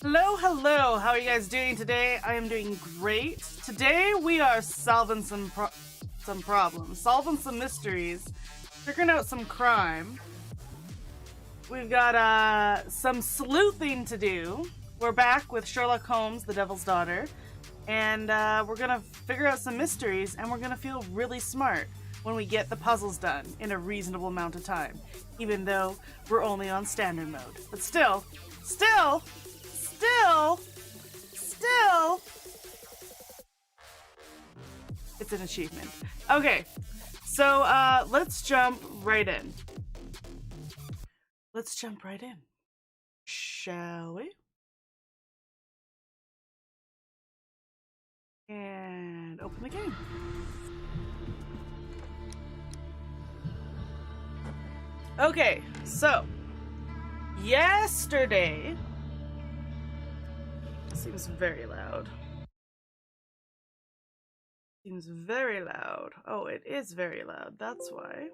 Hello, hello. How are you guys doing today? I am doing great. Today we are solving some problems, solving some mysteries, figuring out some crime. We've got some sleuthing to do. We're back with Sherlock Holmes, the Devil's Daughter, and we're gonna figure out some mysteries, and we're gonna feel really smart when we get the puzzles done in a reasonable amount of time, even though we're only on standard mode. But still, it's an achievement. Okay, so let's jump right in. Let's jump right in, shall we? And open the game. Okay, so yesterday, seems very loud. Seems very loud. Oh, it is very loud. That's why.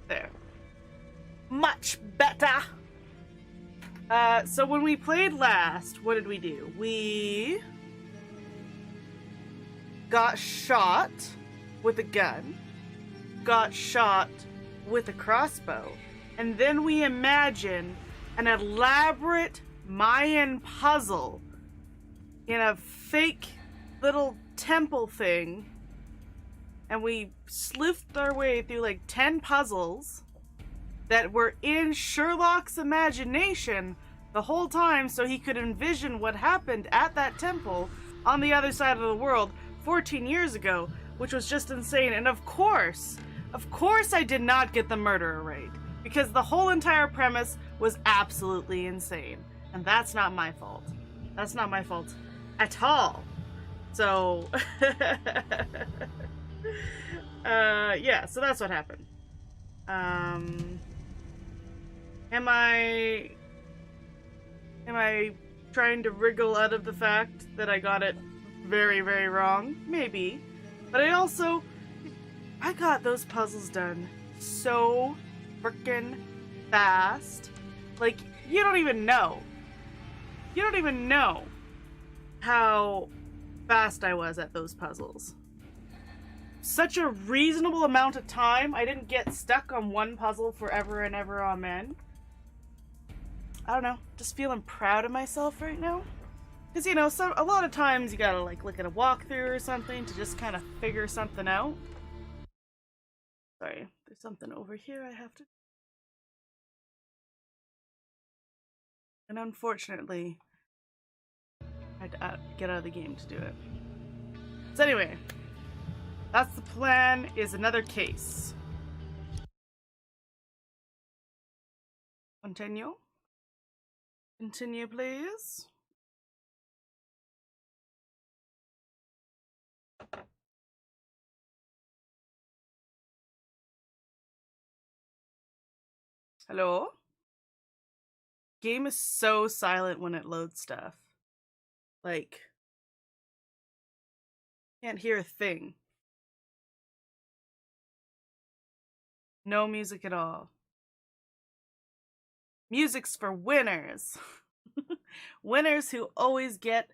There. Much better. So when we played last, what did we do? We got shot with a gun, got shot with a crossbow, and then we imagined an elaborate Mayan puzzle in a fake little temple thing, and we sleuthed our way through like 10 puzzles that were in Sherlock's imagination the whole time, so he could envision what happened at that temple on the other side of the world 14 years ago, which was just insane. And of course I did not get the murderer right, because the whole entire premise was absolutely insane. And that's not my fault. That's not my fault at all. So, yeah, so that's what happened. Am I trying to wriggle out of the fact that I got it very, very wrong? Maybe. But I got those puzzles done so frickin' fast. Like, you don't even know. You don't even know how fast I was at those puzzles. Such a reasonable amount of time. I didn't get stuck on one puzzle forever and ever, amen. I don't know, just feeling proud of myself right now. Because, you know, a lot of times you gotta, like, look at a walkthrough or something to just kind of figure something out. Sorry, there's something over here I have to... And unfortunately, I had to get out of the game to do it. So anyway, that's the plan, is another case. Continue. Continue, please. Hello? Game is so silent when it loads stuff. Like, can't hear a thing. No music at all. Music's for winners. Winners who always get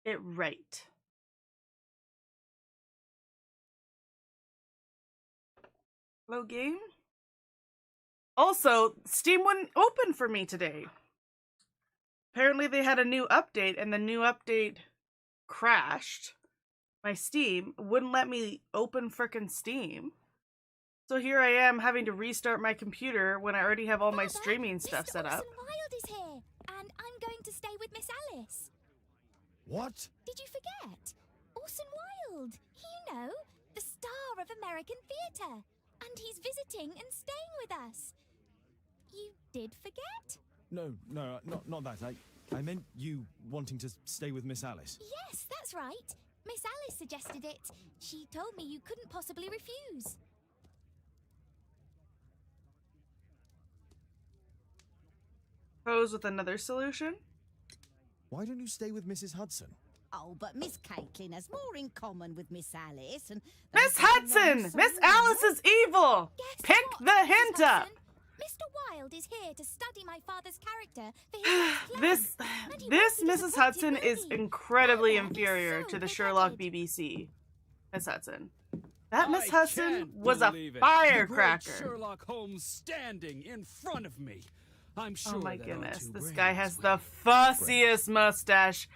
it right. Hello, game? Also, Steam wouldn't open for me today. Apparently they had a new update, and the new update crashed my Steam. Wouldn't let me open frickin' Steam. So here I am having to restart my computer when I already have all my streaming stuff set up. Mr. Wild is here, and I'm going to stay with Miss Alice. What? Did you forget? Orson Wilde, you know, the star of American theatre. And he's visiting and staying with us. You did forget? No, not that. I meant you wanting to stay with Miss Alice. Yes, that's right. Miss Alice suggested it. She told me you couldn't possibly refuse. Pose with another solution. Why don't you stay with Mrs. Hudson? Oh, but Miss Caitlin has more in common with Miss Alice and... Miss Hudson! Miss Alice is evil! Guess Pick what, the Mrs. hint up! Hudson? Mr. Wilde is here to study my father's character for his This And he this wants me to Mrs. put Hudson it is ready. incredibly Father is inferior so to the big-headed. Sherlock BBC. Miss Hudson. That Miss I Hudson can't was a believe it. The great firecracker. Sherlock Holmes standing in front of me. I'm sure Oh my that our goodness, two this guy brains has will- the fussiest mustache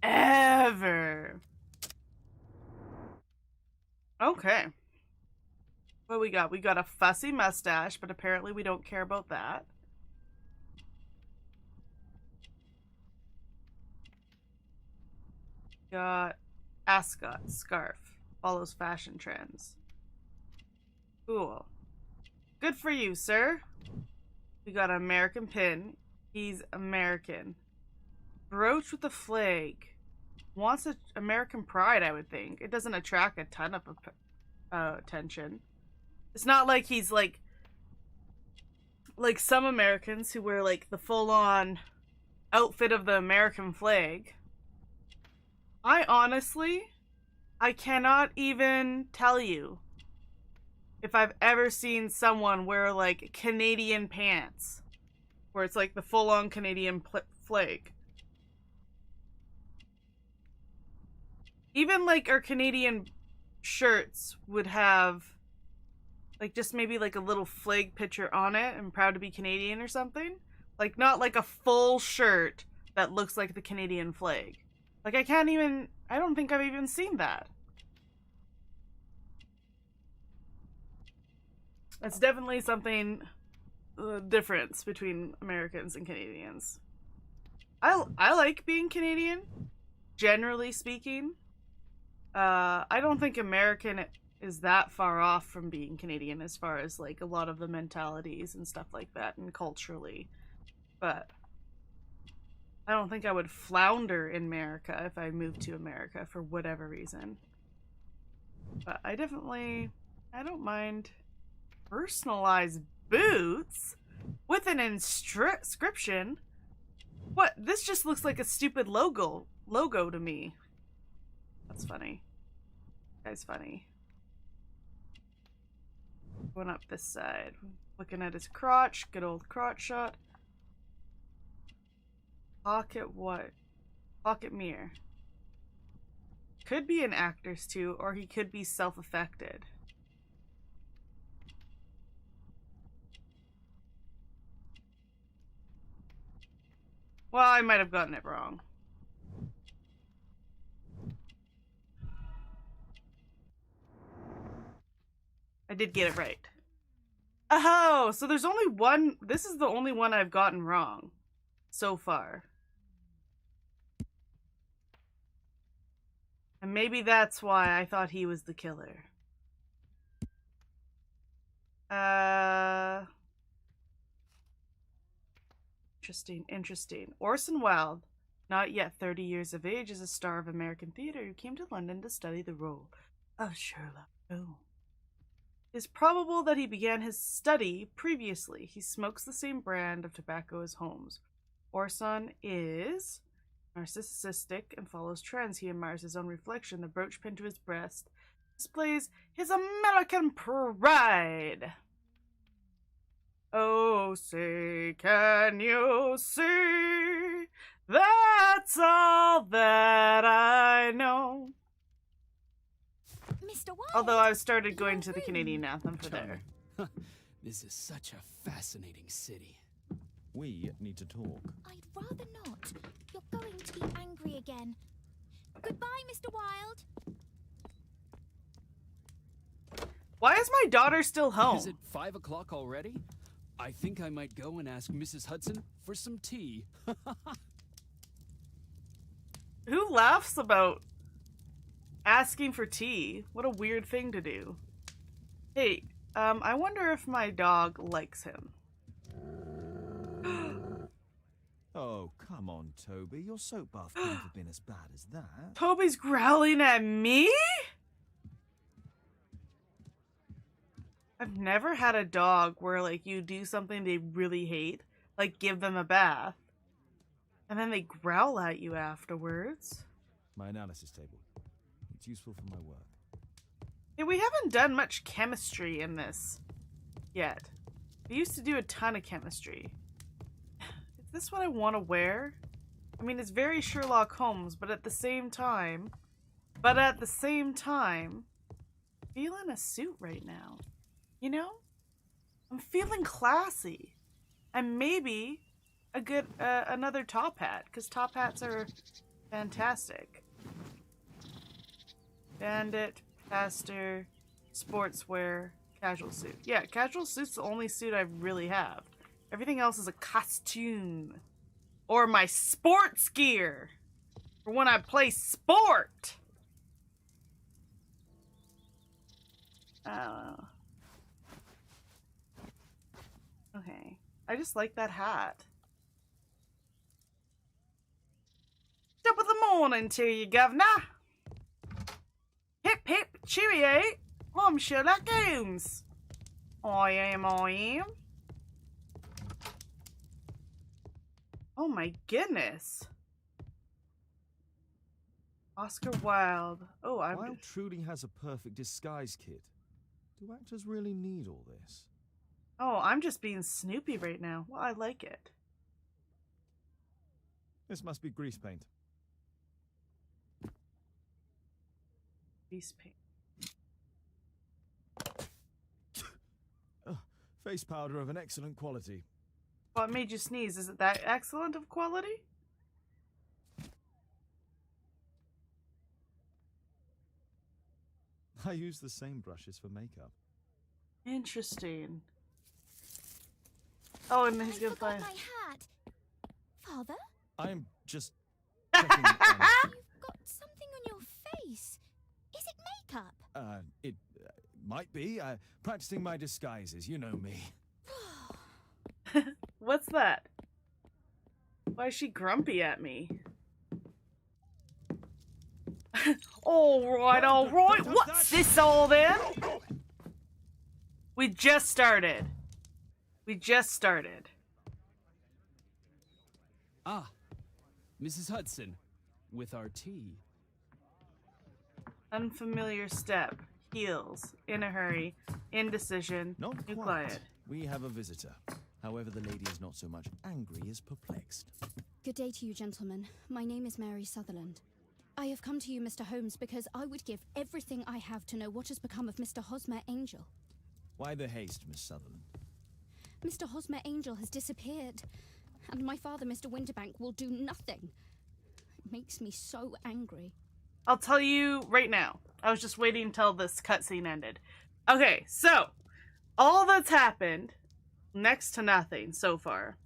ever. Okay. What we got? We got a fussy mustache, but apparently we don't care about that. Got ascot, scarf, follows fashion trends. Cool. Good for you, sir. We got an American pin. He's American. Brooch with the flag. Wants American pride, I would think. It doesn't attract a ton of attention. It's not like he's like some Americans who wear like the full-on outfit of the American flag. I cannot even tell you if I've ever seen someone wear like Canadian pants where it's like the full-on Canadian flag. Even like our Canadian shirts would have like just maybe like a little flag picture on it and proud to be Canadian or something. Like not like a full shirt that looks like the Canadian flag. Like I don't think I've even seen that. That's definitely something, difference between Americans and Canadians. I like being Canadian, generally speaking. I don't think American is that far off from being Canadian as far as like a lot of the mentalities and stuff like that and culturally. But I don't think I would flounder in America if I moved to America for whatever reason. But I don't mind personalized boots with an inscription. What? This just looks like a stupid logo to me. That's funny. Guy's funny. Going up this side. Looking at his crotch. Good old crotch shot. Pocket what? Pocket mirror. Could be an actor's too, or he could be self-affected. Well, I might have gotten it wrong. I did get it right. Oh, so there's only one. This is the only one I've gotten wrong so far. And maybe that's why I thought he was the killer. Interesting. Orson Wilde, not yet 30 years of age, is a star of American theater who came to London to study the role of Sherlock Holmes. It is probable that he began his study previously. He smokes the same brand of tobacco as Holmes. Orson is narcissistic and follows trends. He admires his own reflection. The brooch pinned to his breast displays his American pride. Oh, say, can you see? That's all that I know. Mr. Wilde, Although I've started going your to the room. Canadian anthem for there. This is such a fascinating city. We need to talk. I'd rather not. You're going to be angry again. Goodbye, Mr. Wilde. Why is my daughter still home? Is it 5 o'clock already? I think I might go and ask Mrs. Hudson for some tea. Who laughs about asking for tea? What a weird thing to do. Hey, I wonder if my dog likes him. Oh, come on, Toby. Your soap bath couldn't have been as bad as that. Toby's growling at me? I've never had a dog where, like, you do something they really hate, like give them a bath. And then they growl at you afterwards. My analysis table. It's useful for my work. Yeah, we haven't done much chemistry in this yet. We used to do a ton of chemistry. Is this what I want to wear? I mean, it's very Sherlock Holmes, but at the same time, feeling a suit right now. You know? I'm feeling classy. And maybe a good, another top hat, because top hats are fantastic. Bandit, pastor, sportswear, casual suit. Yeah, casual suit's the only suit I really have. Everything else is a costume. Or my sports gear. For when I play sport. Okay. I just like that hat. Top of the morning to you, governor. Hip hip cheerio. I'm Sherlock Holmes. I am. Oh my goodness. Oscar Wilde. Oh, Wilde truly has a perfect disguise kit. Do actors really need all this? Oh, I'm just being Snoopy right now. Well, I like it. This must be grease paint. Grease paint. Face powder of an excellent quality. What made you sneeze? Is it that excellent of quality? I use the same brushes for makeup. Interesting. Oh, and he's I gonna forgot find. my hat. Father? I'm just checking. You've got something on your face. Is it makeup? It might be. Practicing my disguises. You know me. What's that? Why is she grumpy at me? Alright, alright. What's this all then? We just started. Ah, Mrs. Hudson, with our tea. Unfamiliar step. Heels. In a hurry. Indecision. Not New quite. client. We have a visitor. However, the lady is not so much angry as perplexed. Good day to you, gentlemen. My name is Mary Sutherland. I have come to you, Mr. Holmes, because I would give everything I have to know what has become of Mr. Hosmer Angel. Why the haste, Miss Sutherland? Mr. Hosmer Angel has disappeared, and my father, Mr. Winterbank, will do nothing. It makes me so angry. I'll tell you right now. I was just waiting until this cutscene ended. Okay, so all that's happened, next to nothing so far,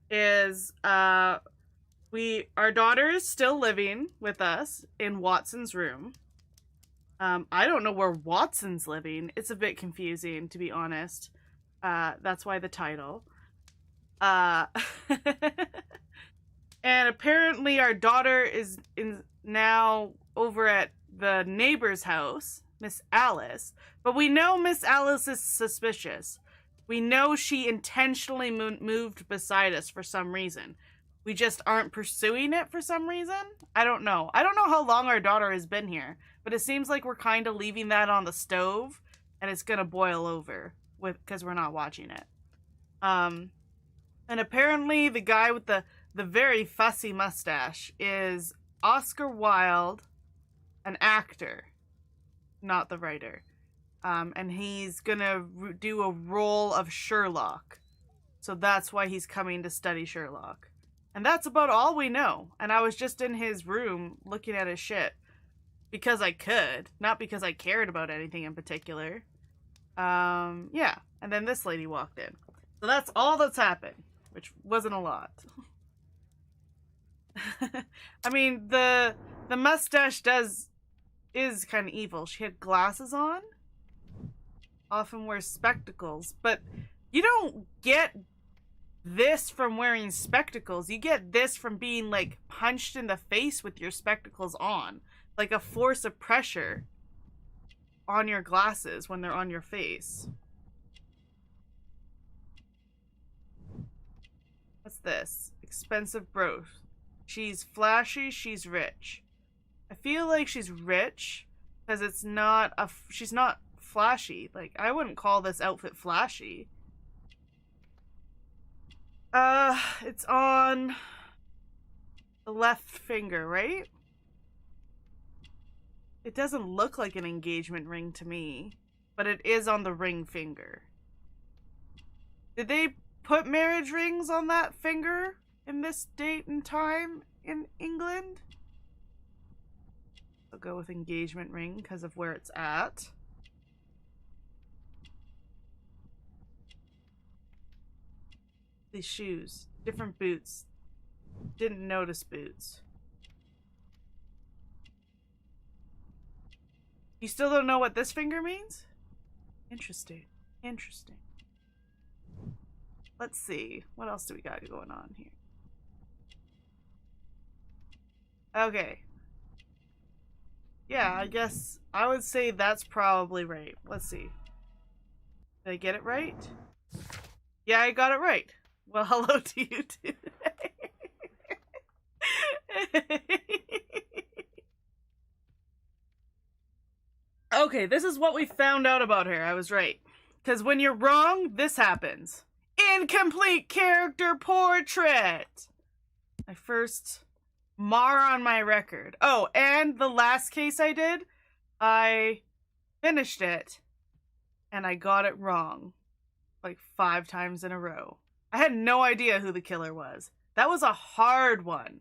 is our daughter is still living with us in Watson's room. I don't know where Watson's living. It's a bit confusing, to be honest. That's why the title. And apparently our daughter is now over at the neighbor's house, Miss Alice. But we know Miss Alice is suspicious. We know she intentionally moved beside us for some reason. We just aren't pursuing it for some reason. I don't know. I don't know how long our daughter has been here, but it seems like we're kind of leaving that on the stove, and it's gonna boil over because we're not watching it. And apparently the guy with the very fussy mustache is Oscar Wilde, an actor, not the writer. And he's gonna do a role of Sherlock. So that's why he's coming to study Sherlock. And that's about all we know. And I was just in his room looking at his shit. Because I could. Not because I cared about anything in particular. Yeah. And then this lady walked in. So that's all that's happened. Which wasn't a lot. I mean, the mustache is kind of evil. She had glasses on. Often wears spectacles. But you don't get this from wearing spectacles. You get this from being, like, punched in the face with your spectacles on. Like a force of pressure on your glasses when they're on your face. What's this? Expensive brooch. She's flashy, she's rich. I feel like she's rich because it's not a. She's not flashy. Like, I wouldn't call this outfit flashy. It's on the left finger, right? It doesn't look like an engagement ring to me, but it is on the ring finger. Did they put marriage rings on that finger in this date and time in England? I'll go with engagement ring because of where it's at. These shoes, different boots. Didn't notice boots. You still don't know what this finger means? Interesting. Interesting. Let's see. What else do we got going on here? Okay. Yeah, I guess I would say that's probably right. Let's see. Did I get it right? Yeah, I got it right. Well, hello to you too. Okay, this is what we found out about her. I was right. Because when you're wrong, this happens. Incomplete character portrait! My first mar on my record. Oh, and the last case I did, I finished it, and I got it wrong. Like 5 times in a row. I had no idea who the killer was. That was a hard one,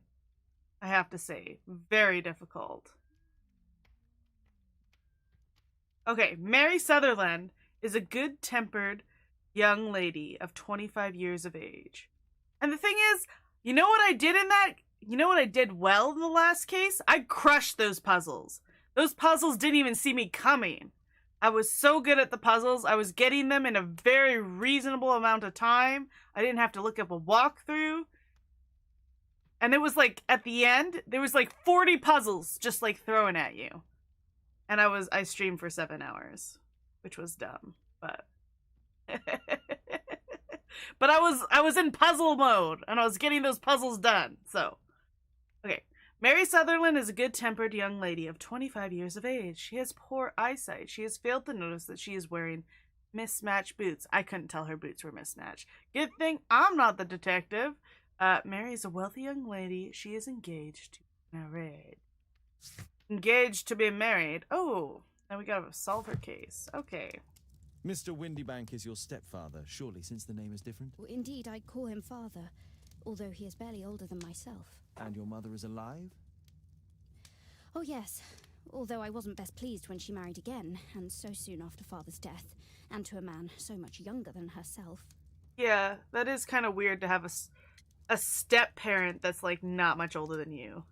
I have to say. Very difficult. Okay, Mary Sutherland is a good-tempered young lady of 25 years of age. And the thing is, you know what I did in that? You know what I did well in the last case? I crushed those puzzles. Those puzzles didn't even see me coming. I was so good at the puzzles. I was getting them in a very reasonable amount of time. I didn't have to look up a walkthrough. And it was like, at the end, there was like 40 puzzles just like thrown at you. And I streamed for 7 hours, which was dumb, but but I was in puzzle mode and I was getting those puzzles done. So, okay. Mary Sutherland is a good-tempered young lady of 25 years of age. She has poor eyesight. She has failed to notice that she is wearing mismatched boots. I couldn't tell her boots were mismatched. Good thing I'm not the detective. Mary is a wealthy young lady. She is engaged to be married. Engaged to be married. Oh, now we gotta solve her case. Okay. Mr. Windybank is your stepfather, surely, since the name is different? Well, indeed, I call him father, although he is barely older than myself. And your mother is alive? Oh, yes. Although I wasn't best pleased when she married again, and so soon after father's death, and to a man so much younger than herself. Yeah, that is kind of weird to have a step-parent that's, like, not much older than you.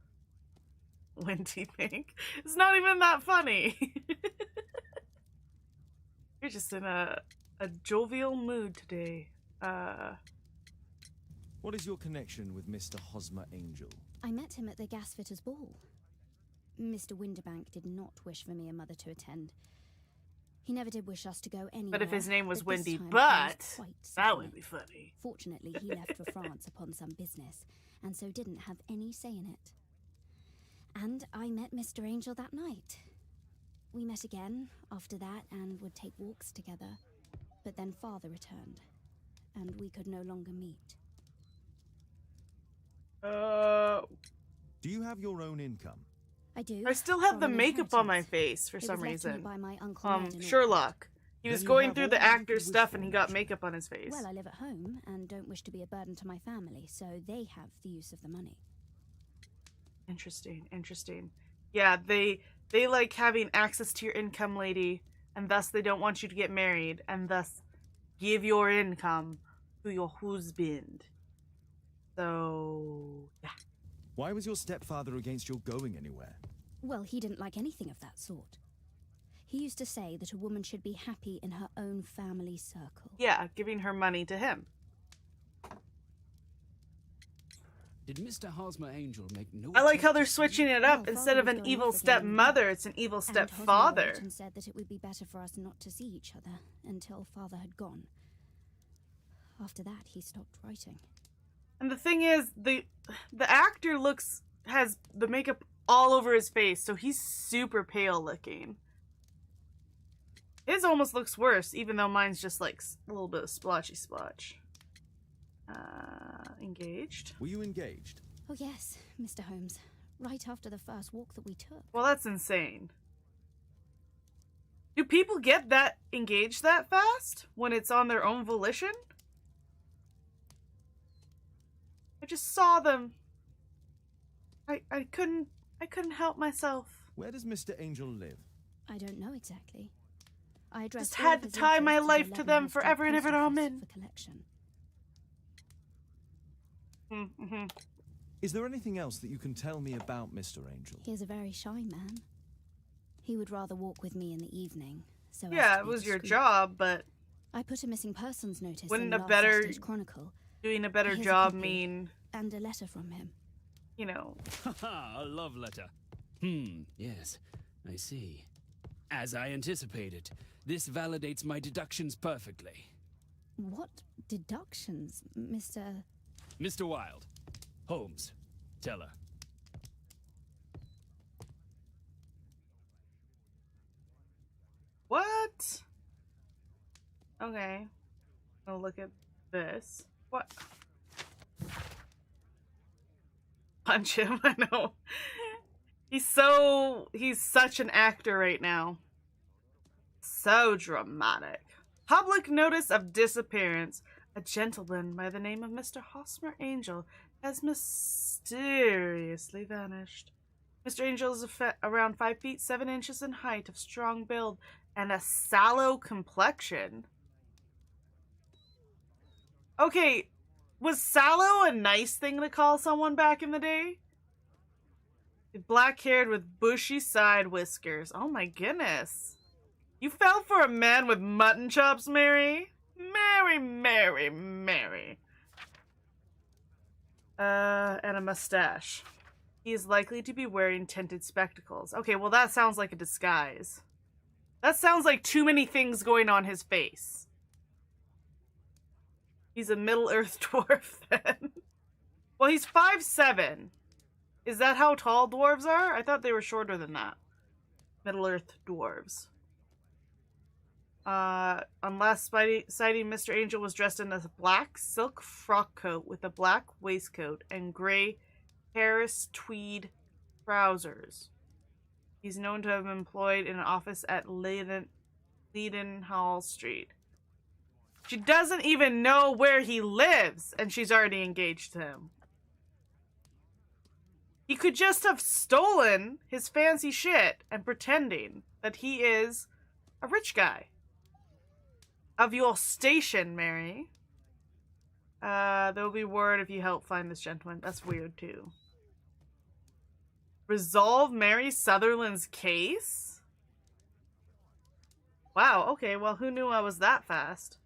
Windy Pink. It's not even that funny. You're just in a jovial mood today. What is your connection with Mr. Hosmer Angel? I met him at the gasfitter's ball. Mr. Windybank did not wish for me and Mother to attend. He never did wish us to go anywhere. But if his name was but this Windy time Butt, he was quite that would set on be it. funny. Fortunately, he left for France upon some business, and so didn't have any say in it. And I met Mr. Angel that night. We met again after that and would take walks together. But then Father returned, and we could no longer meet. Do you have your own income? I do. I still have from the an makeup on my inheritance. face for It some was left to me reason. by my Uncle Ned in Auckland. Sherlock. He was Then you going have through all the you could actor wish stuff for, and he got Richard. makeup on his face. Well, I live at home and don't wish to be a burden to my family, so they have the use of the money. Interesting, interesting. Yeah, they like having access to your income, lady, and thus they don't want you to get married, and thus give your income to your husband. So, yeah. Why was your stepfather against your going anywhere? Well, he didn't like anything of that sort. He used to say that a woman should be happy in her own family circle. Yeah, giving her money to him. Did Mr. Hosmer Angel make no I like how attempt they're to switching it Well, up. Instead Father of was an going evil off again. stepmother, it's an evil And stepfather. Hosmer said that it would be better for us not to see each other until Father had gone. After that, he stopped writing. And the thing is, the actor has the makeup all over his face, so he's super pale looking. His almost looks worse, even though mine's just like a little bit of splotchy splotch. Engaged. Were you engaged? Oh yes, Mr. Holmes. Right after the first walk that we took. Well, that's insane. Do people get that engaged that fast when it's on their own volition? I just saw them. I couldn't help myself. Where does Mr. Angel live? I don't know exactly. I addressed Just all had of to his tie my letters life the to them 11 forever and Street ever, post office amen. For collection. Mm-hmm. Is there anything else that you can tell me about Mr. Angel? He is a very shy man. He would rather walk with me in the evening. So Yeah, as to it be was your discreet. job, but I put a missing persons notice Wouldn't in a last better- Saturday's Chronicle doing a better Here's a job copy. mean, and a letter from him. you know, Haha, a love letter. Yes, I see. As I anticipated, this validates my deductions perfectly. What deductions, Mr. Mr. Wilde. Holmes. Tell her. what? Okay. I'll look at this. What? Punch him, I know. He's such an actor right now. So dramatic. Public notice of disappearance. A gentleman by the name of Mr. Hosmer Angel has mysteriously vanished. Mr. Angel is around 5 feet 7 inches in height, of strong build, and a sallow complexion. Okay, was sallow a nice thing to call someone back in the day? Black-haired with bushy side whiskers. Oh my goodness. You fell for a man with mutton chops, Mary? Mary, Mary, Mary. And a mustache. He is likely to be wearing tinted spectacles. Okay, well that sounds like a disguise. That sounds like too many things going on his face. He's a Middle-earth dwarf then. Well, he's 5'7". Is that how tall dwarves are? I thought they were shorter than that. Middle-earth dwarves. On last sighting, Mr. Angel was dressed in a black silk frock coat with a black waistcoat and gray Harris tweed trousers. He's known to have been employed in an office at Leadenhall Street. She doesn't even know where he lives, and she's already engaged to him. He could just have stolen his fancy shit and pretending that he is a rich guy. Of your station, Mary. There'll be word if you help find this gentleman. That's weird, too. Resolve Mary Sutherland's case? Wow, okay, well, who knew I was that fast?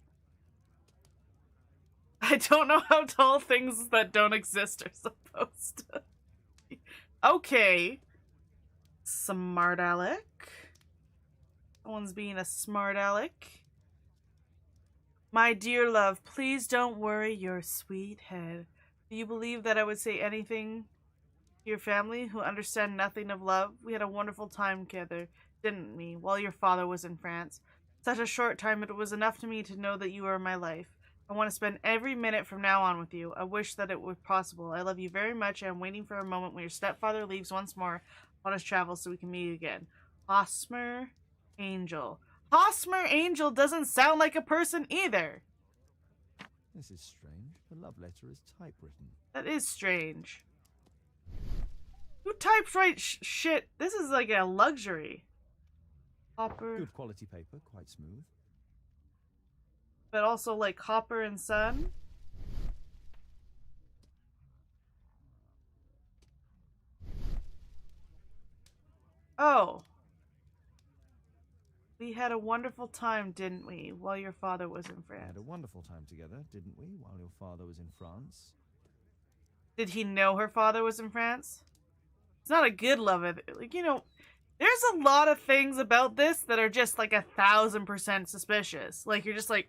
I don't know how tall things that don't exist are supposed to be. Okay. Smart aleck. Someone's being a smart aleck. My dear love, please don't worry your sweet head. Do you believe that I would say anything to your family who understand nothing of love? We had a wonderful time together, didn't we, while your father was in France? Such a short time, but it was enough to me to know that you are my life. I want to spend every minute from now on with you. I wish that it were possible. I love you very much, and I'm waiting for a moment when your stepfather leaves once more on his travels so we can meet again. Hosmer Angel. Hosmer Angel doesn't sound like a person either. This is strange. The love letter is typewritten. That is strange. Who types right shit? This is like a luxury. Hopper. Good quality paper, quite smooth. But also like Hopper and Son. Oh. We had a wonderful time, didn't we, while your father was in We France? had a wonderful time together, didn't we, while your father was in France? Did he know her father was in France? It's not a good love of it. Like, you know, there's a lot of things about this that are just like 1,000% suspicious. Like, you're just like,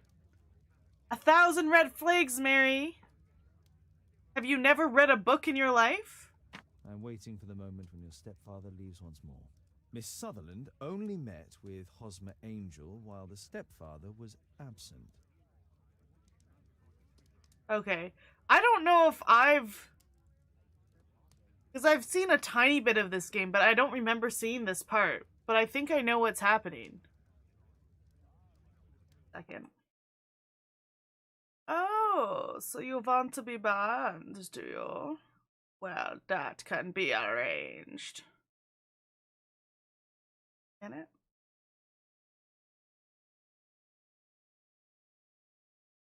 1,000 red flags, Mary. Have you never read a book in your life? I'm waiting for the moment when your stepfather leaves once more. Miss Sutherland only met with Hosmer Angel while the stepfather was absent. Okay. I don't know if because I've seen a tiny bit of this game, but I don't remember seeing this part. But I think I know what's happening. Second. Oh, so you want to be banned, do you? Well, that can be arranged. Can it?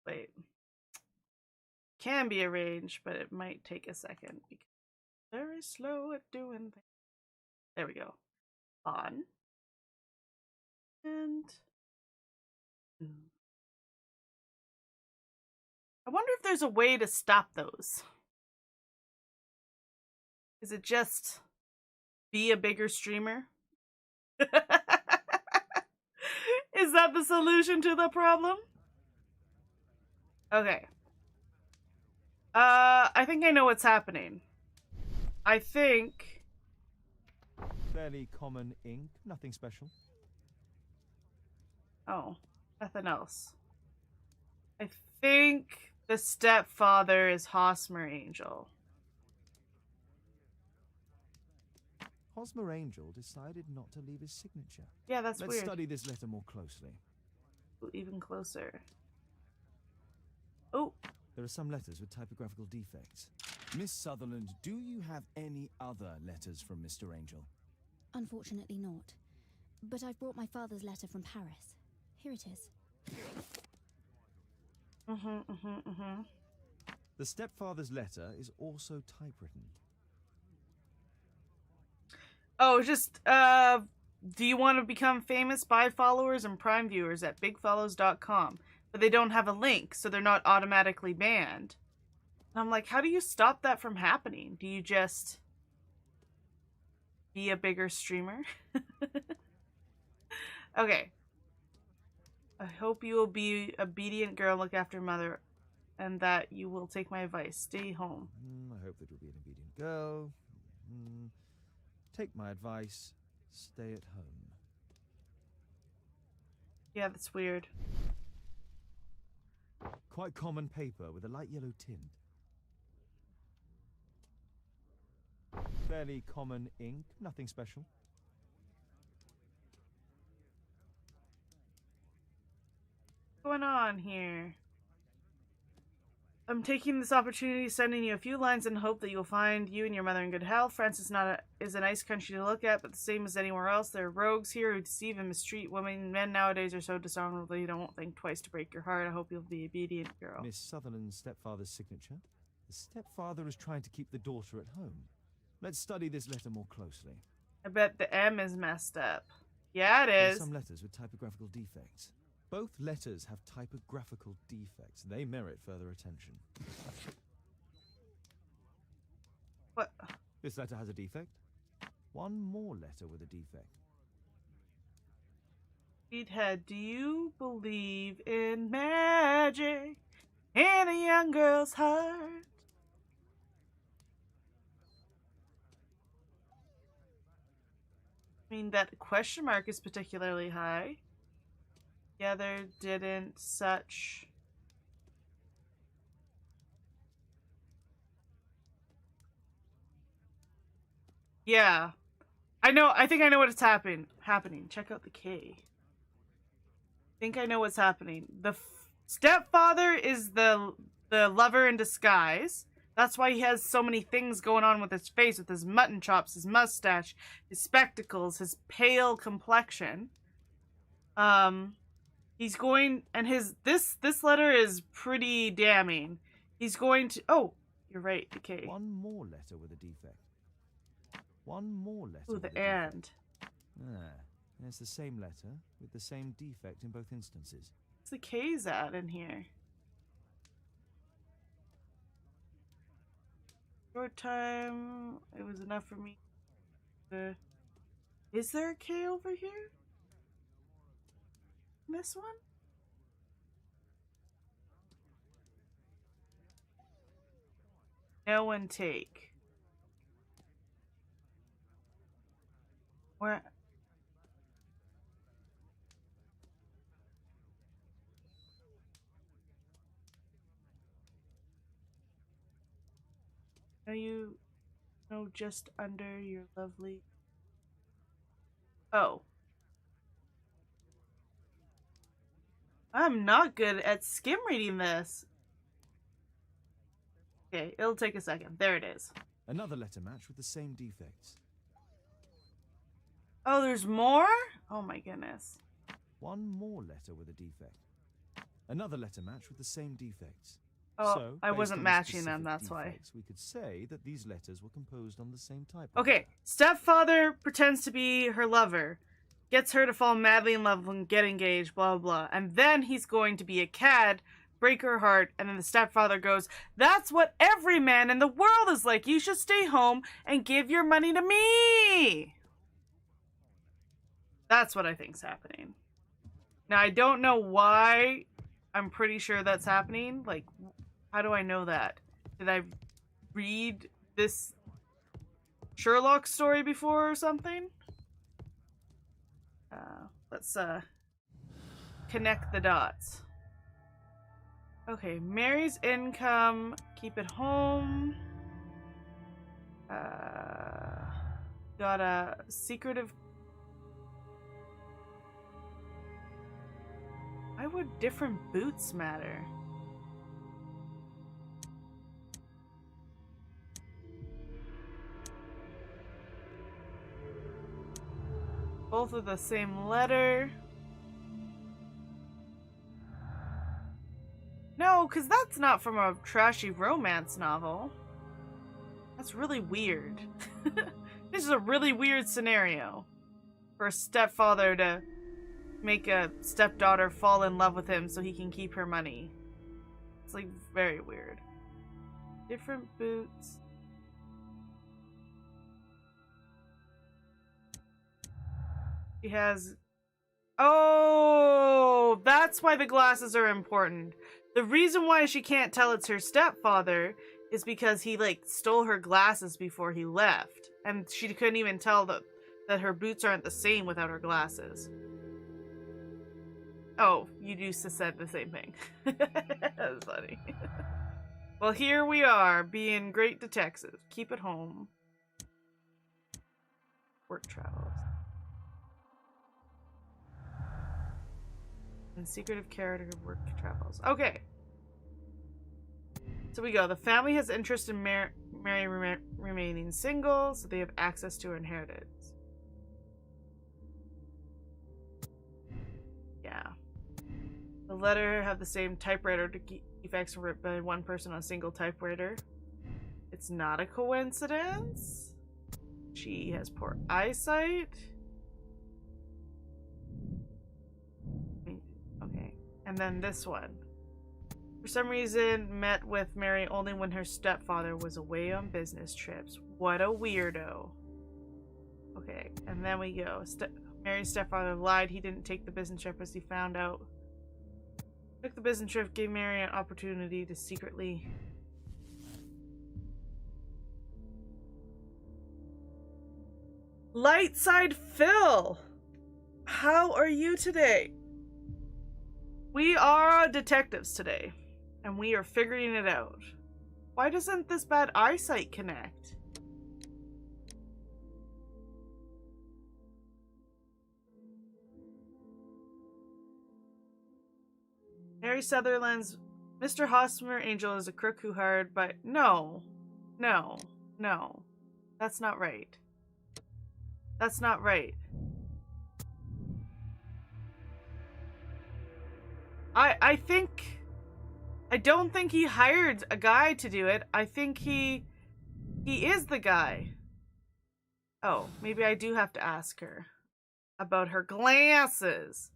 Wait. Can be arranged, but it might take a second. Because very slow at doing things. There we go. On. And... I wonder if there's a way to stop those. Is it just be a bigger streamer? Is that the solution to the problem? Okay. I think I know what's happening. I think... Fairly common ink, nothing special. Oh, nothing else. I think the stepfather is Hosmer Angel. Hosmer Angel decided not to leave his signature. Yeah, that's Let's weird. study this letter more closely. Ooh, even closer. Oh, There are some letters with typographical defects. Miss Sutherland, do you have any other letters from Mr. Angel? Unfortunately not. But I've brought my father's letter from Paris. Here it is. The stepfather's letter is also typewritten. Oh, just, do you want to become famous? Buy followers and Prime viewers at bigfollows.com. But they don't have a link, so they're not automatically banned. And I'm like, how do you stop that from happening? Do you just be a bigger streamer? Okay. I hope you will be obedient girl, look after mother, and that you will take my advice. Stay home. I hope that you'll be an obedient girl. Take my advice. Stay at home. Yeah, that's weird. Quite common paper with a light yellow tint. Fairly common ink, nothing special. What's going on here? I'm taking this opportunity sending you a few lines in hope that you'll find you and your mother in good health. France is a nice country to look at, but the same as anywhere else. There are rogues here who deceive and mistreat women. Men nowadays are so dishonorable you don't think twice to break your heart. I hope you'll be obedient, girl. Miss Sutherland's stepfather's signature. The stepfather is trying to keep the daughter at home. Let's study this letter more closely. I bet the M is messed up. Yeah, it There are is. some letters with typographical defects. Both letters have typographical defects. They merit further attention. What? This letter has a defect. One more letter with a defect. Meathead, do you believe in magic in a young girl's heart? I mean, that question mark is particularly high. Together didn't such... Yeah. I think I know what's happening. Check out the K. I think I know what's happening. The stepfather is the lover in disguise. That's why he has so many things going on with his face, with his mutton chops, his mustache, his spectacles, his pale complexion. He's going, and this letter is pretty damning. He's going to, oh, you're right, the K. One more letter with a defect. One more letter Ooh, with a the and. defect. Ah, it's the same letter with the same defect in both instances. What's the K's at in here? Short time, it was enough for me. Is there a K over here? This one? No one take. Where? Are you? No, just under your lovely. Oh. I'm not good at skim reading this. Okay, it'll take a second. There it is. Another letter match with the same defects. Oh, there's more? Oh my goodness. One more letter with a defect. Another letter match with the same defects. Oh, So, I based wasn't on the matching them, specific that's why. defects, we could say that these letters were composed on the same type. Okay, stepfather pretends to be her lover, gets her to fall madly in love and get engaged, blah, blah, blah. And then he's going to be a cad, break her heart, and then the stepfather goes, "That's what every man in the world is like. You should stay home and give your money to me." That's what I think's happening. Now, I don't know why. I'm pretty sure that's happening. Like, how do I know that? Did I read this Sherlock story before or something? Let's connect the dots. Okay, Mary's income, keep it home. Got a secretive. Why would different boots matter? Both of the same letter. No, because that's not from a trashy romance novel. That's really weird. This is a really weird scenario for a stepfather to make a stepdaughter fall in love with him so he can keep her money. It's like very weird. Different boots. She has... Oh, that's why the glasses are important. The reason why she can't tell it's her stepfather is because he, like, stole her glasses before he left. And she couldn't even tell that her boots aren't the same without her glasses. Oh, you used to said the same thing. That's funny. Well, here we are, being great detectives. Keep it home. Work travels. And secretive character work travels. Okay. So we go. The family has interest in Mary remaining single, so they have access to her inheritance. Yeah. The letter have the same typewriter defects written by one person on a single typewriter. It's not a coincidence. She has poor eyesight. Okay. And then this one. For some reason, met with Mary only when her stepfather was away on business trips. What a weirdo. Okay, and then we go. Mary's stepfather lied. He didn't take the business trip as he found out. Took the business trip, gave Mary an opportunity to secretly... Lightside Phil! How are you today? We are detectives today, and we are figuring it out. Why doesn't this bad eyesight connect? Harry Sutherland's Mr. Hosmer Angel is a crook who hired by... No. No. No. That's not right. That's not right. I think... I don't think he hired a guy to do it. I think he is the guy. Oh, maybe I do have to ask her about her glasses.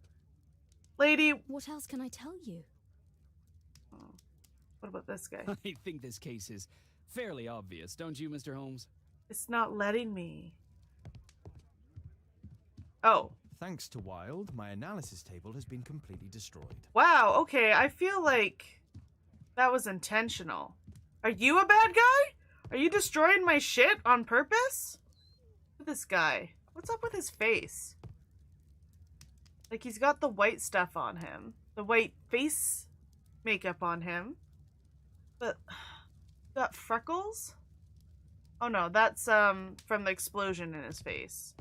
Lady... What else can I tell you? Oh, what about this guy? I think this case is fairly obvious, don't you, Mr. Holmes? It's not letting me. Oh. Thanks to Wilde, my analysis table has been completely destroyed. Wow, okay, I feel like that was intentional. Are you a bad guy? Are you destroying my shit on purpose? Look at this guy. What's up with his face? Like, he's got the white stuff on him. The white face makeup on him. But, got freckles? Oh no, that's, from the explosion in his face.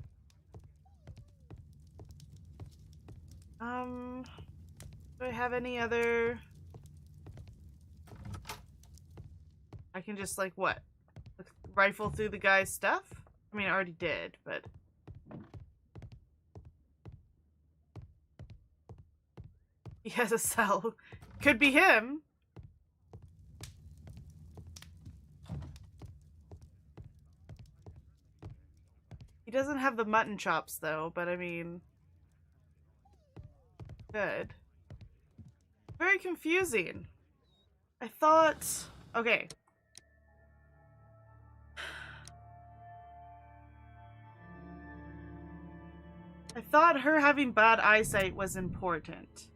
Do I have any other... I can just, like, what? Rifle through the guy's stuff? I mean, I already did, but... He has a cell. Could be him. He doesn't have the mutton chops, though, but I mean... Good. Very confusing. I thought... Okay. I thought her having bad eyesight was important.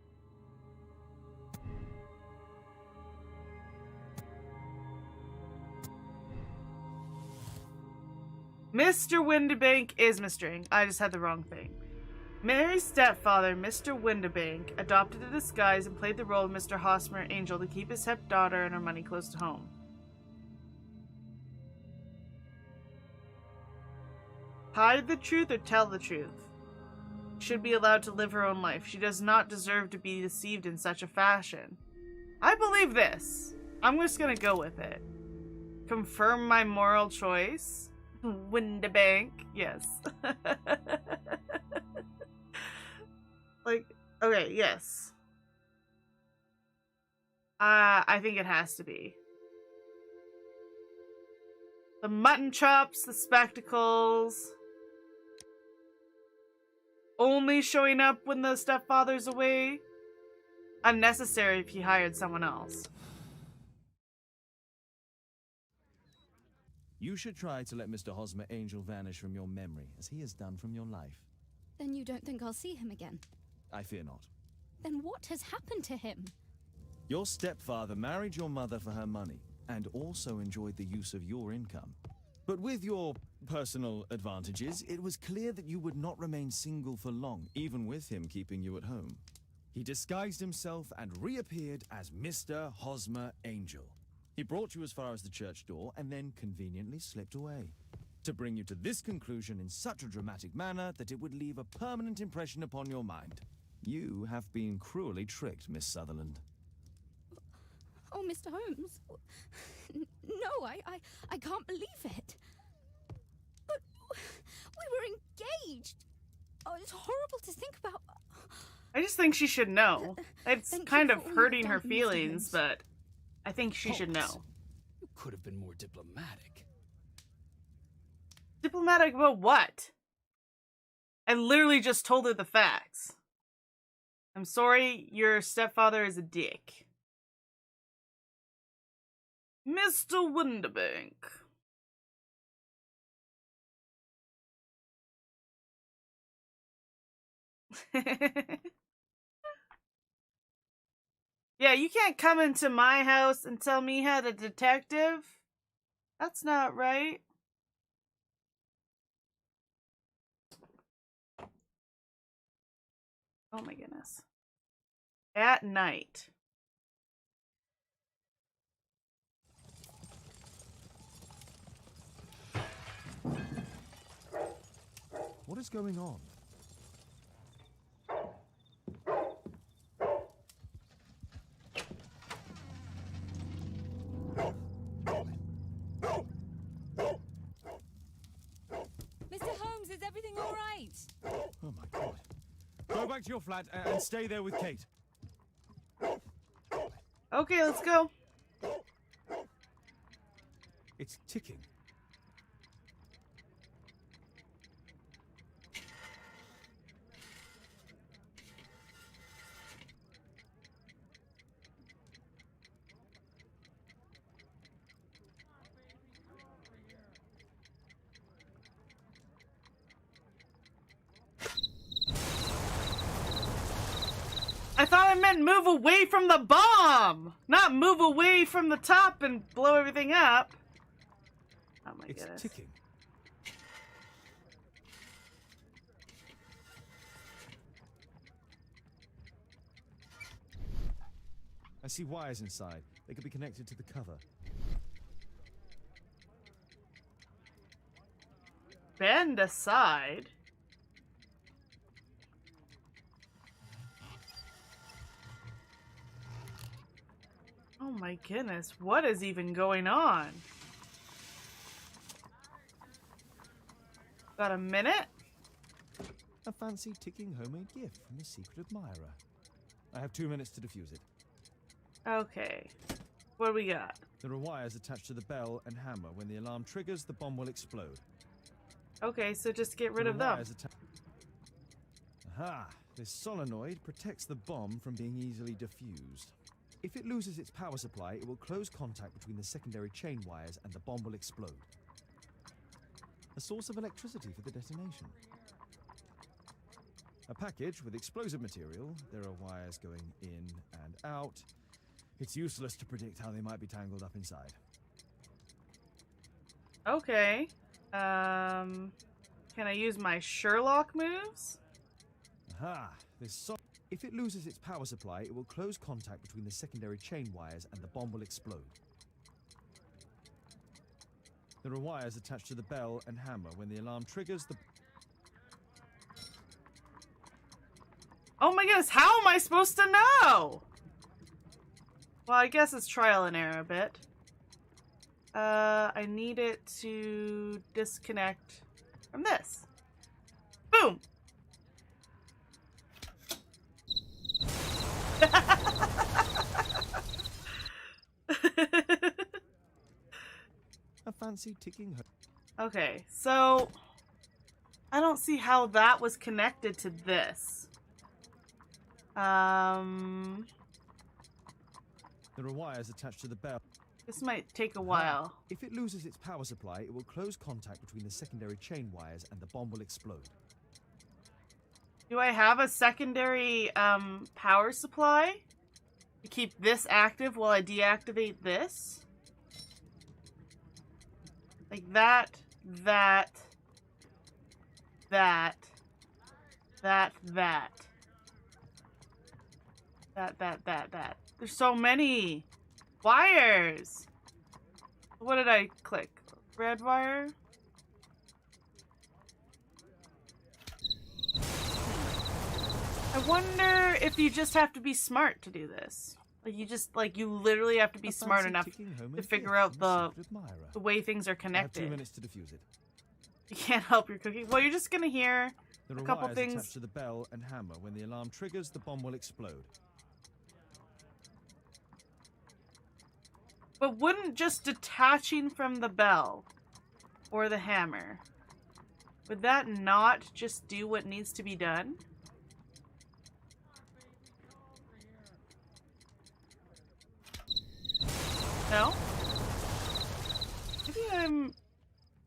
Mr. Windibank is Mr. I just had the wrong thing. Mary's stepfather, Mr. Windibank, adopted a disguise and played the role of Mr. Hosmer Angel to keep his stepdaughter and her money close to home. Hide the truth or tell the truth? She should be allowed to live her own life. She does not deserve to be deceived in such a fashion. I believe this. I'm just gonna go with it. Confirm my moral choice. Windibank, yes. Like, okay, yes. I think it has to be. The mutton chops, the spectacles. Only showing up when the stepfather's away. Unnecessary if he hired someone else. You should try to let Mr. Hosmer Angel vanish from your memory, as he has done from your life. Then you don't think I'll see him again? I fear not. Then what has happened to him? Your stepfather married your mother for her money, and also enjoyed the use of your income. But with your personal advantages, it was clear that you would not remain single for long, even with him keeping you at home. He disguised himself and reappeared as Mr. Hosmer Angel. He brought you as far as the church door and then conveniently slipped away. To bring you to this conclusion in such a dramatic manner that it would leave a permanent impression upon your mind. You have been cruelly tricked, Miss Sutherland. Oh, Mr. Holmes. No, I can't believe it. But we were engaged. Oh, it's horrible to think about. I just think she should know. It's Thank kind you of for all hurting you've her done, Mr. feelings, Holmes. but I think she should Holmes, know. You could have been more diplomatic. Diplomatic about what? I literally just told her the facts. I'm sorry, your stepfather is a dick. Mr. Windibank. Yeah, you can't come into my house and tell me how to detective. That's not right. Oh my goodness. At night. What is going on? Mr. Holmes, is everything all right? Oh my god. Go back to your flat and stay there with Kate. Okay, let's go. It's ticking. I thought I meant move away from the bomb, not move away from the top and blow everything up. Oh my It's goodness. ticking. I see wires inside. They could be connected to the cover. Bend aside. Oh my goodness, what is even going on? Got a minute? A fancy ticking homemade gift from a secret admirer. I have 2 minutes to defuse it. Okay. What do we got? There are wires attached to the bell and hammer. When the alarm triggers, the bomb will explode. Okay, so just get rid There of are them. wires Aha! This solenoid protects the bomb from being easily diffused. If it loses its power supply, it will close contact between the secondary chain wires and the bomb will explode. A source of electricity for the detonation. A package with explosive material. There are wires going in and out. It's useless to predict how they might be tangled up inside. Okay. Can I use my Sherlock moves? Aha! If it loses its power supply, it will close contact between the secondary chain wires and the bomb will explode. There are wires attached to the bell and hammer. When the alarm triggers, the... Oh my goodness, how am I supposed to know? Well, I guess it's trial and error a bit. I need it to disconnect from this. Boom! A fancy ticking Okay, so I don't see how that was connected to this. There are wires attached to the bell. This might take a while. If it loses its power supply, it will close contact between the secondary chain wires and the bomb will explode. Do I have a secondary power supply to keep this active while I deactivate this? Like that. There's so many wires. What did I click? Red wire? I wonder if you just have to be smart to do this. Like you literally have to be smart enough to figure out the way things are I have 2 connected. minutes to defuse it. You can't help your cooking. Well, you're just gonna hear There a are couple wires things. attached to the bell and hammer. When the alarm triggers, the bomb will explode. But wouldn't just detaching from the bell or the hammer, would that not just do what needs to be done? No? Maybe I'm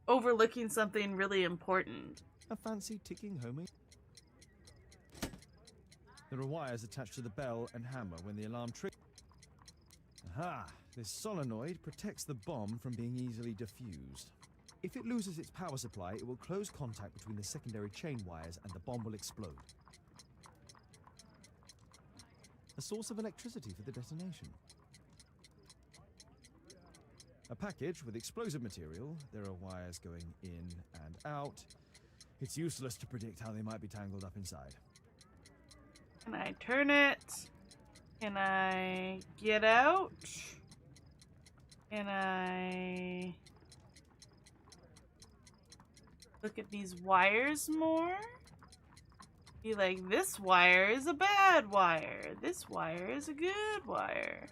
overlooking something really important. A fancy ticking homemade. There are wires attached to the bell and hammer. When the alarm triggers. Aha! This solenoid protects the bomb from being easily diffused. If it loses its power supply, it will close contact between the secondary chain wires and the bomb will explode. A source of electricity for the detonation. A package with explosive material. There are wires going in and out. It's useless to predict how they might be tangled up inside. Can I turn it? Can I get out? Can I look at these wires more? Be like, this wire is a bad wire. This wire is a good wire.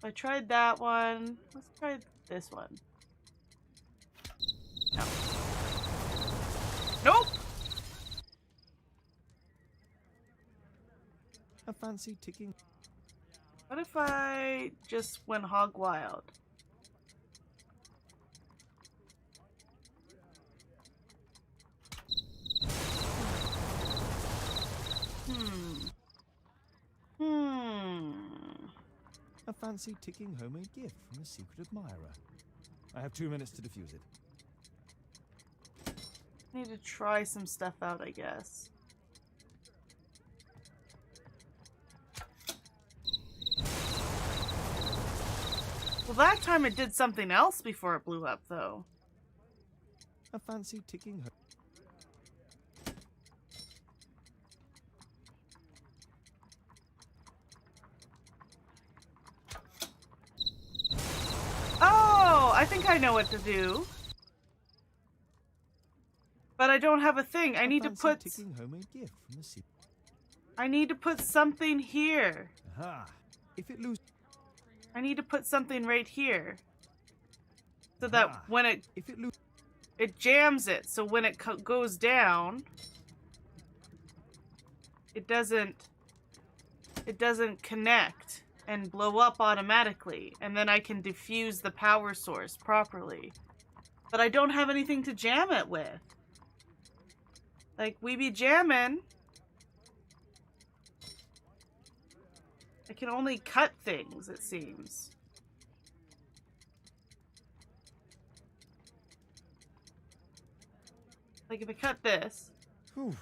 I tried that one. Let's try this one. No. Nope! A fancy ticking. What if I just went hog wild? A fancy ticking homemade gift from a secret admirer. I have 2 minutes to defuse it. Need to try some stuff out, I guess. Well, that time it did something else before it blew up, though. A fancy ticking home. Oh, I think I know what to do. But I don't have a thing. I need to put... ticking homemade gift from the sea. I need to put something here. Aha! If it loses... I need to put something right here. So that when it... If it loses... It jams it, so when it goes down... It doesn't connect and blow up automatically. And then I can diffuse the power source properly. But I don't have anything to jam it with. Like, we be jamming. I can only cut things, it seems. Like, if I cut this. Whew.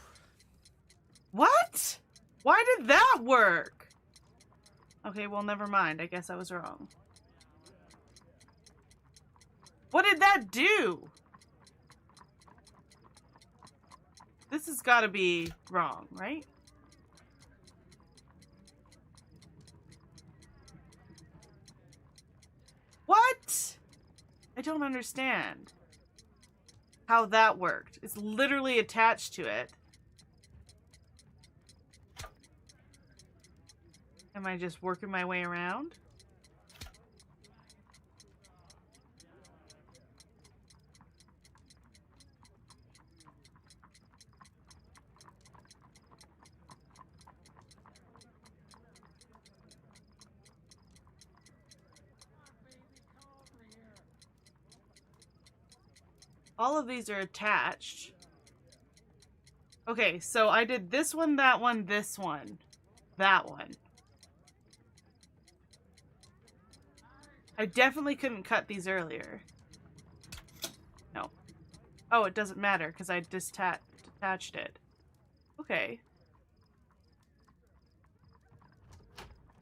What? Why did that work? Okay, well, never mind. I guess I was wrong. What did that do? This has got to be wrong, right? What? I don't understand how that worked. It's literally attached to it. Am I just working my way around? All of these are attached. Okay, so I did this one, that one, this one, that one. I definitely couldn't cut these earlier. No. Oh, it doesn't matter because I detached it. Okay.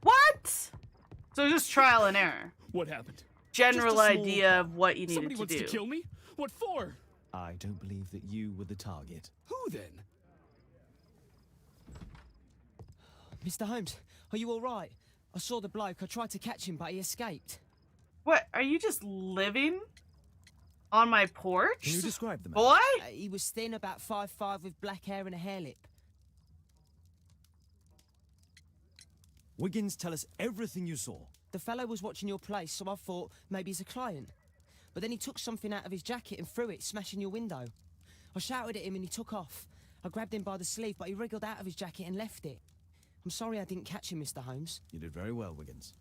What? So just trial and error. What happened? General Just a small- idea of what you needed Somebody to wants do. to kill me? What for? I don't believe that you were the target. Who then? Mr. Holmes, are you all right? I saw the bloke. I tried to catch him, but he escaped. What? Are you just living on my porch? Can you describe the man? Boy? He was thin, about 5'5", with black hair and a hair lip. Wiggins, tell us everything you saw. The fellow was watching your place, so I thought maybe he's a client. But then he took something out of his jacket and threw it, smashing your window. I shouted at him and he took off. I grabbed him by the sleeve, but he wriggled out of his jacket and left it. I'm sorry I didn't catch him, Mr. Holmes. You did very well, Wiggins.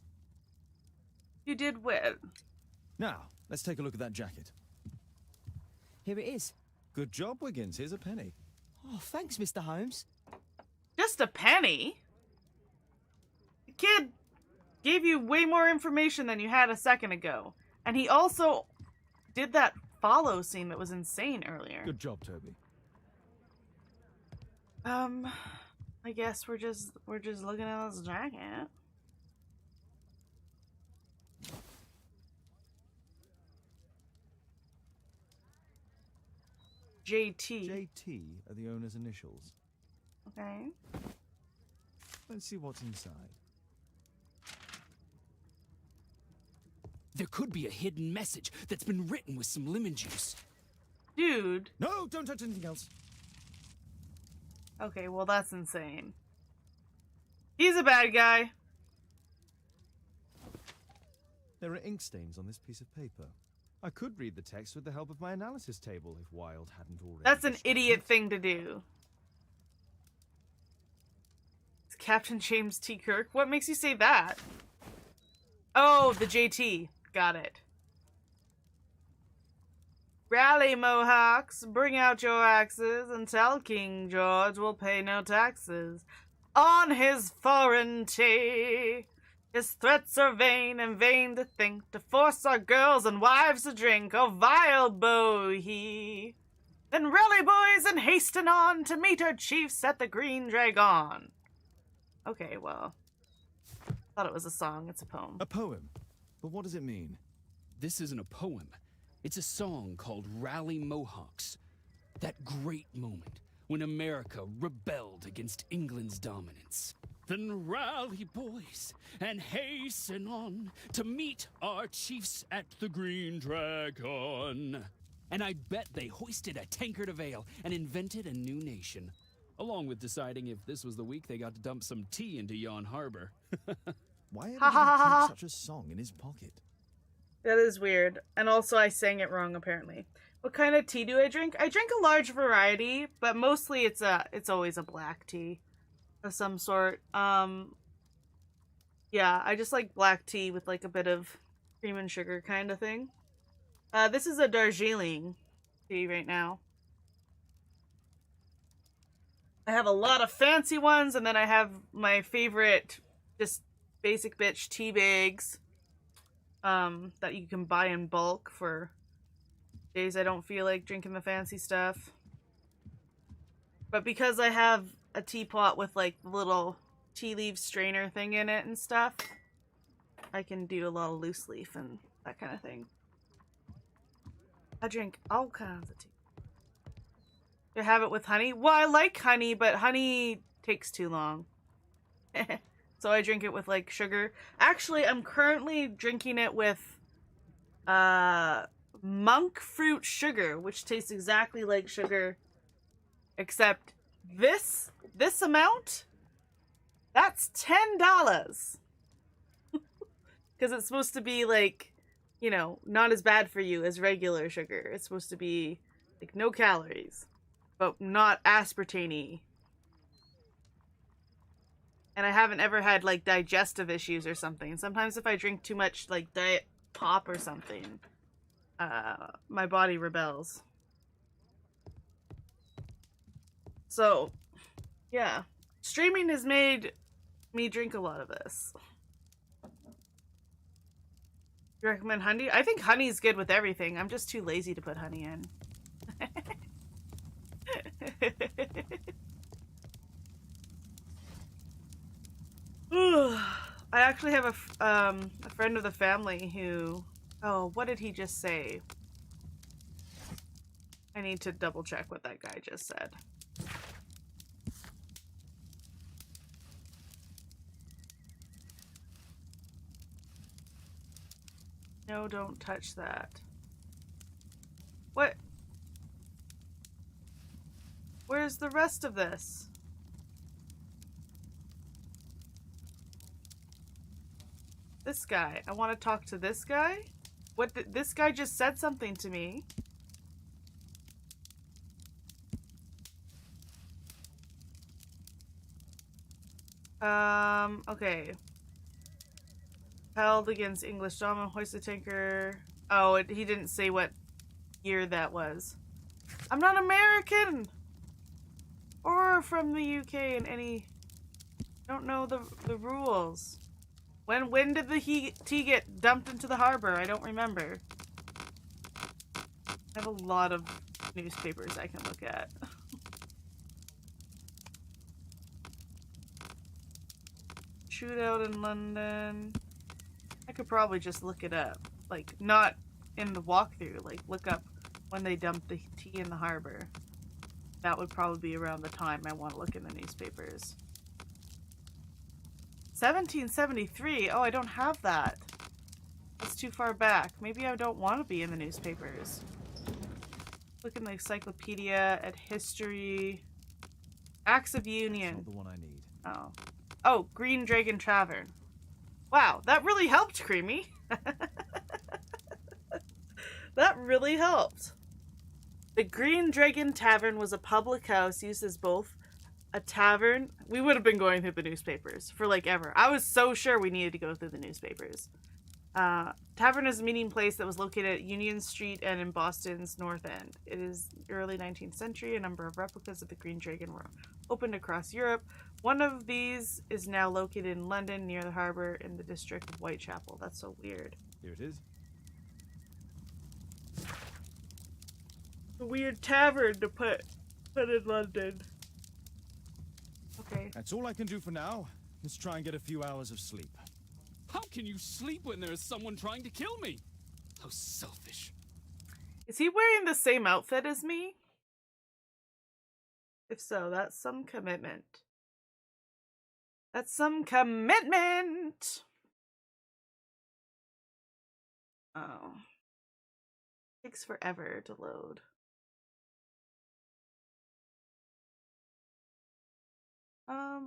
You did win. Now, let's take a look at that jacket. Here it is. Good job, Wiggins. Here's a penny. Oh, thanks, Mr. Holmes. Just a penny? The kid gave you way more information than you had a second ago. And he also did that follow scene that was insane earlier. Good job, Toby. I guess we're just looking at this jacket. JT. JT are the owner's initials. Okay. Let's see what's inside. There could be a hidden message that's been written with some lemon juice. Dude. No, don't touch anything else. Okay, well that's insane. He's a bad guy. There are ink stains on this piece of paper. I could read the text with the help of my analysis table if Wilde hadn't already. That's an destroyed idiot it. thing to do. It's Captain James T. Kirk. What makes you say that? Oh, the JT. Got it. Rally, Mohawks, bring out your axes and tell King George we'll pay no taxes on his foreign tea. His threats are vain, and vain to think, to force our girls and wives to drink. Oh, vile beau he! Then rally, boys, and hasten on to meet our chiefs at the Green Dragon. Okay, well, thought it was a song. It's a poem. A poem? But what does it mean? This isn't a poem. It's a song called Rally Mohawks. That great moment when America rebelled against England's dominance. Then rally, boys, and hasten on to meet our chiefs at the Green Dragon. And I bet they hoisted a tankard of ale and invented a new nation, along with deciding if this was the week they got to dump some tea into yon harbor. Why did he keep such a song in his pocket? That is weird. And also I sang it wrong, apparently. What kind of tea do I drink? I drink a large variety, but mostly it's always a black tea of some sort. Yeah, I just like black tea with like a bit of cream and sugar kind of thing. This is a Darjeeling tea right now. I have a lot of fancy ones, and then I have my favorite just basic bitch tea bags that you can buy in bulk for days I don't feel like drinking the fancy stuff. But because I have a teapot with like the little tea leaf strainer thing in it and stuff, I can do a lot of loose leaf and that kind of thing. I drink all kinds of tea. You have it with honey? Well, I like honey, but honey takes too long. So I drink it with like sugar. Actually, I'm currently drinking it with monk fruit sugar, which tastes exactly like sugar, except this amount, that's $10. Because it's supposed to be like, you know, not as bad for you as regular sugar. It's supposed to be like no calories, but not aspartame-y. And I haven't ever had like digestive issues or something. Sometimes if I drink too much like diet pop or something, my body rebels. So, yeah. Streaming has made me drink a lot of this. You recommend honey? I think honey's good with everything. I'm just too lazy to put honey in. I actually have a friend of the family who... Oh, what did he just say? I need to double check what that guy just said. No, don't touch that. What? Where's the rest of this? This guy. I want to talk to this guy? What? This guy just said something to me. Okay. Held against English dominant, hoisted tanker. Oh, he didn't say what year that was. I'm not American! Or from the UK in any... I don't know the rules. When did the tea get dumped into the harbor? I don't remember. I have a lot of newspapers I can look at. Shootout in London. I could probably just look it up. Like, not in the walkthrough. Like, look up when they dumped the tea in the harbor. That would probably be around the time I want to look in the newspapers. 1773? Oh, I don't have that. That's too far back. Maybe I don't want to be in the newspapers. Look in the encyclopedia at history. Acts of Union. That's not the one I need. Oh. Oh, Green Dragon Tavern. Wow, that really helped, Creamy. That really helped. The Green Dragon Tavern was a public house used as both a tavern. We would have been going through the newspapers for like ever. I was so sure we needed to go through the newspapers. Tavern is a meeting place that was located at Union Street and in Boston's North End. It is early 19th century. A number of replicas of the Green Dragon were opened across Europe. One of these is now located in London, near the harbor, in the district of Whitechapel. That's so weird. Here it is. A weird tavern to put in London. Okay. That's all I can do for now. Let's try and get a few hours of sleep. How can you sleep when there is someone trying to kill me? How selfish. Is he wearing the same outfit as me? If so, that's some commitment. That's some commitment! Oh. Takes forever to load.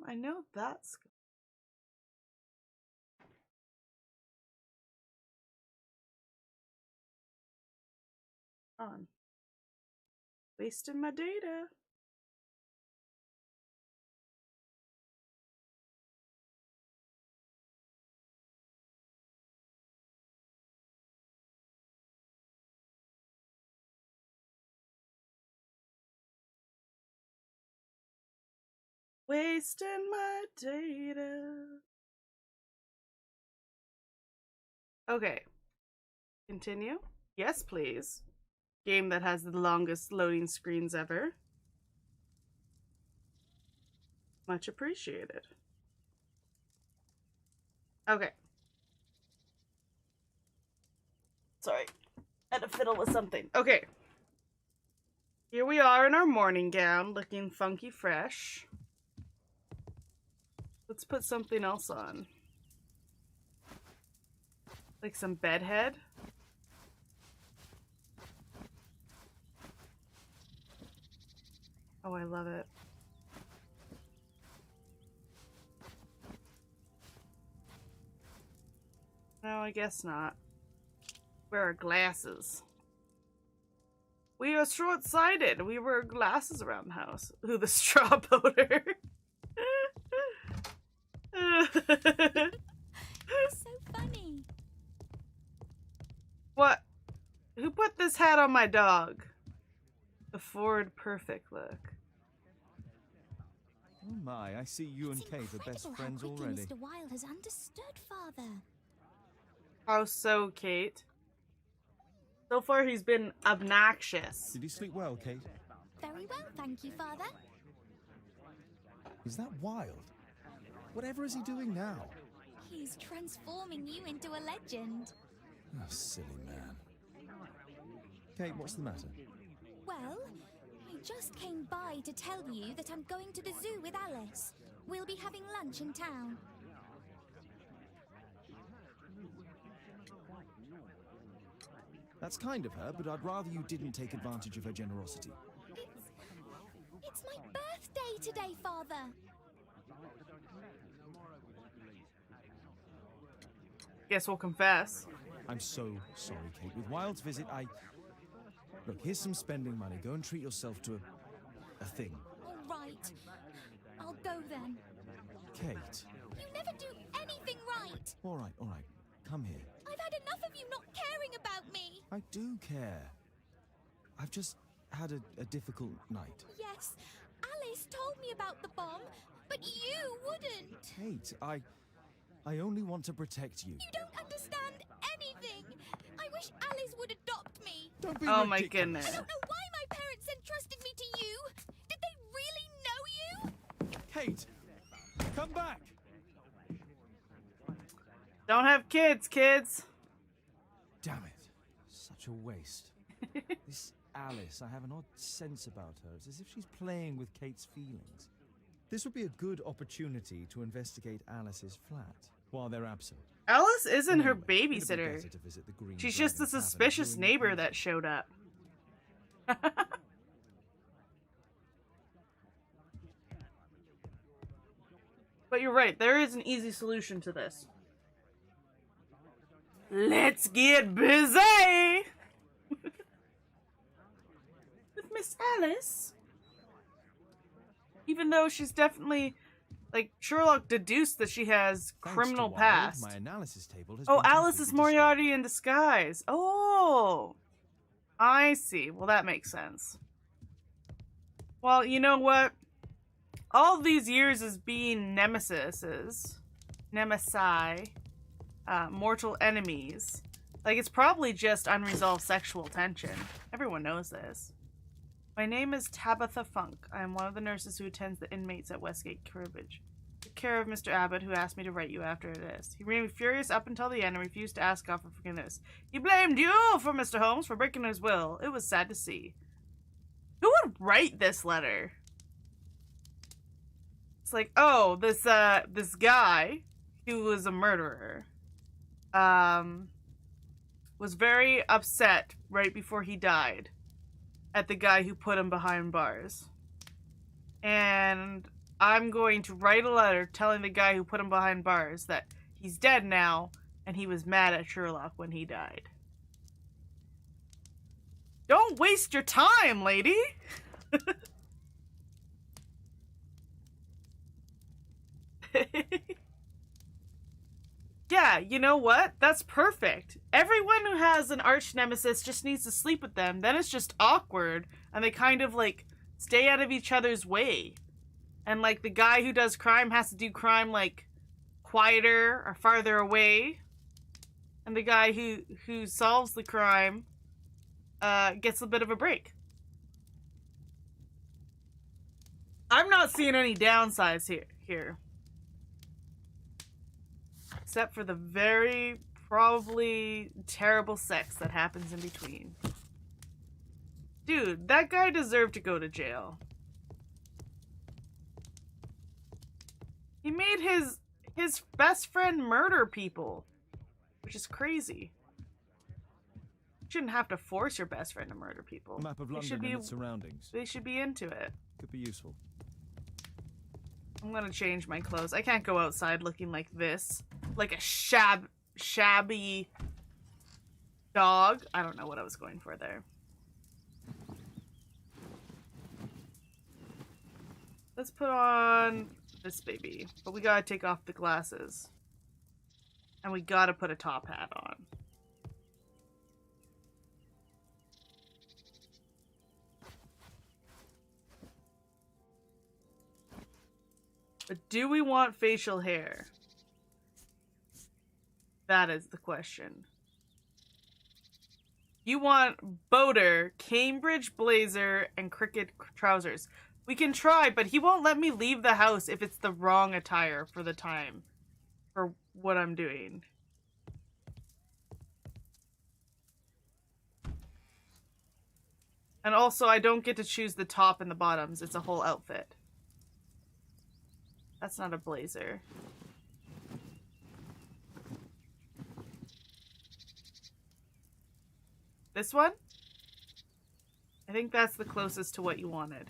I know that's on. Wasting my data. Wasting my data. Okay. Continue. Yes, please. Game that has the longest loading screens ever. Much appreciated. Okay. Sorry. I had to fiddle with something. Okay. Here we are in our morning gown, looking funky fresh. Let's put something else on. Like some bedhead. Oh, I love it. No, I guess not. Wear our glasses. We are short-sighted. We wear glasses around the house. Ooh, the straw boater. So funny. What? Who put this hat on my dog? The Ford Perfect look. Oh my, I see you and It's Kate are best incredible friends how quickly already. Mr. Wilde has understood, Father. How so, Kate? So far, he's been obnoxious. Did you sleep well, Kate? Very well, thank you, Father. Is that Wild? Whatever is he doing now? He's transforming you into a legend. Oh, silly man. Kate, what's the matter? Well, I just came by to tell you that I'm going to the zoo with Alice. We'll be having lunch in town. That's kind of her, but I'd rather you didn't take advantage of her generosity. It's my birthday today, Father. Guess we'll confess. I'm so sorry, Kate. With Wild's visit, Look, here's some spending money. Go and treat yourself to a thing. All right. I'll go then. Kate. You never do anything right. All right. Come here. I've had enough of you not caring about me. I do care. I've just had a difficult night. Yes, Alice told me about the bomb, but you wouldn't. Kate, I only want to protect you. You don't understand anything. I wish Alice would adopt me. Don't be Oh my ridiculous. goodness. I don't know why my parents entrusted me to you. Did they really know you? Kate, come back. Don't have kids, kids. Damn it. Such a waste. This Alice, I have an odd sense about her. It's as if she's playing with Kate's feelings. This would be a good opportunity to investigate Alice's flat while they're absent. Alice isn't her Anyway, it'd be babysitter. better to visit the Green She's just a Dragon Tavern suspicious during neighbor the that showed up. But you're right, there is an easy solution to this. Let's get busy! With Miss Alice. Even though she's definitely Like, Sherlock deduced that she has Thanks criminal to Wilde, past. my analysis table has Oh, been Alice is completely Moriarty in disguise. Oh, I see. Well, that makes sense. Well, you know what? All these years as being nemesi, mortal enemies, like, it's probably just unresolved sexual tension. Everyone knows this. My name is Tabitha Funk. I am one of the nurses who attends the inmates at Westgate Cribbage. Took care of Mr. Abbott, who asked me to write you after this. He remained furious up until the end and refused to ask God for forgiveness. He blamed you for Mr. Holmes for breaking his will. It was sad to see. Who would write this letter? It's like, oh, this guy who was a murderer, was very upset right before he died at the guy who put him behind bars. And I'm going to write a letter telling the guy who put him behind bars that he's dead now and he was mad at Sherlock when he died. Don't waste your time, lady! Yeah, you know what? That's perfect. Everyone who has an arch nemesis just needs to sleep with them. Then it's just awkward, and they kind of, like, stay out of each other's way. And, like, the guy who does crime has to do crime, like, quieter or farther away. And the guy who solves the crime gets a bit of a break. I'm not seeing any downsides here. Except for the very probably terrible sex that happens in between. Dude, that guy deserved to go to jail. He made his best friend murder people, which is crazy. You shouldn't have to force your best friend to murder people. A map of London and its surroundings. They should be into it. Could be useful. I'm gonna change my clothes. I can't go outside looking like this. Like a shabby dog. I don't know what I was going for there. Let's put on this baby. But we gotta take off the glasses. And we gotta put a top hat on. But do we want facial hair? That is the question. You want boater, Cambridge blazer, and cricket trousers. We can try, but he won't let me leave the house if it's the wrong attire for the time. For what I'm doing. And also, I don't get to choose the top and the bottoms. It's a whole outfit. That's not a blazer. This one? I think that's the closest to what you wanted.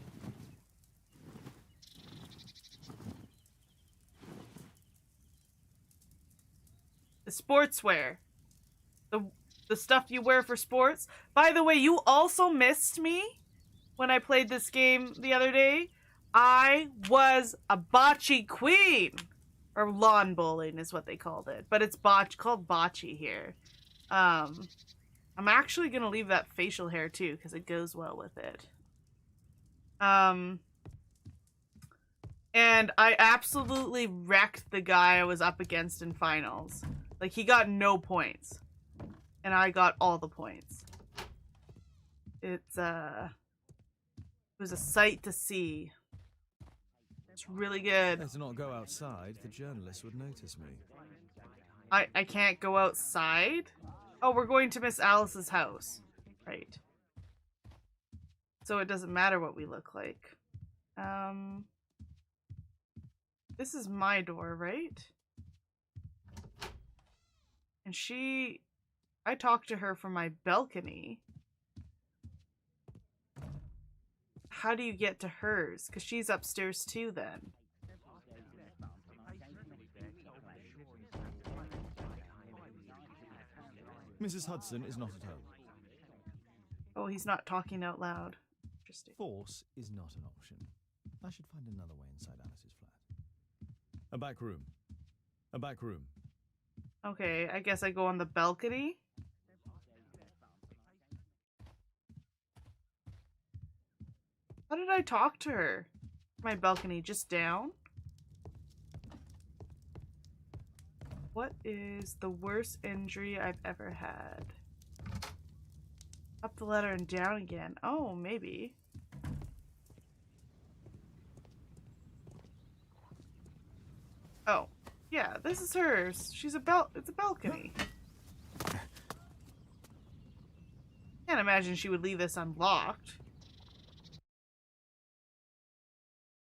The sportswear. The stuff you wear for sports. By the way, you also missed me when I played this game the other day. I was a bocce queen. Or lawn bowling is what they called it. But it's called bocce here. I'm actually going to leave that facial hair too, because it goes well with it. And I absolutely wrecked the guy I was up against in finals. Like, he got no points. And I got all the points. It was a sight to see. It's really good. Better not go outside. The journalists would notice me. I can't go outside? Oh, we're going to Miss Alice's house. Right. So it doesn't matter what we look like. This is my door, right? And I talked to her from my balcony. How do you get to hers? Because she's upstairs too, then. Mrs. Hudson is not at home. Oh, he's not talking out loud. Interesting. Force is not an option. I should find another way inside Alice's flat. A back room. A back room. Okay, I guess I go on the balcony. How did I talk to her? My balcony, just down? What is the worst injury I've ever had? Up the ladder and down again. Oh, maybe. Oh, yeah, this is hers. She's it's a balcony. Can't imagine she would leave this unlocked.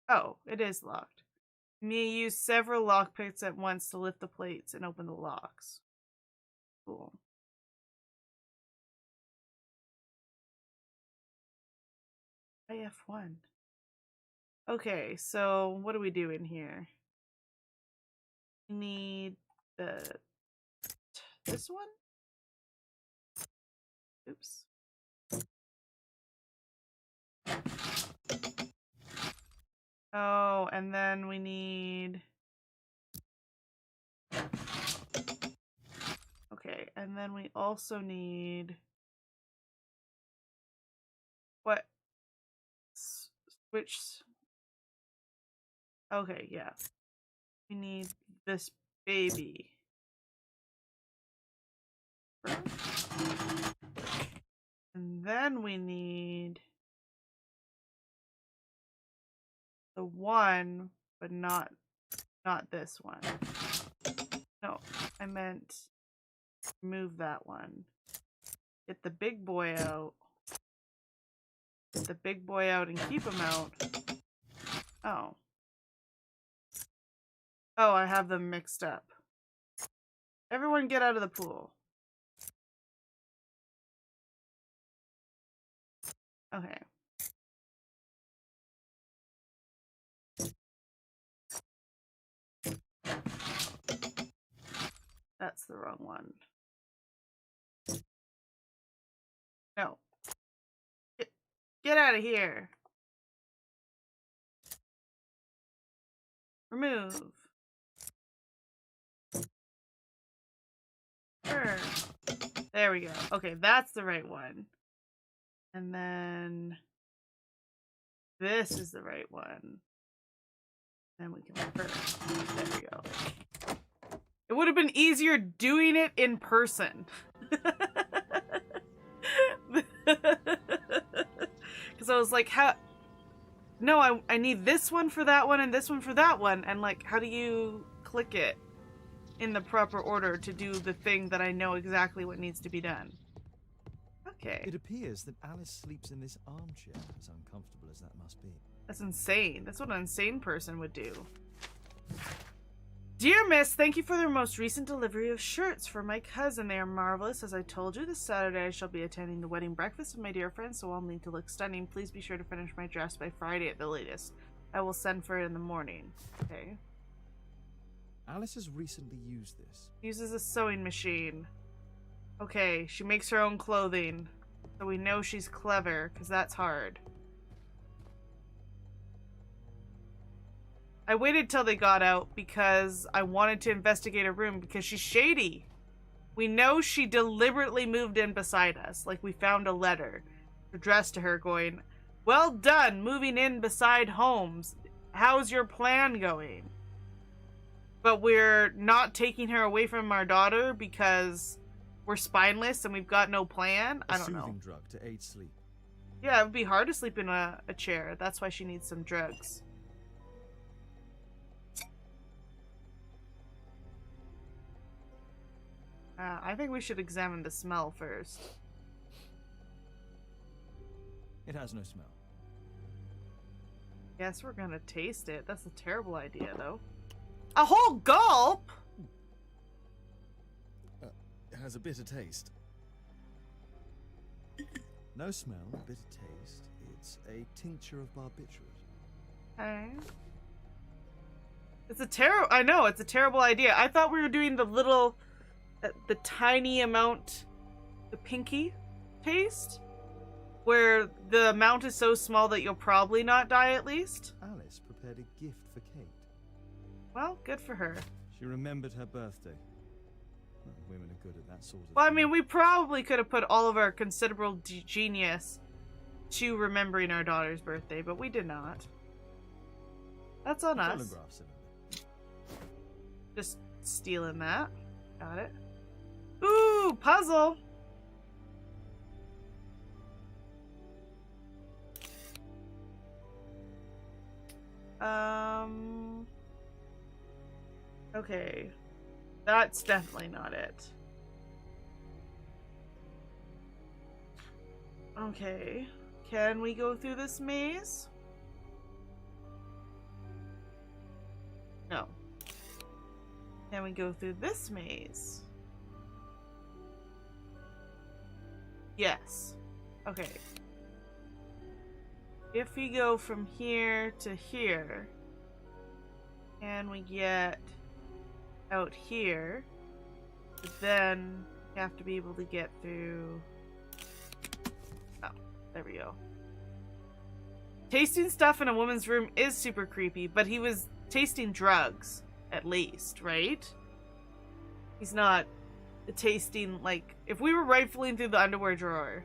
Oh, it is locked. You may use several lockpicks at once to lift the plates and open the locks. Cool. IF1. Okay, so what do we do in here? We need this one? Oops. Oh, and then we need... Okay, and then we also need... What? Switch... Okay, yeah. We need this baby. And then we need... the one, but not this one. No, I meant move that one. Get the big boy out. Get the big boy out and keep him out. Oh. Oh, I have them mixed up. Everyone get out of the pool. Okay. That's the wrong one. No. Get out of here. Remove. Sure. There we go. Okay, that's the right one. And then this is the right one. Then we can reverse. There we go. It would have been easier doing it in person. Because I was like, how... No, I need this one for that one and this one for that one. And like, how do you click it in the proper order to do the thing that I know exactly what needs to be done? Okay. It appears that Alice sleeps in this armchair, as uncomfortable as that must be. That's insane. That's what an insane person would do. Dear Miss, thank you for the most recent delivery of shirts for my cousin. They are marvelous. As I told you, this Saturday I shall be attending the wedding breakfast of my dear friend, so I'll need to look stunning. Please be sure to finish my dress by Friday at the latest. I will send for it in the morning. Okay. Alice has recently used this. Uses a sewing machine. Okay, she makes her own clothing. So we know she's clever, because that's hard. I waited till they got out because I wanted to investigate her room because she's shady. We know she deliberately moved in beside us. Like, we found a letter addressed to her going, "Well done, moving in beside Holmes. How's your plan going?" But we're not taking her away from our daughter because we're spineless and we've got no plan. I don't know. A soothing drug to aid sleep. Yeah, it would be hard to sleep in a chair. That's why she needs some drugs. I think we should examine the smell first. It has no smell. Guess we're gonna taste it. That's a terrible idea, though. A whole gulp? It has a bitter taste. No smell, bitter taste. It's a tincture of barbiturate. Okay. It's a I know, it's a terrible idea. I thought we were doing the little... the tiny amount, the pinky taste, where the amount is so small that you'll probably not die at least. Alice prepared a gift for Kate. Well, good for her. She remembered her birthday. Well, women are good at that sort of Well, I thing. mean, we probably could have put all of our considerable genius to remembering our daughter's birthday, but we did not. That's on The us. photographs of it. Just stealing that. Got it. Ooh, puzzle! Okay. That's definitely not it. Okay. Can we go through this maze? No. Can we go through this maze? Yes. Okay. If we go from here to here, can we get out here? But then you have to be able to get through. Oh, there we go. Tasting stuff in a woman's room is super creepy, but he was tasting drugs, at least, right? He's not tasting, like, if we were rifling through the underwear drawer,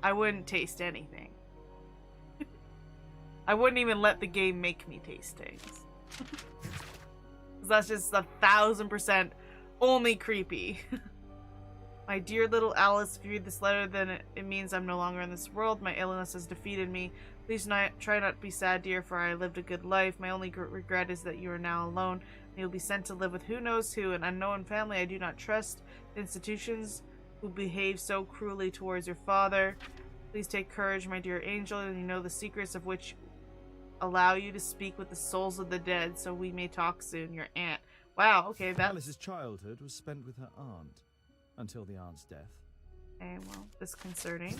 I wouldn't taste anything. I wouldn't even let the game make me taste things. That's just 1,000% only creepy. My dear little Alice, if you read this letter, then it means I'm no longer in this world. My illness has defeated me. Please try not to be sad, dear, for I lived a good life. My only regret is that you are now alone. You'll be sent to live with who knows who, an unknown family I do not trust, institutions who behave so cruelly towards your father. Please take courage, my dear angel, and you know the secrets of which allow you to speak with the souls of the dead, so we may talk soon. Your aunt. Wow, okay, that... Alice's childhood was spent with her aunt, until the aunt's death. Okay, well, disconcerting.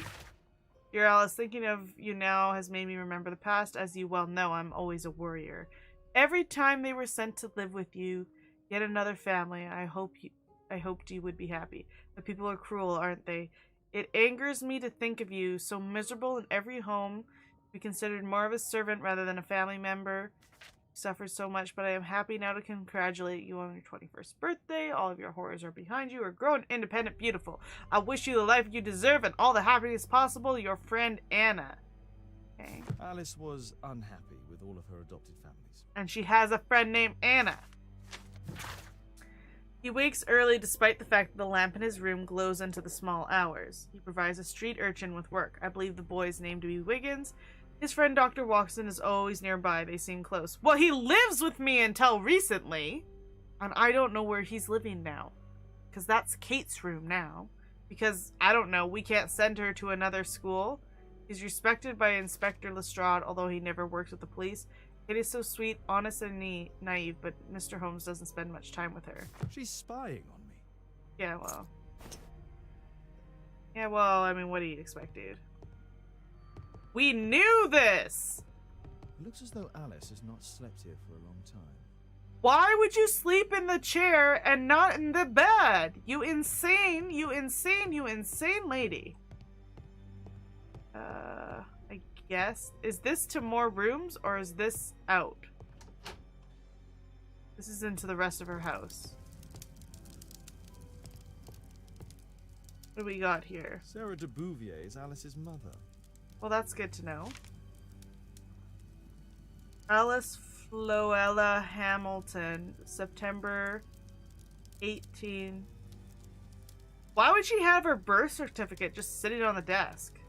Dear Alice, thinking of you now has made me remember the past. As you well know, I'm always a worrier. Every time they were sent to live with you, yet another family, I hoped you would be happy. The people are cruel, aren't they? It angers me to think of you, so miserable in every home, be considered more of a servant rather than a family member. You suffer so much, but I am happy now to congratulate you on your 21st birthday. All of your horrors are behind you. Are grown, independent, beautiful. I wish you the life you deserve and all the happiness possible. Your friend, Anna. Okay. Alice was unhappy with all of her adopted families. And she has a friend named Anna. He wakes early despite the fact that the lamp in his room glows into the small hours. He provides a street urchin with work. I believe the boy's name to be Wiggins. His friend Dr. Watson is always nearby. They seem close. Well, he lives with me until recently. And I don't know where he's living now. Because that's Kate's room now. Because, I don't know, we can't send her to another school. He's respected by Inspector Lestrade, although he never works with the police. Kate is so sweet, honest, and naive, but Mr. Holmes doesn't spend much time with her. She's spying on me. Yeah, well. Yeah, well, I mean, what do you expect, dude? We knew this! It looks as though Alice has not slept here for a long time. Why would you sleep in the chair and not in the bed? You insane lady. I guess. Is this to more rooms or is this out? This is into the rest of her house. What do we got here? Sarah de Bouvier is Alice's mother. Well, that's good to know. Alice Floella Hamilton, September 18. Why would she have her birth certificate just sitting on the desk?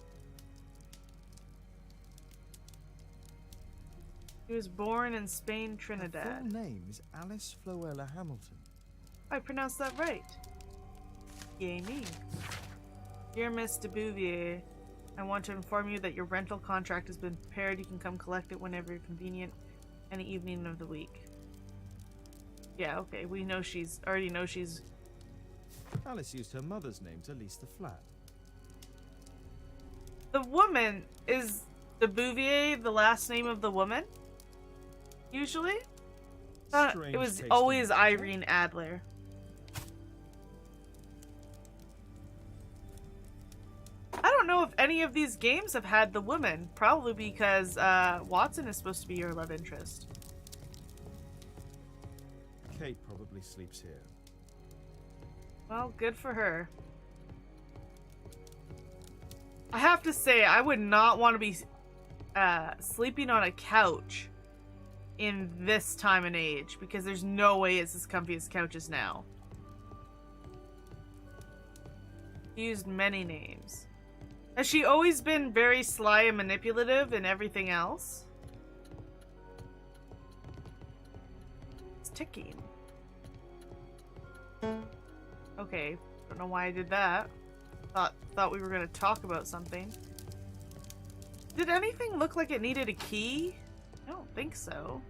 She was born in Spain, Trinidad. Her full name is Alice Floella Hamilton. I pronounced that right. Yay me. Dear Miss de Bouvier, I want to inform you that your rental contract has been prepared. You can come collect it whenever you're convenient, any evening of the week. Yeah, okay. We know already know she's... Alice used her mother's name to lease the flat. The woman, is de Bouvier the last name of the woman? Usually? It was always Irene Adler. I don't know if any of these games have had the woman. Probably because Watson is supposed to be your love interest. Kate probably sleeps here. Well, good for her. I have to say, I would not want to be sleeping on a couch in this time and age, because there's no way it's as comfy as couches now. She used many names. Has she always been very sly and manipulative in everything else? It's ticking. Okay, don't know why I did that. Thought we were gonna talk about something. Did anything look like it needed a key? I don't think so.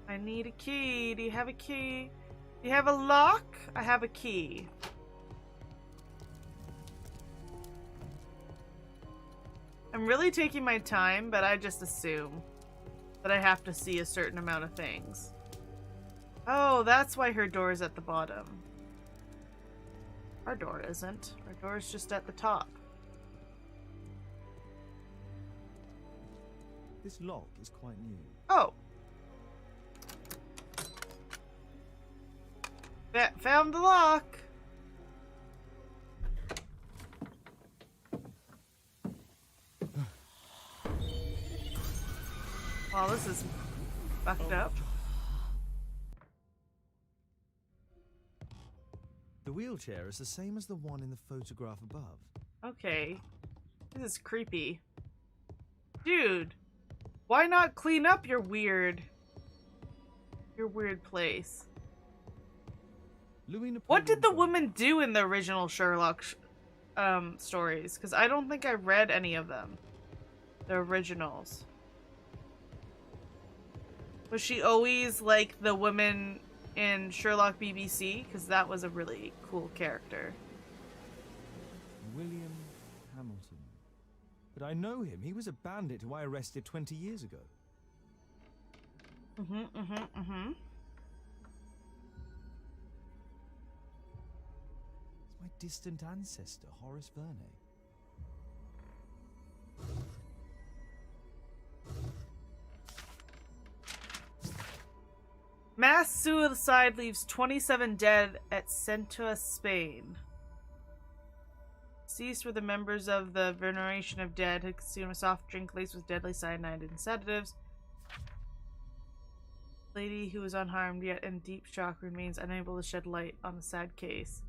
I need a key. Do you have a key? Do you have a lock? I have a key. I'm really taking my time, but I just assume that I have to see a certain amount of things. Oh, that's why her door is at the bottom. Our door isn't. Our door is just at the top. This lock is quite new. Oh. Found the lock. Well, this is fucked up. The wheelchair is the same as the one in the photograph above. Okay. This is creepy. Dude, why not clean up your weird place? What did the woman do in the original Sherlock stories? Because I don't think I read any of them. The originals. Was she always like the woman in Sherlock BBC? Because that was a really cool character. William Hamilton. But I know him. He was a bandit who I arrested 20 years ago. It's my distant ancestor, Horace Verney. Mass suicide leaves 27 dead at Ceuta, Spain. Deceased were the members of the Veneration of Dead who consumed a soft drink laced with deadly cyanide and sedatives. Lady who was unharmed yet in deep shock remains unable to shed light on the sad case.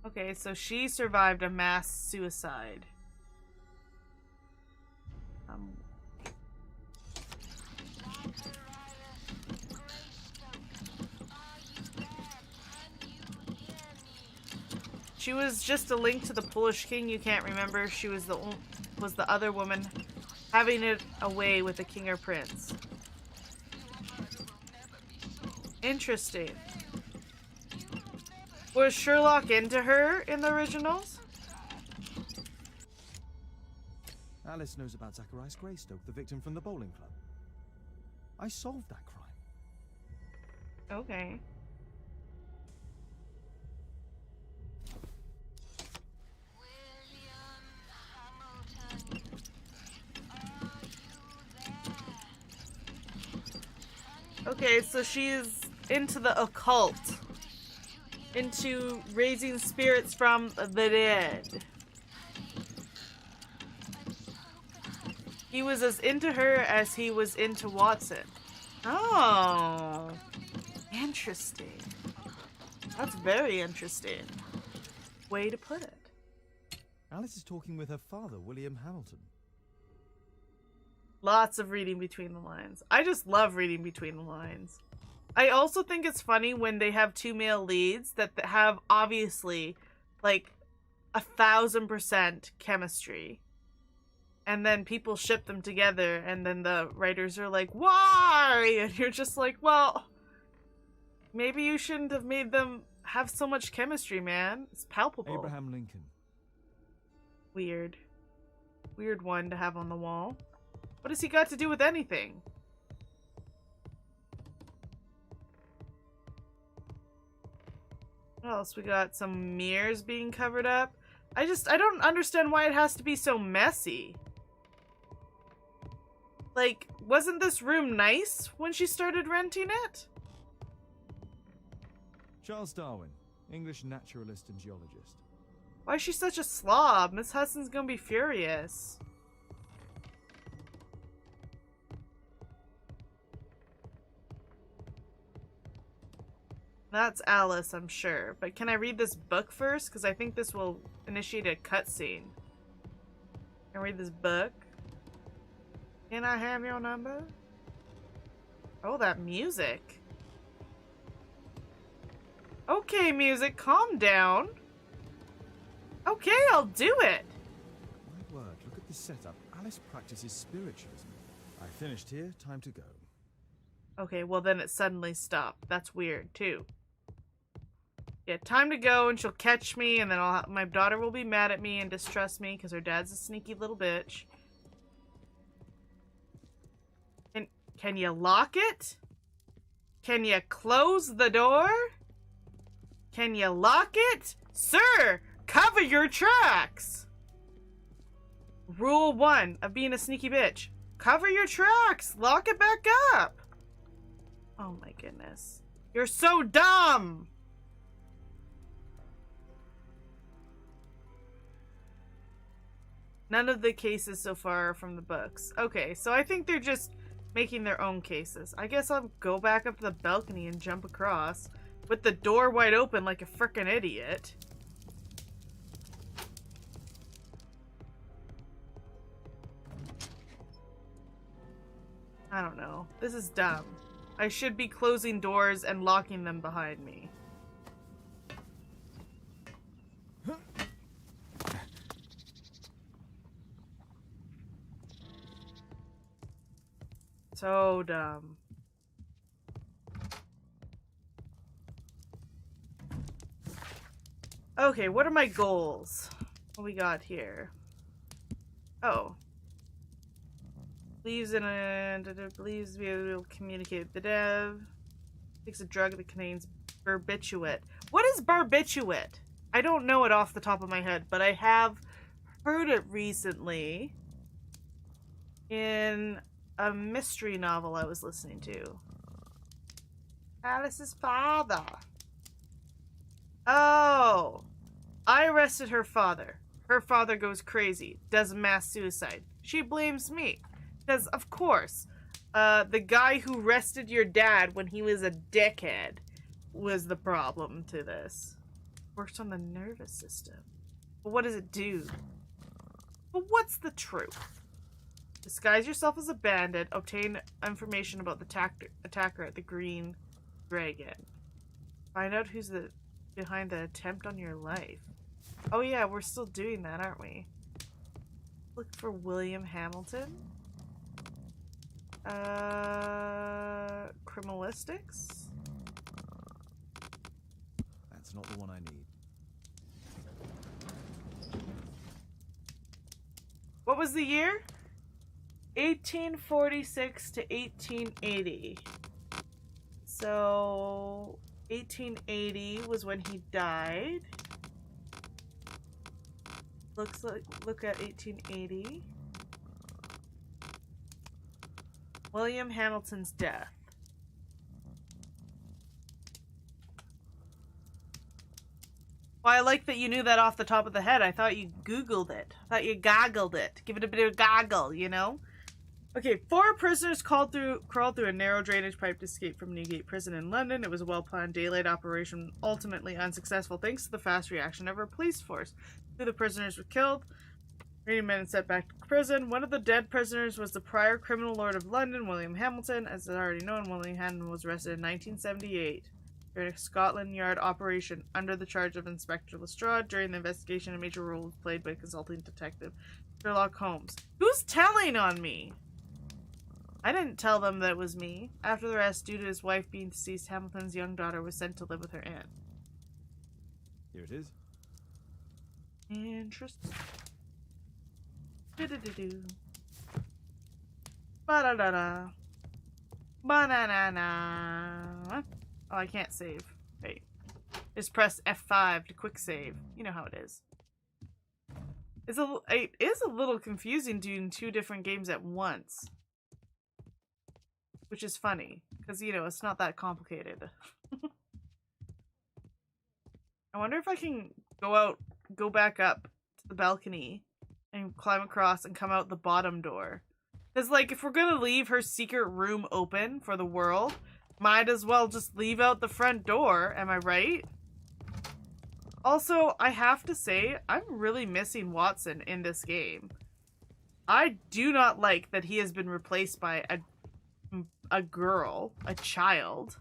Okay, so she survived a mass suicide. She was just a link to the Polish king you can't remember. She was the other woman having it away with the king or prince. Interesting. Was Sherlock into her in the originals? Alice knows about Zacharias Greystoke, the victim from the bowling club. I solved that crime. Okay. Okay, so she's into the occult. Into raising spirits from the dead. He was as into her as he was into Watson. Oh. Interesting. That's very interesting. Way to put it. Alice is talking with her father, William Hamilton. Lots of reading between the lines. I just love reading between the lines. I also think it's funny when they have two male leads that have obviously like 1,000% chemistry. And then people ship them together and then the writers are like, why? And you're just like, well, maybe you shouldn't have made them have so much chemistry, man. It's palpable. Abraham Lincoln. Weird. Weird one to have on the wall. What has he got to do with anything? What else? We got some mirrors being covered up. I don't understand why it has to be so messy. Like, wasn't this room nice when she started renting it? Charles Darwin, English naturalist and geologist. Why is she such a slob? Miss Hudson's gonna be furious. That's Alice, I'm sure. But can I read this book first? Because I think this will initiate a cutscene. Can I read this book? Can I have your number? Oh, that music. Okay, music, calm down. Okay, I'll do it. My word, look at this setup. Alice practices spiritualism. I finished here, time to go. Okay, well then it suddenly stopped. That's weird, too. Yeah, time to go and she'll catch me and then my daughter will be mad at me and distrust me because her dad's a sneaky little bitch. Can you lock it? Can you close the door? Can you lock it? Sir, cover your tracks! Rule 1 of being a sneaky bitch. Cover your tracks! Lock it back up! Oh my goodness. You're so dumb! None of the cases so far are from the books. Okay, so I think they're just making their own cases. I guess I'll go back up to the balcony and jump across with the door wide open like a frickin' idiot. I don't know. This is dumb. I should be closing doors and locking them behind me. So dumb. Okay, what are my goals? What we got here? Oh. Believes in believes to be able to communicate with the dev. Takes a drug that contains barbiturate. What is barbiturate? I don't know it off the top of my head, but I have heard it recently in a mystery novel I was listening to. Alice's father. Oh. I arrested her father. Her father goes crazy. Does mass suicide. She blames me. Because, of course, the guy who arrested your dad when he was a dickhead was the problem to this. Works on the nervous system. But what does it do? But what's the truth? Disguise yourself as a bandit. Obtain information about the attacker at the Green Dragon. Find out who's behind the attempt on your life. Oh yeah, we're still doing that, aren't we? Look for William Hamilton. Criminalistics? That's not the one I need. What was the year? 1846 to 1880. So 1880 was when he died. Looks like, look at 1880. William Hamilton's death. Well, I like that you knew that off the top of the head. I thought you Googled it. I thought you goggled it. Give it a bit of a goggle, you know? Okay, 4 prisoners crawled through a narrow drainage pipe to escape from Newgate Prison in London. It was a well-planned daylight operation, ultimately unsuccessful thanks to the fast reaction of our police force. 2 of the prisoners were killed. 3 men sent back to prison. One of the dead prisoners was the prior criminal lord of London, William Hamilton. As is already known, William Hamilton was arrested in 1978 during a Scotland Yard operation under the charge of Inspector Lestrade. During the investigation, a major role was played by consulting detective Sherlock Holmes. Who's telling on me? I didn't tell them that it was me. After the arrest, due to his wife being deceased, Hamilton's young daughter was sent to live with her aunt. Here it is. Interesting. Do-do-do-do. Ba-da-da-da. Ba-na-na-na. Oh, I can't save. Wait. Just press F5 to quick save. You know how it is. It is a little confusing doing 2 different games at once. Which is funny, because, you know, it's not that complicated. I wonder if I can go back up to the balcony and climb across and come out the bottom door. Because, like, if we're gonna leave her secret room open for the world, might as well just leave out the front door, am I right? Also, I have to say, I'm really missing Watson in this game. I do not like that he has been replaced by a girl, a child.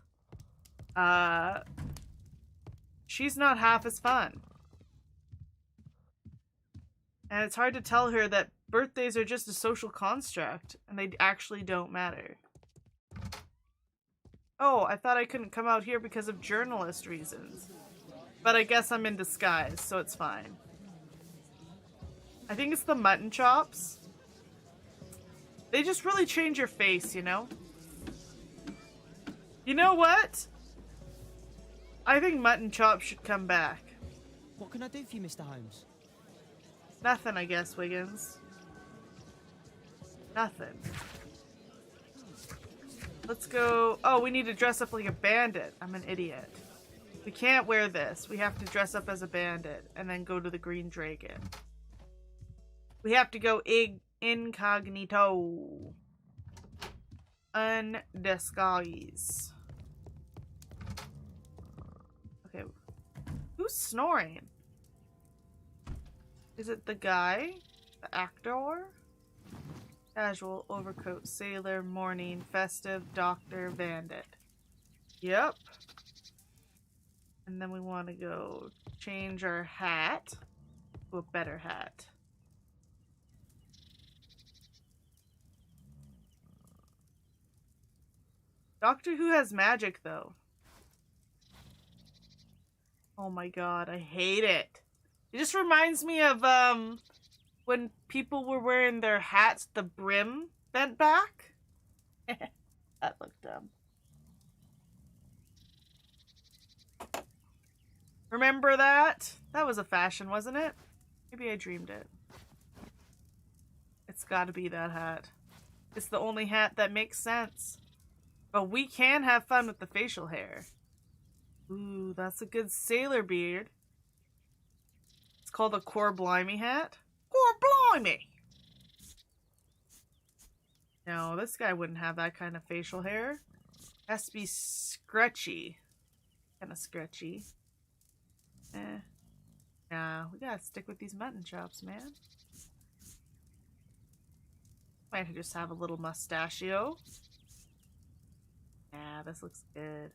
She's not half as fun. And it's hard to tell her that birthdays are just a social construct, and they actually don't matter. Oh, I thought I couldn't come out here because of journalist reasons. But I guess I'm in disguise, so it's fine. I think it's the mutton chops. They just really change your face, you know? You know what? I think mutton chops should come back. What can I do for you, Mr. Holmes? Nothing, I guess, Wiggins. Nothing. Let's go... Oh, we need to dress up like a bandit. I'm an idiot. We can't wear this. We have to dress up as a bandit and then go to the Green Dragon. We have to go incognito. Undisguise. Okay. Who's snoring? Is it the guy? The actor? Casual, overcoat, sailor, morning, festive, doctor, bandit. Yep. And then we want to go change our hat to a better hat. Doctor Who has magic, though. Oh my god, I hate it. It just reminds me of, when people were wearing their hats, the brim bent back. That looked dumb. Remember that? That was a fashion, wasn't it? Maybe I dreamed it. It's gotta be that hat. It's the only hat that makes sense. But we can have fun with the facial hair. Ooh, that's a good sailor beard. It's called a Core Blimey hat. Core Blimey! No, this guy wouldn't have that kind of facial hair. Has to be scratchy. Kind of scratchy. Nah, we gotta stick with these mutton chops, man. Might just have a little mustachio. Nah, this looks good.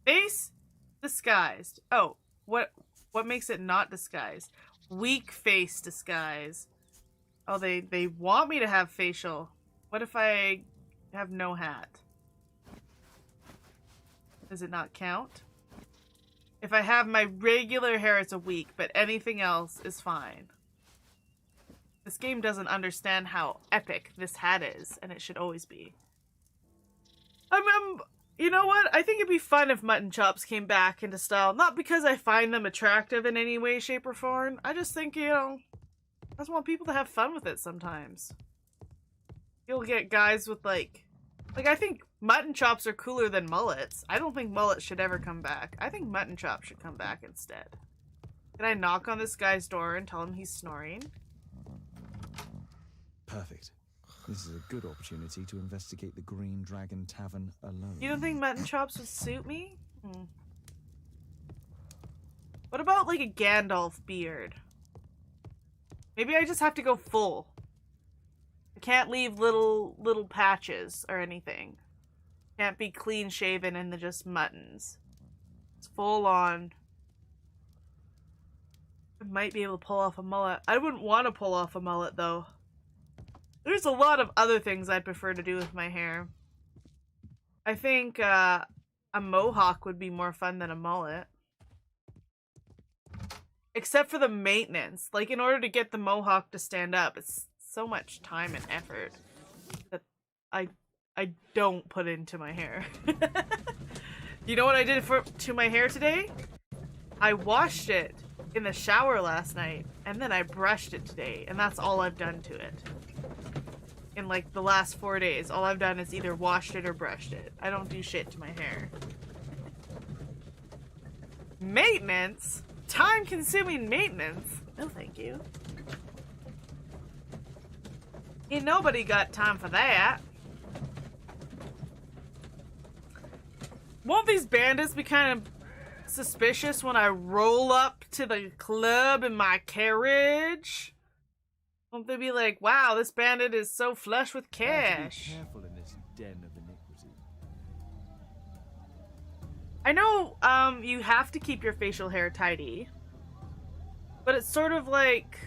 Face disguised. Oh, what makes it not disguised? Weak face disguise. Oh, they want me to have facial. What if I have no hat? Does it not count? If I have my regular hair, it's a weak, but anything else is fine. This game doesn't understand how epic this hat is, and it should always be. You know what? I think it'd be fun if mutton chops came back into style. Not because I find them attractive in any way, shape, or form. I just think, you know, I just want people to have fun with it sometimes. You'll get guys with, like, I think mutton chops are cooler than mullets. I don't think mullets should ever come back. I think mutton chops should come back instead. Can I knock on this guy's door and tell him he's snoring? Perfect. This is a good opportunity to investigate the Green Dragon Tavern alone. You don't think mutton chops would suit me? What about, like, a Gandalf beard? Maybe I just have to go full. I can't leave little patches or anything. Can't be clean shaven and just muttons. It's full on. I might be able to pull off a mullet. I wouldn't want to pull off a mullet, though. There's a lot of other things I'd prefer to do with my hair. I think a mohawk would be more fun than a mullet. Except for the maintenance. Like, in order to get the mohawk to stand up, it's so much time and effort that I don't put into my hair. You know what I did to my hair today? I washed it in the shower last night, and then I brushed it today, and that's all I've done to it. in like the last 4 days. All I've done is either washed it or brushed it. I don't do shit to my hair. Maintenance? Time-consuming maintenance? No, thank you. Ain't nobody got time for that. Won't these bandits be kind of suspicious when I roll up to the club in my carriage? Won't they be like, wow, this bandit is so flush with cash? Be careful in this den of iniquity. I know you have to keep your facial hair tidy, but it's sort of like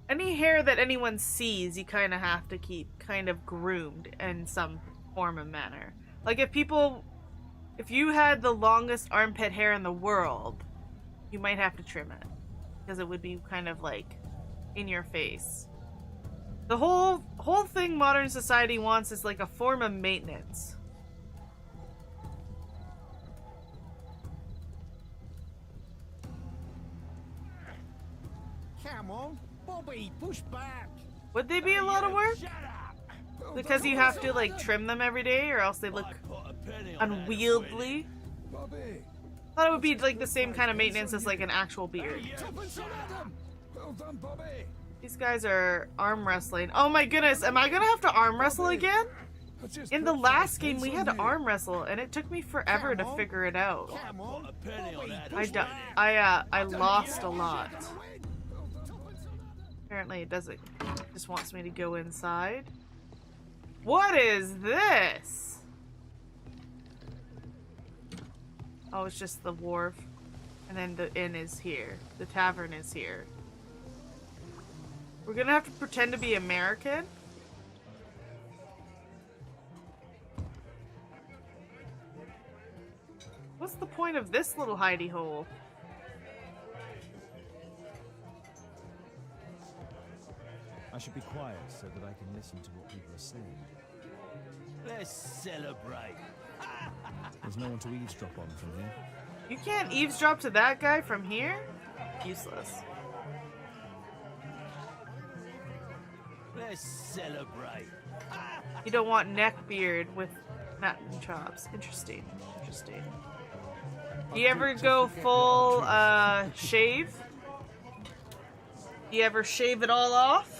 any hair that anyone sees, you kind of have to keep kind of groomed in some form of manner. Like if you had the longest armpit hair in the world, you might have to trim it because it would be kind of like in your face. The whole thing modern society wants is like a form of maintenance. Come on, Bobby, push back. Would they be a lot of work? Shut up. Because you have to like trim them every day or else they look unwieldy. Bobby. I thought it would be like the same kind of maintenance as like an actual beard. Well done, Bobby. These guys are arm wrestling. Oh my goodness, am I gonna have to arm wrestle again? In the last game we had to arm wrestle and it took me forever to figure it out. Come on, I lost a lot. Apparently it doesn't. It just wants me to go inside. What is this? Oh, it's just the wharf. And then the inn is here. The tavern is here. We're gonna have to pretend to be American? What's the point of this little hidey hole? I should be quiet so that I can listen to what people are saying. Let's celebrate. There's no one to eavesdrop on from here. You can't eavesdrop to that guy from here? Useless. Let's celebrate. You don't want neck beard with mutton chops. Interesting. Interesting. You ever go full shave? You ever shave it all off?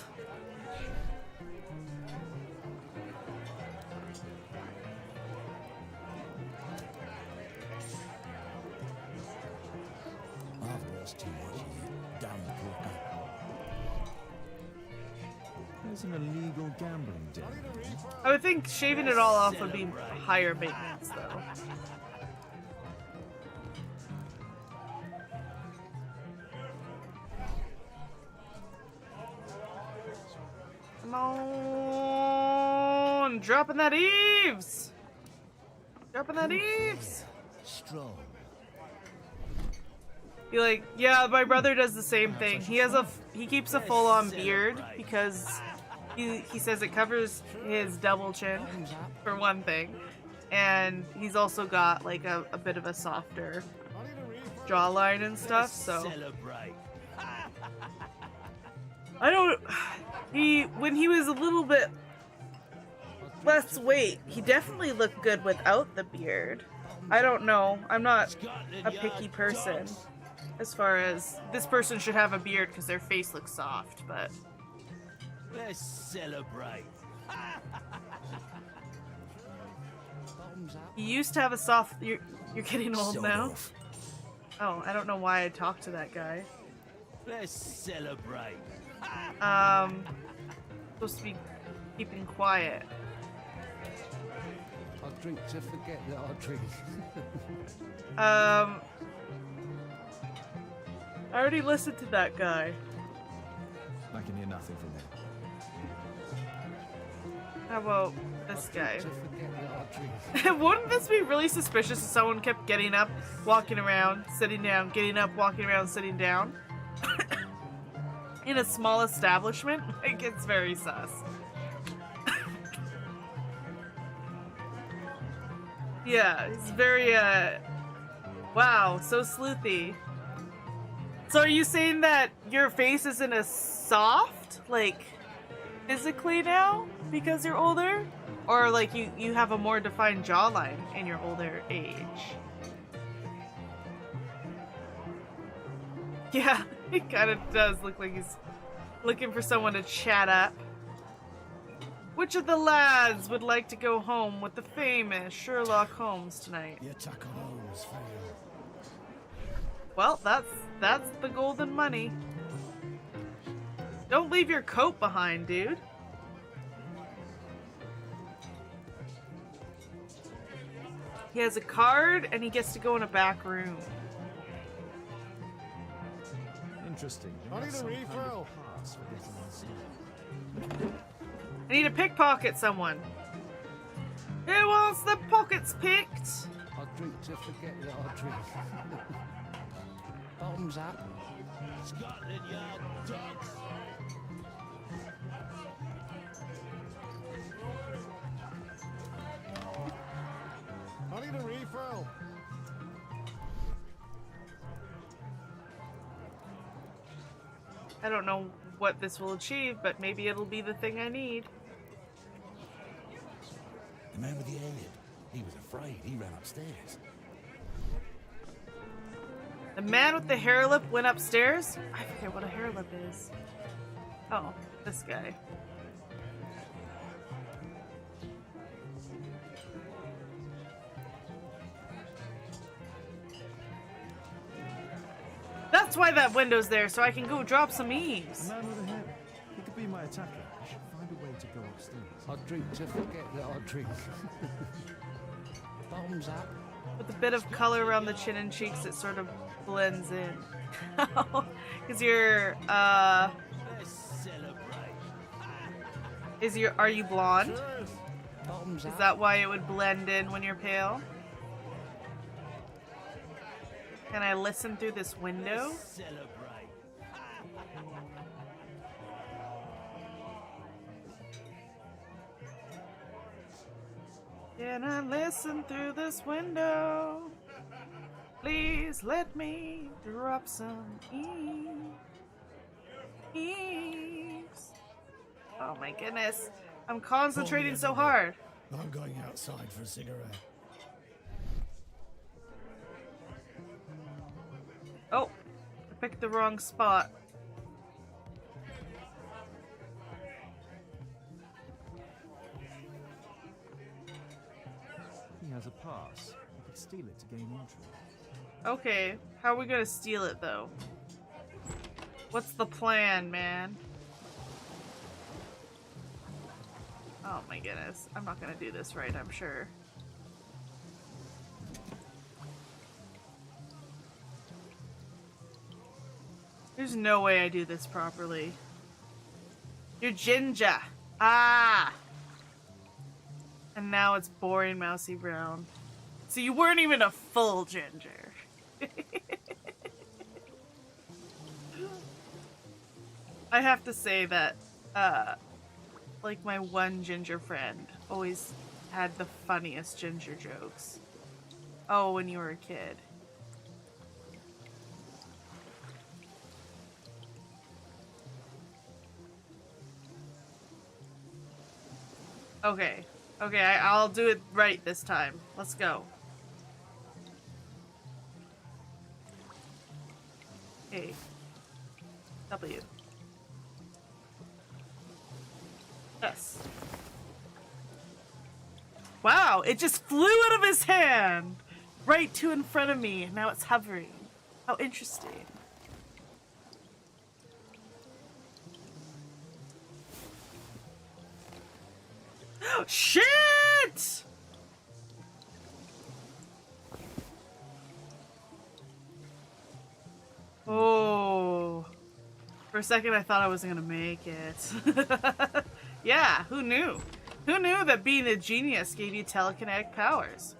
I've lost too much of you, damn crook. There's an illegal gambling den. I would think shaving it all off would be higher maintenance, though. Come on! Dropping that eaves! Dropping that eaves! Strong. Be like, yeah, my brother does the same thing. He keeps a full-on beard because he says it covers his double chin, for one thing. And he's also got like a bit of a softer jawline and stuff, so Celebrate. I don't. When he was a little bit less weight, he definitely looked good without the beard. I don't know. I'm not a picky person as far as this person should have a beard because their face looks soft, but Let's celebrate. he used to have a soft. You're getting old now. Oh, I don't know why I talked to that guy. Let's celebrate. Supposed to be keeping quiet. I drink to forget that I drink. I already listened to that guy. I can hear nothing from there. How about this guy? To forget that I drink. Wouldn't this be really suspicious if someone kept getting up, walking around, sitting down, getting up, walking around, sitting down? In a small establishment? Like, it's very sus. Yeah, it's very, wow, so sleuthy. So are you saying that your face isn't as soft? Like, physically now because you're older? Or like you have a more defined jawline in your older age? Yeah, he kind of does look like he's looking for someone to chat up. Which of the lads would like to go home with the famous Sherlock Holmes tonight? The attack on Holmes failed. Well, that's the golden money. Don't leave your coat behind, dude. He has a card and he gets to go in a back room. Interesting. I need a refill. I need to pickpocket someone. Who wants the pockets picked? I drink to forget that I drink. Bottoms up. Scotland Yard dogs. I need a refill. I don't know what this will achieve, but maybe it'll be the thing I need. The man with the hairlip. He was afraid. He ran upstairs. The man with the hair lip went upstairs? I forget what a hair lip is. Oh, this guy. That's why that window's there, so I can go drop some eaves. A man with a head. He could be my attacker. I should find a way to go upstairs. I drink to forget that I drink. Bottoms up. With a bit of color around the chin and cheeks, it sort of blends in. Because you're, Let's celebrate. are you blonde? Bottoms Is up. that why it would blend in when you're pale? Can I listen through this window? Celebrate. Can I listen through this window? Please let me drop some eaves. Oh my goodness. I'm concentrating so hard. I'm going outside for a cigarette. Oh, I picked the wrong spot. He has a pass. I could steal it to gain entry. Okay, how are we gonna steal it though? What's the plan, man? Oh my goodness, I'm not gonna do this right, I'm sure. There's no way I do this properly. You're ginger. Ah! And now it's boring mousy brown. So you weren't even a full ginger. I have to say that, like my one ginger friend always had the funniest ginger jokes. Oh, when you were a kid. Okay. Okay, I'll do it right this time. Let's go. A. W. S. Wow, it just flew out of his hand! Right to in front of me. Now it's hovering. How interesting. Shit! Oh. For a second I thought I wasn't gonna make it. Yeah, who knew? Who knew that being a genius gave you telekinetic powers?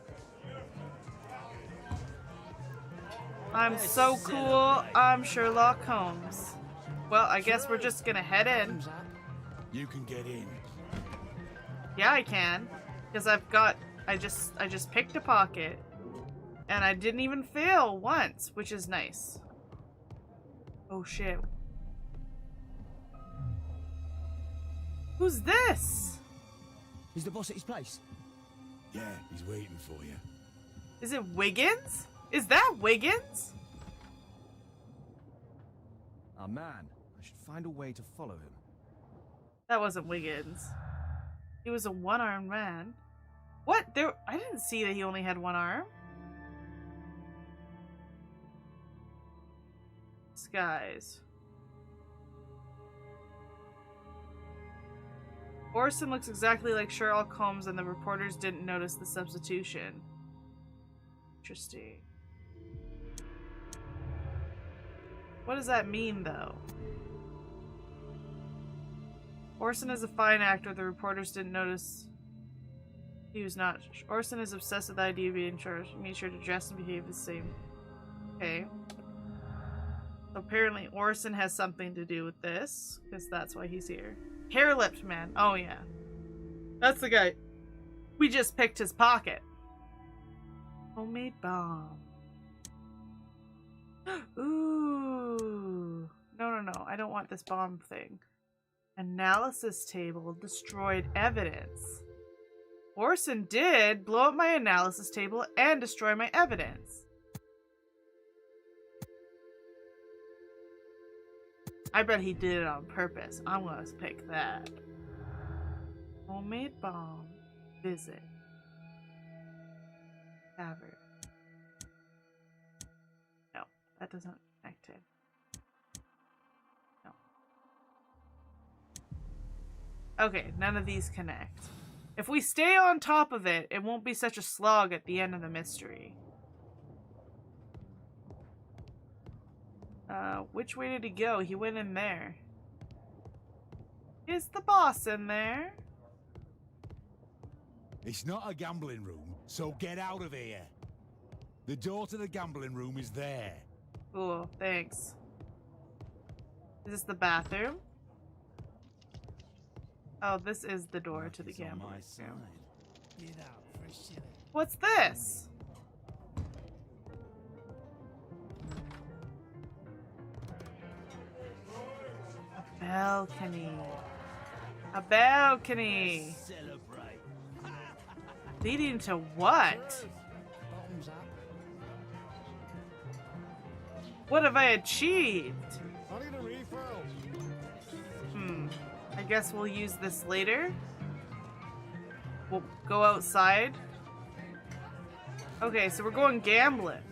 I'm so cool, I'm Sherlock Holmes. Well, I guess we're just gonna head in. You can get in. Yeah, I can. Because I just picked a pocket. And I didn't even fail once, which is nice. Oh shit. Who's this? Is the boss at his place? Yeah, he's waiting for you. Is it Wiggins? Is that Wiggins? Our man. I should find a way to follow him. That wasn't Wiggins. He was a one-armed man. What? I didn't see that he only had one arm. Disguise. Orson looks exactly like Sherlock Holmes, and the reporters didn't notice the substitution. Interesting. What does that mean, though? Orson is a fine actor. The reporters didn't notice he was not. Orson is obsessed with the idea of being charged. Made sure to dress and behave the same. Okay. Apparently Orson has something to do with this, because that's why he's here. Hair-lipped man. Oh yeah. That's the guy. We just picked his pocket. Homemade bomb. Ooh. No. I don't want this bomb thing. Analysis table destroyed evidence. Orson did blow up my analysis table and destroy my evidence. I bet he did it on purpose. I'm gonna pick that. Homemade bomb. Visit. Tavern. No, that doesn't connect it. No. Okay, none of these connect. If we stay on top of it, it won't be such a slog at the end of the mystery. Which way did he go? He went in there. Is the boss in there? It's not a gambling room, so get out of here. The door to the gambling room is there. Cool, thanks. Is this the bathroom? Oh, this is the door to the gambling room. What's this? A balcony. A balcony. Leading to what? What have I achieved? I guess we'll use this later. We'll go outside. Okay, so we're going gambling.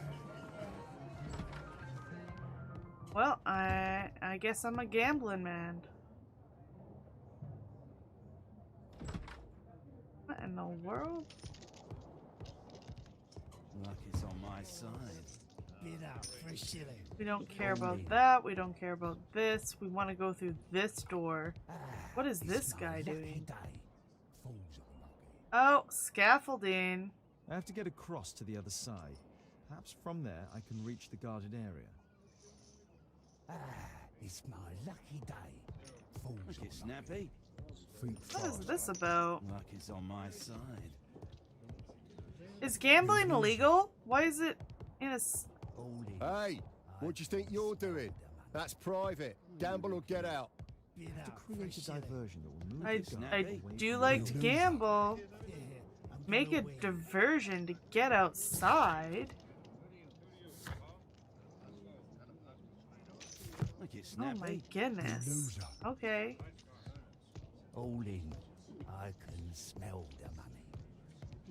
Well, I guess I'm a gambling man. What in the world? Luck is on my side. We don't care about that. We don't care about this. We want to go through this door. What is this guy doing? Oh, scaffolding. I have to get across to the other side. Perhaps from there I can reach the guarded area. It's my lucky day. Fools get snappy. What is this about? Luck is on my side. Is gambling illegal? Why is it in a... Hey, what do you think you're doing? That's private. Gamble or get out. To create a diversion that will move the guard I away do from like the to danger. gamble. Make a diversion to get outside. Oh my goodness. Okay. All in. I can smell the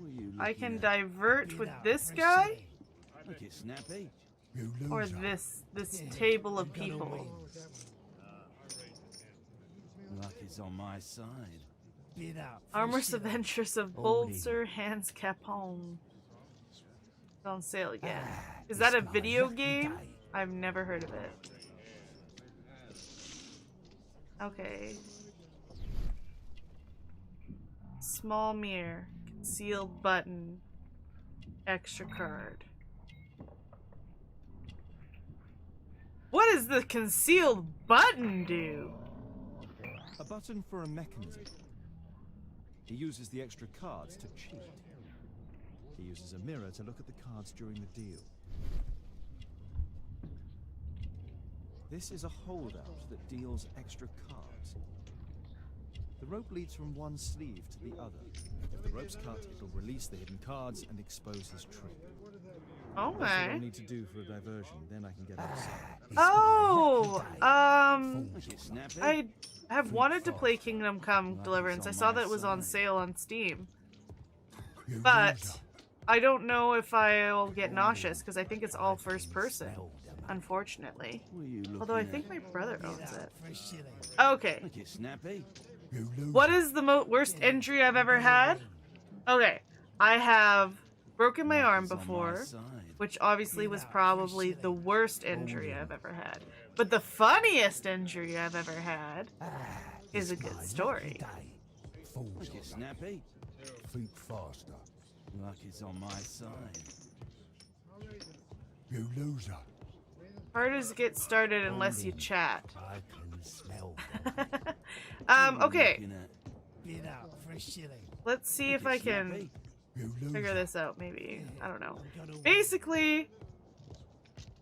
money. I can divert with this guy? Look it snappy. Or this table of people? Luck is on my side. Armor's Adventures of Bold Sir Hans Capone. It's on sale again. Is that a video game? I've never heard of it. Okay. Small mirror. Concealed button. Extra card. What does the concealed button do? A button for a mechanism. He uses the extra cards to cheat. He uses a mirror to look at the cards during the deal. This is a holdout that deals extra cards. The rope leads from one sleeve to the other. If the rope's cut, it'll release the hidden cards and expose his trick. That's what I'll Okay. need to do for a diversion, then I can get outside. Oh, I have wanted to play Kingdom Come Deliverance. I saw that it was on sale on Steam. But I don't know if I'll get nauseous because I think it's all first person, unfortunately. Although I think my brother owns it. Okay. What is the worst injury I've ever had? Okay. I have broken my arm before, which obviously was probably the worst injury I've ever had. But the funniest injury I've ever had is a good story. Snappy. Think faster. Luck is on my side. You loser. Hard as get started unless you chat. I can smell. Okay. Get out for a shilling. Let's see if I can You loser. figure this out, maybe. I don't know. Basically,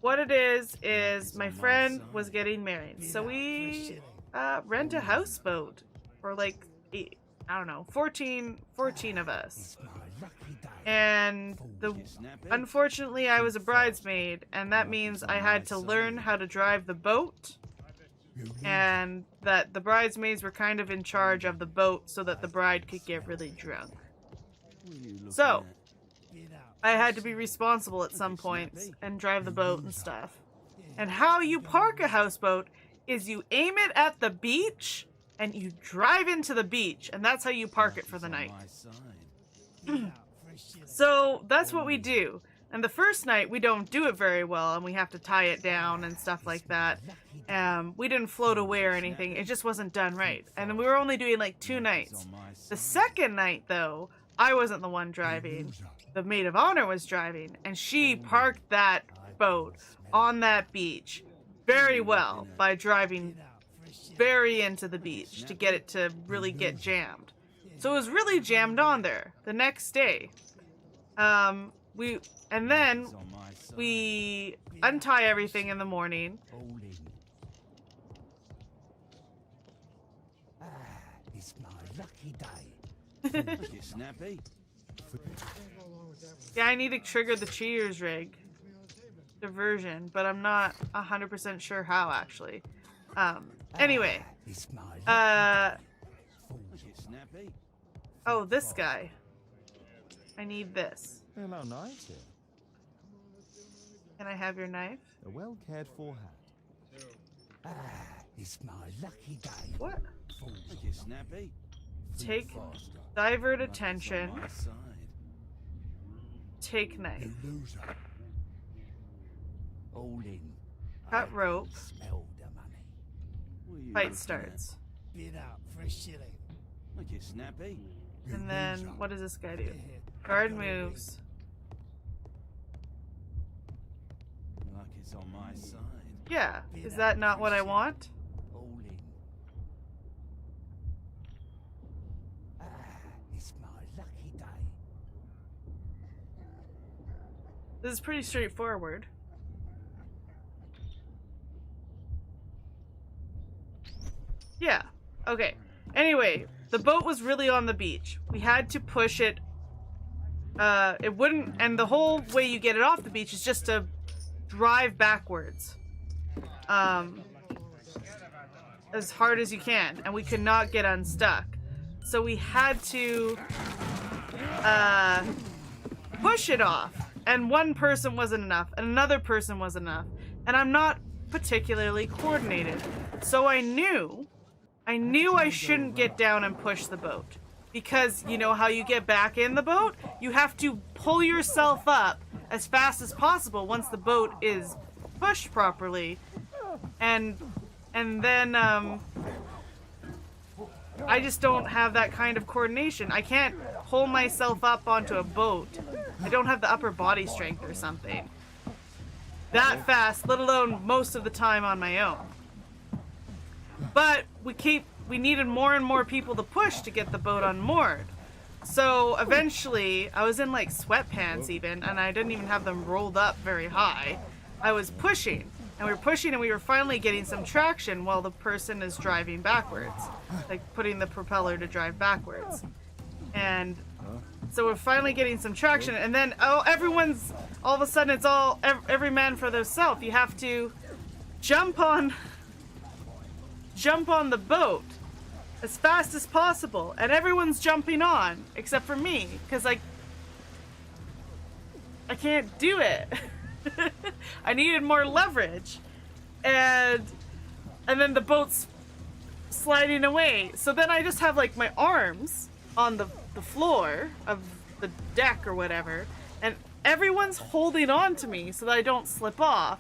what it is my friend was getting married. So we rent a houseboat for like, I don't know, 14 of us. And unfortunately I was a bridesmaid, and that means I had to learn how to drive the boat, and that the bridesmaids were kind of in charge of the boat so that the bride could get really drunk. So I had to be responsible at some points and drive the boat and stuff. And how you park a houseboat is you aim it at the beach and you drive into the beach, and that's how you park it for the night. So that's what we do. And the first night we don't do it very well, and we have to tie it down and stuff like that. We didn't float away or anything. It just wasn't done right. And then we were only doing like 2 nights. The second night, though, I wasn't the one driving. The maid of honor was driving, and she parked that boat on that beach very well by driving very into the beach to get it to really get jammed. So it was really jammed on there the next day. We untie everything in the morning. It's my lucky day. Snappy. Yeah, I need to trigger the cheers rig diversion, but I'm not 100% sure how actually. Anyway, oh, this guy. I need this. Hello, knives here. Can I have your knife? A well cared for hat. It's my lucky day. What? Snappy. Take divert attention. Take knife. You loser. All in. Cut rope. Smell the money. Fight starts. Bid out for a shilling. Snappy. And then what does this guy do? Guard moves. Luck is on my side. Yeah. Is that not what I want? All in. It's my lucky day. This is pretty straightforward. Yeah. Okay. Anyway, the boat was really on the beach. We had to push it. It wouldn't, and the whole way you get it off the beach is just to drive backwards. As hard as you can, and we could not get unstuck. So we had to push it off, and one person wasn't enough, and another person wasn't enough, and I'm not particularly coordinated. So I knew I shouldn't get down and push the boat. Because you know how you get back in the boat? You have to pull yourself up as fast as possible once the boat is pushed properly. And then, I just don't have that kind of coordination. I can't pull myself up onto a boat. I don't have the upper body strength or something. That fast, let alone most of the time on my own. But we needed more and more people to push to get the boat unmoored. So eventually, I was in like sweatpants even, and I didn't even have them rolled up very high. I was pushing, And we were pushing and we were finally getting some traction while the person is driving backwards. Like putting the propeller to drive backwards. And so we're finally getting some traction, and then all of a sudden it's all every man for themselves. You have to jump on the boat as fast as possible, and everyone's jumping on except for me because I can't do it. I needed more leverage, and then the boat's sliding away. So then I just have like my arms on the floor of the deck or whatever, and everyone's holding on to me so that I don't slip off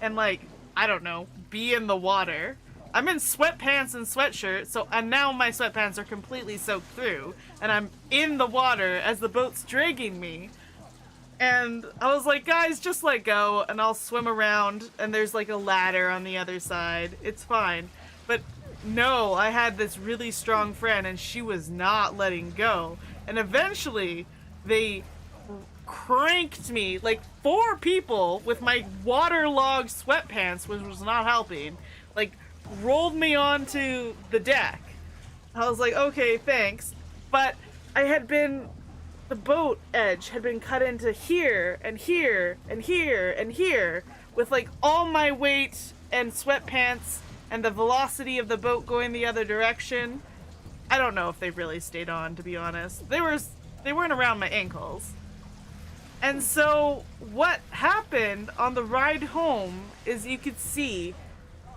and, like, I don't know, be in the water. I'm in sweatpants and sweatshirt, and now my sweatpants are completely soaked through, and I'm in the water as the boat's dragging me. And I was like, guys, just let go and I'll swim around, and there's like a ladder on the other side. It's fine. But no, I had this really strong friend and she was not letting go. And eventually they cranked me, like 4 people with my waterlogged sweatpants, which was not helping, like rolled me onto the deck. I was like, okay, thanks. But the boat edge had been cut into here and here and here and here with like all my weight and sweatpants and the velocity of the boat going the other direction. I don't know if they really stayed on, to be honest. They weren't around my ankles. And so what happened on the ride home is you could see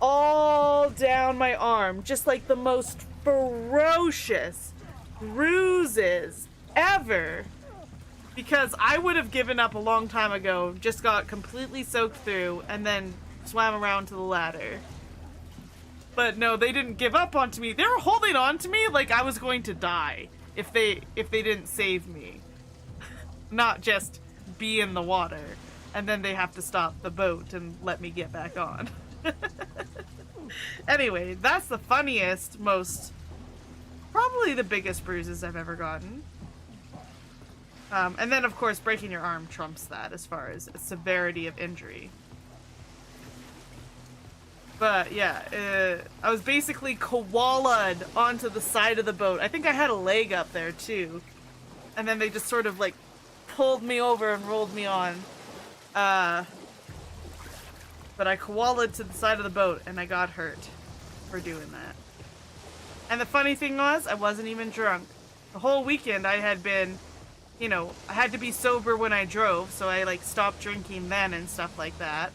all down my arm just like the most ferocious bruises ever, because I would have given up a long time ago, just got completely soaked through and then swam around to the ladder. But no, they didn't give up onto me. They were holding on to me like I was going to die if they didn't save me. Not just be in the water and then they have to stop the boat and let me get back on. Anyway, that's the funniest, probably the biggest bruises I've ever gotten. And then, of course, breaking your arm trumps that as far as severity of injury. But, yeah, I was basically koala'd onto the side of the boat. I think I had a leg up there, too. And then they just sort of, like, pulled me over and rolled me on. But I koala'd to the side of the boat, and I got hurt for doing that. And the funny thing was, I wasn't even drunk. The whole weekend I had been, I had to be sober when I drove, so I, like, stopped drinking then and stuff like that.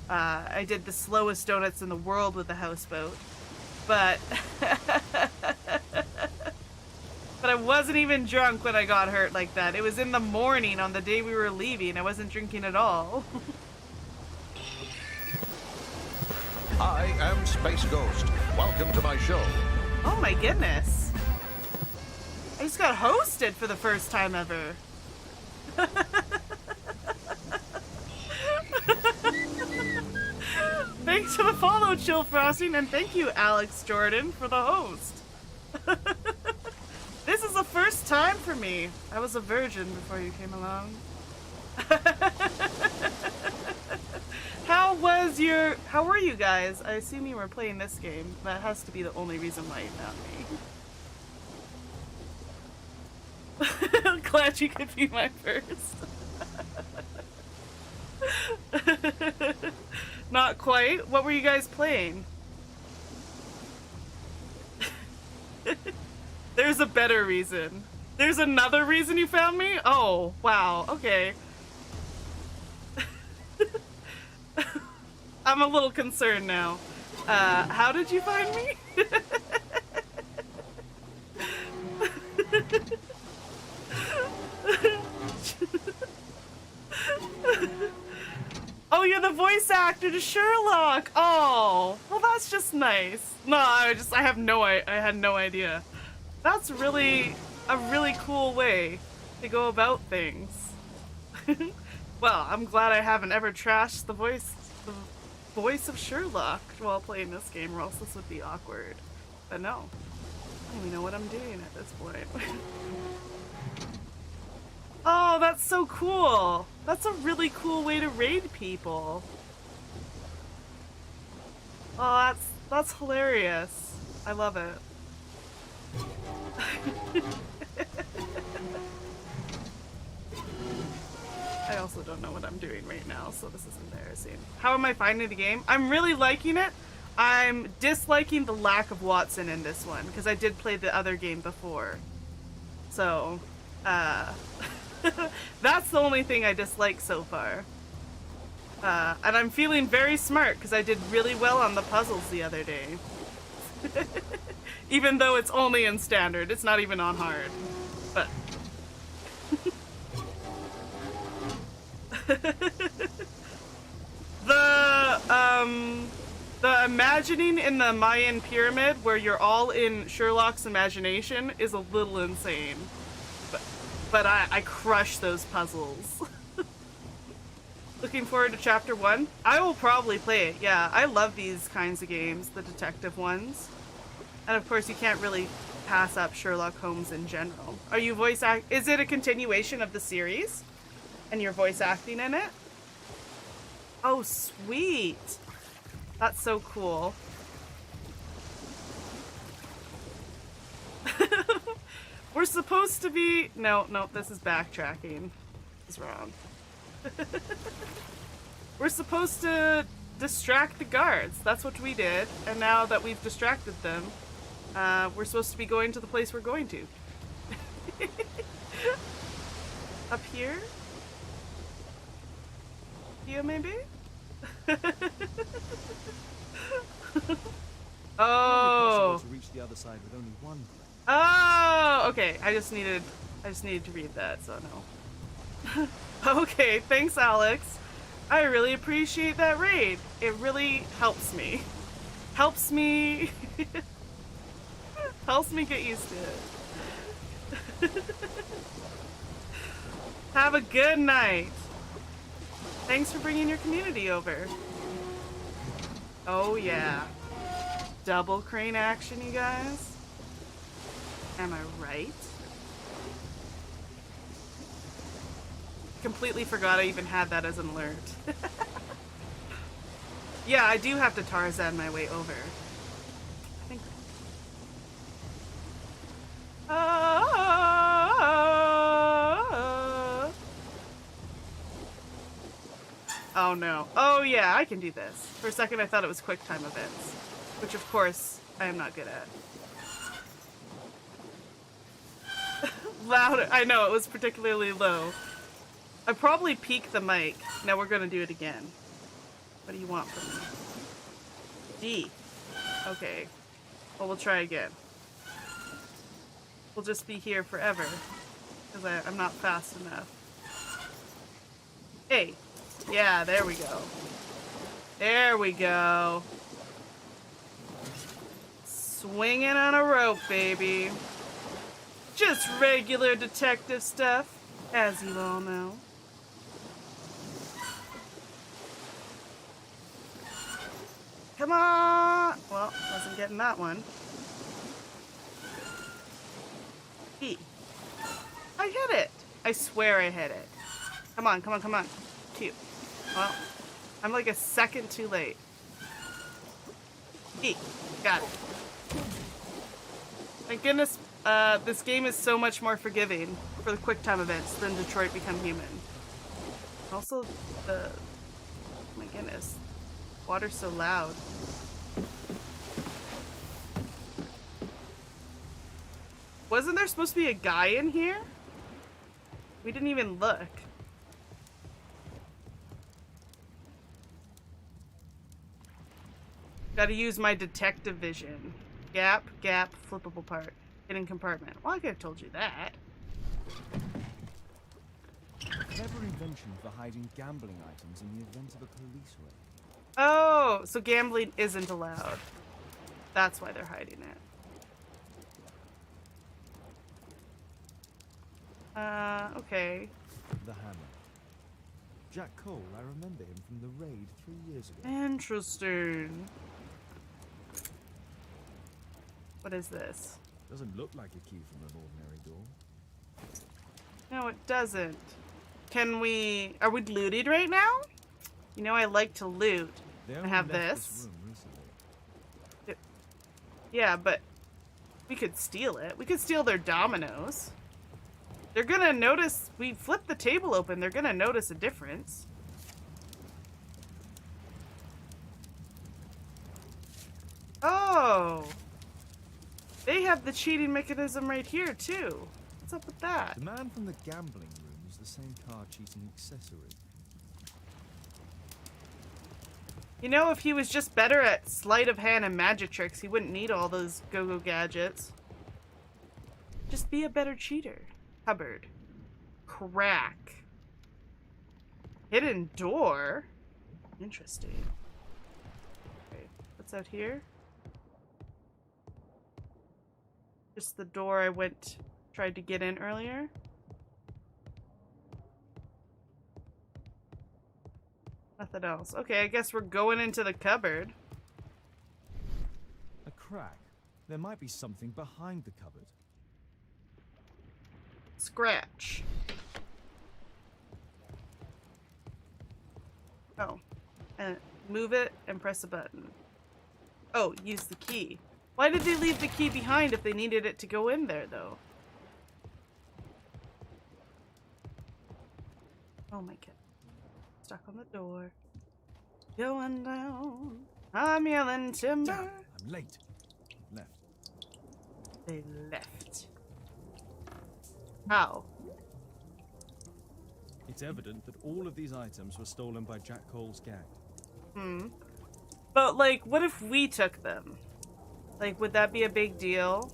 I did the slowest donuts in the world with the houseboat. But... but I wasn't even drunk when I got hurt like that. It was in the morning on the day we were leaving. I wasn't drinking at all. I am Space Ghost. Welcome to my show. Oh my goodness. I just got hosted for the first time ever. Thanks for the follow, Chill Frosting, and thank you, Alex Jordan, for the host. This is the first time for me. I was a virgin before you came along. How were you guys? I assume you were playing this game. That has to be the only reason why you found me. Glad you could be my first. Not quite. What were you guys playing? There's a better reason. There's another reason you found me? Oh, wow. Okay. I'm a little concerned now. How did you find me? Oh, you're the voice actor to Sherlock. Oh, well, that's just nice. No, I had no idea. That's really a really cool way to go about things. Well, I'm glad I haven't ever trashed the voice of Sherlock while playing this game, or else this would be awkward. But no, I don't even know what I'm doing at this point. Oh, that's so cool. That's a really cool way to raid people. Oh, that's hilarious. I love it. I also don't know what I'm doing right now, so this is embarrassing. How am I finding the game? I'm really liking it. I'm disliking the lack of Watson in this one, because I did play the other game before. So, that's the only thing I dislike so far. And I'm feeling very smart, because I did really well on the puzzles the other day. Even though it's only in standard, it's not even on hard. But... the imagining in the Mayan pyramid where you're all in Sherlock's imagination is a little insane. But I crush those puzzles. Looking forward to chapter 1. I will probably play it. Yeah, I love these kinds of games, the detective ones. And of course you can't really pass up Sherlock Holmes in general. Are you is it a continuation of the series? And you're voice acting in it? Oh, sweet. That's so cool. We're supposed to be... No, this is backtracking. This is wrong. We're supposed to distract the guards. That's what we did. And now that we've distracted them, we're supposed to be going to the place we're going to. Up here? Here, maybe? Oh. To reach the other side with only one. Oh, okay. I just needed to read that, so no. Okay, thanks, Alex. I really appreciate that raid. It really helps me. Helps me get used to it. Have a good night. Thanks for bringing your community over. Oh yeah. Double crane action, you guys. Am I right? Completely forgot I even had that as an alert. Yeah, I do have to Tarzan my way over. I think. Oh no. Oh yeah, I can do this. For a second I thought it was quick time events, which of course I am not good at. Louder. I know, it was particularly low. I probably peaked the mic. Now we're gonna do it again. What do you want from me? D. Okay. Well, we'll try again. We'll just be here forever. Because I'm not fast enough. A. Yeah, there we go. There we go. Swinging on a rope, baby. Just regular detective stuff, as you all know. Come on! Well, wasn't getting that one. E. I hit it! I swear I hit it. Come on, come on, come on. Cute. Well, I'm like a second too late. E. Got it. Thank goodness this game is so much more forgiving for the quick time events than Detroit Become Human. Also, oh my goodness. Water's so loud. Wasn't there supposed to be a guy in here? We didn't even look. Gotta use my detective vision. Gap, gap, flippable part. Hidden compartment. Well, I could have told you that. Clever invention for hiding gambling items in the event of a police raid. Oh, so gambling isn't allowed. That's why they're hiding it. Okay. The hammer. Jack Cole, I remember him from the raid 3 years ago. Interesting. What is this? Doesn't look like a key from an ordinary door. No, it doesn't. Are we looted right now? You know I like to loot. I have this. Room recently. Yeah, but we could steal it. We could steal their dominoes. They're gonna notice we flip the table open. They're gonna notice a difference. Oh, they have the cheating mechanism right here too. What's up with that? The man from the gambling room was the same card cheating accessory. You know, if he was just better at sleight of hand and magic tricks, he wouldn't need all those go-go gadgets. Just be a better cheater. Cupboard. Crack. Hidden door? Interesting. Okay, what's out here? Just the door I tried to get in earlier. Nothing else. Okay, I guess we're going into the cupboard. A crack. There might be something behind the cupboard. Scratch. Oh. And move it and press a button. Oh, use the key. Why did they leave the key behind if they needed it to go in there, though? Oh my god. Stuck on the door. Going down. I'm yelling timber. Damn, I'm late. Left. They left. How? It's evident that all of these items were stolen by Jack Cole's gang. But, like, what if we took them? Like, would that be a big deal?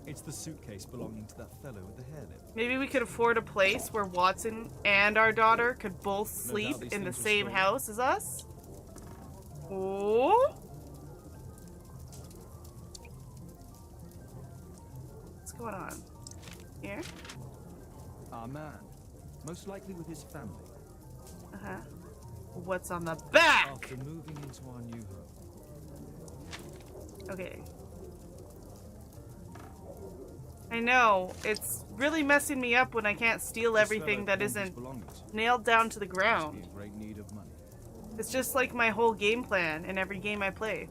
It's the suitcase belonging to that fellow with the hairlip. Maybe we could afford a place where Watson and our daughter could both sleep in the same house as us? Oh? What's going on? Here? Our man. Most likely with his family. Uh-huh. What's on the back? After moving into our new home. Okay. I know. It's really messing me up when I can't steal everything that isn't nailed down to the ground. In great need of money. It's just like my whole game plan in every game I play.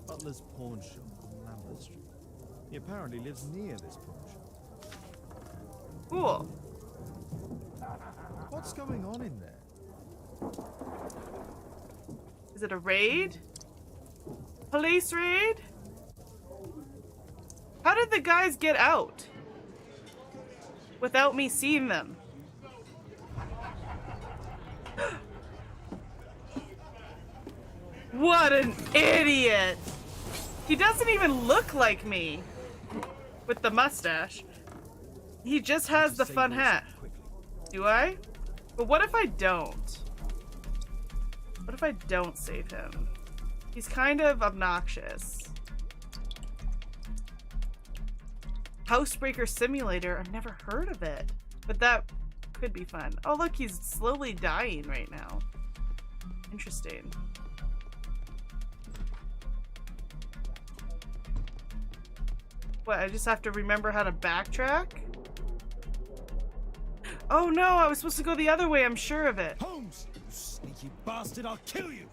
Butler's pawn shop on Lambert Street. He apparently lives near this pawn shop. Cool. What's going on in there? Is it a raid? Police raid? How did the guys get out? Without me seeing them? What an idiot! He doesn't even look like me. With the mustache. He just has the fun hat. Do I? But what if I don't? What if I don't save him? He's kind of obnoxious. Housebreaker Simulator, I've never heard of it. But that could be fun. Oh look, he's slowly dying right now. Interesting. What, I just have to remember how to backtrack? Oh no, I was supposed to go the other way, I'm sure of it. Holmes! You sneaky bastard, I'll kill you!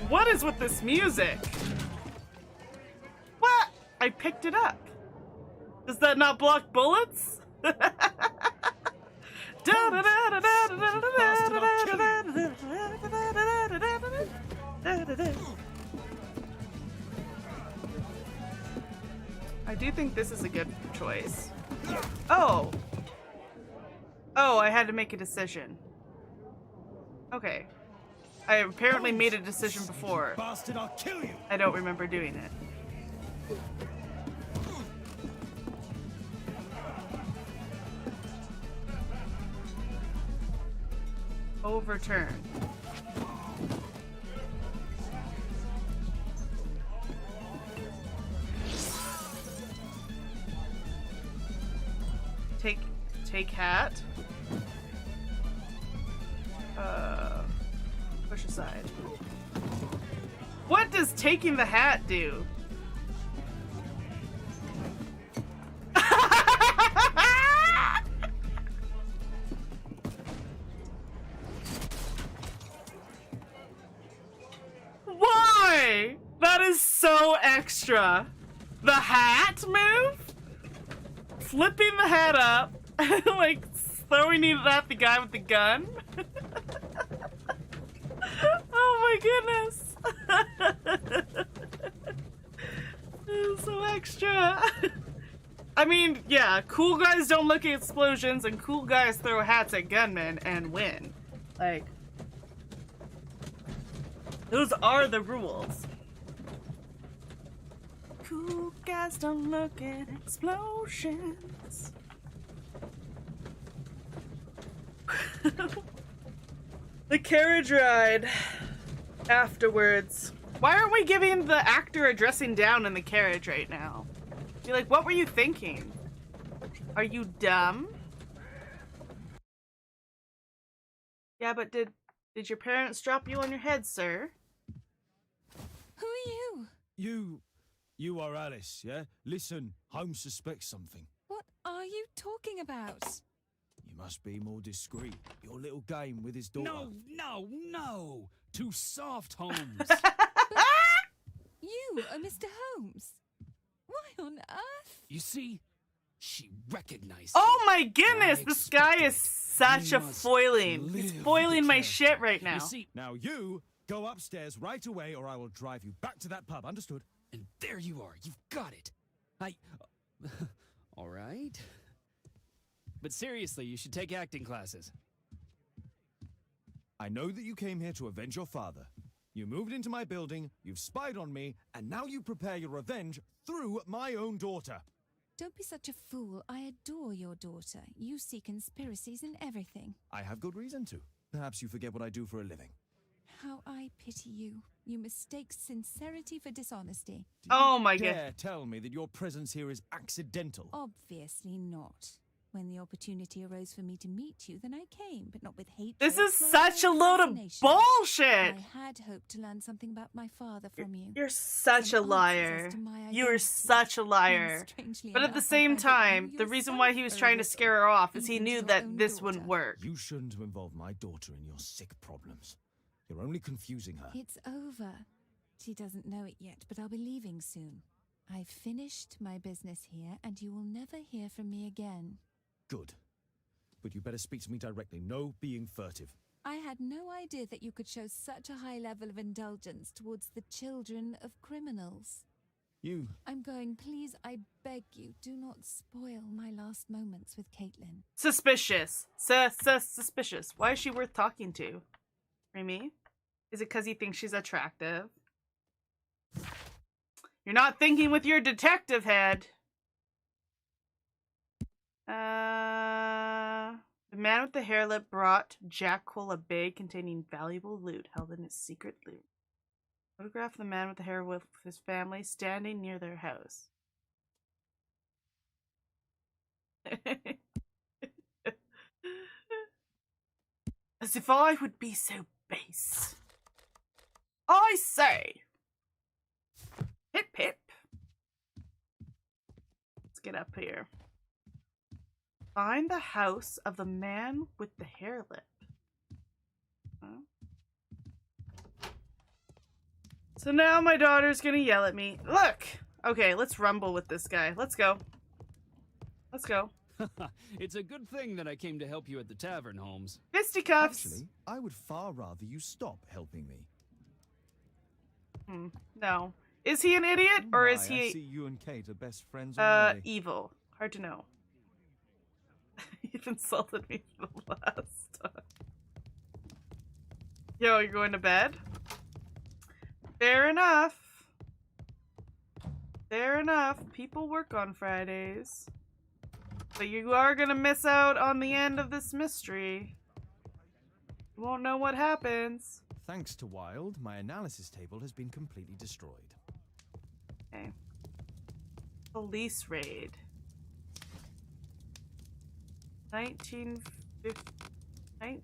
What is with this music? What? I picked it up. Does that not block bullets? I do think this is a good choice. Oh. Oh, I had to make a decision. Okay. I apparently made a decision before. Bastard, I'll kill you. I don't remember doing it. Overturn. Take hat. Push aside. What does taking the hat do? Why? That is so extra. The hat move? Flipping the hat up, like throwing it at the guy with the gun. Oh my goodness. So extra. I mean, yeah, cool guys don't look at explosions and cool guys throw hats at gunmen and win. Like, those are the rules. Cool guys don't look at explosions. The carriage ride afterwards. Why aren't we giving the actor a dressing down in the carriage right now? Be like, what were you thinking? Are you dumb? Yeah, but did your parents drop you on your head, sir? Who are you? You are Alice, yeah? Listen, Holmes suspects something. What are you talking about? You must be more discreet. Your little game with his daughter. No! Too soft, Holmes. You are Mr. Holmes. Why on earth? You see, she recognized Oh him. my goodness, I this guy is such a must foiling. He's live foiling the my character. shit right now. You see, Now you go upstairs right away or I will drive you back to that pub, understood? and there you are. You've got it. All right. But seriously, you should take acting classes. I know that you came here to avenge your father. You moved into my building, you've spied on me, and now you prepare your revenge through my own daughter. Don't be such a fool. I adore your daughter. You see conspiracies in everything. I have good reason to. Perhaps you forget what I do for a living. How I pity you. You mistake sincerity for dishonesty. Oh my god. Dare tell me that your presence here is accidental. Obviously not. When the opportunity arose for me to meet you, then I came, but not with hatred. This is pride, such a load of fascination. bullshit. I had hoped to learn something about my father from you. You're such a Some answers liar. as to my You're identity. such a liar. And strangely But at the enough, I same find that time, you the reason why he was yourself trying are to a scare her off is he even knew to that your own this wouldn't daughter. work. You shouldn't have involved my daughter in your sick problems. You're only confusing her. It's over. She doesn't know it yet, but I'll be leaving soon. I've finished my business here, and you will never hear from me again. Good. But you better speak to me directly. No being furtive. I had no idea that you could show such a high level of indulgence towards the children of criminals. You... I'm going, please, I beg you, do not spoil my last moments with Caitlin. Suspicious. Suspicious. Why is she worth talking to? Remy? Is it because he thinks she's attractive? You're not thinking with your detective head. The man with the hair lip brought Jack Cole a bag containing valuable loot held in his secret loot. Photograph of the man with the hair with his family standing near their house. As if I would be so base. I say. Pip pip. Let's get up here. Find the house of the man with the hair lip. Huh? So now my daughter's gonna yell at me. Look! Okay, let's rumble with this guy. Let's go. Let's go. It's a good thing that I came to help you at the tavern, Holmes. Fisticuffs! Actually, I would far rather you stop helping me. No. Is he an idiot, or is I he see you and Kate are best friends already. evil? Hard to know. You've insulted me for the last time. Yo, you're going to bed? Fair enough. Fair enough. People work on Fridays. But you are gonna miss out on the end of this mystery. You won't know what happens. Thanks to Wilde, my analysis table has been completely destroyed. Okay. Police raid. 1950.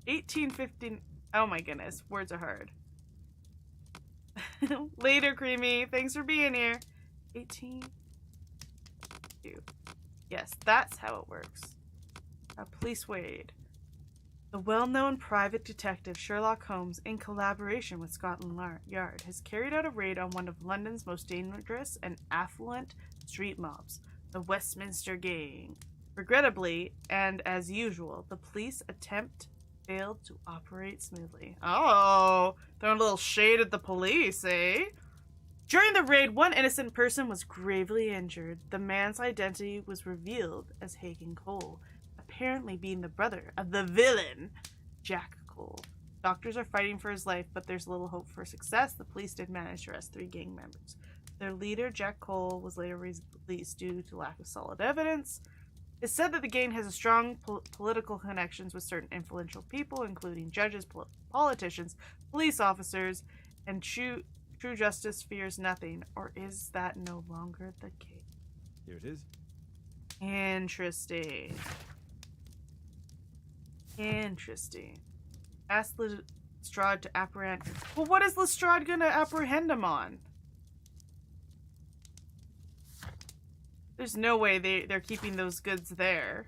1815. Oh my goodness, words are hard. Later, Creamy. Thanks for being here. 18. Yes, that's how it works. Police Wade. The well-known private detective Sherlock Holmes, in collaboration with Scotland Yard, has carried out a raid on one of London's most dangerous and affluent street mobs, the Westminster Gang. Regrettably, and as usual, the police attempt failed to operate smoothly. Oh, throwing a little shade at the police, eh? During the raid, one innocent person was gravely injured. The man's identity was revealed as Hagen Cole, apparently being the brother of the villain, Jack Cole. Doctors are fighting for his life, but there's little hope for success. The police did manage to arrest 3 gang members. Their leader, Jack Cole, was later released due to lack of solid evidence. It's said that the gang has a strong political connections with certain influential people, including judges, politicians, police officers, and true justice fears nothing. Or is that no longer the case? Here it is. Interesting. Interesting. Ask Lestrade to apprehend. Well, what is Lestrade gonna apprehend him on? There's no way they're keeping those goods there.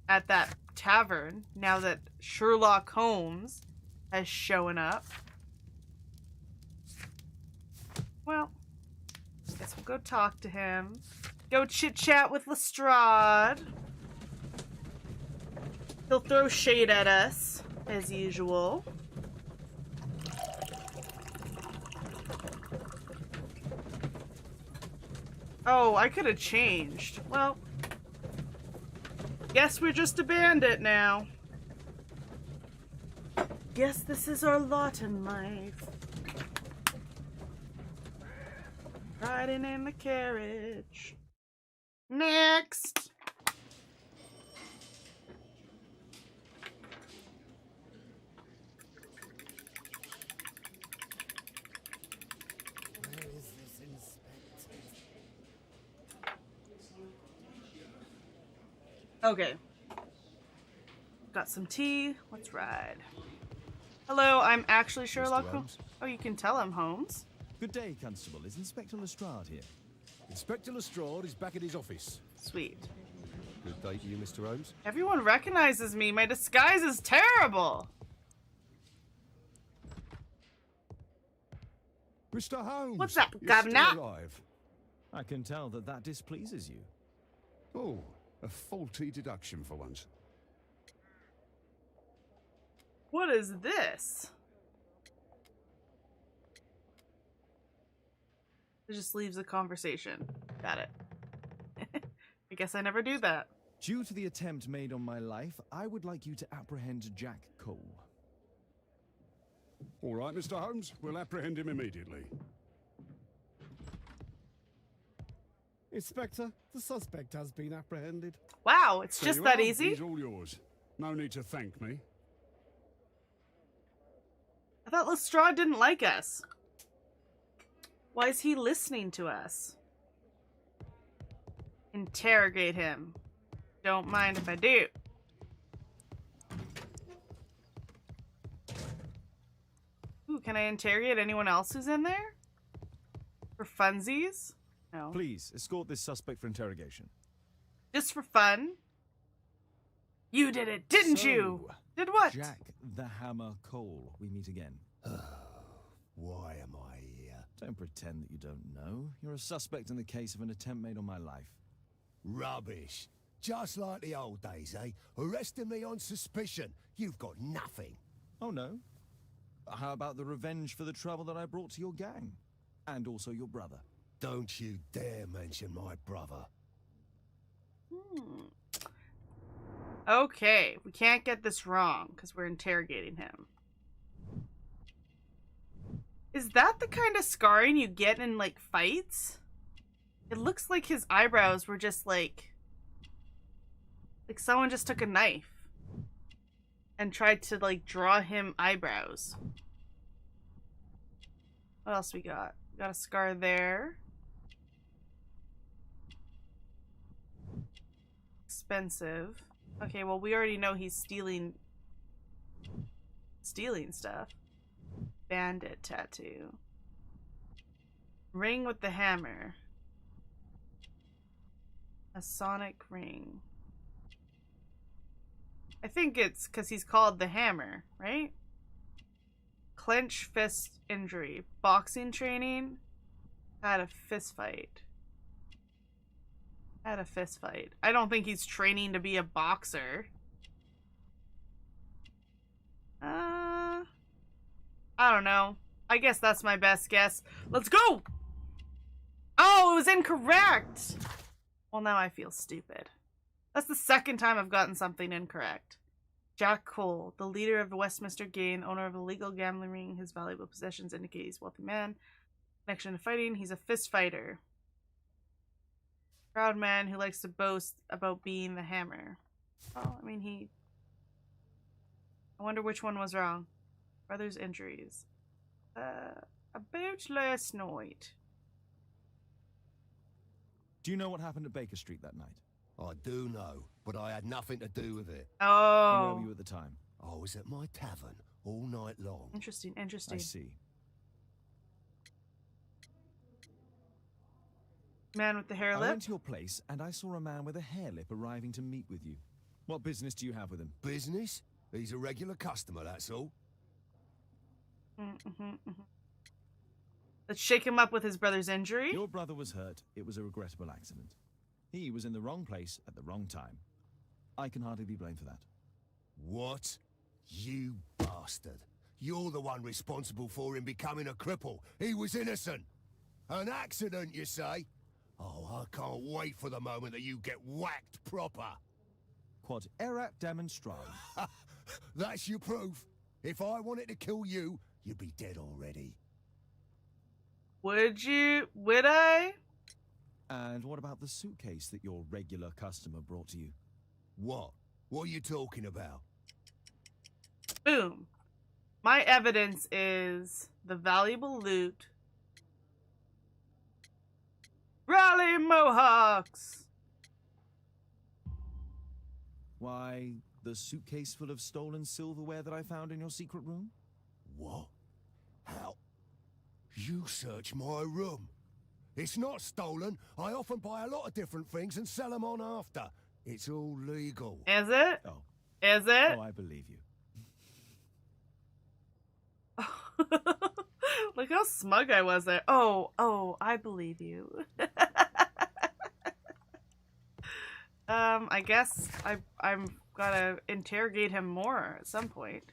At that tavern, now that Sherlock Holmes has shown up. Well, I guess we'll go talk to him. Go chit-chat with Lestrade. He'll throw shade at us, as usual. Oh, I could have changed. Well, guess we're just a bandit now. Guess this is our lot in life. Riding in the carriage. Next! Where is this inspector? Okay. Got some tea. Let's ride. Hello, I'm actually Sherlock Holmes. Oh, you can tell I'm Holmes. Good day, Constable. Is Inspector Lestrade here? Inspector Lestrade is back at his office. Sweet. Good day to you, Mr. Holmes. Everyone recognizes me. My disguise is terrible. Mr. Holmes! What's up, you're still Governor? alive. I can tell that that displeases you. Oh, a faulty deduction for once. What is this? It just leaves the conversation. Got it. I guess I never do that. Due to the attempt made on my life, I would like you to apprehend Jack Cole. All right, Mr. Holmes, we'll apprehend him immediately. Inspector, the suspect has been apprehended. Wow, it's There just you that are. easy? He's all yours. No need to thank me. I thought Lestrade didn't like us. Why is he listening to us? Interrogate him. Don't mind if I do. Ooh, can I interrogate anyone else who's in there? For funsies? No. Please, escort this suspect for interrogation. Just for fun? You did it, didn't you? Did what? Jack the Hammer Cole, we meet again. Why am I here? Don't pretend that you don't know. You're a suspect in the case of an attempt made on my life. Rubbish. Just like the old days, eh? Arresting me on suspicion. You've got nothing. Oh, no? How about the revenge for the trouble that I brought to your gang? And also your brother. Don't you dare mention my brother. Okay, we can't get this wrong because we're interrogating him. Is that the kind of scarring you get in, like, fights? It looks like his eyebrows were just, like someone just took a knife and tried to, like, draw him eyebrows. What else we got? We got a scar there. Expensive. Okay, well, we already know he's stealing stealing stuff. Bandit tattoo. Ring with the hammer. A sonic ring. I think it's because he's called the Hammer, right? Clench fist injury. Boxing training. Had a fist fight. Had a fist fight. I don't think he's training to be a boxer. I don't know. I guess that's my best guess. Let's go! Oh, it was incorrect! Well, now I feel stupid. That's the second time I've gotten something incorrect. Jack Cole, the leader of the Westminster Gang, owner of a legal gambling ring. His valuable possessions indicate he's a wealthy man. Connection to fighting, he's a fist fighter. Proud man who likes to boast about being the Hammer. Oh, I mean, I wonder which one was wrong. Brother's injuries. About last night. Do you know what happened at Baker Street that night? I do know, but I had nothing to do with it. Oh. And where were you at the time? I was at my tavern all night long. Interesting, interesting. I see. Man with the hair I lip? went to your place and I saw a man with a hair lip arriving to meet with you. What business do you have with him? Business? He's a regular customer, that's all. Let's shake him up with his brother's injury. Your brother was hurt. It was a regrettable accident. He was in the wrong place at the wrong time. I can hardly be blamed for that. What? You bastard. You're the one responsible for him becoming a cripple. He was innocent. An accident, you say? Oh, I can't wait for the moment that you get whacked proper. Quod erat demonstrare. That's your proof. If I wanted to kill you, you'd be dead already. Would you? Would I? And what about the suitcase that your regular customer brought to you? What? What are you talking about? Boom. My evidence is the valuable loot. Rally Mohawks! Why, the suitcase full of stolen silverware that I found in your secret room? What? How? You search my room. It's not stolen. I often buy a lot of different things and sell them on after. It's all legal. Is it? Oh. Is it? Oh, I believe you. Look how smug I was there. Oh, I believe you. I guess I'm gotta interrogate him more at some point.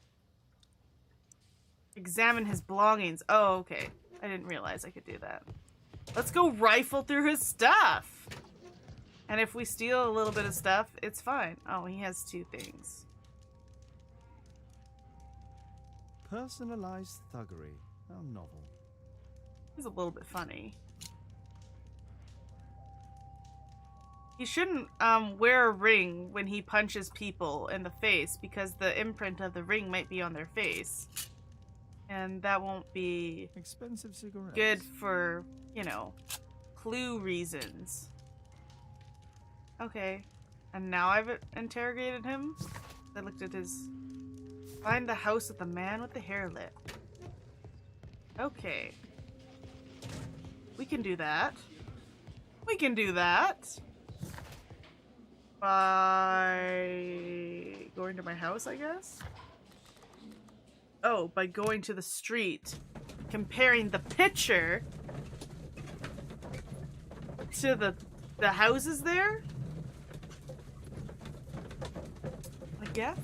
Examine his belongings. Oh, okay. I didn't realize I could do that. Let's go rifle through his stuff. And if we steal a little bit of stuff, it's fine. Oh, he has 2 things. Personalized thuggery. How novel. He's a little bit funny. He shouldn't wear a ring when he punches people in the face because the imprint of the ring might be on their face. And that won't be expensive cigarettes. Good for, you know, clue reasons. Okay. And now I've interrogated him. I looked at his... Find the house of the man with the hair lip. Okay. We can do that. We can do that. By going to my house, I guess? Oh, by going to the street. Comparing the picture to the houses there? I guess?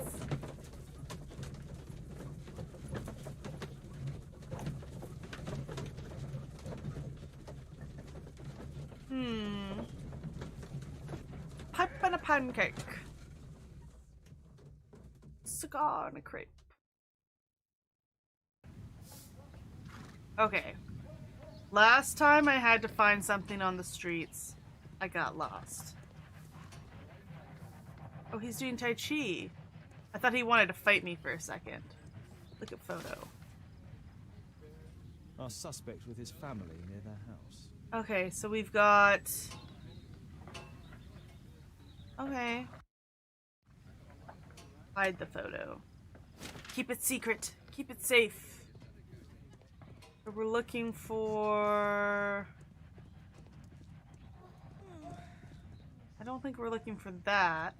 Pipe and a pancake. Cigar and a crepe. Okay. Last time I had to find something on the streets, I got lost. Oh, he's doing Tai Chi. I thought he wanted to fight me for a second. Look at photo. Our suspect with his family near their house. Okay, so we've got... Okay. Hide the photo. Keep it secret. Keep it safe. So we're looking for... I don't think we're looking for that.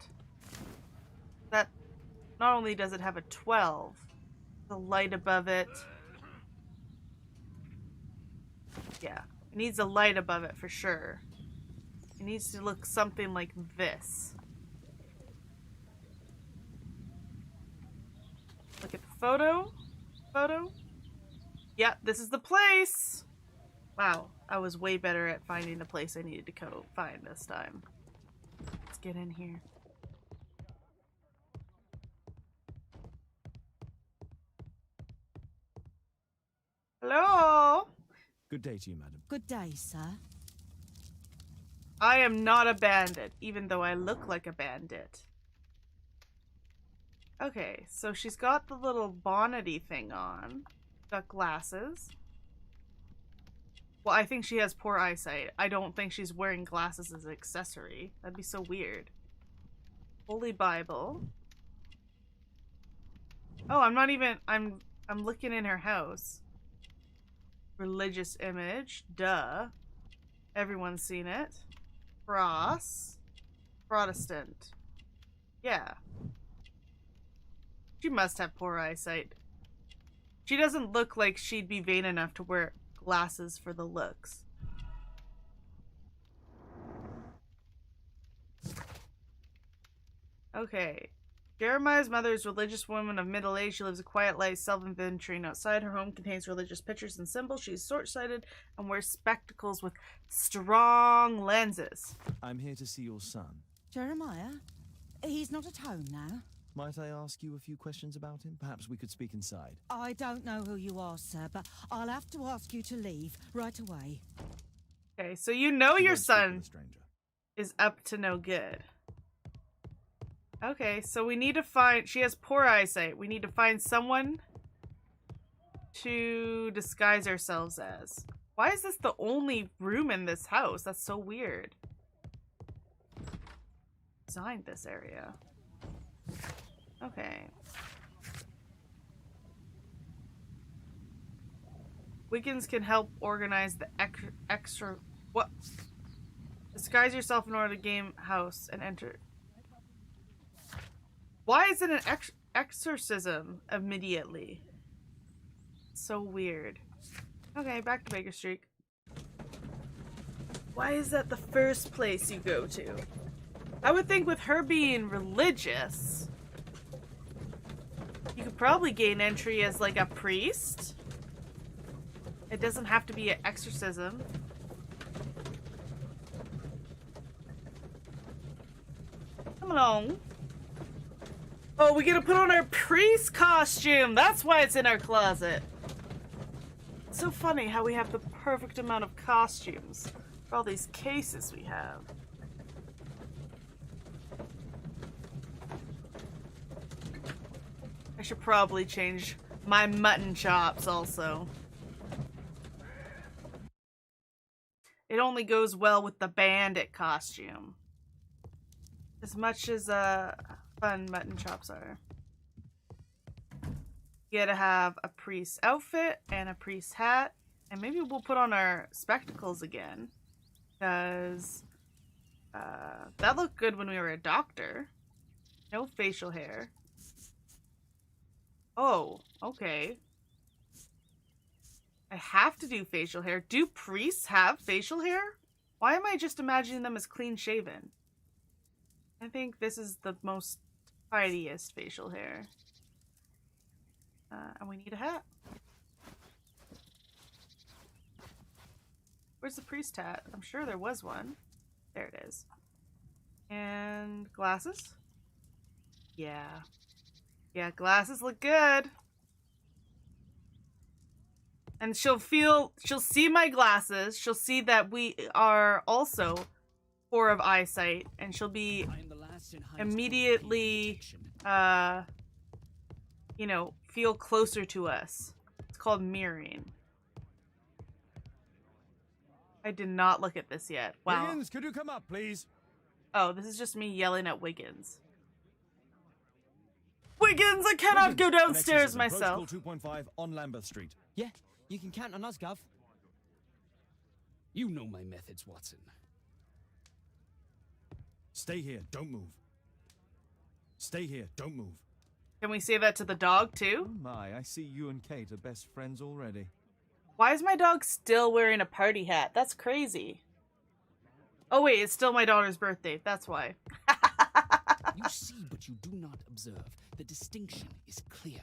That not only does it have a 12, the light above it. Yeah, it needs a light above it for sure. It needs to look something like this. Look at the photo. Yeah, this is the place. Wow, I was way better at finding the place I needed to go find this time. Let's get in here. Hello? Good day to you, madam. Good day, sir. I am not a bandit, even though I look like a bandit. Okay, so she's got the little bonnety thing on. Got glasses. Well, I think she has poor eyesight. I don't think she's wearing glasses as an accessory. That'd be so weird. Holy Bible. Oh, I'm not even... I'm looking in her house. Religious image. Duh. Everyone's seen it. Cross. Protestant. Yeah. She must have poor eyesight. She doesn't look like she'd be vain enough to wear glasses for the looks. Okay. Jeremiah's mother is a religious woman of middle age. She lives a quiet life, self-venturing outside. Her home contains religious pictures and symbols. She's short-sighted and wears spectacles with strong lenses. I'm here to see your son. Jeremiah? He's not at home now. Might I ask you a few questions about him? Perhaps we could speak inside. I don't know who you are, sir, but I'll have to ask you to leave right away. Okay, so you know your won't speak with son a stranger. is up to no good. Okay, so we need to find... She has poor eyesight. We need to find someone to disguise ourselves as. Why is this the only room in this house? That's so weird. Designed this area. Okay. Wiggins can help organize the extra... What? Disguise yourself in order to game house and enter... Why is it an exorcism immediately? So weird. Okay, back to Baker Street. Why is that the first place you go to? I would think with her being religious, you could probably gain entry as like a priest. It doesn't have to be an exorcism. Come along. Oh, we gotta put on our priest costume. That's why it's in our closet. It's so funny how we have the perfect amount of costumes for all these cases we have. I should probably change my mutton chops also. It only goes well with the bandit costume. As much as fun mutton chops are. You gotta have a priest outfit and a priest hat. And maybe we'll put on our spectacles again. Because that looked good when we were a doctor. No facial hair. Oh, okay. I have to do facial hair. Do priests have facial hair? Why am I just imagining them as clean shaven? I think this is the most tidiest facial hair. And we need a hat. Where's the priest hat? I'm sure there was one. There it is. And glasses? Yeah. Yeah, glasses look good. And she'll see my glasses. She'll see that we are also poor of eyesight. And she'll be immediately, you know, feel closer to us. It's called mirroring. I did not look at this yet. Wow. Wiggins, could you come up, please? Oh, this is just me yelling at Wiggins. Wiggins, I cannot go Wiggins, an downstairs exorcism, myself. Protocol 2.5 on Lambeth Street. Yeah, you can count on us, Gov. You know my methods, Watson. Stay here, don't move. Stay here, don't move. Can we say that to the dog too? Oh my, I see you and Kate are best friends already. Why is my dog still wearing a party hat? That's crazy. Oh wait, it's still my daughter's birthday. That's why. You see, but you do not observe. The distinction is clear.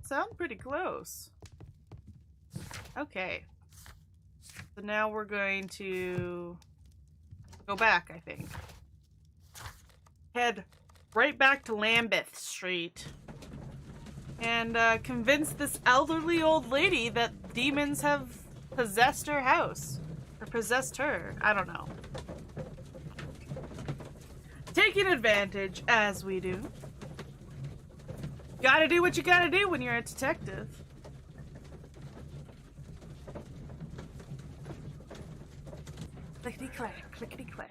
Sound pretty close. Okay. So now we're going to go back, I think. Head right back to Lambeth Street. And convince this elderly old lady that demons have possessed her house. Or possessed her. I don't know. Taking advantage, as we do. Gotta do what you gotta do when you're a detective. Clickety-clack, clickety-clack.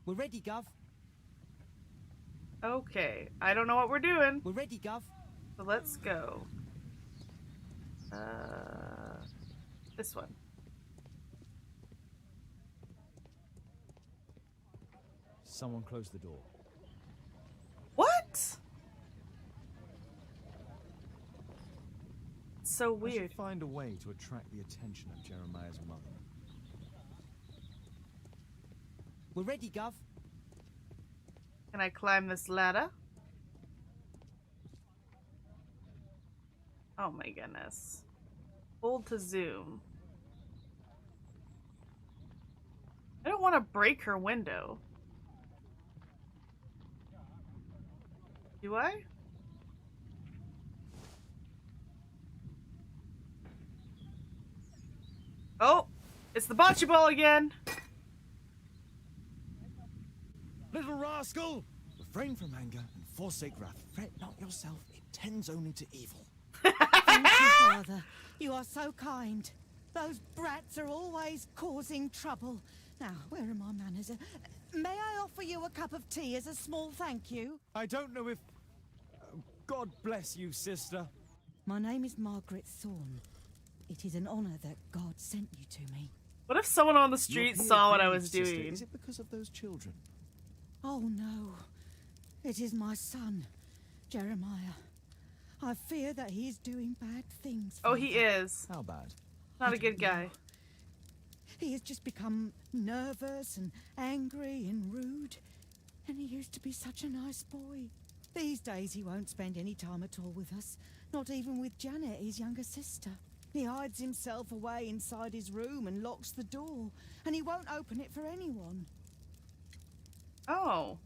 We're ready, Gov. Okay, I don't know what we're doing. We're ready, Gov. So let's go. This one. Someone close the door. What? So I weird. should find a way to attract the attention of Jeremiah's mother. We're ready, Gov. Can I climb this ladder? Oh my goodness. Hold to zoom. I don't want to break her window. Do I? Oh! It's the bocce ball again! Little rascal! Refrain from anger and forsake wrath. Fret not yourself, it tends only to evil. Thank you, Father. You are so kind. Those brats are always causing trouble. Now, where are my manners? May I offer you a cup of tea as a small thank you? I don't know if... God bless you, sister. My name is Margaret Thorne. It is an honor that God sent you to me. What if someone on the street You're saw what I grieved, was sister. doing? Is it because of those children? Oh no, it is my son, Jeremiah. I fear that he's doing bad things. Oh, he is. How bad? Not a good guy. He has just become nervous and angry and rude. And he used to be such a nice boy. These days he won't spend any time at all with us. Not even with Janet, his younger sister. He hides himself away inside his room and locks the door. And he won't open it for anyone. Oh.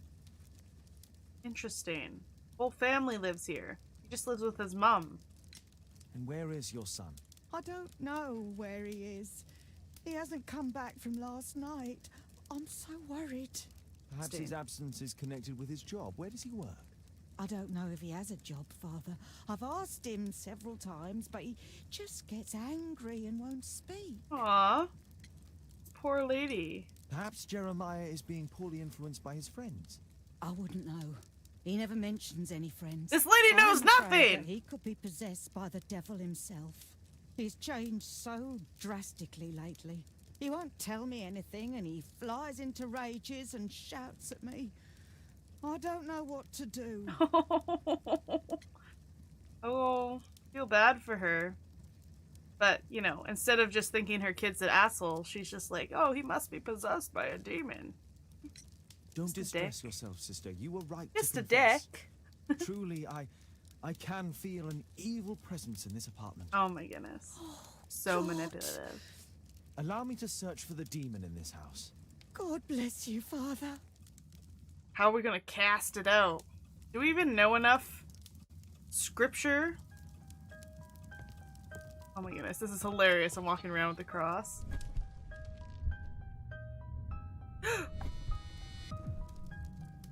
Interesting. Whole family lives here. He just lives with his mum. And where is your son? I don't know where he is. He hasn't come back from last night. I'm so worried. Perhaps his absence is connected with his job. Where does he work? I don't know if he has a job, Father. I've asked him several times, but he just gets angry and won't speak. Aww. Poor lady. Perhaps Jeremiah is being poorly influenced by his friends. I wouldn't know. He never mentions any friends. This lady knows I'm afraid nothing! that he could be possessed by the devil himself. He's changed so drastically lately. He won't tell me anything, and he flies into rages and shouts at me. I don't know what to do. Oh, feel bad for her. But, you know, instead of just thinking her kid's an asshole, she's just like, oh, he must be possessed by a demon. Don't Just a distress dick. yourself, sister. You were right Just to a confess. dick. Truly, I can feel an evil presence in this apartment. Oh my goodness. So God. manipulative. Allow me to search for the demon in this house. God bless you, Father. How are we gonna cast it out? Do we even know enough scripture? Oh my goodness, this is hilarious. I'm walking around with the cross.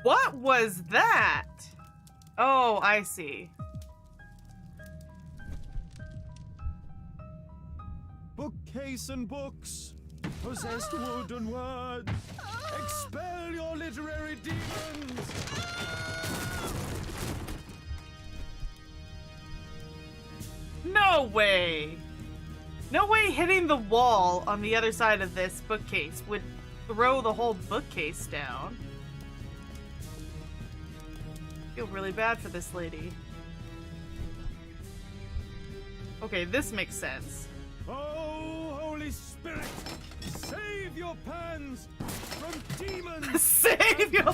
What was that? Oh, I see. Bookcase and books. possessed wooden words. Expel your literary demons. No way! No way hitting the wall on the other side of this bookcase would throw the whole bookcase down. I feel really bad for this lady. Okay, this makes sense. Oh, Holy Spirit, save your pans from demons. Save your...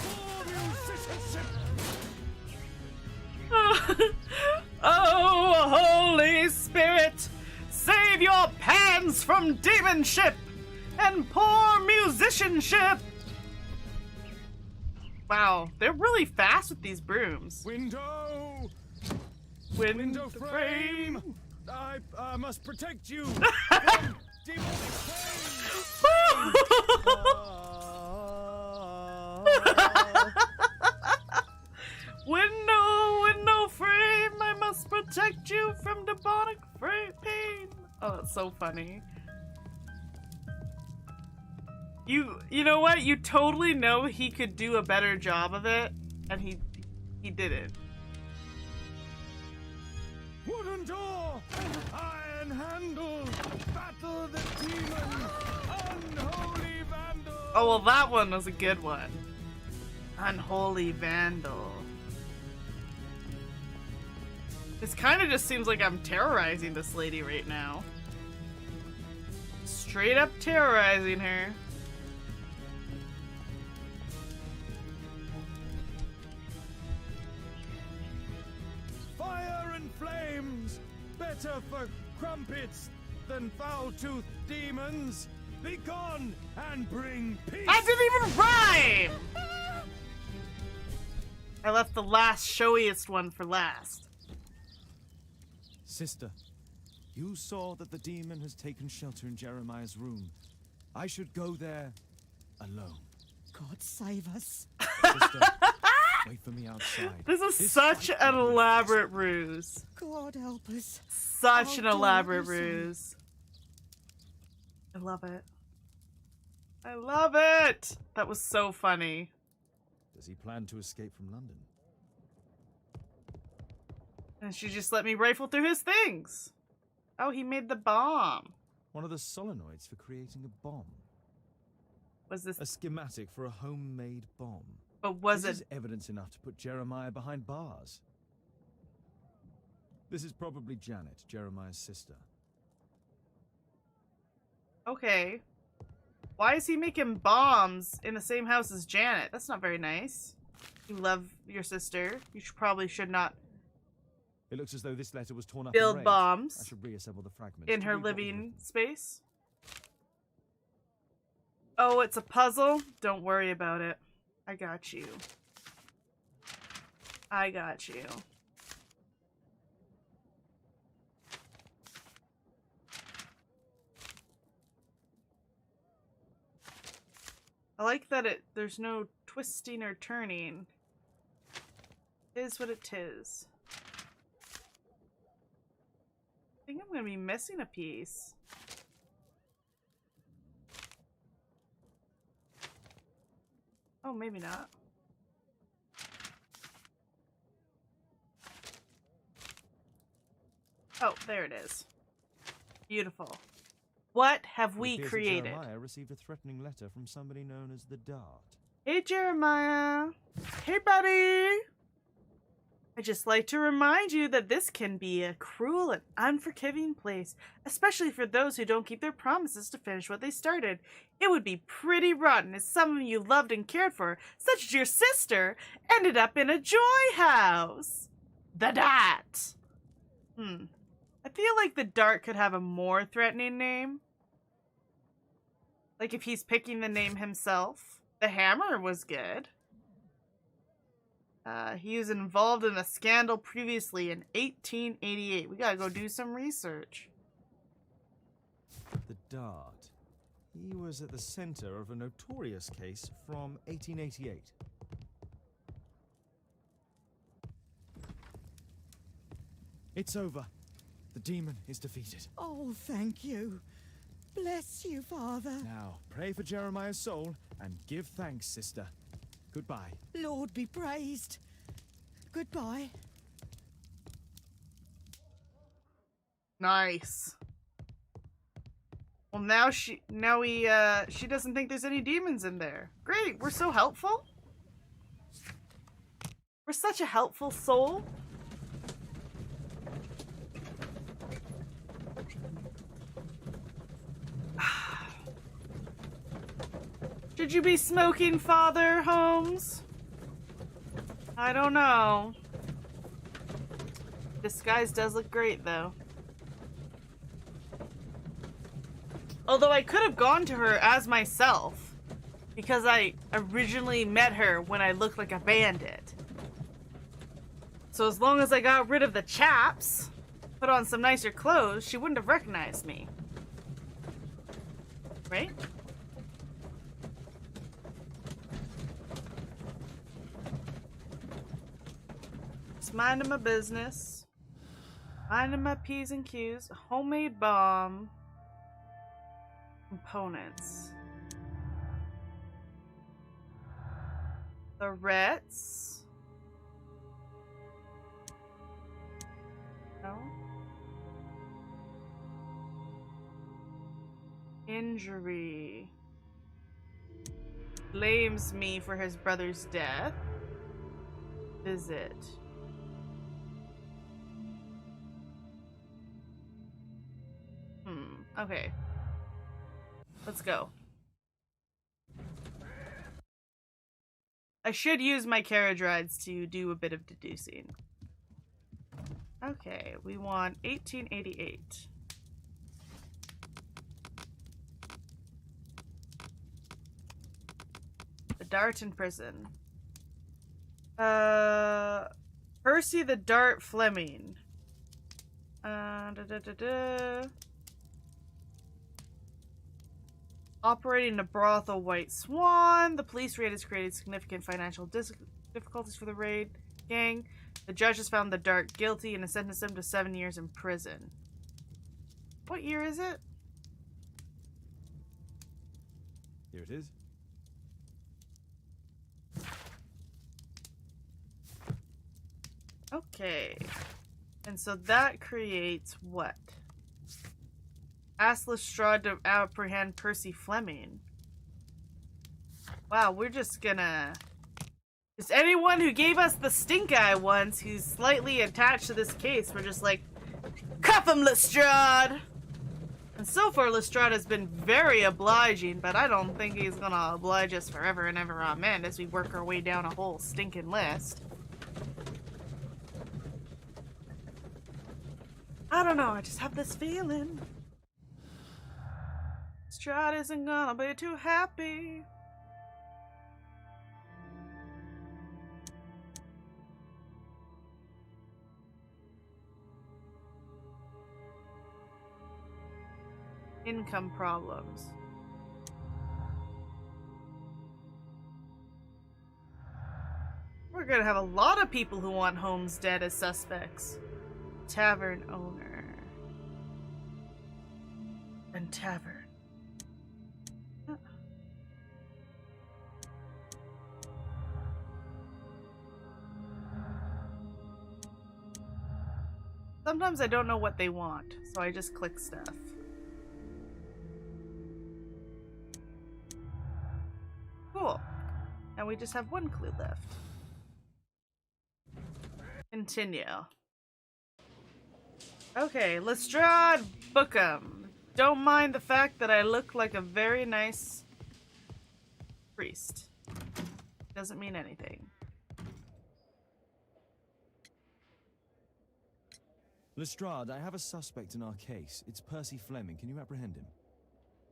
Oh, Holy Spirit, save your pans from demonship and poor musicianship. Wow, they're really fast with these brooms. Window frame. I must protect you from demonic pain. Window frame, I must protect you from demonic pain. Oh, that's so funny. You know what? You totally know he could do a better job of it, and he didn't. Wooden door, iron handle, battle the demon, unholy vandal. Oh, well, that one was a good one. Unholy vandal. This kind of just seems like I'm terrorizing this lady right now. Straight up terrorizing her. Fire and flames, better for crumpets than foul-toothed demons. Be gone and bring peace. I didn't even rhyme! I left the last showiest one for last. Sister, you saw that the demon has taken shelter in Jeremiah's room. I should go there alone. God save us. Sister, wait for me outside. This is such an elaborate ruse. God help us. Such an I'll do elaborate everything. ruse. I love it. I love it! That was so funny. Does he plan to escape from London? And she just let me rifle through his things. Oh, he made the bomb. One of the solenoids for creating a bomb. Was this... A schematic for a homemade bomb. But was This it... is evidence enough to put Jeremiah behind bars. This is probably Janet, Jeremiah's sister. Okay. Why is he making bombs in the same house as Janet? That's not very nice. You love your sister. You probably should not It looks as though this letter was torn up build in rage. bombs I should reassemble the fragments in to her read what was living written. space. Oh, it's a puzzle? Don't worry about it. I got you. I got you. I like that there's no twisting or turning. Tis what it tis. I think I'm gonna be missing a piece. Oh, maybe not. Oh, there it is. Beautiful. What have we It appears that created? Jeremiah received a threatening letter from somebody known as the Dart. Hey, Jeremiah. Hey, buddy. I'd just like to remind you that this can be a cruel and unforgiving place, especially for those who don't keep their promises to finish what they started. It would be pretty rotten if someone you loved and cared for, such as your sister, ended up in a joy house. The Dart. I feel like the Dart could have a more threatening name. Like if he's picking the name himself. The Hammer was good. He was involved in a scandal previously in 1888. We gotta go do some research. The Dart. He was at the center of a notorious case from 1888. It's over. The demon is defeated. Oh, thank you. Bless you, Father. Now, pray for Jeremiah's soul and give thanks, sister. Goodbye. Lord be praised. Goodbye. Nice. Well, now she doesn't think there's any demons in there. Great, we're so helpful. We're such a helpful soul. Should you be smoking, Father Holmes? I don't know. Disguise does look great, though. Although I could have gone to her as myself, because I originally met her when I looked like a bandit. So as long as I got rid of the chaps, put on some nicer clothes, she wouldn't have recognized me. Right? Just minding my business. Minding my P's and Q's. A homemade bomb. Components. Threats. No. Injury. Blames me for his brother's death. Visit. Okay. Let's go. I should use my carriage rides to do a bit of deducing. Okay, we want 1888. The Dart in prison. Percy the Dart Fleming. Operating a brothel, White Swan. The police raid has created significant financial difficulties for the raid gang. The judge has found the Dart guilty and has sentenced him to 7 years in prison. What year is it? Here it is. Okay. And so that creates what? Ask Lestrade to apprehend Percy Fleming. Wow, we're just gonna... Just anyone who gave us the stink eye once who's slightly attached to this case, we're just like, cuff him, Lestrade! And so far, Lestrade has been very obliging, but I don't think he's gonna oblige us forever and ever, amen, as we work our way down a whole stinking list. I don't know, I just have this feeling. Lestrade isn't gonna be too happy. Income problems. We're gonna have a lot of people who want Holmes dead as suspects. Tavern owner. And tavern. Sometimes I don't know what they want, so I just click stuff. Cool. And we just have one clue left. Continue. Okay, Lestrade Bookham. Don't mind the fact that I look like a very nice priest. Doesn't mean anything. Lestrade, I have a suspect in our case. It's Percy Fleming. Can you apprehend him?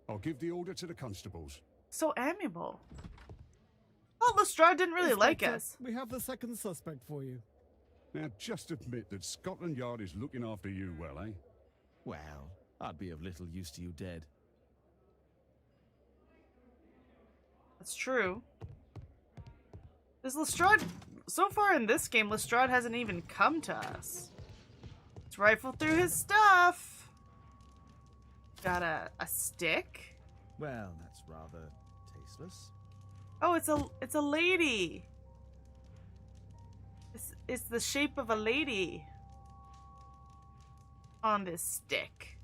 I'll give the order to the constables. So amiable. Oh, Lestrade didn't really like Inspector, us. We have the second suspect for you. Now, just admit that Scotland Yard is looking after you well, eh? Well, I'd be of little use to you dead. That's true. Is Lestrade... So far in this game, Lestrade hasn't even come to us. Let's rifle through his stuff. Got a stick. Well, that's rather tasteless. Oh, it's a lady. It's the shape of a lady on this stick.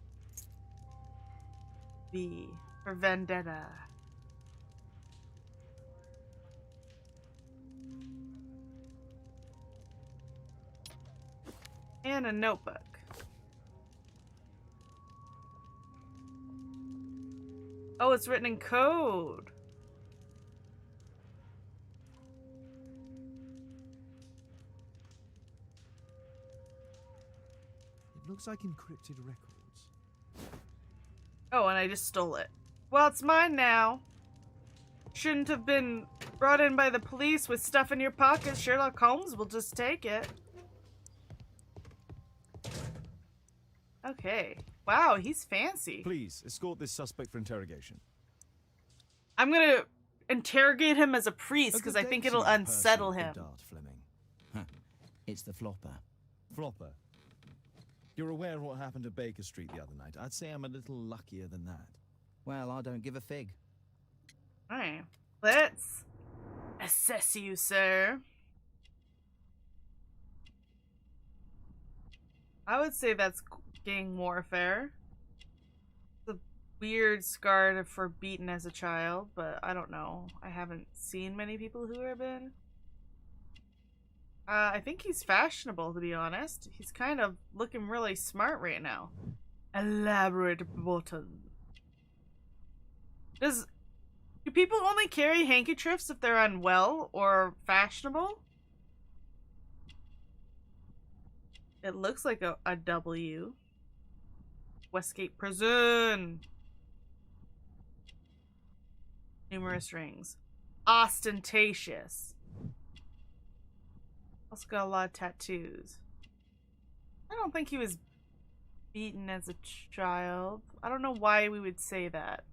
V for vendetta. And a notebook. Oh, it's written in code. It looks like encrypted records. Oh, and I just stole it. Well, it's mine now. Shouldn't have been brought in by the police with stuff in your pocket. Sherlock Holmes will just take it. Okay. Wow, he's fancy. Please, escort this suspect for interrogation. I'm gonna interrogate him as a priest because I think it'll unsettle him. Dart, Fleming. Huh. It's the flopper. Flopper. You're aware of what happened at Baker Street the other night. I'd say I'm a little luckier than that. Well, I don't give a fig. Alright. Let's assess you, sir. I would say that's gang warfare. It's a weird scar for beaten as a child, but I don't know. I haven't seen many people who have been. I think he's fashionable, to be honest. He's kind of looking really smart right now. Elaborate button. Do people only carry handkerchiefs if they're unwell or fashionable? It looks like a W. Westgate Prison. Numerous rings. Ostentatious. Also got a lot of tattoos. I don't think he was beaten as a child. I don't know why we would say that.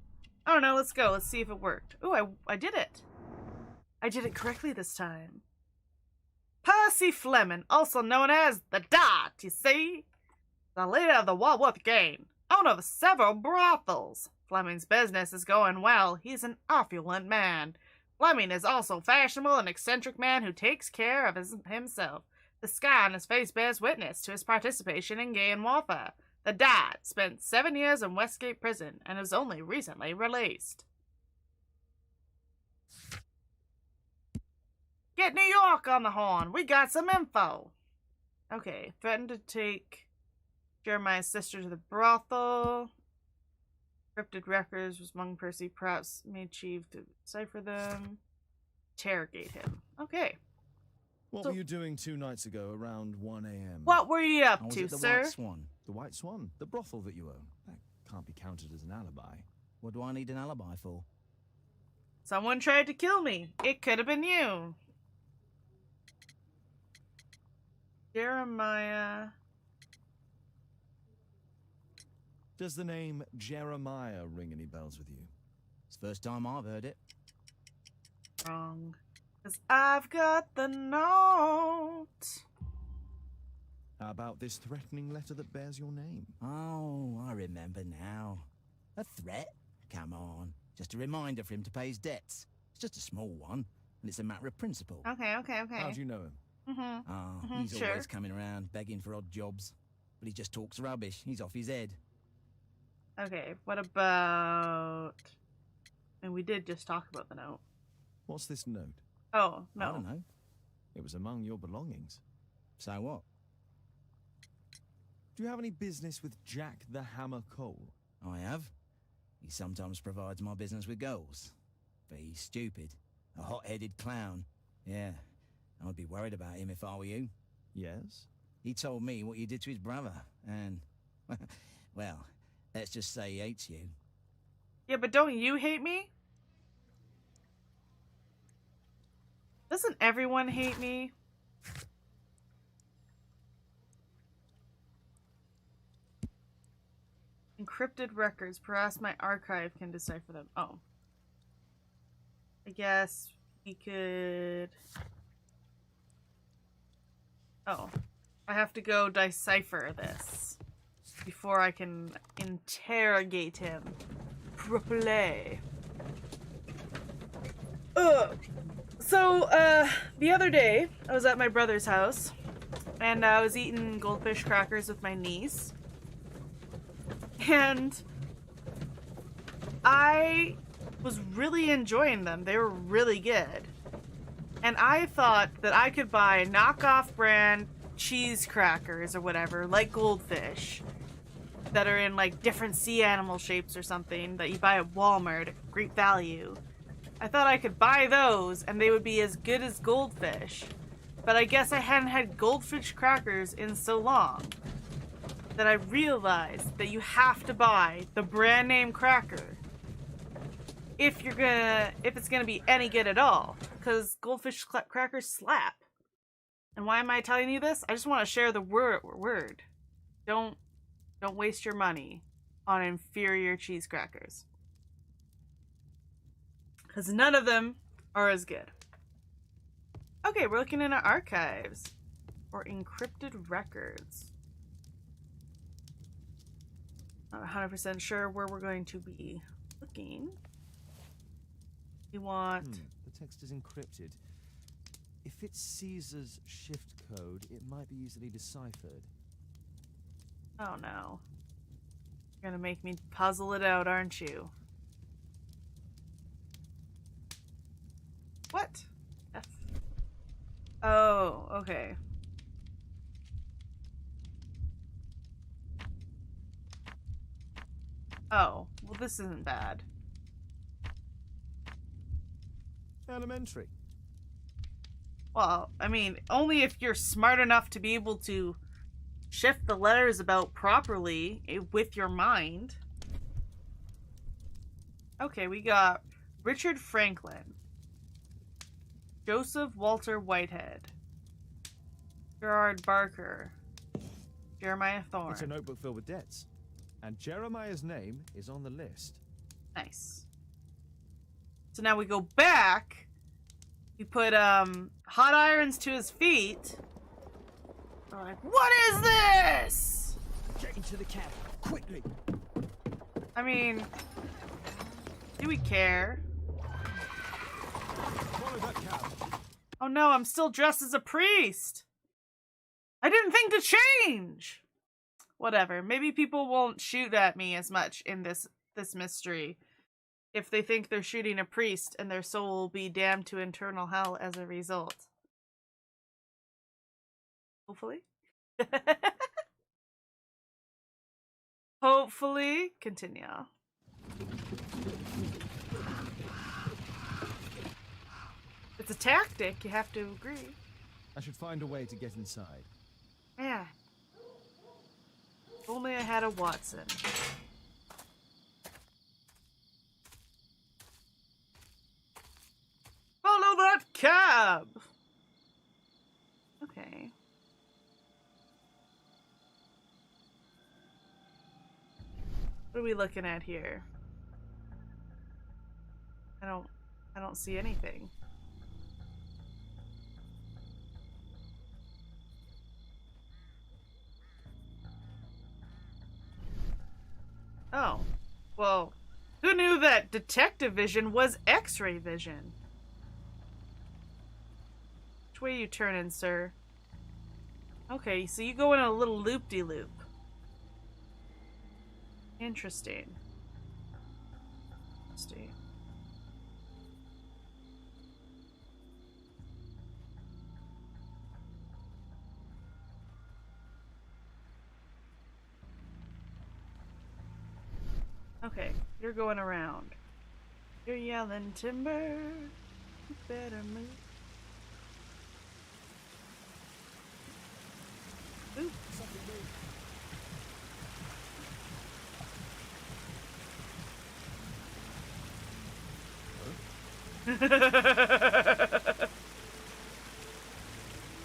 I don't know, let's go. Let's see if it worked. Ooh, I did it. I did it correctly this time. Percy Fleming, also known as the Dot, you see? The leader of the Walworth gang, owner of several brothels. Fleming's business is going well. He's an opulent man. Fleming is also fashionable and eccentric man who takes care of himself. The scar on his face bears witness to his participation in gang warfare. The Dad spent 7 years in Westgate Prison and was only recently released. Get New York on the horn. We got some info. Okay, threatened to take Jeremiah's sister to the brothel. Encrypted records was among Percy, perhaps made chief to decipher them. Interrogate him. Okay. What were you doing 2 nights ago around 1 a.m.? What were you up to, the sir? White Swan. The White Swan? The brothel that you own. That can't be counted as an alibi. What do I need an alibi for? Someone tried to kill me. It could have been you. Jeremiah. Does the name Jeremiah ring any bells with you? It's the first time I've heard it. Wrong. 'Cause I've got the note. How about this threatening letter that bears your name? Oh, I remember now. A threat? Come on. Just a reminder for him to pay his debts. It's just a small one, and it's a matter of principle. Okay. How do you know him? He's always coming around begging for odd jobs. But he just talks rubbish. He's off his head. Okay, what about... And we did just talk about the note. What's this note? Oh, no. I don't know. It was among your belongings. So what? Do you have any business with Jack the Hammer Cole? I have. He sometimes provides my business with goals. But he's stupid. A hot-headed clown. Yeah, I'd be worried about him if I were you. Yes? He told me what you did to his brother, and... well, let's just say he hates you. Yeah, but don't you hate me? Doesn't everyone hate me? Encrypted records. Perhaps my archive can decipher them. Oh. I guess we could... Oh. I have to go decipher this. before I can interrogate him properly. So, the other day, I was at my brother's house, and I was eating goldfish crackers with my niece, and I was really enjoying them. They were really good. And I thought that I could buy knockoff brand cheese crackers or whatever, like goldfish, that are in like different sea animal shapes or something that you buy at Walmart at great value. I thought I could buy those and they would be as good as goldfish. But I guess I hadn't had goldfish crackers in so long that I realized that you have to buy the brand name cracker if it's gonna be any good at all, because goldfish crackers slap. And why am I telling you this? I just want to share the word. Don't waste your money on inferior cheese crackers, because none of them are as good. Okay, we're looking in our archives for encrypted records. Not 100% sure where we're going to be looking. We want... The text is encrypted. If it's Caesar's shift code, it might be easily deciphered. Oh no. You're gonna make me puzzle it out, aren't you? What? F. Oh, okay. Oh, well this isn't bad. Elementary. Well, I mean, only if you're smart enough to be able to shift the letters about properly with your mind. Okay, we got Richard Franklin, Joseph Walter Whitehead, Gerard Barker, Jeremiah Thorne. It's a notebook filled with debts. And Jeremiah's name is on the list. Nice. So now we go back. We put hot irons to his feet. We're like, what is this? Get into the cab, quickly. I mean, do we care? Follow that cab. Oh no, I'm still dressed as a priest. I didn't think to change. Whatever. Maybe people won't shoot at me as much in this mystery if they think they're shooting a priest and their soul will be damned to eternal hell as a result. Hopefully. Hopefully. Continue. It's a tactic, you have to agree. I should find a way to get inside. Yeah. If only I had a Watson. Follow that cab! Okay. What are we looking at here? I don't see anything. Oh. Well, who knew that detective vision was X-ray vision? Which way are you turning, sir? Okay, so you go in a little loop-de-loop. Interesting. Interesting. Okay, you're going around. You're yelling timber. You better move. Ooh.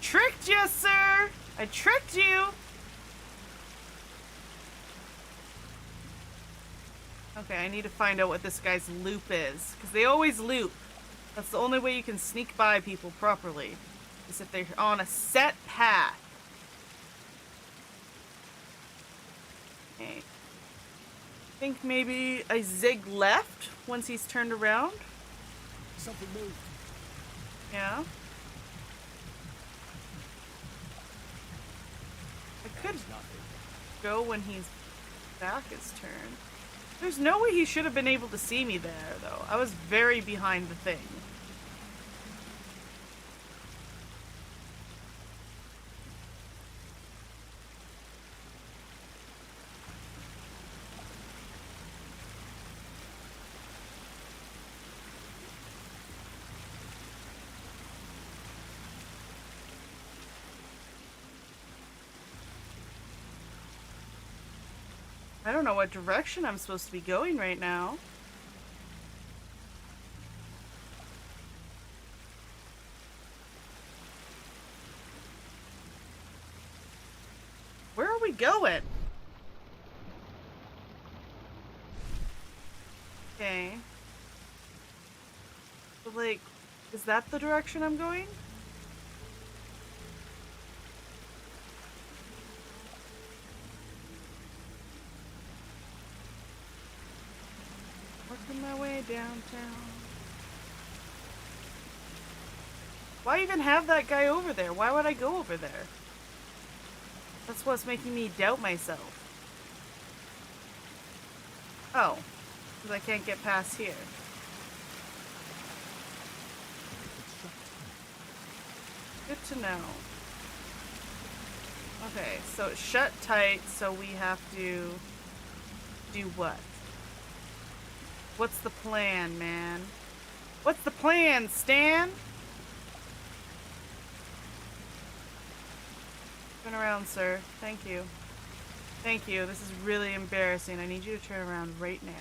Tricked you, sir! I tricked you! Okay, I need to find out what this guy's loop is. Because they always loop. That's the only way you can sneak by people properly. Is if they're on a set path. Okay. I think maybe I zig left once he's turned around. Something moved. Yeah. I could go when his back is turned. There's no way he should have been able to see me there, though. I was very behind the thing. I don't know what direction I'm supposed to be going right now. Where are we going? Okay. So, like, is that the direction I'm going? Working my way downtown. Why even have that guy over there? Why would I go over there? That's what's making me doubt myself. Oh, because I can't get past here. Good to know. Okay, so it's shut tight, so we have to do what? What's the plan, man? What's the plan, Stan? Turn around, sir. Thank you. Thank you. This is really embarrassing. I need you to turn around right now.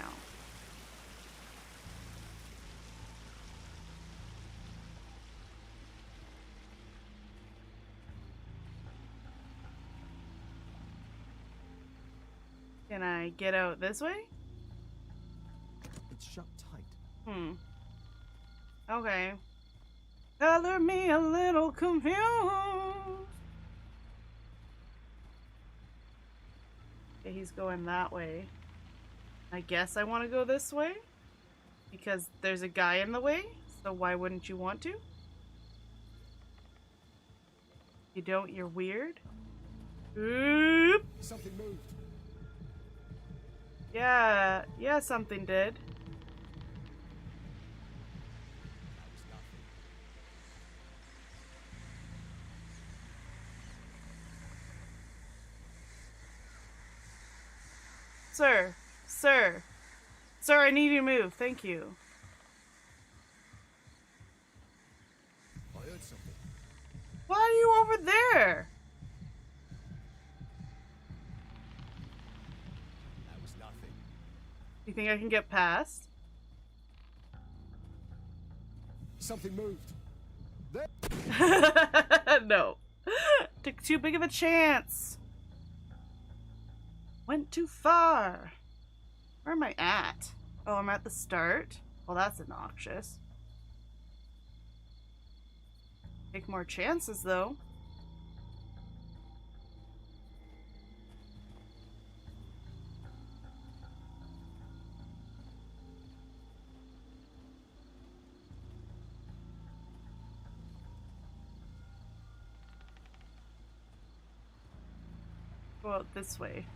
Can I get out this way? It's shut tight. Okay. Color me a little confused. Okay, he's going that way. I guess I want to go this way because there's a guy in the way, so why wouldn't you want to? You don't, you're weird. Oop. Something moved. Yeah, something did. Sir, I need you to move. Thank you. I heard something. Why are you over there? That was nothing. You think I can get past? Something moved. No. Took too big of a chance. Went too far. Where am I at? Oh, I'm at the start. Well, that's obnoxious. Take more chances, though. Go out this way.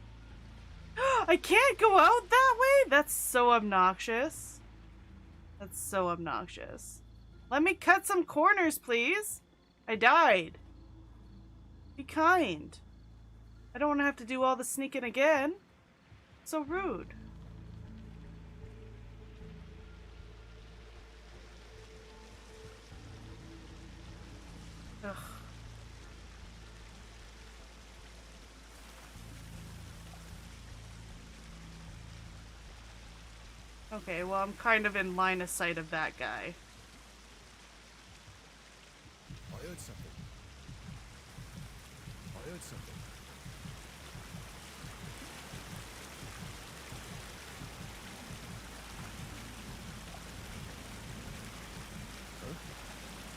I can't go out that way? That's so obnoxious. That's so obnoxious. Let me cut some corners, please. I died. Be kind. I don't want to have to do all the sneaking again. So rude. Ugh. Okay, well, I'm kind of in line of sight of that guy. I heard something.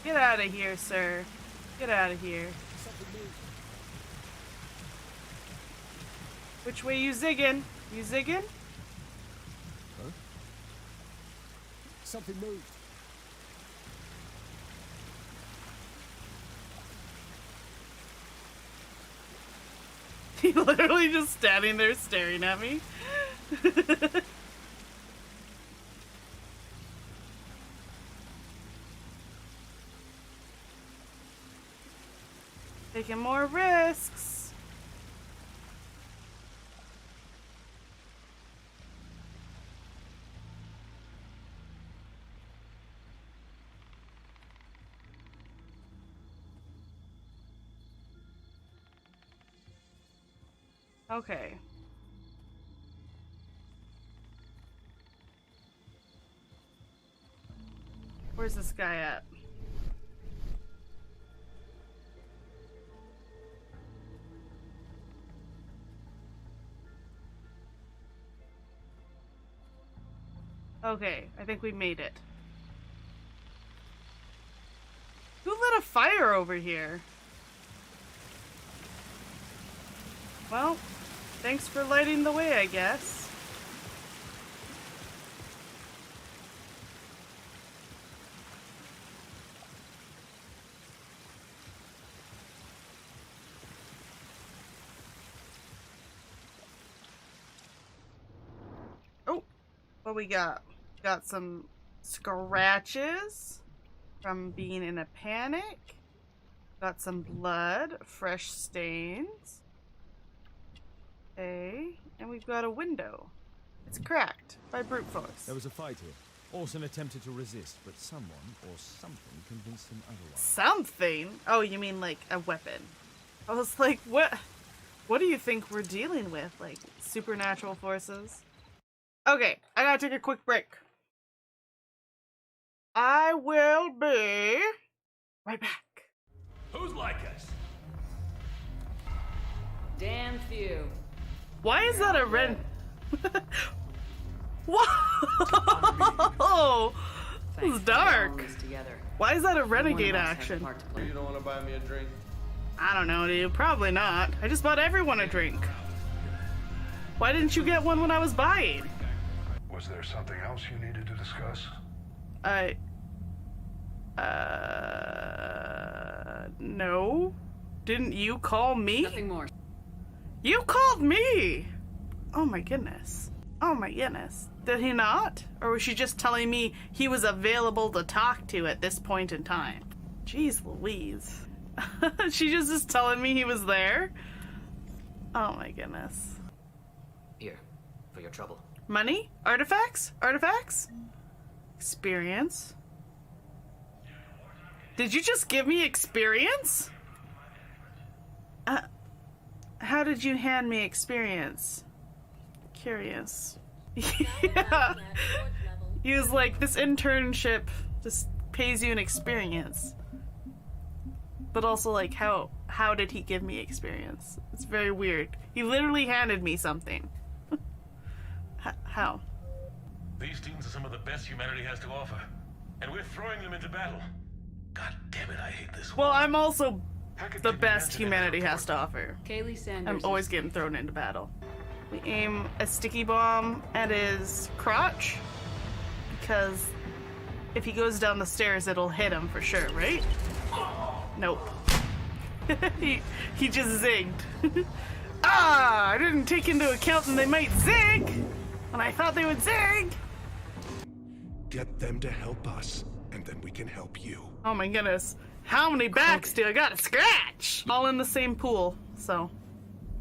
Get out of here, sir. Get out of here. Something moved. Which way you zigging? You zigging? Huh? Something moved. He literally just standing there staring at me. Taking more risks. Okay. Where's this guy at? Okay, I think we made it. Who lit a fire over here? Well, thanks for lighting the way, I guess. Oh, what we got? Got some scratches from being in a panic. Got some blood, fresh stains. Okay, and we've got a window. It's cracked by brute force. There was a fight here. Orson attempted to resist, but someone or something convinced him otherwise. Something? Oh, you mean like a weapon? I was like, what? What do you think we're dealing with? Like supernatural forces? Okay, I gotta take a quick break. I will be right back. Who's like us? Damn few. Why is that a red? Whoa! This is dark. Why is that a renegade action? You don't want to buy me a drink? I don't know, dude. Probably not. I just bought everyone a drink. Why didn't you get one when I was buying? Was there something else you needed to discuss? No. Didn't you call me? Nothing more. You called me! Oh my goodness. Oh my goodness. Did he not? Or was she just telling me he was available to talk to at this point in time? Jeez Louise. She just is telling me he was there? Oh my goodness. Here, for your trouble. Money? Artifacts? Artifacts? Experience? Did you just give me experience? How did you hand me experience? Curious. Yeah. He was like, this internship just pays you an experience. But also like, how did he give me experience? It's very weird. He literally handed me something. How? These teams are some of the best humanity has to offer, and we're throwing them into battle. God damn it, I hate this. Well, I'm also the best humanity has to offer. Kaylee Sanders. I'm always getting thrown into battle. We aim a sticky bomb at his crotch, because if he goes down the stairs, it'll hit him for sure, right? Nope. he just zigged. I didn't take into account that they might zig when I thought they would zig. Get them to help us, and then we can help you. Oh my goodness. How many backs do I gotta scratch? All in the same pool, so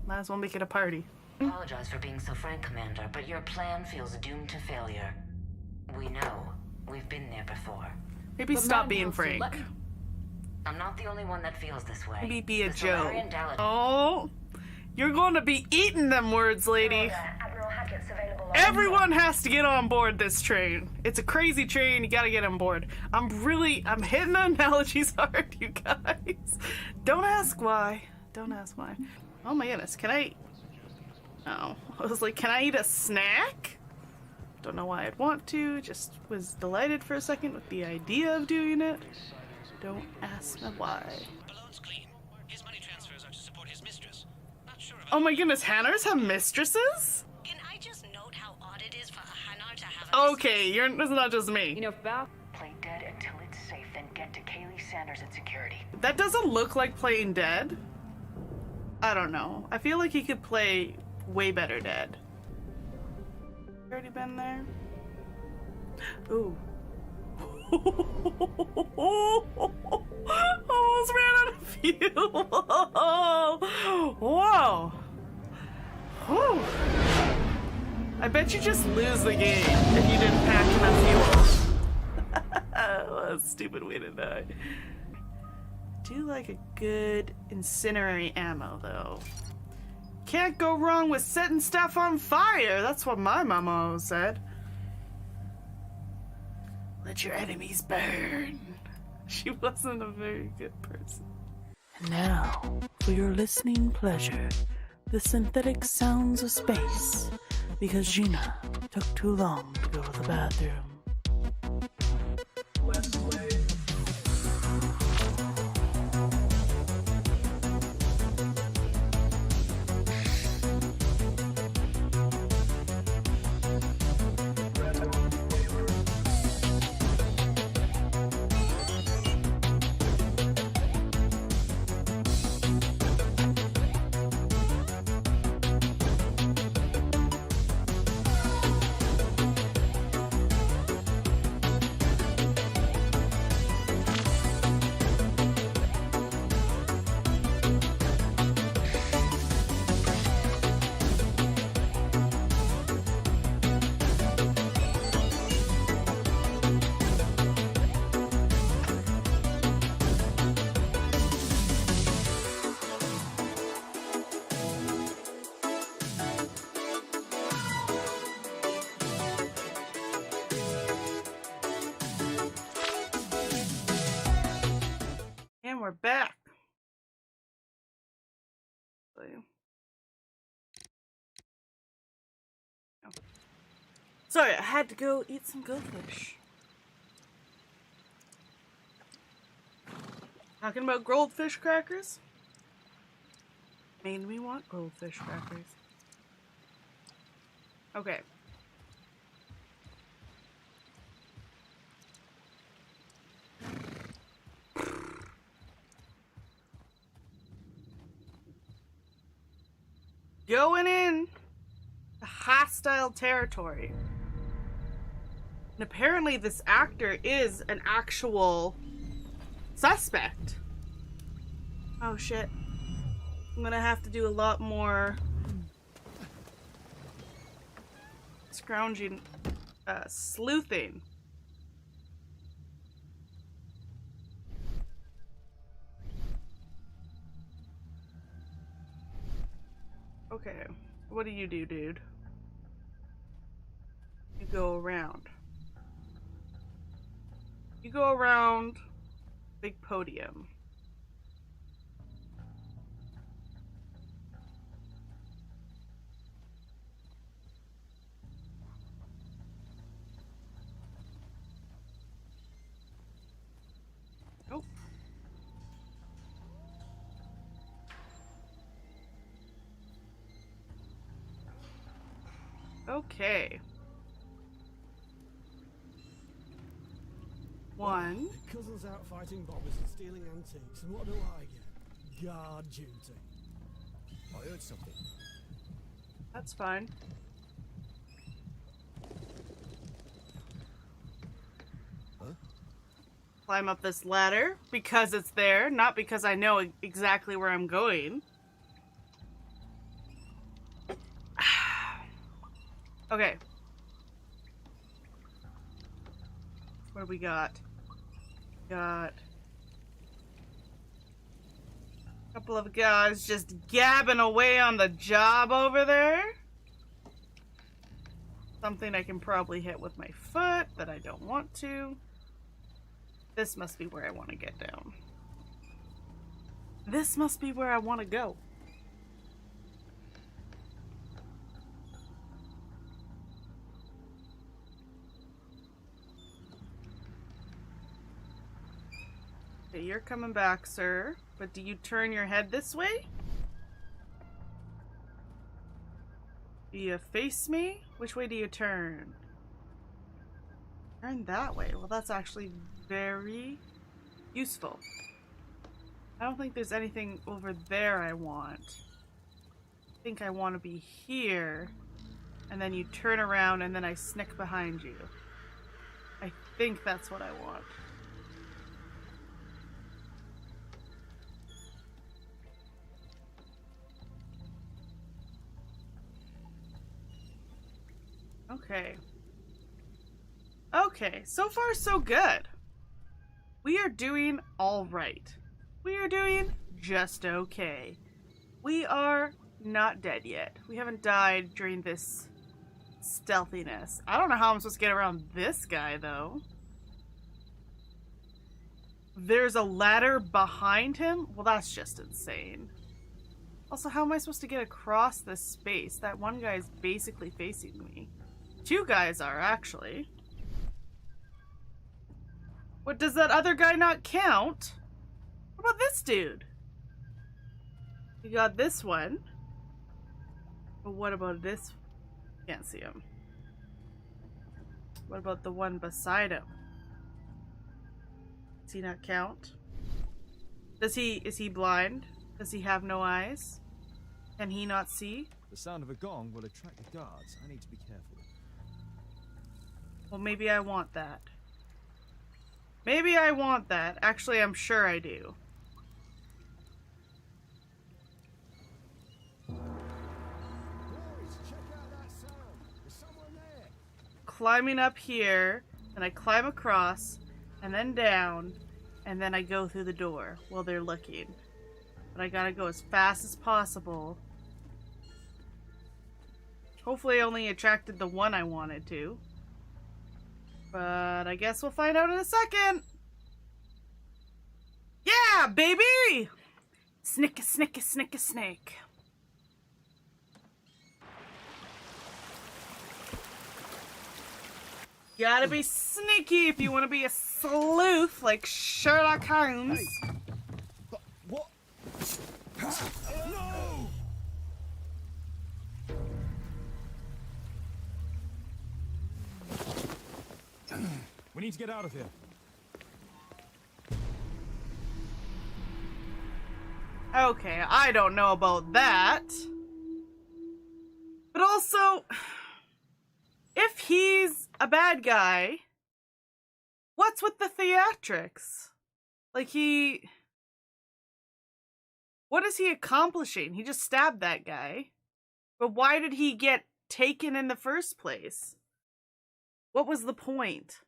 might as well make it a party. Apologize for being so frank, Commander, but your plan feels doomed to failure. We know. We've been there before. Maybe stop being frank. I'm not the only one that feels this way. Maybe be a Joe. Solarian Oh, you're going to be eating them words, lady. Everyone has to get on board this train. It's a crazy train. You gotta get on board. I'm hitting the analogies hard, you guys. Don't ask why. Don't ask why. Oh my goodness, can I... Oh, I was like, can I eat a snack? Don't know why I'd want to. Just was delighted for a second with the idea of doing it. Don't ask me why. Balloon's clean. His money transfers are to support his mistress. Not sure about Oh my goodness, Hannars have mistresses? Can I just note how odd it is for a Hannar to have a Okay, it's not just me. Play dead until it's safe, then get to Kaylee Sanders at security. That doesn't look like playing dead. I don't know. I feel like he could play way better dead. Already been there? Ooh. Almost ran out of fuel. Whoa. Whew. I bet you just lose the game if you didn't pack enough fuel. What a stupid way to die. Do like a good incendiary ammo though. Can't go wrong with setting stuff on fire. That's what my mama always said. Let your enemies burn. She wasn't a very good person. And now, for your listening pleasure, the synthetic sounds of space, because Gina took too long to go to the bathroom. And we're back. Sorry, I had to go eat some goldfish. Talking about goldfish crackers? Made me want goldfish crackers. Okay. Going in to hostile territory. And apparently this actor is an actual suspect. Oh shit. I'm gonna have to do a lot more scrounging, sleuthing. Okay, what do you do, dude? You go around. You go around big podium. Oh. Okay. One. Cousin's out fighting bombers and stealing antiques, and what do I get? Guard duty. I heard something. That's fine. Huh? Climb up this ladder because it's there, not because I know exactly where I'm going. Okay. What do we got? Got a couple of guys just gabbing away on the job over there. Something I can probably hit with my foot, but I don't want to. This must be where I want to get down. This must be where I want to go. Okay, you're coming back, sir. But do you turn your head this way? Do you face me? Which way do you turn? Turn that way. Well, that's actually very useful. I don't think there's anything over there I want. I think I want to be here, and then you turn around and then I sneak behind you. I think that's what I want. Okay. Okay, so far so good. We are doing all right. We are doing just okay. We are not dead yet. We haven't died during this stealthiness. I don't know how I'm supposed to get around this guy, though. There's a ladder behind him? Well, that's just insane. Also, how am I supposed to get across this space? That one guy is basically facing me. Two guys are, actually. What, does that other guy not count? What about this dude? We got this one. But what about this? Can't see him. What about the one beside him? Does he not count? Is he blind? Does he have no eyes? Can he not see? The sound of a gong will attract the guards. I need to be careful. Well, maybe I want that. Maybe I want that. Actually, I'm sure I do. Climbing up here, and I climb across, and then down, and then I go through the door while they're looking. But I gotta go as fast as possible. Hopefully I only attracted the one I wanted to. But I guess we'll find out in a second. Yeah, baby! Snick a snick a snick a snake. Gotta be sneaky if you want to be a sleuth like Sherlock Holmes. Hey. What? No! We need to get out of here. Okay, I don't know about that. But also, if he's a bad guy, what's with the theatrics? Like, what is he accomplishing? He just stabbed that guy. But why did he get taken in the first place? What was the point?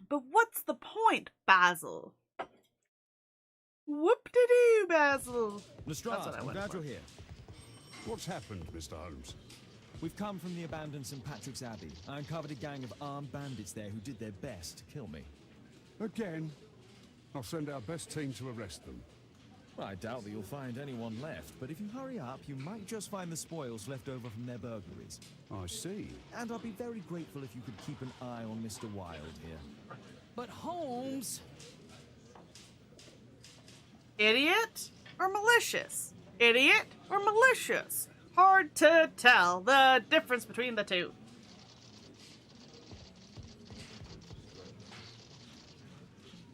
But what's the point, Basil? Whoop-de-doo, Basil. Lestrade, I'm glad you're here. What's happened, Mr. Holmes? We've come from the abandoned St. Patrick's Abbey. I uncovered a gang of armed bandits there who did their best to kill me. Again? I'll send our best team to arrest them. Well, I doubt that you'll find anyone left, but if you hurry up, you might just find the spoils left over from their burglaries. I see. And I'll be very grateful if you could keep an eye on Mr. Wilde here. But Holmes... Idiot or malicious? Idiot or malicious? Hard to tell the difference between the two.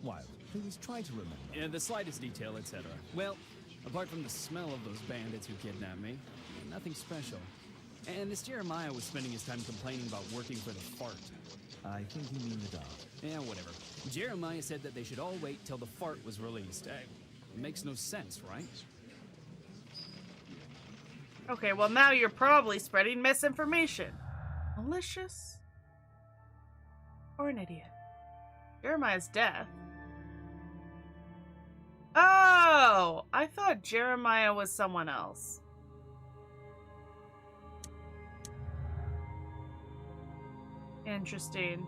Wilde, please try to remember. Yeah, the slightest detail, etc. Well, apart from the smell of those bandits who kidnapped me, nothing special. And this Jeremiah was spending his time complaining about working for the fart. I think you mean the dog. Yeah, whatever. Jeremiah said that they should all wait till the fart was released. It makes no sense, right? Okay, well now you're probably spreading misinformation. Malicious? Or an idiot? Jeremiah's death? Oh! I thought Jeremiah was someone else. Interesting.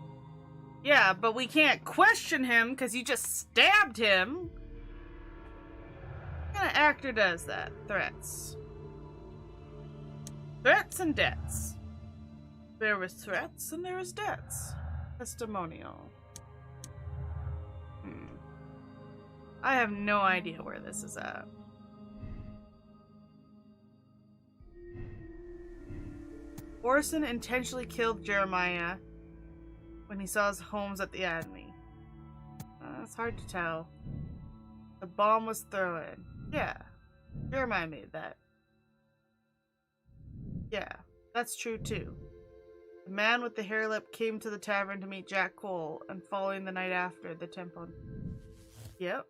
Yeah, but we can't question him because you just stabbed him. What kind of actor does that? Threats. Threats and debts. There was threats and there was debts. Testimonial. I have no idea where this is at. Orson intentionally killed Jeremiah when he saw his Holmes at the enemy. It's hard to tell. The bomb was thrown. Yeah, Jeremiah made that. Yeah, that's true too. The man with the hair lip came to the tavern to meet Jack Cole, and following the night after, the temple. Yep.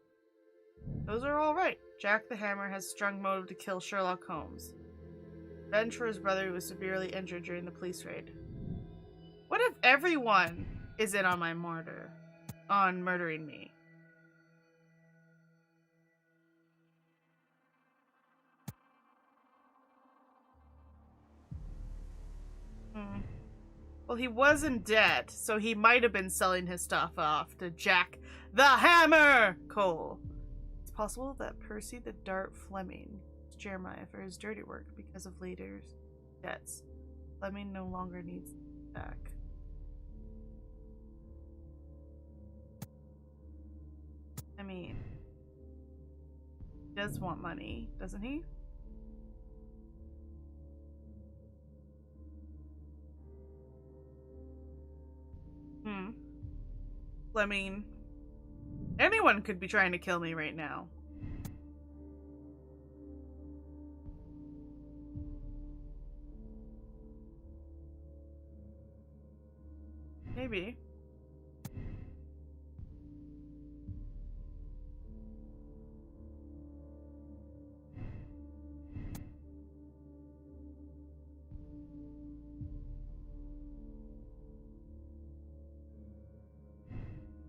Those are all right. Jack the Hammer has strong motive to kill Sherlock Holmes. Revenge for his brother who was severely injured during the police raid. What if everyone is in on my murder? On murdering me? Well, he wasn't dead, so he might have been selling his stuff off to Jack the Hammer Cole. It's possible that Percy the Dart Fleming used Jeremiah for his dirty work because of later debts. Fleming no longer needs Jack. I mean, he does want money, doesn't he? Fleming. Anyone could be trying to kill me right now. Maybe.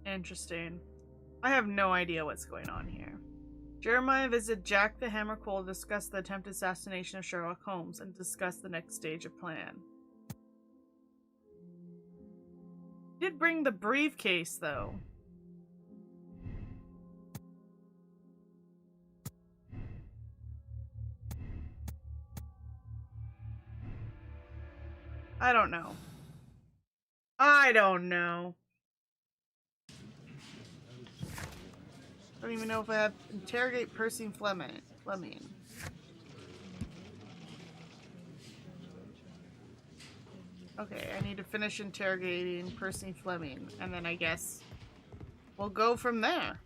Interesting. I have no idea what's going on here. Jeremiah visited Jack the Hammer Cole to discuss the attempted assassination of Sherlock Holmes and discuss the next stage of plan. He did bring the briefcase, though. I don't know. I don't know. I don't even know if I have interrogate Percy Fleming. Okay, I need to finish interrogating Percy Fleming, and then I guess we'll go from there.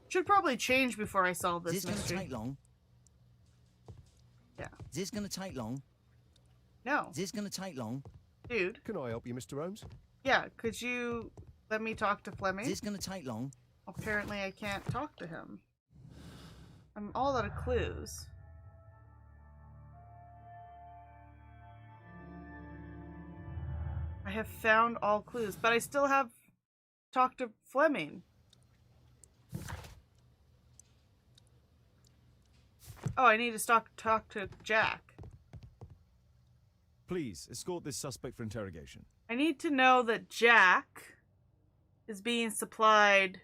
Should probably change before I solve this mystery. Is this gonna take long? Yeah. Is this gonna take long? No. Is this gonna take long? Dude. Can I help you, Mr. Holmes? Yeah, could you let me talk to Fleming? Is this gonna take long? Apparently I can't talk to him. I'm all out of clues. I have found all clues, but I still have talked to Fleming. Oh, I need to talk to Jack. Please, escort this suspect for interrogation. I need to know that Jack is being supplied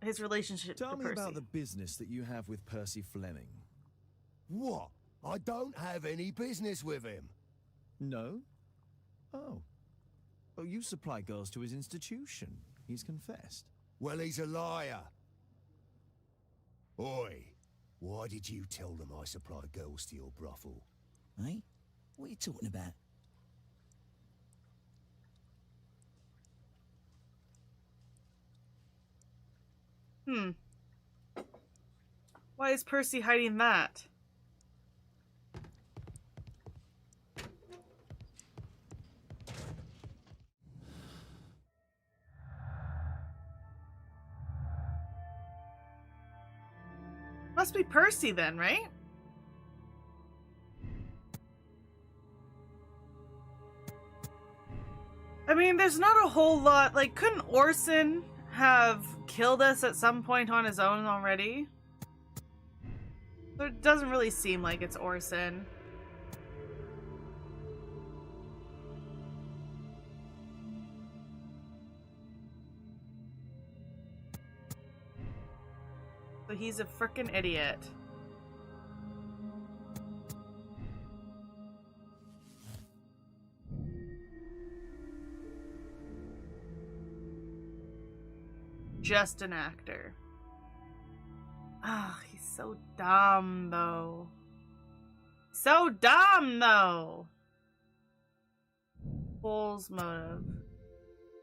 his relationship to Tell me Percy. about the business that you have with Percy Fleming. What? I don't have any business with him. No? Oh. Oh, you supply girls to his institution. He's confessed. Well, he's a liar. Oi, why did you tell them I supplied girls to your brothel? Eh? What are you talking about? Why is Percy hiding that? Must be Percy then, right? I mean, there's not a whole lot. Like, couldn't Orson have killed us at some point on his own already? So it doesn't really seem like it's Orson. So he's a frickin' idiot. Just an actor. Ah, he's so dumb, though. so dumb, though. Cole's motive.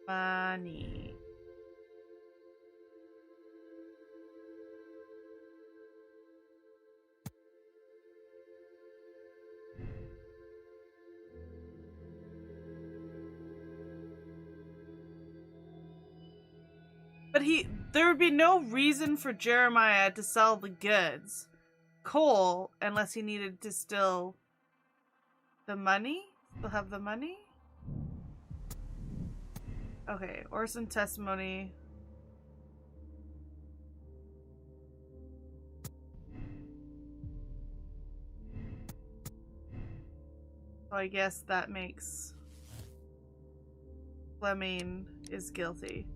Money. But there would be no reason for Jeremiah to sell the goods. Cole, unless he needed to still have the money? Okay, Orson testimony. So I guess that makes Fleming is guilty.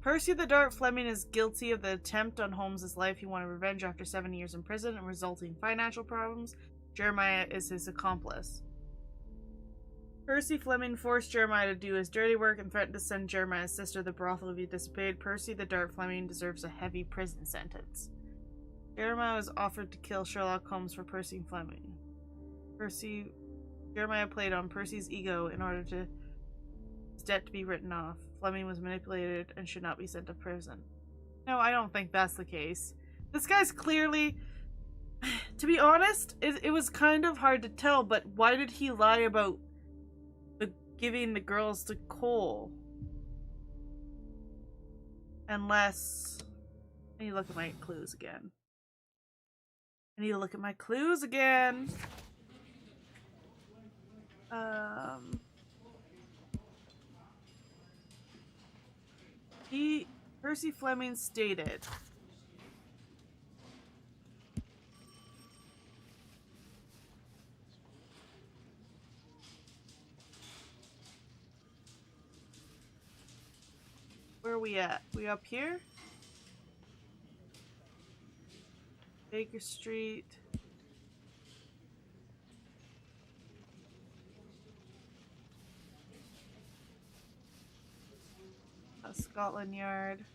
Percy the Dart Fleming is guilty of the attempt on Holmes's life. He wanted revenge after 7 years in prison and resulting financial problems. Jeremiah is his accomplice. Percy Fleming forced Jeremiah to do his dirty work and threatened to send Jeremiah's sister to the brothel if he disobeyed. Percy the Dart Fleming deserves a heavy prison sentence. Jeremiah was offered to kill Sherlock Holmes for Percy Fleming. Jeremiah played on Percy's ego in order to his debt to be written off. Fleming was manipulated and should not be sent to prison. No, I don't think that's the case. This guy's clearly... To be honest, it was kind of hard to tell, but why did he lie about giving the girls to Cole? Unless... I need to look at my clues again. Percy Fleming stated where are we at? We up here? Baker Street. Scotland Yard.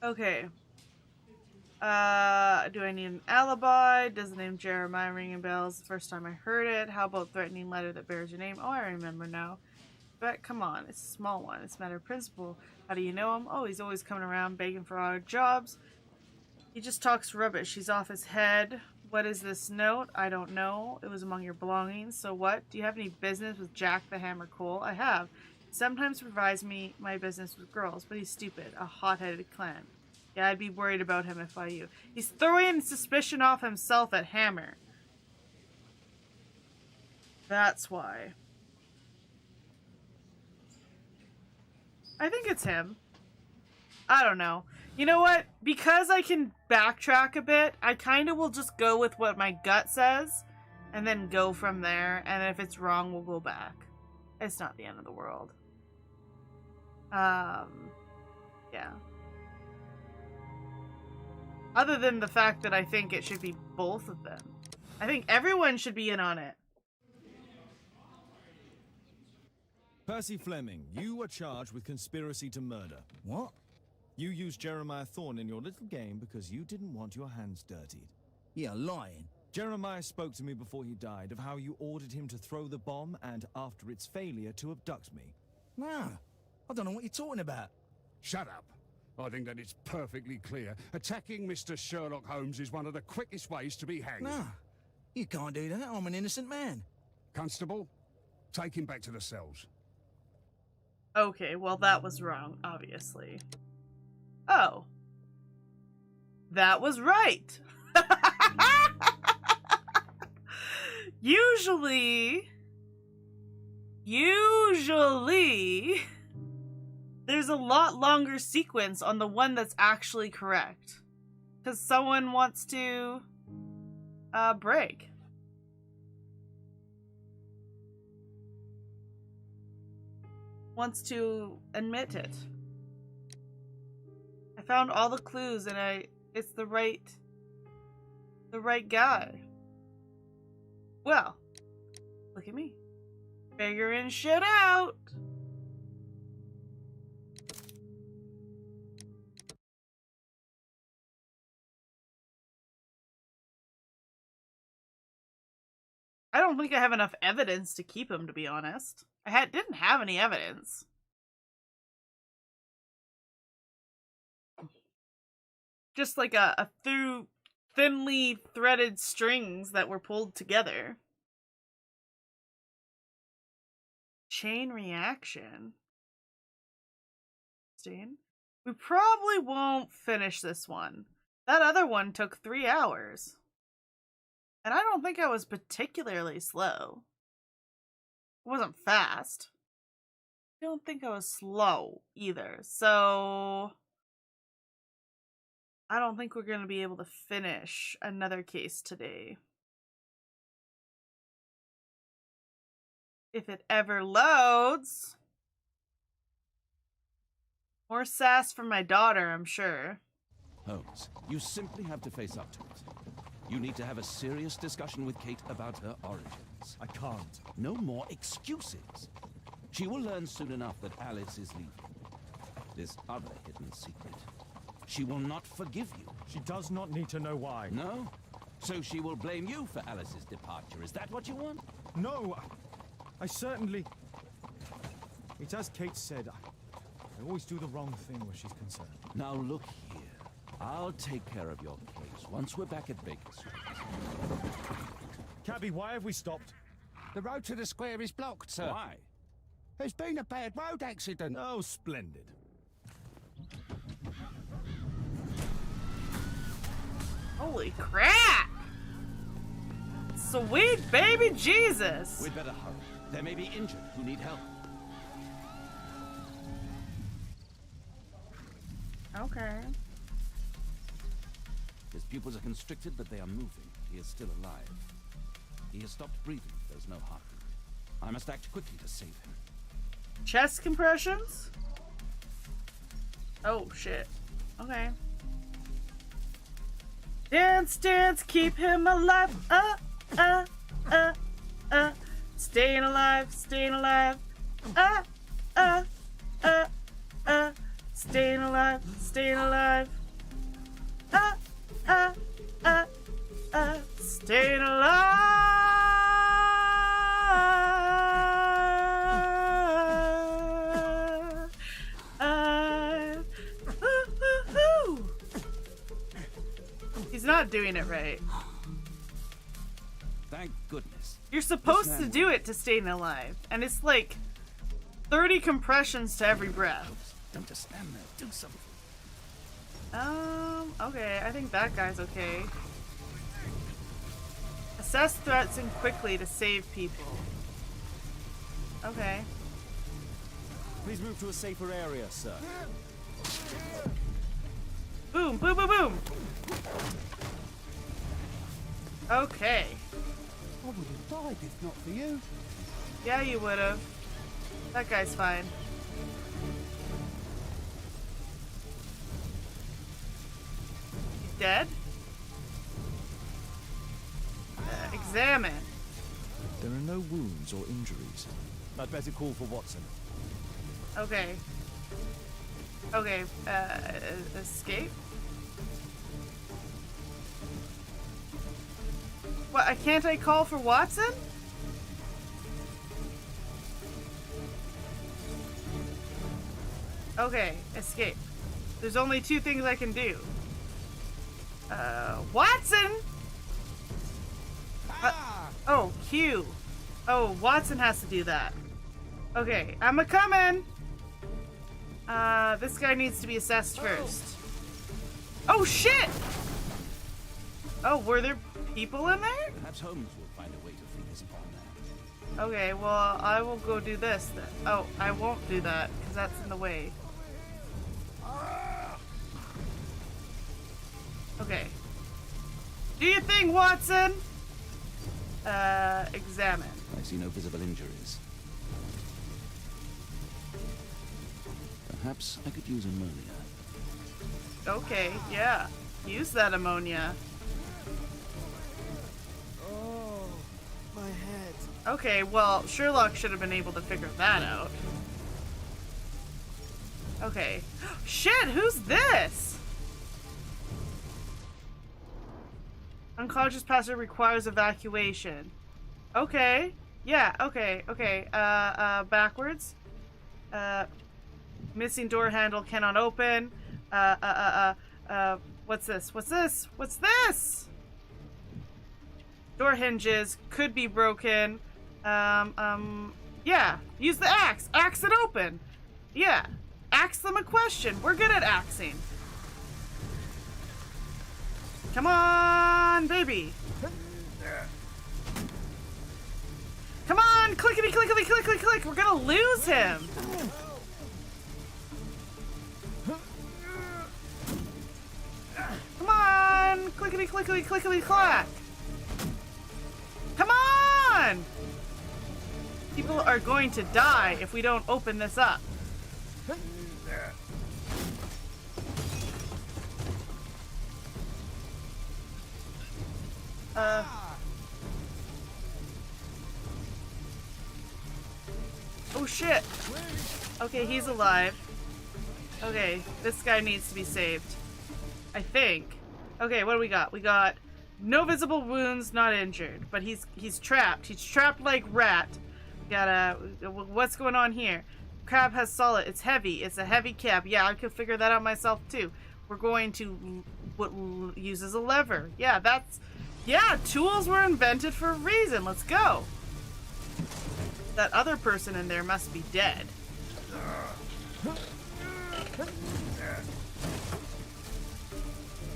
Okay. Do I need an alibi? Does the name Jeremiah ringing bells? The first time I heard it. How about threatening letter that bears your name? Oh, I remember now. But come on, it's a small one. It's a matter of principle. How do you know him? Oh, he's always coming around begging for odd jobs. He just talks rubbish. He's off his head. What is this note? I don't know. It was among your belongings. So what? Do you have any business with Jack the Hammer Cole? I have. Sometimes provides me my business with girls, but he's stupid, a hot-headed clown. Yeah, I'd be worried about him if I you. He's throwing suspicion off himself at Hammer. That's why. I think it's him. I don't know. You know what? Because I can backtrack a bit, I kind of will just go with what my gut says, and then go from there, and if it's wrong, we'll go back. It's not the end of the world. Yeah. Other than the fact that I think it should be both of them. I think everyone should be in on it. Percy Fleming, you were charged with conspiracy to murder. What? You used Jeremiah Thorne in your little game because you didn't want your hands dirtied. You're lying. Jeremiah spoke to me before he died of how you ordered him to throw the bomb and, after its failure, to abduct me. No, I don't know what you're talking about. Shut up. I think that it's perfectly clear. Attacking Mr. Sherlock Holmes is one of the quickest ways to be hanged. No, you can't do that. I'm an innocent man. Constable, take him back to the cells. Okay, well that was wrong, obviously. Oh. That was right. Usually, there's a lot longer sequence on the one that's actually correct. Because someone wants to, break. Wants to admit it. I found all the clues and it's the right guy. Well, look at me. Figuring shit out. don't think I have enough evidence to keep him, to be honest. Didn't have any evidence. Just like a through thinly threaded strings that were pulled together. Chain reaction. We probably won't finish this one. That other one took 3 hours. And I don't think I was particularly slow. It wasn't fast. I don't think I was slow either. So I don't think we're going to be able to finish another case today. If it ever loads. More sass from my daughter, I'm sure. Holmes, you simply have to face up to it. You need to have a serious discussion with Kate about her origins. I can't. No more excuses. She will learn soon enough that Alice is leaving. This other hidden secret. She will not forgive you. She does not need to know why. No? So she will blame you for Alice's departure. Is that what you want? No, I certainly... It's as Kate said, I always do the wrong thing where she's concerned. Now look here. I'll take care of your case once we're back at Baker Street. Cabby, why have we stopped? The road to the square is blocked, sir. Why? There's been a bad road accident. Oh, splendid. Holy crap! Sweet baby Jesus! We'd better hurry. There may be injured who need help. Okay. His pupils are constricted, but they are moving. He is still alive. He has stopped breathing. There's no heartbeat. I must act quickly to save him. Chest compressions? Oh, shit. Okay. Dance, dance, keep him alive. Staying alive, staying alive. Staying alive, staying alive. Staying alive. He's not doing it right. Thank goodness. You're supposed to do it to stay alive, and it's like 30 compressions to every breath. Don't just stand there. Do something. Okay. I think that guy's okay. Assess threats and quickly to save people. Okay. Please move to a safer area, sir. Boom, boom, boom, boom. Okay. I would have died if not for you. Yeah, you would have. That guy's fine. He's dead? Examine. There are no wounds or injuries. I'd better call for Watson. Okay. Okay, escape? What, can't I call for Watson? Okay, escape. There's only 2 things I can do. Watson! Oh, Q. Oh, Watson has to do that. Okay, I'm a-comin'! This guy needs to be assessed first. Oh, shit! Oh, were there people in there? Perhaps Holmes will find a way to free his pawn now. Okay, well, I will go do this then. Oh, I won't do that, because that's in the way. Okay. Do your thing, Watson! Examine. I see no visible injuries. Perhaps I could use ammonia. Okay, yeah. Use that ammonia. Oh, my head. Okay, well, Sherlock should have been able to figure that out. Okay. Shit, who's this? Unconscious passenger requires evacuation. Okay. Yeah, okay, okay. Backwards. Missing door handle cannot open. What's this? What's this? What's this? Door hinges could be broken. Yeah. Use the axe. Axe it open. Yeah. Axe them a question. We're good at axing. Come on, baby. Come on, clickety, clickety, clickety, click. We're gonna lose him. Come on, clickety, clickety, clickety, clack. Come on. People are going to die if we don't open this up. Oh shit. Okay, he's alive. Okay, this guy needs to be saved. I think. Okay, what do we got? We got no visible wounds, not injured, but he's trapped. He's trapped like rat. We got what's going on here? Crab has solid. It's heavy. It's a heavy cab. Yeah, I could figure that out myself too. We're going to use as a lever. Yeah, yeah, tools were invented for a reason. Let's go. That other person in there must be dead.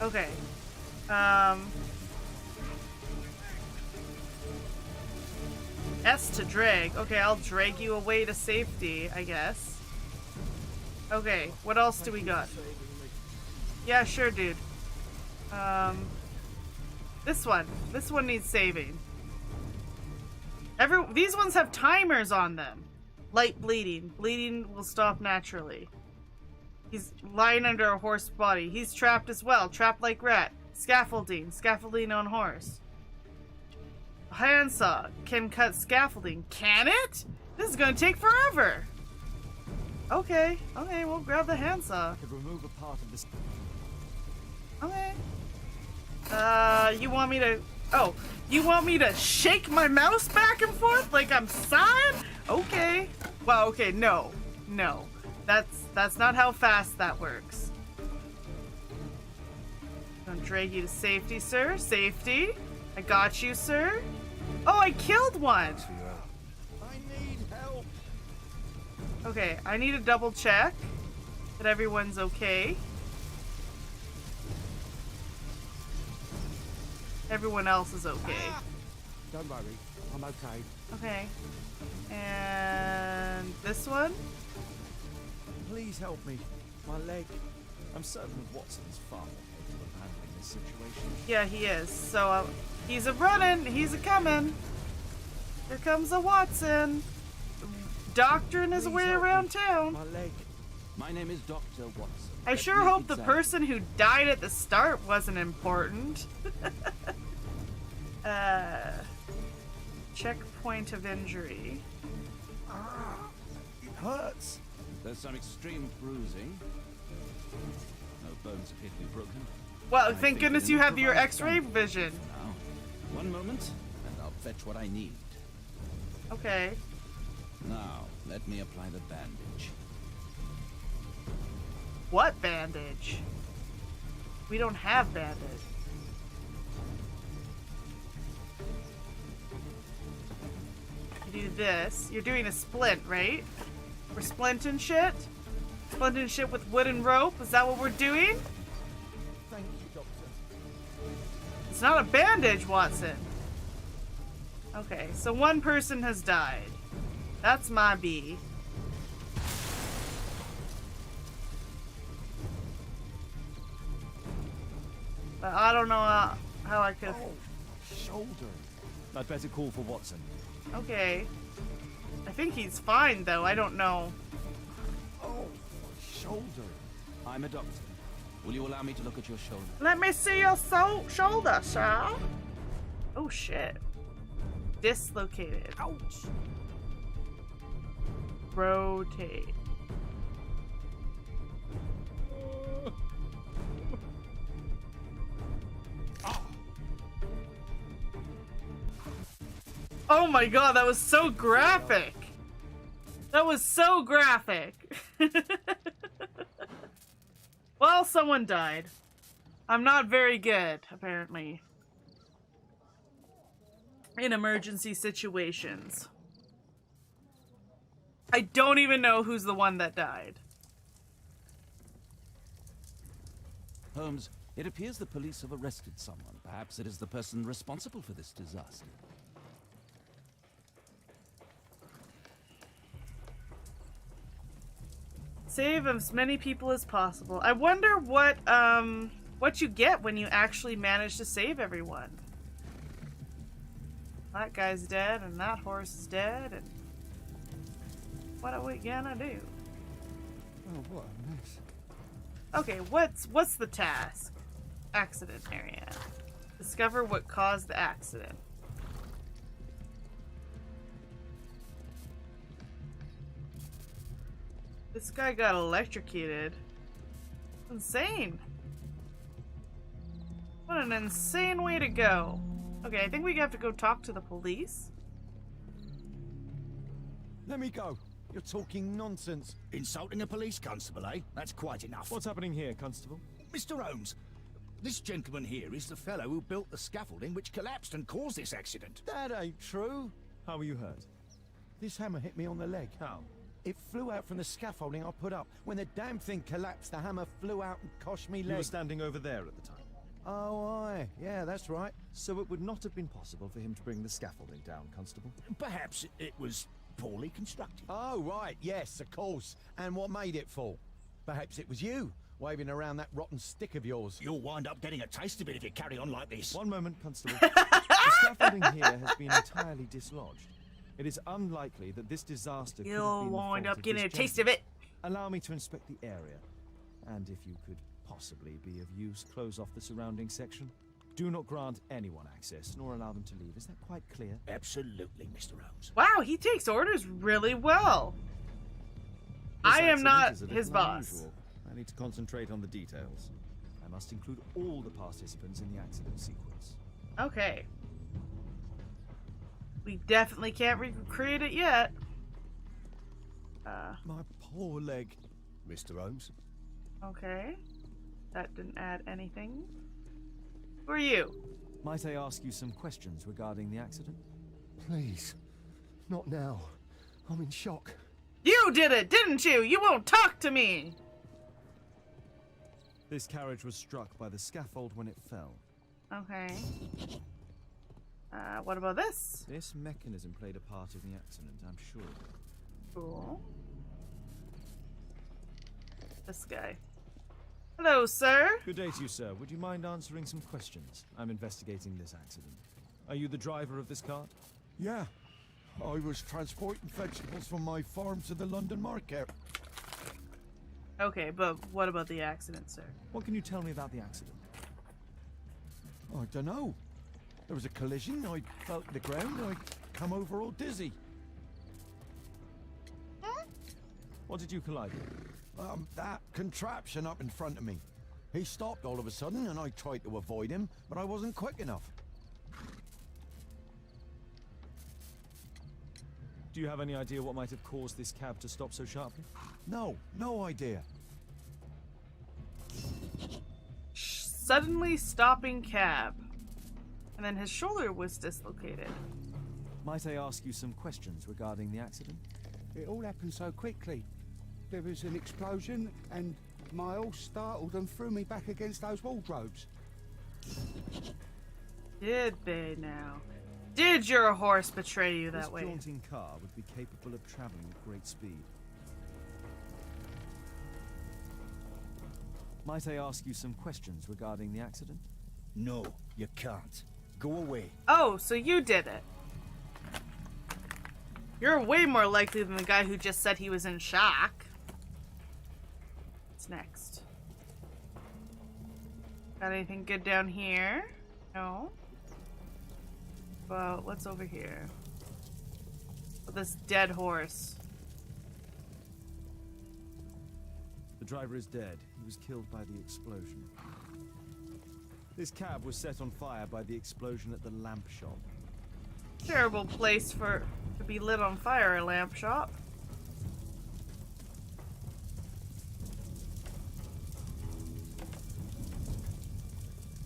Okay. S to drag. Okay, I'll drag you away to safety, I guess. Okay, what else do we got? Yeah, sure, dude. This one needs saving. These ones have timers on them. Light bleeding. Bleeding will stop naturally. He's lying under a horse body. He's trapped as well. Trapped like rat. Scaffolding. Scaffolding on horse. Handsaw can cut scaffolding. Can it? This is gonna take forever. Okay. Okay, we'll grab the handsaw. Could remove a part of this. Okay. You want me to... Oh, you want me to shake my mouse back and forth like I'm sighing? Okay. Well, okay, no. No. That's not how fast that works. Don't drag you to safety, sir. Safety. I got you, sir. Oh, I killed one. I need help. Okay, I need to double check that everyone's okay. Everyone else is okay. Don't worry, I'm okay. Okay. And this one? Please help me. My leg. I'm certain Watson's far more capable of handling this situation. Yeah, he is. So he's a running. He's a coming. Here comes a Watson. Doctoring his way around town. My leg. My name is Dr. Watson. I sure hope the person who died at the start wasn't important. Check point of injury. It hurts. There's some extreme bruising. No bones appear to be broken. Well, thank goodness you have your X-ray vision. Now, one moment, and I'll fetch what I need. Okay. Now, let me apply the bandage. What bandage? We don't have bandage. You do this. You're doing a splint, right? We're splinting shit? Splinting shit with wooden rope? Is that what we're doing? Thank you, Doctor. It's not a bandage, Watson. Okay, so one person has died. That's my B. But I don't know how I could... Oh, shoulder. I'd better call for Watson. Okay. I think he's fine, though. I don't know. Oh, shoulder. I'm a doctor. Will you allow me to look at your shoulder? Let me see your shoulder, sir. Oh, shit. Dislocated. Ouch. Rotate. Oh my god, that was so graphic. That was so graphic. Well, someone died. I'm not very good, apparently, in emergency situations. I don't even know who's the one that died. Holmes, it appears the police have arrested someone. Perhaps it is the person responsible for this disaster. Save as many people as possible. I wonder what you get when you actually manage to save everyone. That guy's dead, and that horse is dead, and what are we gonna do? Oh, what a mess. Okay, what's the task? Accident area. Discover what caused the accident. This guy got electrocuted. Insane. What an insane way to go. Okay, I think we have to go talk to the police. Let me go. You're talking nonsense. Insulting a police constable, eh? That's quite enough. What's happening here, Constable? Mr. Holmes, this gentleman here is the fellow who built the scaffolding which collapsed and caused this accident. That ain't true. How were you hurt? This hammer hit me on the leg. How? It flew out from the scaffolding I put up. When the damn thing collapsed, the hammer flew out and cost me leg. You were standing over there at the time. Oh, aye. Yeah, that's right. So it would not have been possible for him to bring the scaffolding down, Constable? Perhaps it was poorly constructed. Oh, right. Yes, of course. And what made it fall? Perhaps it was you, waving around that rotten stick of yours. You'll wind up getting a taste of it if you carry on like this. One moment, Constable. The scaffolding here has been entirely dislodged. It is unlikely that this disaster could have You'll been the wind fault up of getting this a taste gentleman. of it. Allow me to inspect the area. And if you could possibly be of use, close off the surrounding section. Do not grant anyone access, nor allow them to leave. Is that quite clear? Absolutely, Mr. Holmes. Wow, he takes orders really well. This I am accident not is a his little boss. unusual. I need to concentrate on the details. I must include all the participants in the accident sequence. Okay. We definitely can't recreate it yet. My poor leg. Mr. Holmes? Okay. That didn't add anything. Who are you? Might I ask you some questions regarding the accident? Please. Not now. I'm in shock. You did it, didn't you? You won't talk to me! This carriage was struck by the scaffold when it fell. Okay. What about this? This mechanism played a part in the accident, I'm sure. Cool. This guy. Hello, sir. Good day to you, sir. Would you mind answering some questions? I'm investigating this accident. Are you the driver of this cart? Yeah. I was transporting vegetables from my farm to the London market. Okay, but what about the accident, sir? What can you tell me about the accident? I don't know. There was a collision. I fell to the ground. I come over all dizzy. What did you collide with? That contraption up in front of me. He stopped all of a sudden, and I tried to avoid him, but I wasn't quick enough. Do you have any idea what might have caused this cab to stop so sharply? No idea. Suddenly stopping cab. And then his shoulder was dislocated. Might I ask you some questions regarding the accident? It all happened so quickly. There was an explosion, and my horse startled and threw me back against those wardrobes. Did they now? Did your horse betray you that way? This jaunting car would be capable of traveling at great speed. Might I ask you some questions regarding the accident? No, you can't. Go away. Oh, so you did it. You're way more likely than the guy who just said he was in shock. What's next? Got anything good down here? No. Well, what's over here? Oh, this dead horse. The driver is dead. He was killed by the explosion. This cab was set on fire by the explosion at the lamp shop. Terrible place for to be lit on fire, a lamp shop.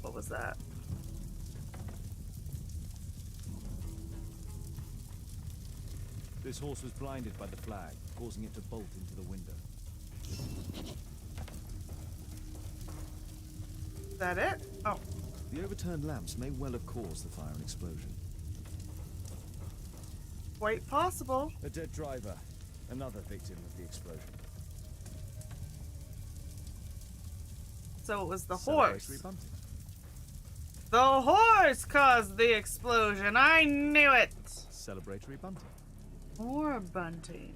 What was that? This horse was blinded by the flag, causing it to bolt into the window. Is that it? Oh. The overturned lamps may well have caused the fire and explosion. Quite possible. A dead driver, another victim of the explosion. So it was the Celebratory horse. bunting. The horse caused the explosion. I knew it. Celebratory bunting. More bunting.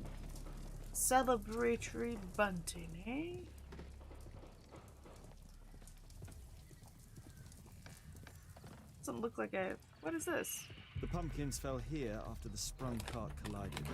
Celebratory bunting, eh? Doesn't look like a... What is this? The pumpkins fell here after the sprung cart collided.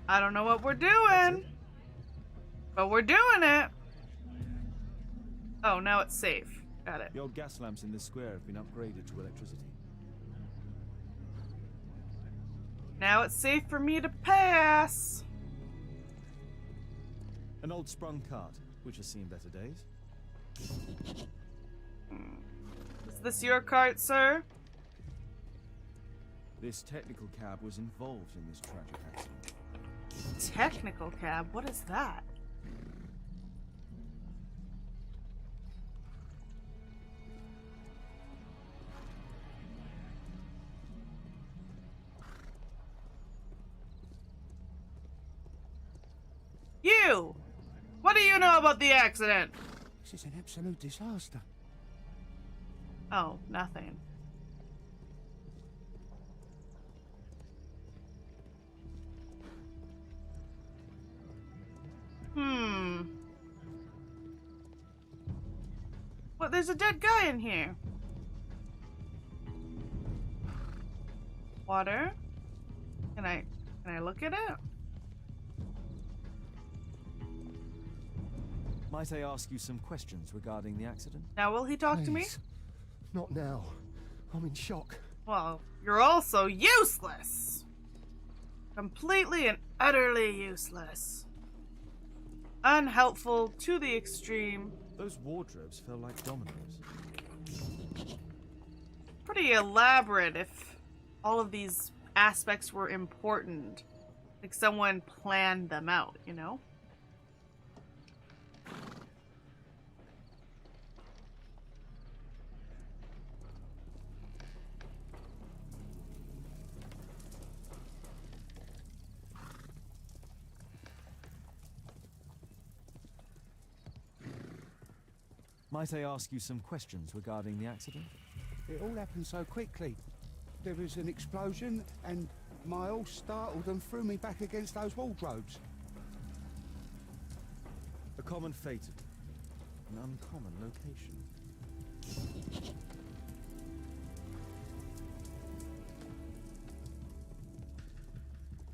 I don't know what we're doing, but we're doing it. Oh, now it's safe. Got it. The old gas lamps in this square have been upgraded to electricity. Now it's safe for me to pass. An old sprung cart, which has seen better days. Is this your cart, sir? This technical cab was involved in this tragic accident. Technical cab? What is that? You! What do you know about the accident? This is an absolute disaster. Oh, nothing. Well, there's a dead guy in here. Water? Can I look at it? Might I ask you some questions regarding the accident? Now will he talk to me? Not now. I'm in shock. Well, you're also useless. Completely and utterly useless. Unhelpful to the extreme. Those wardrobes fell like dominoes. Pretty elaborate if all of these aspects were important. Like someone planned them out, you know? Might I ask you some questions regarding the accident? It all happened so quickly. There was an explosion and my horse startled and threw me back against those wardrobes. A common fate. An uncommon location.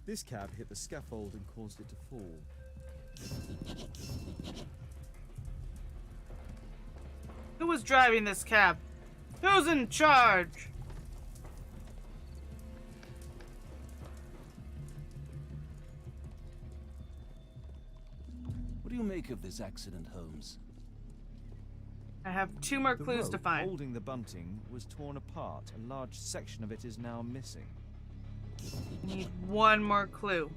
This cab hit the scaffold and caused it to fall. Who was driving this cab? Who's in charge? What do you make of this accident, Holmes? I have 2 more The clues to rope find. holding the bunting was torn apart. A large section of it is now missing. I need 1 more clue.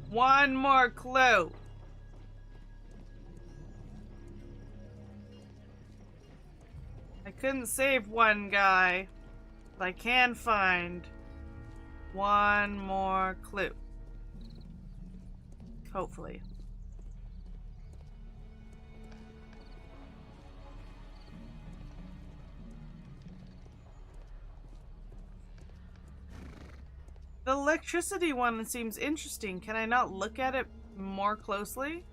1 more clue. I couldn't save one guy, but I can find 1 more clue. Hopefully. The electricity one seems interesting. Can I not look at it more closely?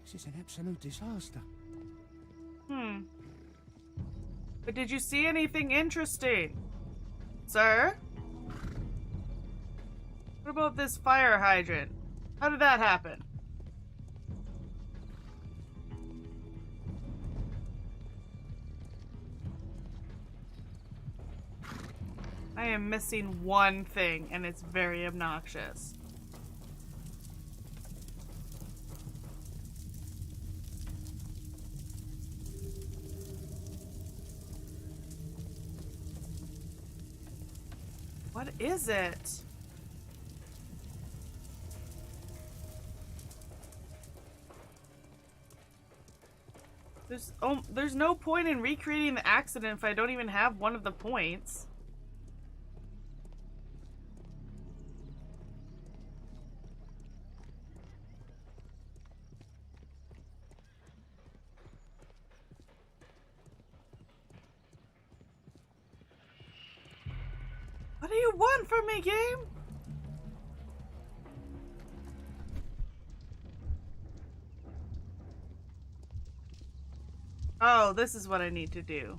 This is an absolute disaster. But did you see anything interesting? Sir? What about this fire hydrant? How did that happen? I am missing one thing, and it's very obnoxious. What is it? There's no point in recreating the accident if I don't even have one of the points. What do you want from me, game? Oh, this is what I need to do.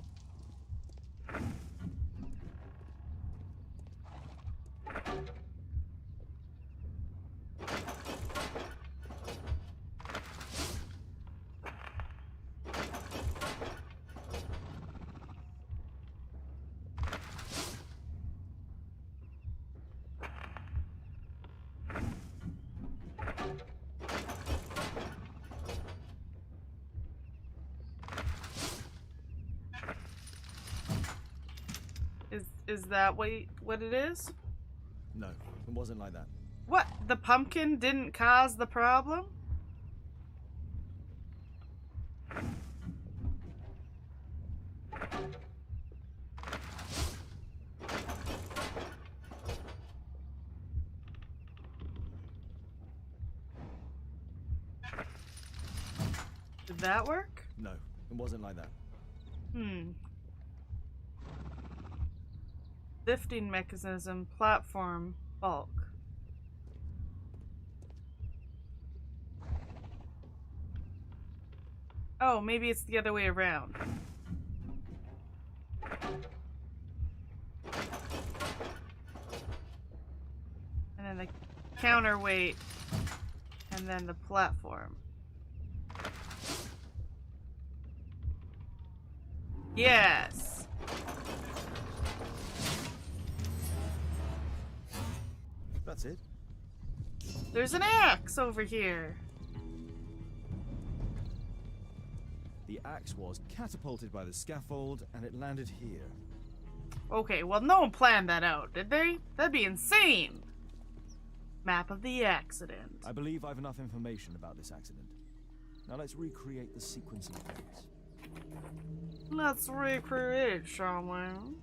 Is that what it is? No, it wasn't like that. What? The pumpkin didn't cause the problem? Did that work? No, it wasn't like that. Lifting mechanism, platform, bulk. Oh, maybe it's the other way around. And then the counterweight, and then the platform. Yes! That's it. There's an axe over here. The axe was catapulted by the scaffold, and it landed here. Okay, well, no one planned that out, did they? That'd be insane. Map of the accident. I believe I've enough information about this accident. Now let's recreate the sequence of events. Let's recreate, shall we?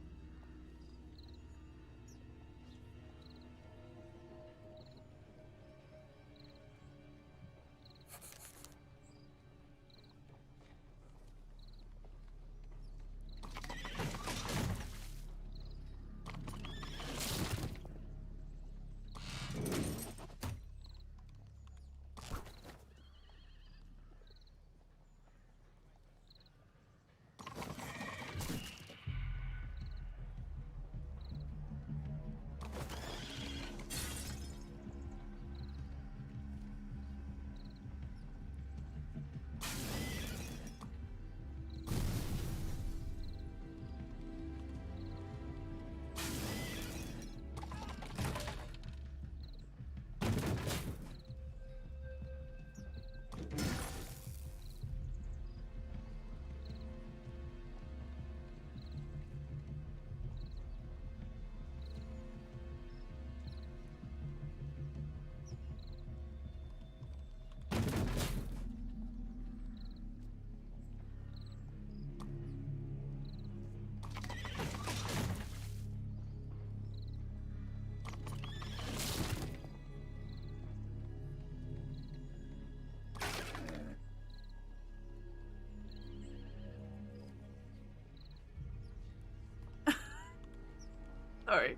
Sorry.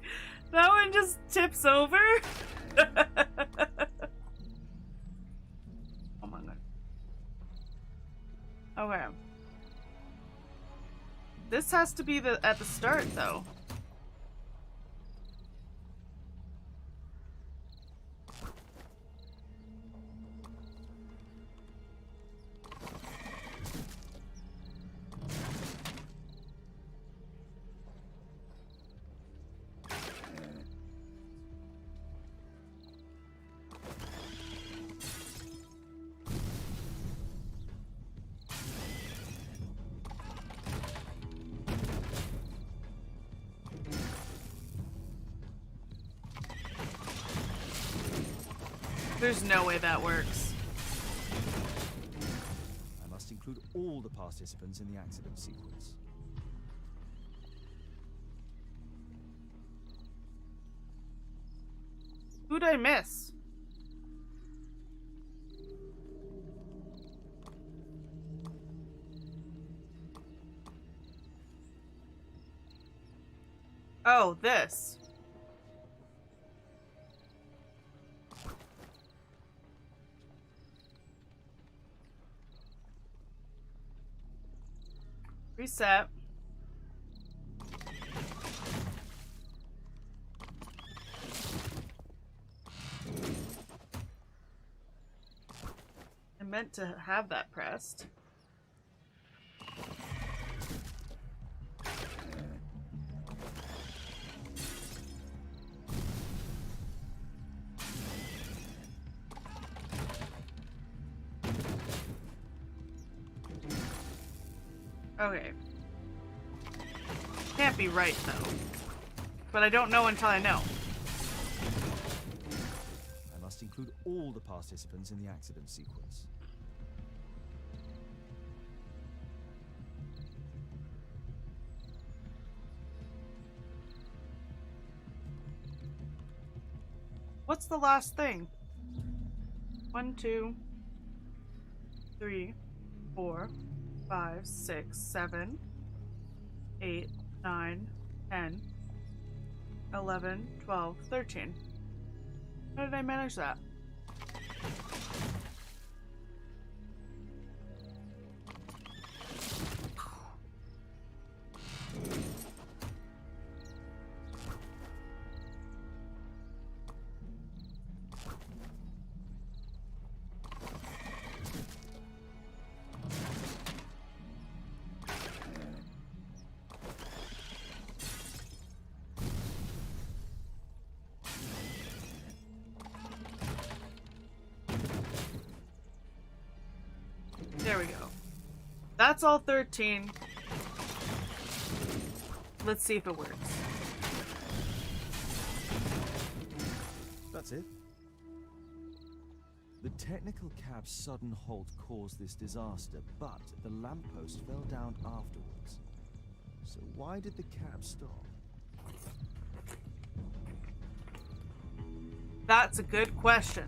That one just tips over. Oh my god. Okay. This has to be at the start though. There's no way that works. I must include all the participants in the accident sequence. Who'd I miss? Oh, this. Reset. I meant to have that pressed. Okay. Can't be right, though. But I don't know until I know. I must include all the participants in the accident sequence. What's the last thing? 1, 2, 3, 4, 5, 6, 7, 8, 9, 10, 11, 12, 13. How did I manage that? There we go. That's all 13. Let's see if it works. That's it. The technical cab's sudden halt caused this disaster, but the lamppost fell down afterwards. So why did the cab stop? That's a good question.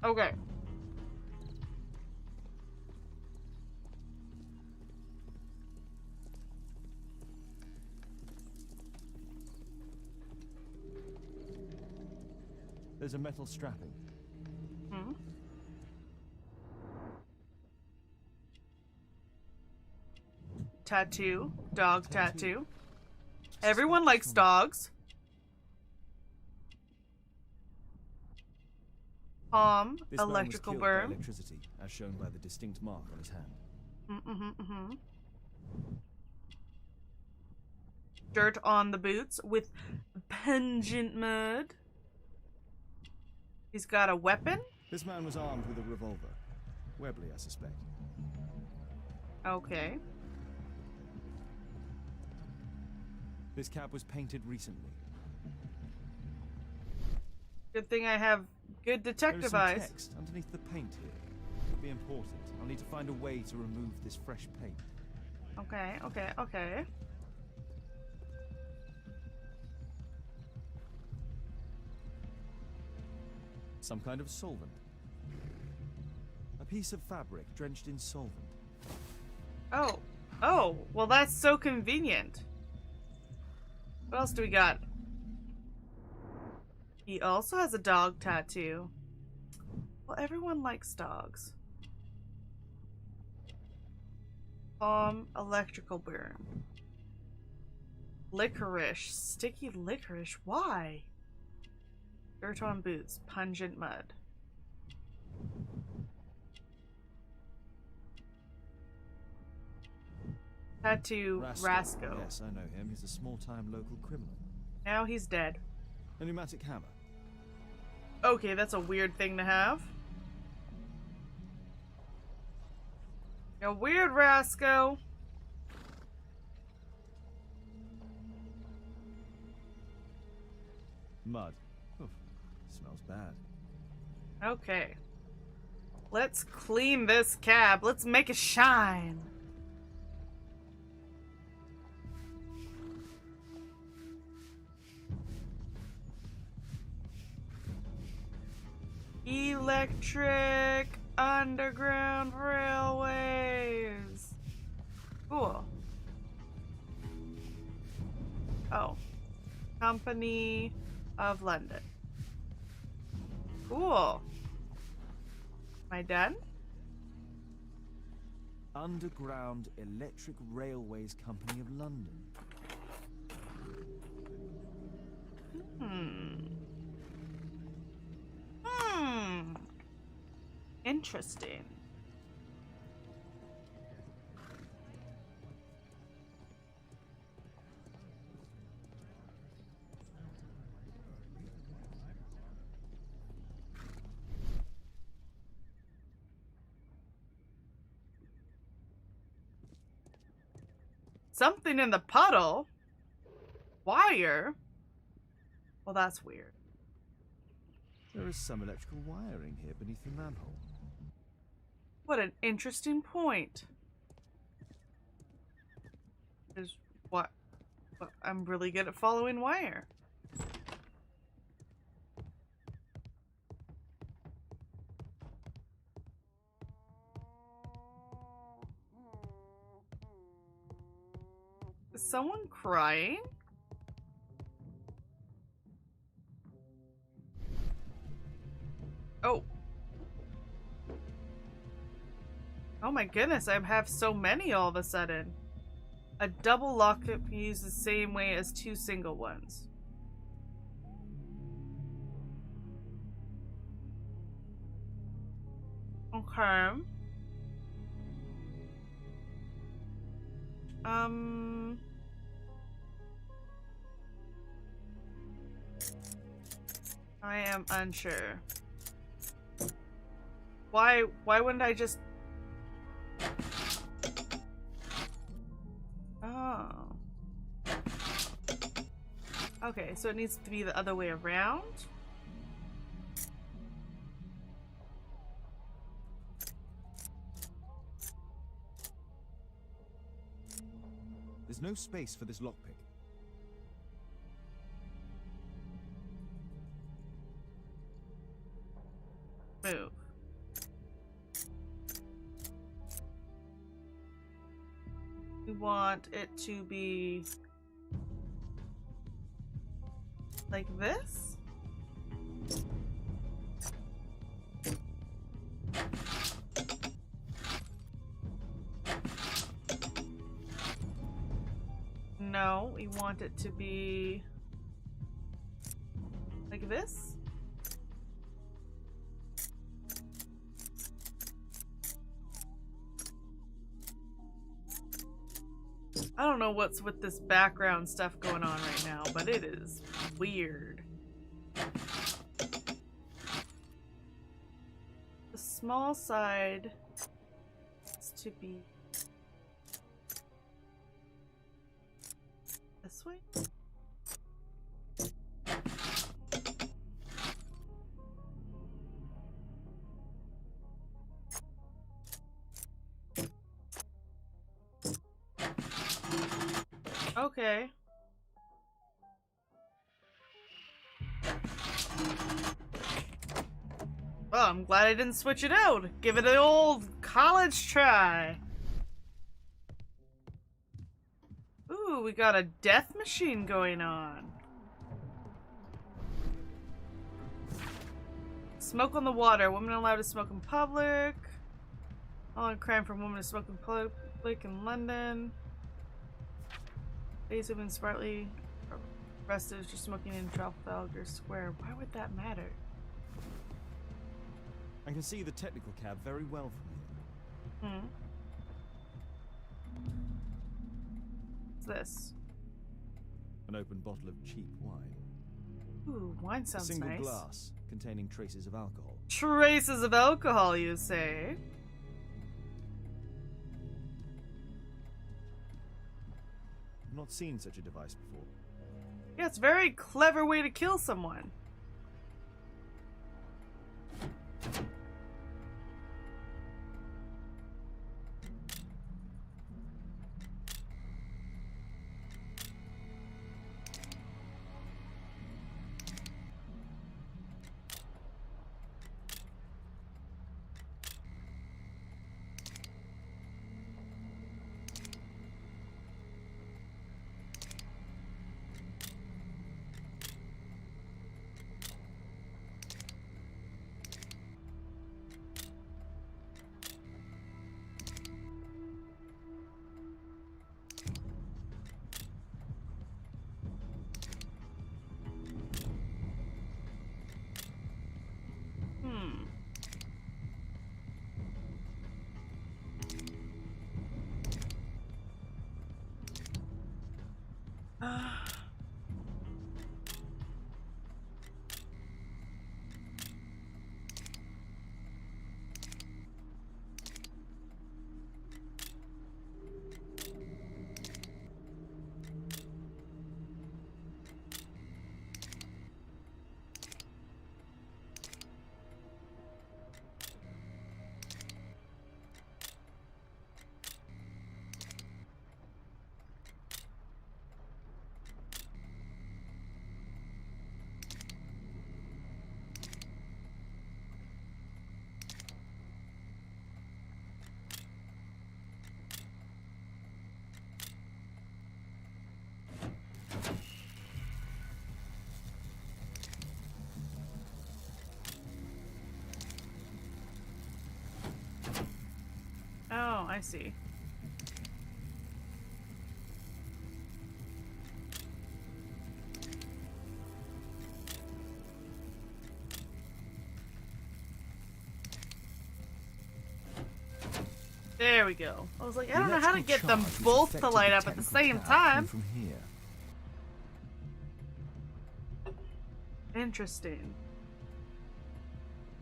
Okay. There's a metal strapping. Hmm? Tattoo. Dog tattoo. Everyone likes dogs. Palm. This man was Electrical killed by burn. electricity, as shown by the distinct mark on his hand. Dirt on the boots with pungent mud. He's got a weapon? This man was armed with a revolver. Webley, I suspect. Okay. This cab was painted recently. Good thing I have good detective There is eyes. some text underneath the paint here. Could be important. I'll need to find a way to remove this fresh paint. Okay, okay, okay. Some kind of solvent. A piece of fabric drenched in solvent. Oh, Oh, well that's so convenient. What else do we got? He also has a dog tattoo. Well, everyone likes dogs. Electrical burn. Licorice. Sticky licorice. Why? Dirt on boots. Pungent mud. Tattoo. Rasco. Yes, I know him. He's a small-time local criminal. Now he's dead. A pneumatic hammer. Okay, that's a weird thing to have. You're weird, Rasco. Mud. Oof, smells bad. Okay. Let's clean this cab. Let's make it shine. Electric Underground Railways. Cool. Oh. Company of London. Cool. Am I done? Underground Electric Railways Company of London. Interesting. Something in the puddle? Wire? Well, that's weird. There is some electrical wiring here beneath the manhole. What an interesting point. Is what I'm really good at following wire. Is someone crying? Oh. Oh my goodness, I have so many all of a sudden. A double lock can be used the same way as two single ones. Okay. I am unsure. Why wouldn't I just... Oh. Okay, so it needs to be the other way around? There's no space for this lockpick. Move. We want it to be like this. No, we want it to be like this. I don't know what's with this background stuff going on right now, but it is weird. The small side is to be this way. Okay. Well, I'm glad I didn't switch it out. Give it an old college try. Ooh, we got a death machine going on. Smoke on the water. Women allowed to smoke in public. All in crime for women to smoke in public in London. Days have been smartly arrested for smoking in Trafalgar Square. Why would that matter? I can see the technical cab very well from here. What's this? An open bottle of cheap wine. Ooh, wine A sounds single nice. glass containing traces of alcohol. Traces of alcohol, you say? I've not seen such a device before. Yeah, it's a very clever way to kill someone. Oh, I see. There we go. I was like, I don't know how to get them both to light up at the same time. From here. Interesting.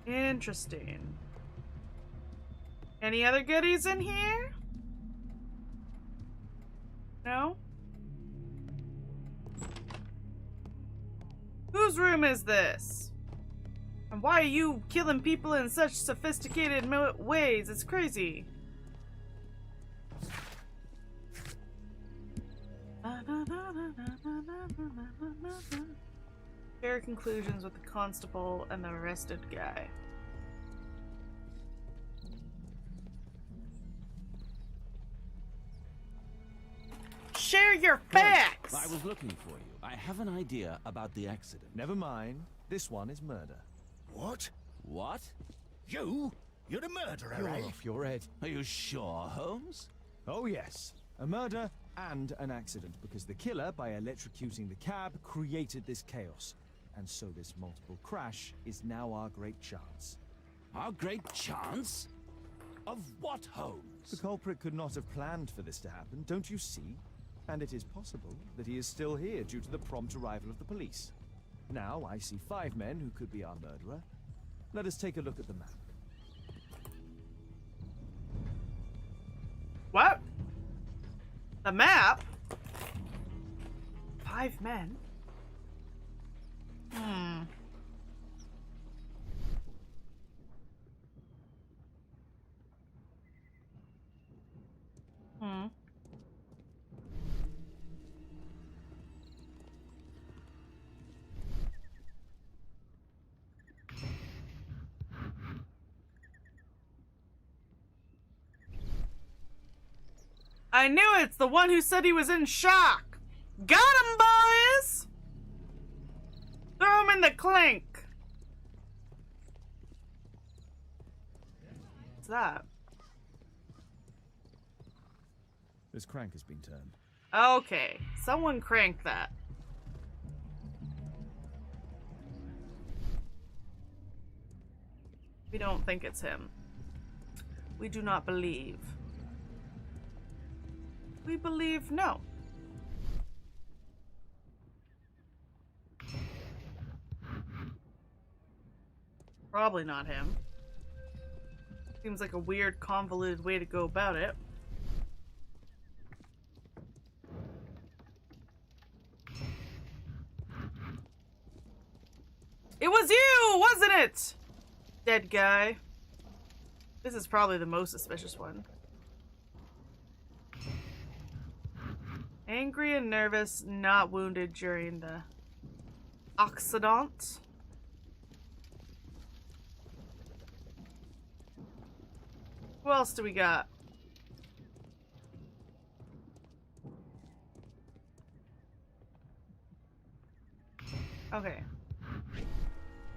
Interesting. Any other goodies in here? No? Whose room is this? And why are you killing people in such sophisticated ways? It's crazy. Share conclusions with the constable and the arrested guy. Share your facts! I was looking for you. I have an idea about the accident. Never mind. This one is murder. What? What? You? You're the murderer, You're eh? off your head. Are you sure, Holmes? Oh yes. A murder and an accident, because the killer, by electrocuting the cab, created this chaos. And so this multiple crash is now our great chance. Our great chance? Of what, Holmes? The culprit could not have planned for this to happen, don't you see? And it is possible that he is still here due to the prompt arrival of the police. Now I see 5 men who could be our murderer. Let us take a look at the map. What? The map? 5 men? Hmm. I knew it's the one who said he was in shock. Got him, boys! Throw him in the clink. What's that? This crank has been turned. Okay, someone crank that. We don't think it's him. We do not believe. We believe no. Probably not him. Seems like a weird, convoluted way to go about it. It was you, wasn't it? Dead guy. This is probably the most suspicious one. Angry and nervous, not wounded during the accident. Who else do we got? Okay.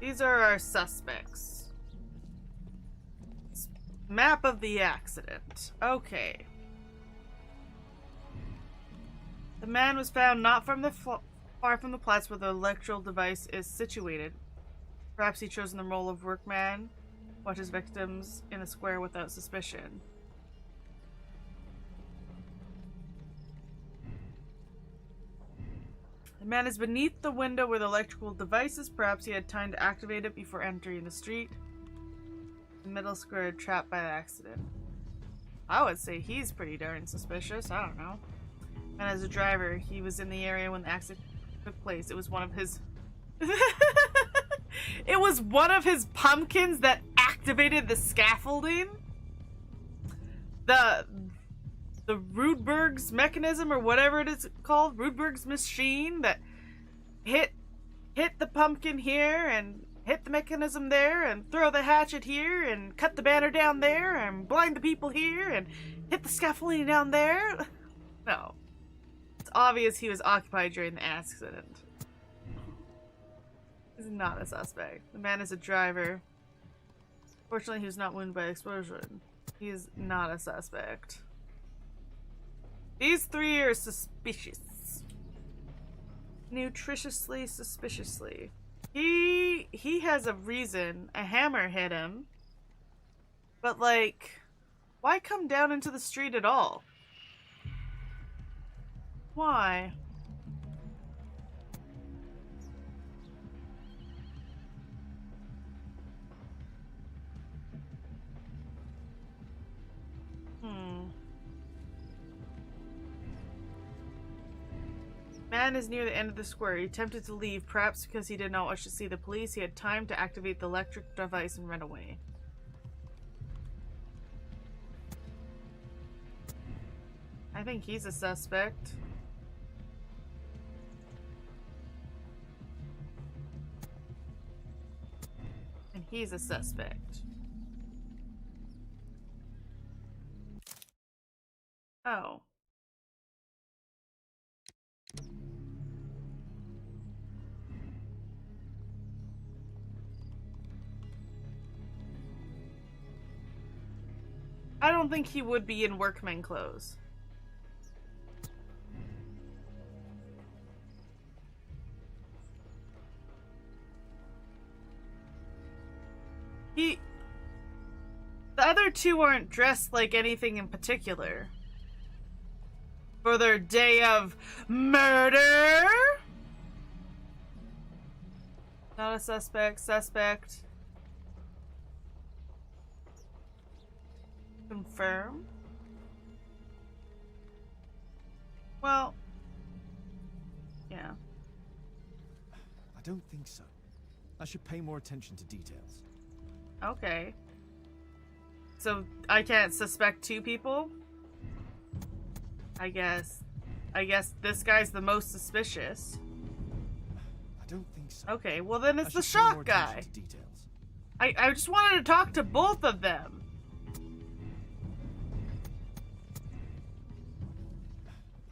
These are our suspects. Map of the accident. Okay. The man was found not from the far from the place where the electrical device is situated. Perhaps he chosen the role of workman, watch his victims in a square without suspicion. The man is beneath the window where the electrical device is. Perhaps he had time to activate it before entering the street. The middle square trapped by the accident. I would say he's pretty darn suspicious. I don't know. And as a driver, he was in the area when the accident took place. It was one of his... It was one of his pumpkins that activated the scaffolding? The Rudberg's mechanism, or whatever it is called, Rudberg's machine that hit the pumpkin here and hit the mechanism there and throw the hatchet here and cut the banner down there and blind the people here and hit the scaffolding down there. No. It's obvious he was occupied during the accident. He's not a suspect. The man is a driver. Fortunately, he was not wounded by the explosion. He is not a suspect. These three are suspicious. Nutritiously suspiciously. He has a reason. A hammer hit him. But like, why come down into the street at all? Why? Man is near the end of the square. He attempted to leave, perhaps because he did not wish to see the police. He had time to activate the electric device and run away. I think he's a suspect. And he's a suspect. Oh. I don't think he would be in workman clothes. The other two aren't dressed like anything in particular. For their day of murder? Not a suspect. Suspect. Confirm. Well, yeah. I don't think so. I should pay more attention to details. Okay. So I can't suspect two people? I guess this guy's the most suspicious. I don't think so. Okay, well then it's the shock guy. I just wanted to talk to both of them.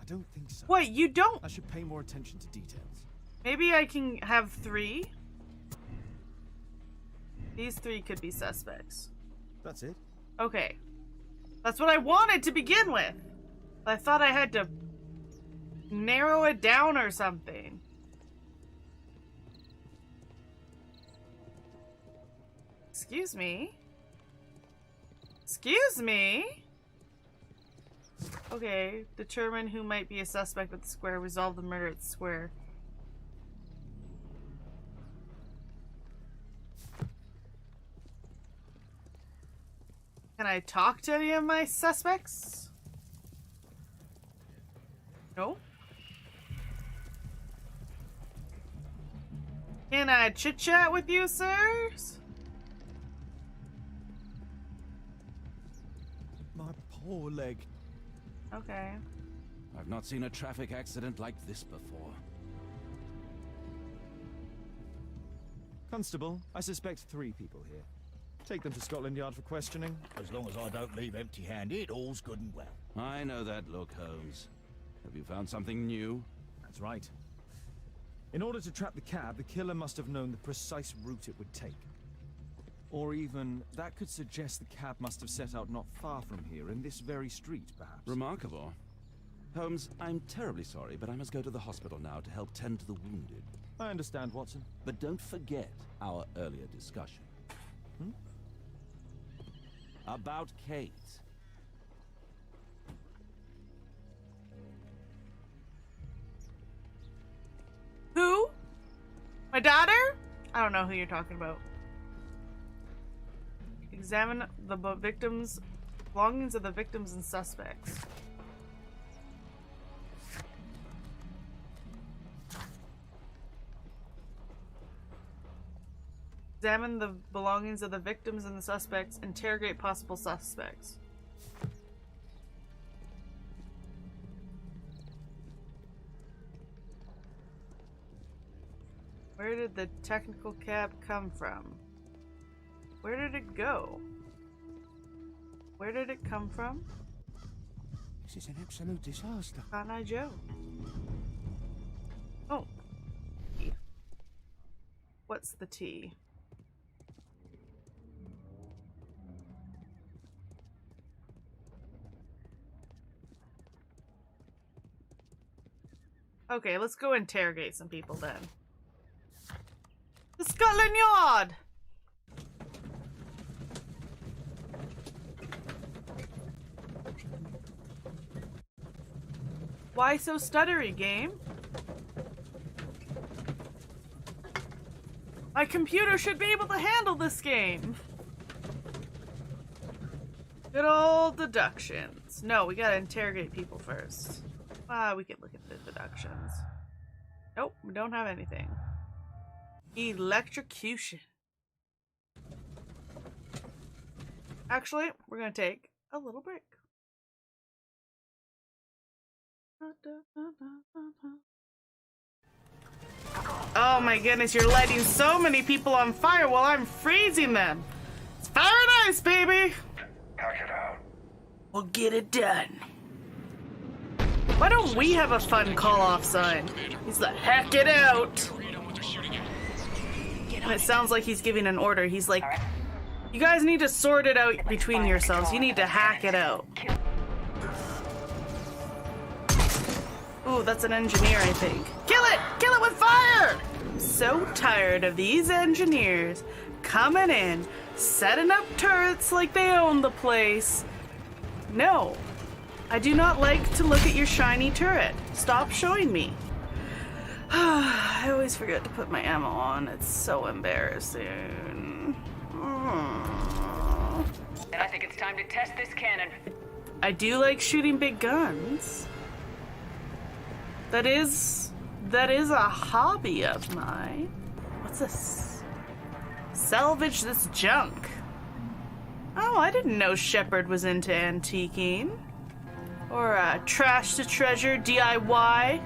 I don't think so. so. What, you don't? I should pay more attention to details. Maybe I can have 3. These 3 could be suspects. That's it? Okay. That's what I wanted to begin with. I thought I had to narrow it down or something. Excuse me? Excuse me? Okay, determine who might be a suspect at the square. Resolve the murder at the square. Can I talk to any of my suspects? No? Can I chit-chat with you, sirs? My poor leg. Okay. I've not seen a traffic accident like this before. Constable, I suspect 3 people here. Take them to Scotland Yard for questioning. As long as I don't leave empty-handed, all's good and well. I know that look, Holmes. Have you found something new? That's right. In order to trap the cab, the killer must have known the precise route it would take. Or even, that could suggest the cab must have set out not far from here, in this very street, perhaps. Remarkable. Holmes, I'm terribly sorry, but I must go to the hospital now to help tend to the wounded. I understand, Watson. But don't forget our earlier discussion. About Kate. Who? My daughter? I don't know who you're talking about. Examine the victims, belongings of the victims and suspects. Examine the belongings of the victims and the suspects. Interrogate possible suspects. Where did the technical cab come from? Where did it go? Where did it come from? This is an absolute disaster. Cotton Eye Joe. Oh. What's the T? Okay, let's go interrogate some people then. The Scotland Yard! Why so stuttery, game? My computer should be able to handle this game. Good old deductions. No, we gotta interrogate people first. We could look at the deductions. Nope, we don't have anything. Electrocution. Actually, we're gonna take a little break. Oh my goodness, you're lighting so many people on fire while I'm freezing them. It's fire and ice, baby. Hack it out. We'll get it done. Why don't we have a fun call-off sign? He's like, hack it out. And it sounds like he's giving an order. He's like, you guys need to sort it out between yourselves. You need to hack it out. Ooh, that's an engineer, I think. Kill it! Kill it with fire! I'm so tired of these engineers coming in, setting up turrets like they own the place. No, I do not like to look at your shiny turret. Stop showing me. I always forget to put my ammo on. It's so embarrassing. And I think it's time to test this cannon. I do like shooting big guns. That is a hobby of mine. What's this? Salvage this junk. Oh, I didn't know Shepard was into antiquing. Or trash to treasure DIY.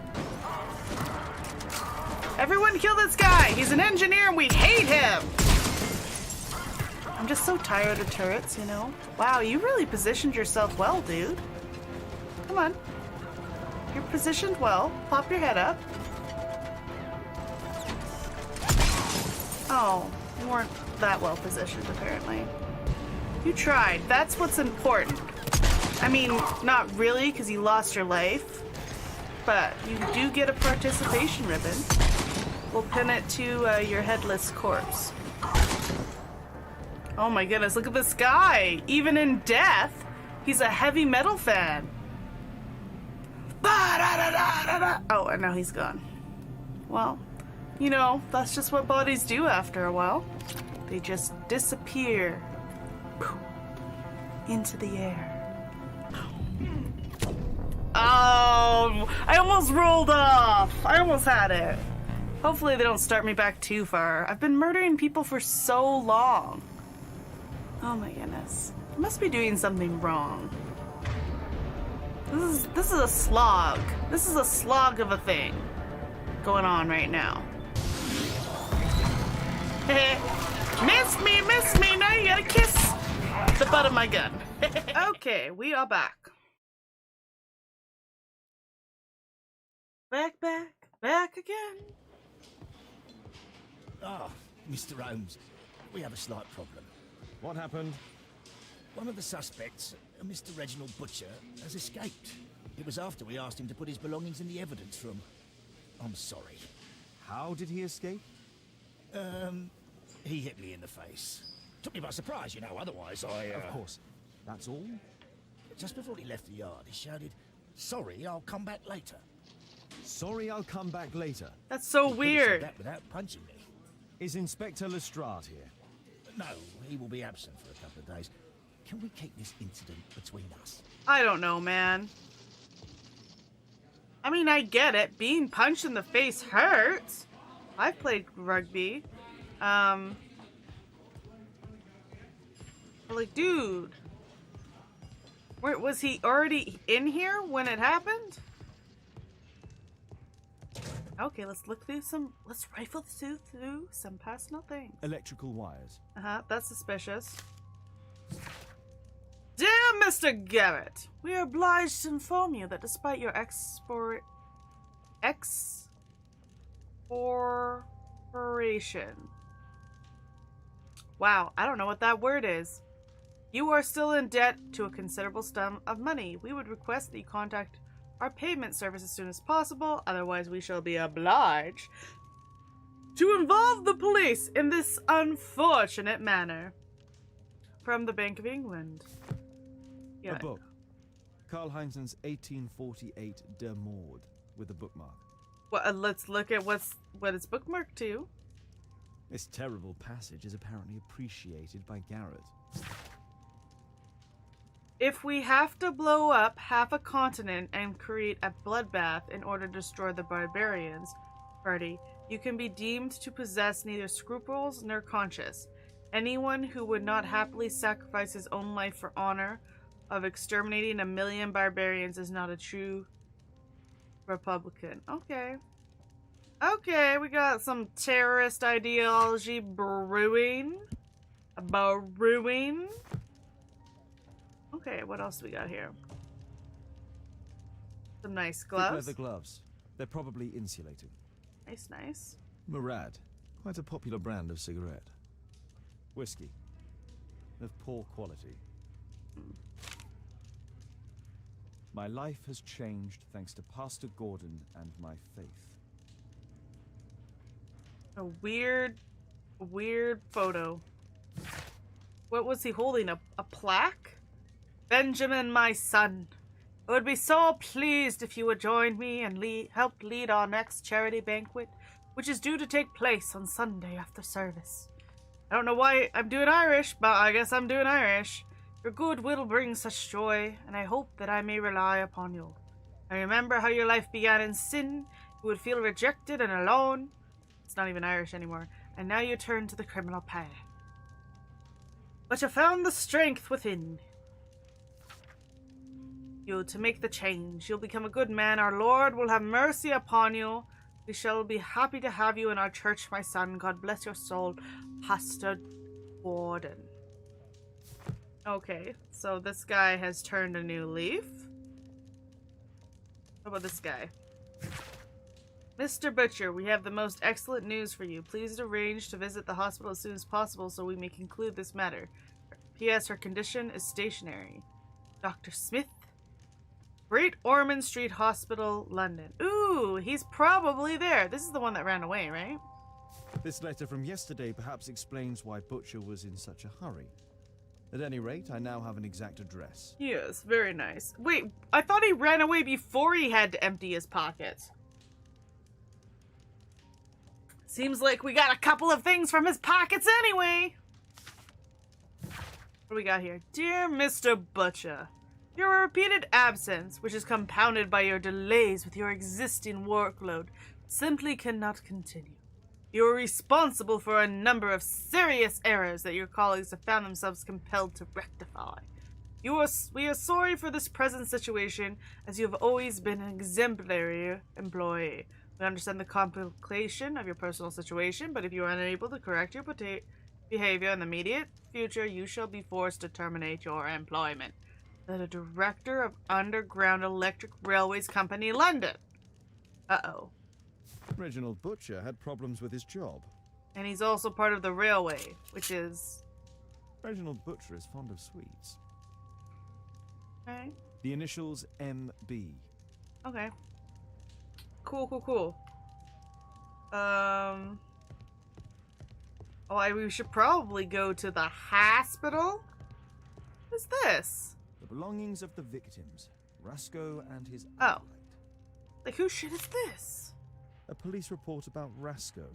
Everyone kill this guy! He's an engineer and we hate him! I'm just so tired of turrets, you know? Wow, you really positioned yourself well, dude. Come on. You're positioned well. Pop your head up. Oh, you weren't that well positioned, apparently. You tried. That's what's important. I mean, not really, because you lost your life. But you do get a participation ribbon. We'll pin it to your headless corpse. Oh my goodness, look at this guy. Even in death, he's a heavy metal fan. Oh, and now he's gone. Well, you know, that's just what bodies do after a while. They just disappear into the air. Oh, I almost rolled off. I almost had it. Hopefully they don't start me back too far. I've been murdering people for so long. Oh my goodness. I must be doing something wrong. This is a slog. This is a slog of a thing going on right now. Missed me. Now you gotta kiss the butt of my gun. Okay, we are back. Back again. Ah, Mr. Holmes, we have a slight problem. What happened? One of the suspects, Mr. Reginald Butcher, has escaped. It was after we asked him to put his belongings in the evidence room. I'm sorry. How did he escape? He hit me in the face. Took me by surprise, you know, otherwise I... Of course. That's all? Just before he left the yard, he shouted, "Sorry, I'll come back later." Sorry, I'll come back later. That's so He weird. could have said that without punching me. Is Inspector Lestrade here? No, he will be absent for a couple of days. Can we keep this incident between us? I don't know, man. I mean, I get it. Being punched in the face hurts. I've played rugby. But like, dude. Where was he already in here when it happened? Okay, let's look through some. Let's rifle through some personal things. Electrical wires. That's suspicious. Dear Mr. Garrett, we are obliged to inform you that despite your expiration, wow, I don't know what that word is. You are still in debt to a considerable sum of money. We would request that you contact our payment service as soon as possible, otherwise we shall be obliged to involve the police in this unfortunate manner. From the Bank of England. Yeah. A book. Karl Heinzen's 1848 Der Mord with a bookmark. Well, let's look at what it's bookmarked to. This terrible passage is apparently appreciated by Garrett. If we have to blow up half a continent and create a bloodbath in order to destroy the barbarians party, you can be deemed to possess neither scruples nor conscience. Anyone who would not happily sacrifice his own life for honor of exterminating 1 million barbarians is not a true Republican. Okay. Okay, we got some terrorist ideology brewing. Okay, what else do we got here? Some nice gloves. Thick leather gloves. They're probably insulated. Nice. Murad. Quite a popular brand of cigarette. Whiskey. Of poor quality. My life has changed thanks to Pastor Gordon and my faith. A weird photo. What was he holding? A plaque? Benjamin, my son, I would be so pleased if you would join me and help lead our next charity banquet, which is due to take place on Sunday after service. I don't know why I'm doing Irish, but I guess I'm doing Irish. Your goodwill brings such joy, and I hope that I may rely upon you. I remember how your life began in sin. You would feel rejected and alone. It's not even Irish anymore. And now you turn to the criminal path. But you found the strength within you to make the change. You'll become a good man. Our Lord will have mercy upon you. We shall be happy to have you in our church, my son. God bless your soul, Pastor Gordon. Okay, so this guy has turned a new leaf. How about this guy? Mr. Butcher, we have the most excellent news for you. Please arrange to visit the hospital as soon as possible so we may conclude this matter. P.S. Her condition is stationary. Dr. Smith? Great Ormond Street Hospital, London. Ooh, he's probably there. This is the one that ran away, right? This letter from yesterday perhaps explains why Butcher was in such a hurry. At any rate, I now have an exact address. Yes, very nice. Wait, I thought he ran away before he had to empty his pockets. Seems like we got a couple of things from his pockets anyway. What do we got here? Dear Mr. Butcher, your repeated absence, which is compounded by your delays with your existing workload, simply cannot continue. You are responsible for a number of serious errors that your colleagues have found themselves compelled to rectify. We are sorry for this present situation, as you have always been an exemplary employee. We understand the complication of your personal situation, but if you are unable to correct your behavior in the immediate future, you shall be forced to terminate your employment. The Director of Underground Electric Railways Company, London. Uh-oh. Reginald Butcher had problems with his job. And he's also part of the railway, which is... Reginald Butcher is fond of sweets. Okay. The initials MB. Okay. Cool. Oh, we should probably go to the hospital? What's this? The belongings of the victims. Rasco and his... Oh. Like, whose shit is this? A police report about Rasco.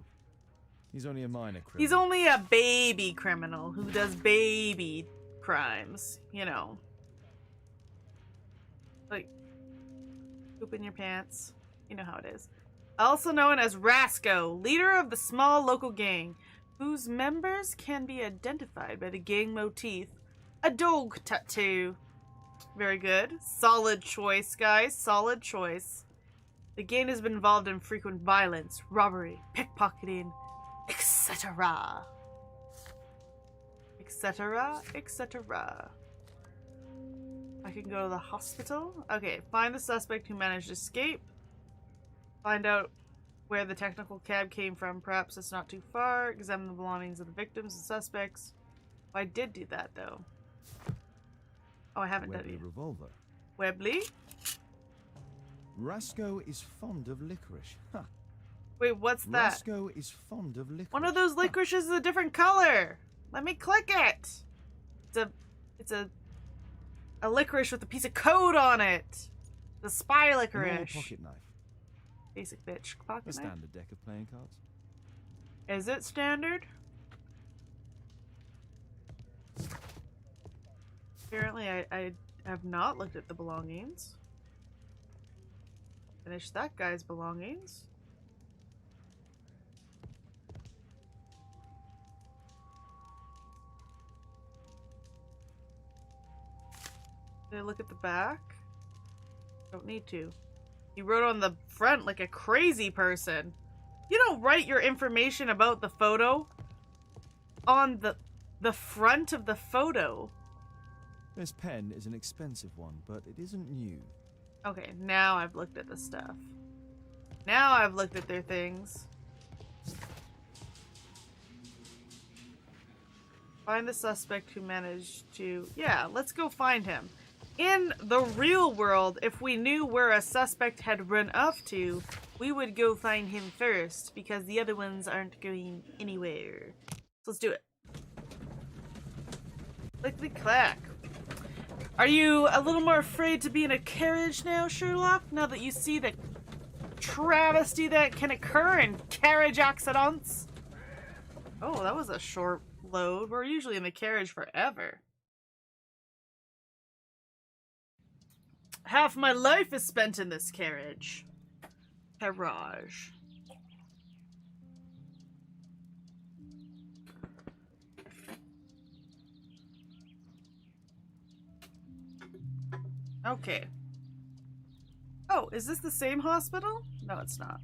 He's only a minor criminal. He's only a baby criminal who does baby crimes, you know. Like, poop in your pants. You know how it is. Also known as Rasco, leader of the small local gang, whose members can be identified by the gang motif, a dog tattoo. Very good. Solid choice, guys. Solid choice. The gang has been involved in frequent violence, robbery, pickpocketing, etc. Etc. etc. I can go to the hospital. Okay, find the suspect who managed to escape. Find out where the technical cab came from. Perhaps it's not too far. Examine the belongings of the victims and suspects. Oh, I did do that, though. Oh, I haven't done it. Revolver. Webley? Rasco is fond of licorice. Huh. Wait, what's that? Rasco is fond of licorice. One of those licorices is a different color. Let me click it. It's a licorice with a piece of code on it. The spy licorice. Pocket knife. Basic bitch pocket A knife. standard deck of playing cards. Is it standard? Apparently, I have not looked at the belongings. Finish that guy's belongings. Did I look at the back? Don't need to. He wrote on the front like a crazy person. You don't write your information about the photo on the front of the photo. This pen is an expensive one, but it isn't new. Okay, now I've looked at the stuff. Now I've looked at their things. Find the suspect who managed to... Yeah, let's go find him. In the real world, if we knew where a suspect had run off to, we would go find him first, because the other ones aren't going anywhere. So let's do it. Clickety-clack. Are you a little more afraid to be in a carriage now, Sherlock? Now that you see the travesty that can occur in carriage accidents? Oh, that was a short load. We're usually in the carriage forever. Half my life is spent in this carriage. Carriage. Okay. Oh, is this the same hospital? No, it's not.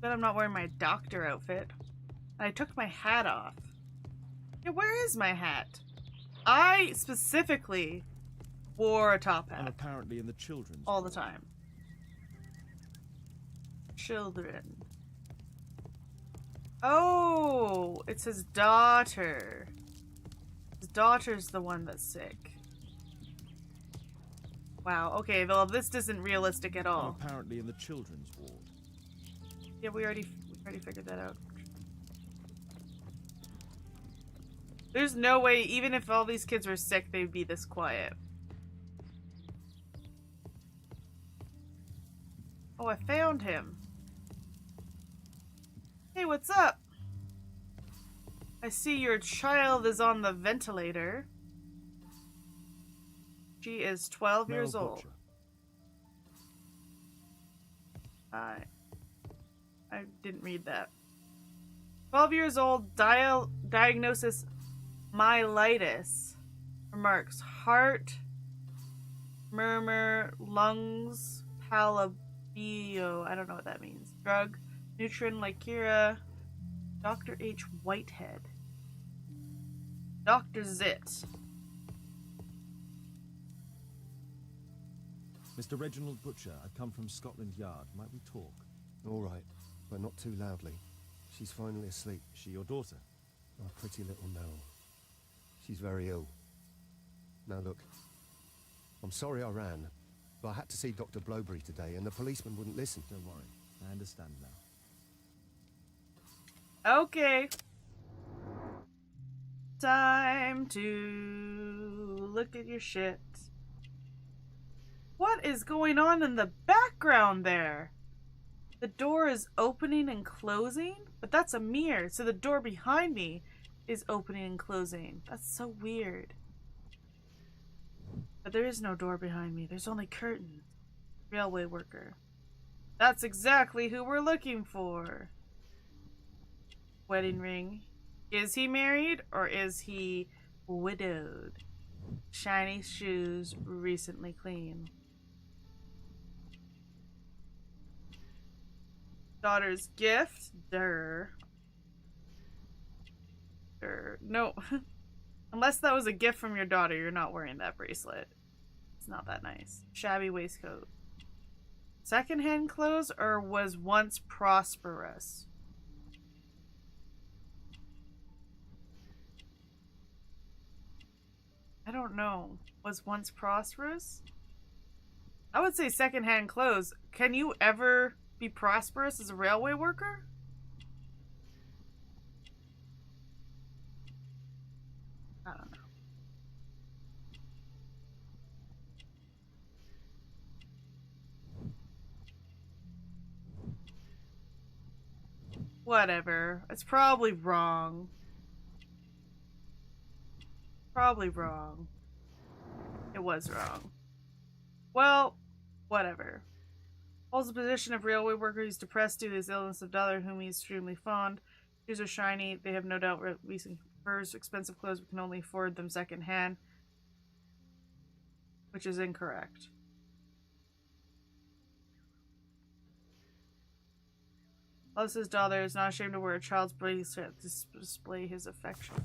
But I'm not wearing my doctor outfit. I took my hat off. Yeah, where is my hat? I specifically Wore a top And hat. apparently in the children's All the ward. time. Children. Oh, it's his daughter. His daughter's the one that's sick. Wow, okay, well, this isn't realistic at all. And apparently in the children's ward. Yeah, we already figured that out. There's no way, even if all these kids were sick, they'd be this quiet. Oh, I found him. Hey, what's up? I see your child is on the ventilator. She is 12 years old. I didn't read that. 12 years old, diagnosis myelitis. Remarks, heart, murmur, lungs, palabio. I don't know what that means. Drug, Nutrin, Lycura, Dr. H. Whitehead. Dr. Zit. Mr. Reginald Butcher, I've come from Scotland Yard. Might we talk? All right, but not too loudly. She's finally asleep. Is she your daughter? My pretty little Mel. She's very ill. Now look, I'm sorry I ran, but I had to see Dr. Blowberry today and the policeman wouldn't listen. Don't worry, I understand now. Okay. Time to look at your shit. What is going on in the background there? The door is opening and closing, but that's a mirror, so the door behind me is opening and closing. That's so weird. But there is no door behind me. There's only curtains. Railway worker. That's exactly who we're looking for. Wedding ring. Is he married or is he widowed? Shiny shoes, recently clean. Daughter's gift. Durr. No. Unless that was a gift from your daughter, you're not wearing that bracelet. It's not that nice. Shabby waistcoat. Secondhand clothes or was once prosperous? I don't know. Was once prosperous? I would say secondhand clothes. Can you ever be prosperous as a railway worker? I don't know. Whatever. It's probably wrong. Probably wrong. It was wrong. Well, whatever. Holds the position of railway worker. He's depressed due to his illness of daughter, whom he's extremely fond. Shoes are shiny. They have no doubt recent furs, expensive clothes, but can only afford them second hand. Which is incorrect. Loves his daughter, is not ashamed to wear a child's bracelet to display his affection.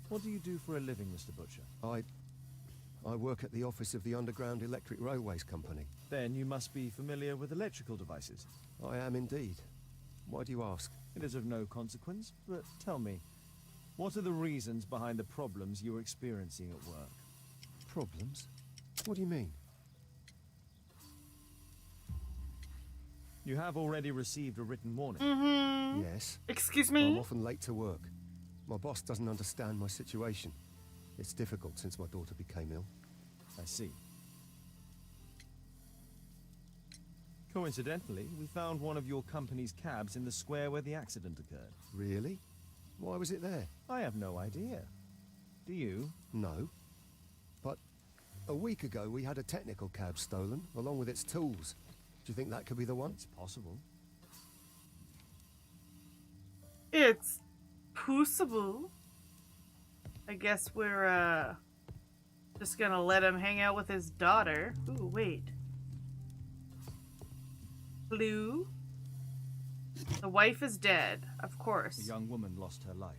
What do you do for a living, Mr. Butcher? I work at the office of the Underground Electric Railways Company. Then you must be familiar with electrical devices. I am indeed. Why do you ask? It is of no consequence, but tell me, what are the reasons behind the problems you're experiencing at work? Problems? What do you mean? You have already received a written warning. Mm-hmm. Yes. Excuse me? I'm often late to work. My boss doesn't understand my situation. It's difficult since my daughter became ill. I see. Coincidentally, we found one of your company's cabs in the square where the accident occurred. Really? Why was it there? I have no idea. Do you? No. But a week ago we had a technical cab stolen, along with its tools. Do you think that could be the one? It's possible. It's possible. I guess we're, just gonna let him hang out with his daughter. Ooh, wait. Blue? The wife is dead, of course. A young woman lost her life.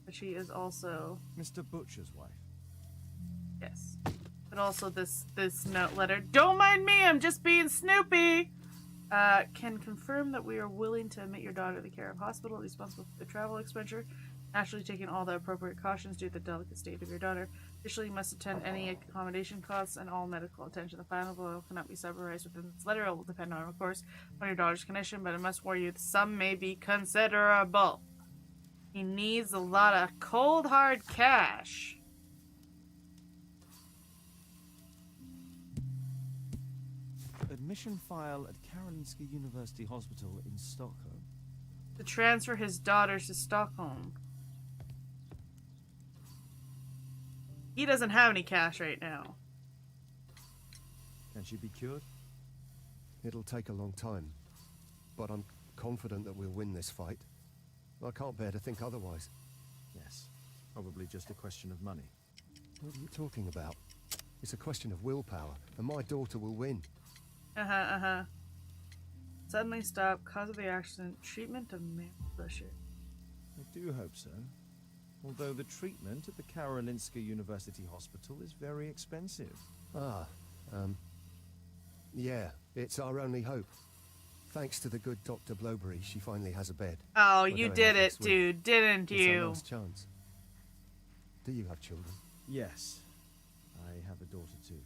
But she is also... Mr. Butcher's wife. Yes. But also this note letter. Don't mind me, I'm just being Snoopy! Can confirm that we are willing to admit your daughter to the care of hospital responsible for the travel expenditure, naturally taking all the appropriate cautions due to the delicate state of your daughter. Additionally, you must attend any accommodation costs and all medical attention. The final bill cannot be summarized within this letter. It will depend on, of course, on your daughter's condition, but I must warn you, the sum may be considerable. He needs a lot of cold, hard cash. Admission file at Karolinska University Hospital in Stockholm. To transfer his daughter to Stockholm. He doesn't have any cash right now. Can she be cured? It'll take a long time, but I'm confident that we'll win this fight. I can't bear to think otherwise. Yes, probably just a question of money. What are you talking about? It's a question of willpower, and my daughter will win. Suddenly stop, cause of the accident, treatment of male pressure. I do hope so. Although the treatment at the Karolinska University Hospital is very expensive. Yeah, it's our only hope. Thanks to the good Dr. Blowberry, she finally has a bed. Oh, you did it, dude, didn't you? It's our last chance. Do you have children? Yes. I have a daughter too.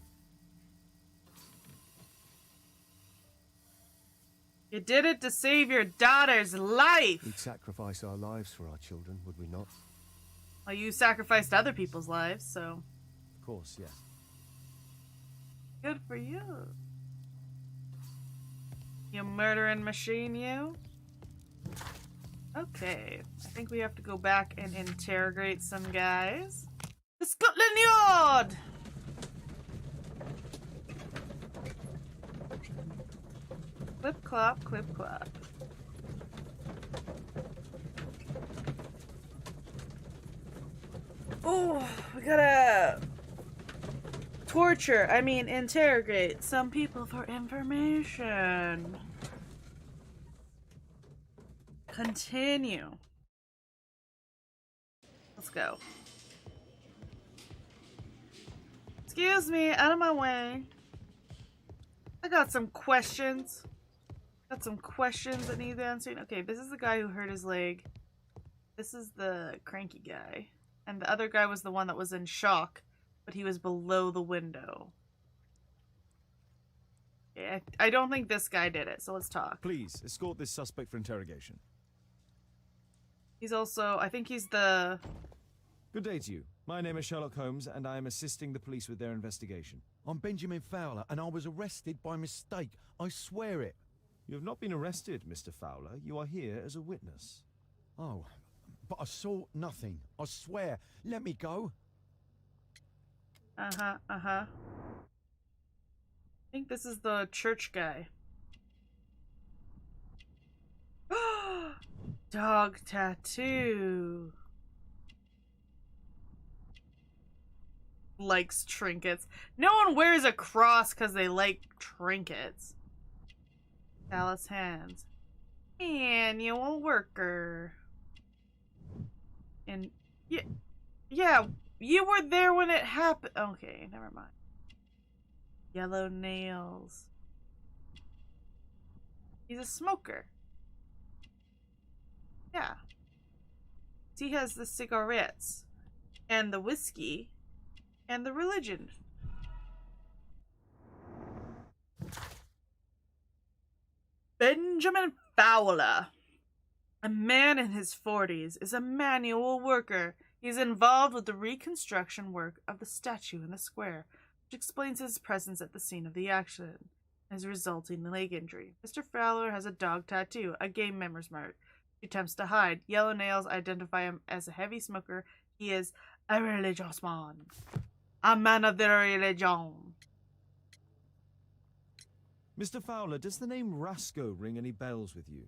You did it to save your daughter's life! We'd sacrifice our lives for our children, would we not? Well, you sacrificed other people's lives, so... Of course, yes. Good for you. You murdering machine, you? Okay, I think we have to go back and interrogate some guys. The Scotland Yard! Clip clop, clip clop. Oh, we gotta interrogate some people for information. Continue. Let's go. Excuse me, out of my way. I got some questions. Got some questions that need answering. Okay, this is the guy who hurt his leg. This is the cranky guy. And the other guy was the one that was in shock, but he was below the window. Yeah, I don't think this guy did it, so let's talk. Please, escort this suspect for interrogation. He's also, I think he's the... Good day to you. My name is Sherlock Holmes, and I am assisting the police with their investigation. I'm Benjamin Fowler, and I was arrested by mistake. I swear it. You have not been arrested, Mr. Fowler. You are here as a witness. Oh, but I saw nothing. I swear. Let me go. I think this is the church guy. Dog tattoo. Likes trinkets. No one wears a cross because they like trinkets. Callous hands. Annual worker. And yeah, you were there when it happened. Okay, never mind. Yellow nails. He's a smoker. Yeah. He has the cigarettes and the whiskey and the religion. Benjamin Fowler, a man in his 40s, is a manual worker. He's involved with the reconstruction work of the statue in the square, which explains his presence at the scene of the accident and his resulting leg injury. Mr. Fowler has a dog tattoo, a game member's mark. He attempts to hide. Yellow nails identify him as a heavy smoker. He is a religious man. A man of the religion. Mr. Fowler, does the name Rasco ring any bells with you?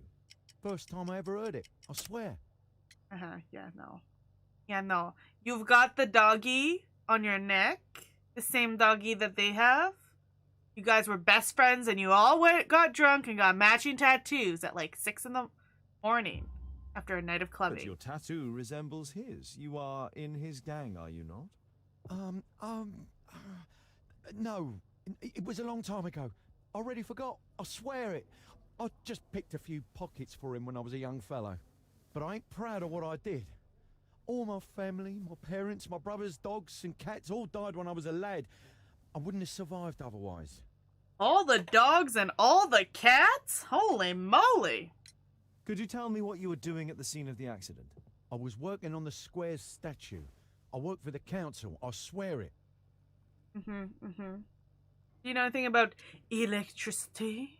First time I ever heard it. I swear. Yeah, no. You've got the doggy on your neck. The same doggy that they have. You guys were best friends and you all got drunk and got matching tattoos at like 6 in the morning after a night of clubbing. But your tattoo resembles his. You are in his gang, are you not? No. It was a long time ago. I already forgot. I swear it. I just picked a few pockets for him when I was a young fellow. But I ain't proud of what I did. All my family, my parents, my brothers, dogs and cats all died when I was a lad. I wouldn't have survived otherwise. All the dogs and all the cats? Holy moly! Could you tell me what you were doing at the scene of the accident? I was working on the square's statue. I work for the council, I swear it. Do you know anything about electricity?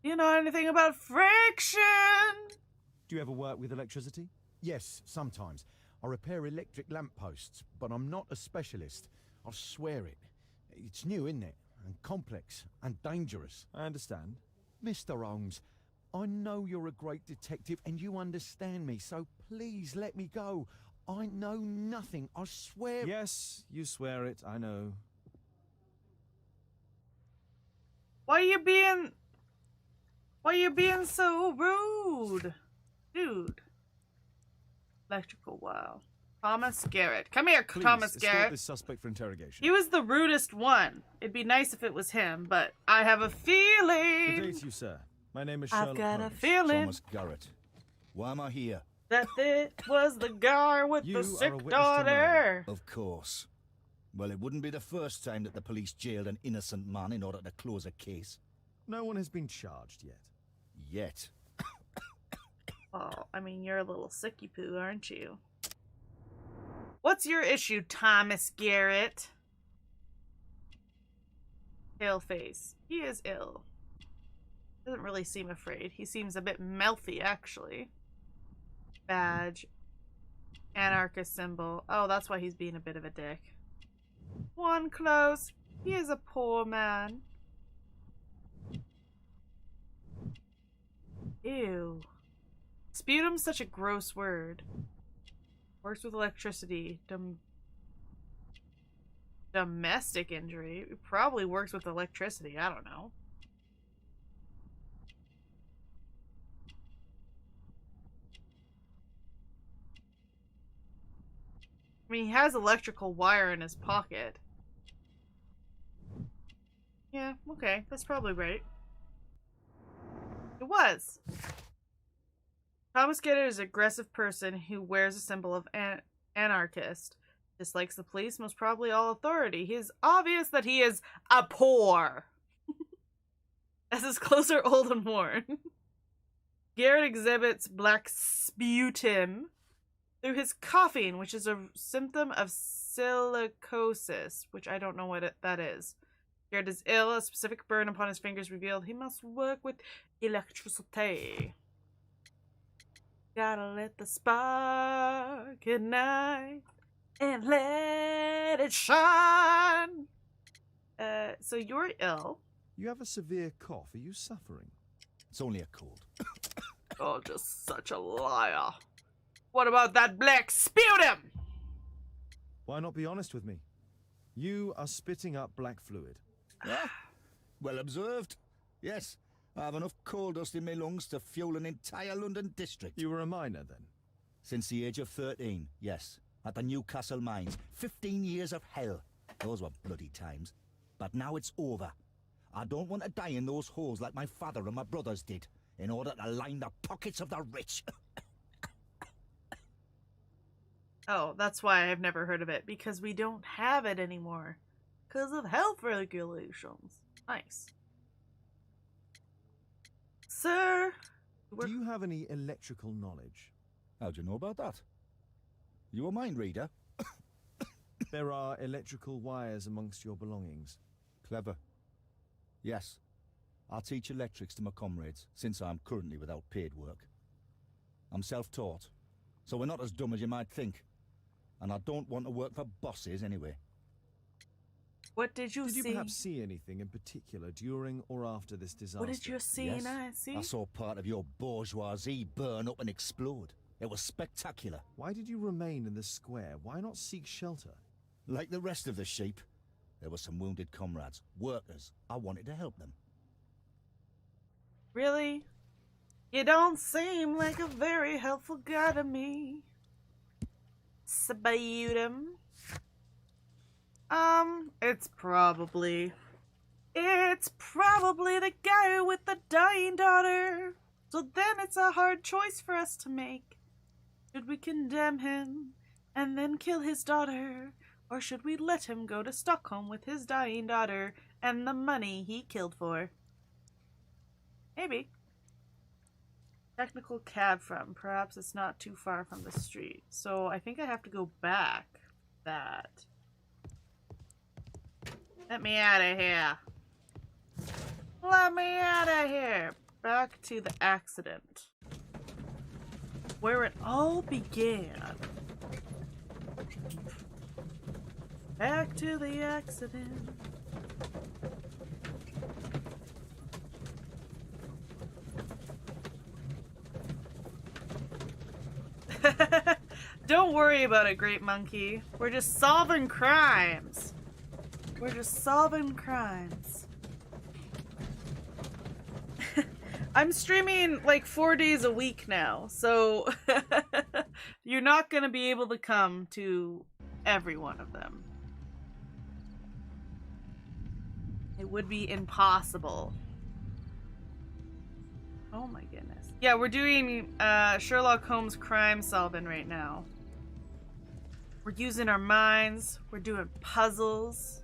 Do you know anything about friction? Do you ever work with electricity? Yes, sometimes. I repair electric lampposts, but I'm not a specialist. I swear it. It's new, isn't it? And complex and dangerous. I understand. Mr. Holmes, I know you're a great detective and you understand me, so please let me go. I know nothing, I swear. Yes, you swear it, I know. Why are you being so rude? Dude. Electrical, wow. Thomas Garrett. Come here, Please, Thomas escort Garrett. this suspect for interrogation. He was the rudest one. It'd be nice if it was him, but I have a feeling. Good day to you, sir. My name is Sherlock I've got Holmes. a feeling Thomas Garrett. Why am I here? that it was the guy with You the are a sick witness to daughter. Of course. Well, it wouldn't be the first time that the police jailed an innocent man in order to close a case. No one has been charged yet. Yet. Oh, I mean, you're a little sicky poo, aren't you? What's your issue, Thomas Garrett? Pale face. He is ill. Doesn't really seem afraid. He seems a bit mouthy, actually. Badge. Anarchist symbol. Oh, that's why he's being a bit of a dick. One close. He is a poor man. Ew. Sputum's such a gross word. Works with electricity. Domestic injury. It probably works with electricity. I don't know. I mean, he has electrical wire in his pocket. Yeah, okay. That's probably right. It was. Thomas Garrett is an aggressive person who wears a symbol of anarchist. Dislikes the police, most probably all authority. He is obvious that he is a poor. As his clothes are old and worn. Garrett exhibits black sputum through his coughing, which is a symptom of silicosis, which I don't know what that is. Garrett is ill. A specific burn upon his fingers revealed he must work with electricity. Gotta let the spark ignite and let it shine. So you're ill. You have a severe cough. Are you suffering? It's only a cold. Oh, just such a liar. What about that black sputum? Why not be honest with me? You are spitting up black fluid. Yeah? Well observed. Yes, I have enough coal dust in my lungs to fuel an entire London district. You were a miner then? Since the age of 13, yes. At the Newcastle mines. 15 years of hell. Those were bloody times. But now it's over. I don't want to die in those holes like my father and my brothers did, in order to line the pockets of the rich. Oh, that's why I've never heard of it, because we don't have it anymore. Because of health regulations. Nice. Sir? Do you have any electrical knowledge? How do you know about that? You a mind reader? There are electrical wires amongst your belongings. Clever. Yes. I teach electrics to my comrades, since I'm currently without paid work. I'm self-taught, so we're not as dumb as you might think. And I don't want to work for bosses anyway. What did you see? Did you perhaps see anything in particular during or after this disaster? What did you see? Yes, I see. I saw part of your bourgeoisie burn up and explode. It was spectacular. Why did you remain in the square? Why not seek shelter? Like the rest of the sheep, there were some wounded comrades, workers. I wanted to help them. Really? You don't seem like a very helpful guy to me. Sputum. It's probably the guy with the dying daughter. So then it's a hard choice for us to make. Should we condemn him and then kill his daughter? Or should we let him go to Stockholm with his dying daughter and the money he killed for? Maybe. Technical cab from. Perhaps it's not too far from the street. So I think I have to go back. That. Let me out of here. Let me out of here. Back to the accident. Where it all began. Back to the accident. Don't worry about it, Great Monkey. We're just solving crimes. We're just solving crimes. I'm streaming like 4 days a week now, so you're not gonna be able to come to every one of them. It would be impossible. Oh my goodness. Yeah, we're doing Sherlock Holmes crime solving right now. We're using our minds. We're doing puzzles.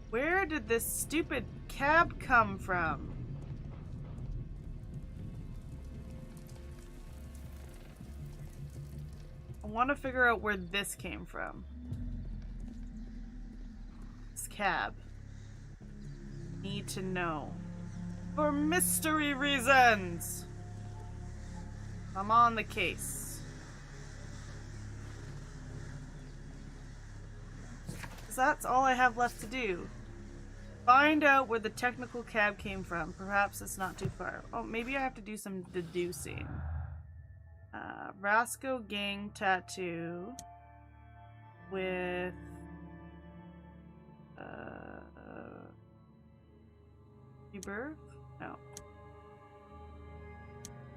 Where did this stupid cab come from? I want to figure out where this came from. This cab. Need to know. For mystery reasons! I'm on the case. 'Cause that's all I have left to do. Find out where the technical cab came from. Perhaps it's not too far. Oh, maybe I have to do some deducing. Rasco gang tattoo with rebirth? No.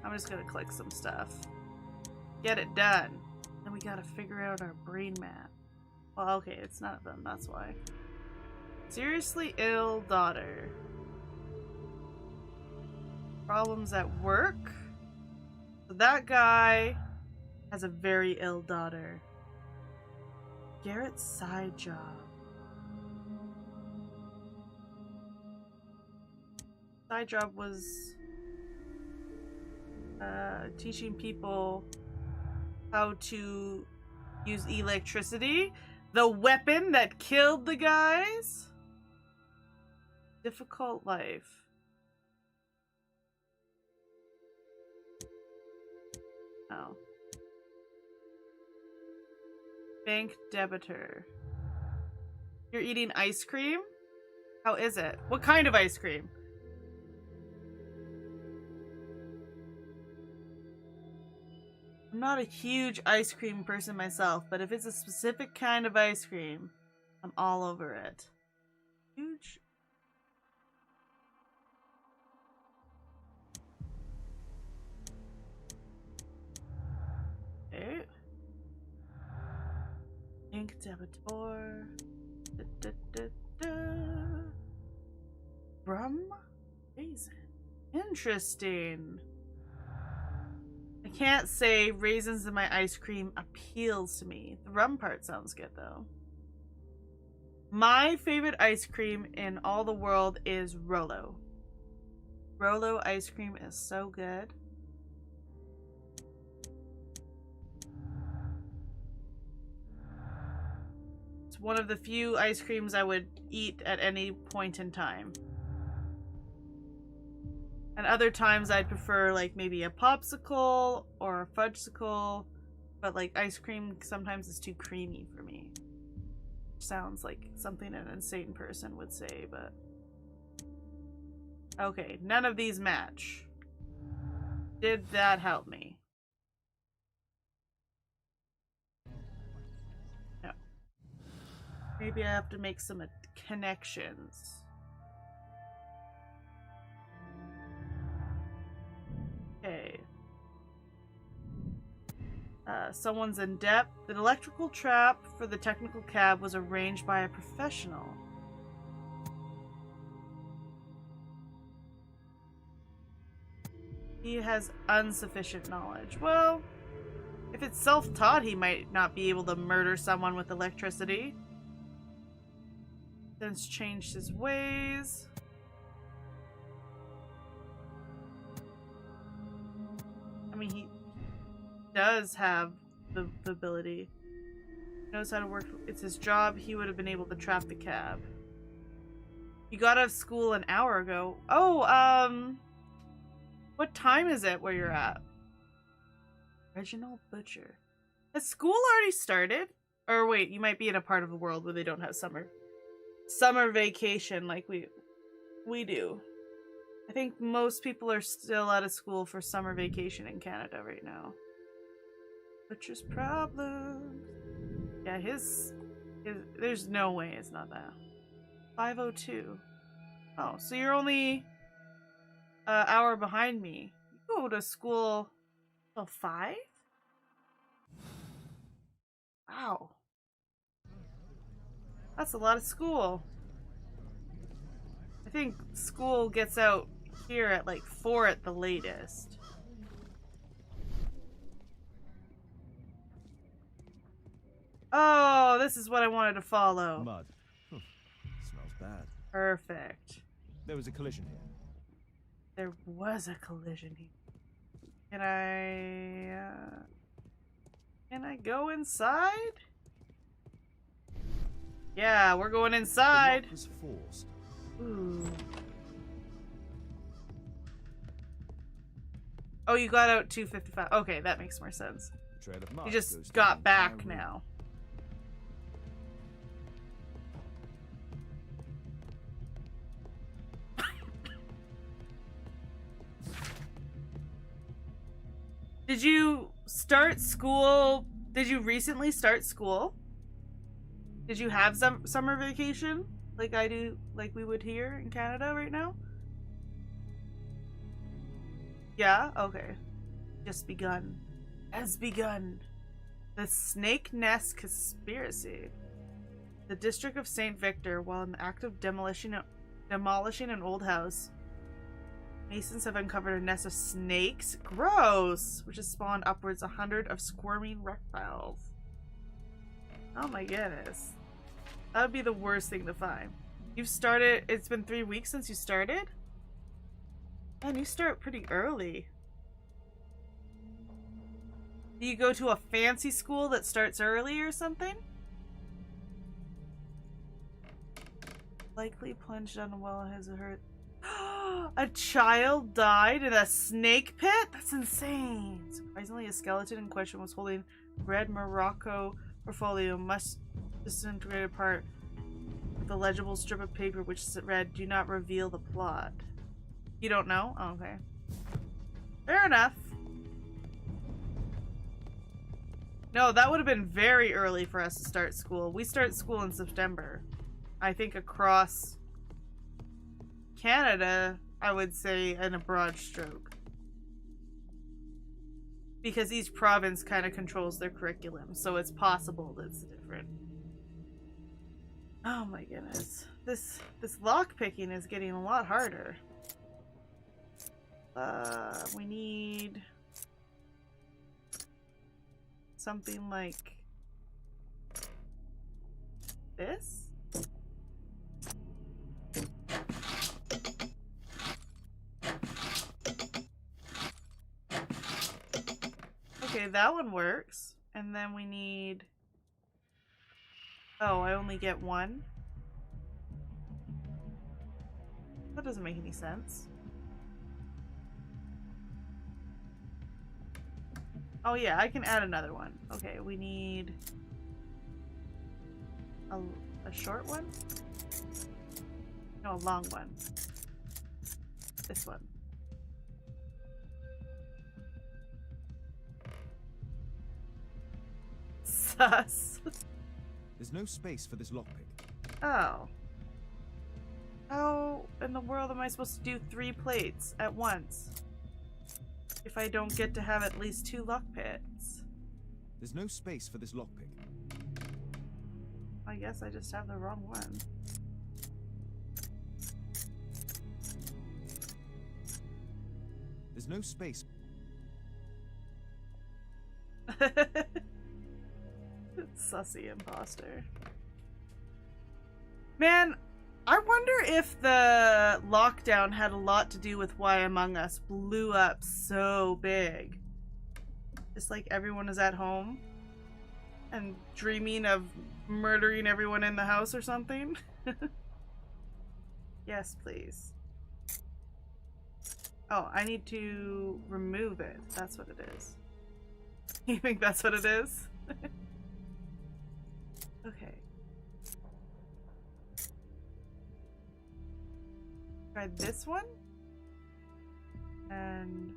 I'm just gonna click some stuff. Get it done. Then we gotta figure out our brain map. Well, okay, it's not them, that's why. Seriously ill daughter. Problems at work? So that guy has a very ill daughter. Garrett's side job. Side job was teaching people how to use electricity. The weapon that killed the guys? Difficult life. Oh. Bank debitor. You're eating ice cream? How is it? What kind of ice cream? I'm not a huge ice cream person myself, but if it's a specific kind of ice cream, I'm all over it. Huge. Okay. Ink debitor. Rum? Raisin. Interesting. I can't say raisins in my ice cream appeals to me. The rum part sounds good though. My favorite ice cream in all the world is Rolo. Rolo ice cream is so good. It's one of the few ice creams I would eat at any point in time. And other times I'd prefer like maybe a popsicle or a fudgesicle, but like ice cream sometimes is too creamy for me. Sounds like something an insane person would say, but okay, none of these match. Did that help me? No. Maybe I have to make some connections. Okay. Someone's in debt. The electrical trap for the technical cab was arranged by a professional. He has insufficient knowledge. Well, if it's self-taught, he might not be able to murder someone with electricity. Since changed his ways. I mean, he does have the ability. He knows how to work. It's his job. He would have been able to trap the cab. You got out of school an hour ago. Oh, what time is it where you're at? Reginald Butcher. Has school already started? Or wait, you might be in a part of the world where they don't have summer vacation like we do. I think most people are still out of school for summer vacation in Canada right now. Butcher's problem. Yeah, his there's no way it's not that. 5:02. Oh, so you're only an hour behind me. You go to school till 5? Wow. That's a lot of school. I think school gets out here at like 4 at the latest. Oh, this is what I wanted to follow. Mud. Smells bad. Perfect. There was a collision here. There was a collision here. Can I go inside? Yeah, we're going inside. The lock was forced. Ooh. Oh, you got out 2:55. Okay, that makes more sense. Trail of mud You goes just down got the back entire route. now. Did you start school? Did you recently start school? Did you have some summer vacation like I do, like we would here in Canada right now? Yeah? Okay. Just begun. Has begun. The Snake Nest Conspiracy. The District of St. Victor, while in the act of demolishing an old house, masons have uncovered a nest of snakes. Gross! Which has spawned upwards 100 of squirming reptiles. Oh my goodness. That would be the worst thing to find. You've started, it's been 3 weeks since you started? Man, you start pretty early. Do you go to a fancy school that starts early or something? Likely plunged down a well and has hurt. A child died in a snake pit? That's insane. Surprisingly, a skeleton in question was holding red Morocco portfolio, much disintegrated part with a legible strip of paper which read, "Do not reveal the plot." You don't know? Oh, okay. Fair enough. No, that would have been very early for us to start school. We start school in September. I think across Canada, I would say in a broad stroke. Because each province kind of controls their curriculum, so it's possible that it's different. Oh my goodness. This lockpicking is getting a lot harder. We need something like this. Okay, that one works. And then we need... Oh, I only get one? That doesn't make any sense. Oh yeah, I can add another one. Okay, we need... a short one? No, a long one. This one. Sus. There's no space for this lockpick. Oh. How in the world am I supposed to do 3 plates at once? If I don't get to have at least 2 lock pits. There's no space for this lockpick. I guess I just have the wrong one. There's no space. Sussy imposter. Man, I wonder if the lockdown had a lot to do with why Among Us blew up so big. Just like everyone is at home and dreaming of murdering everyone in the house or something. Yes, please. Oh, I need to remove it. That's what it is. You think that's what it is? Okay. Try this one. And...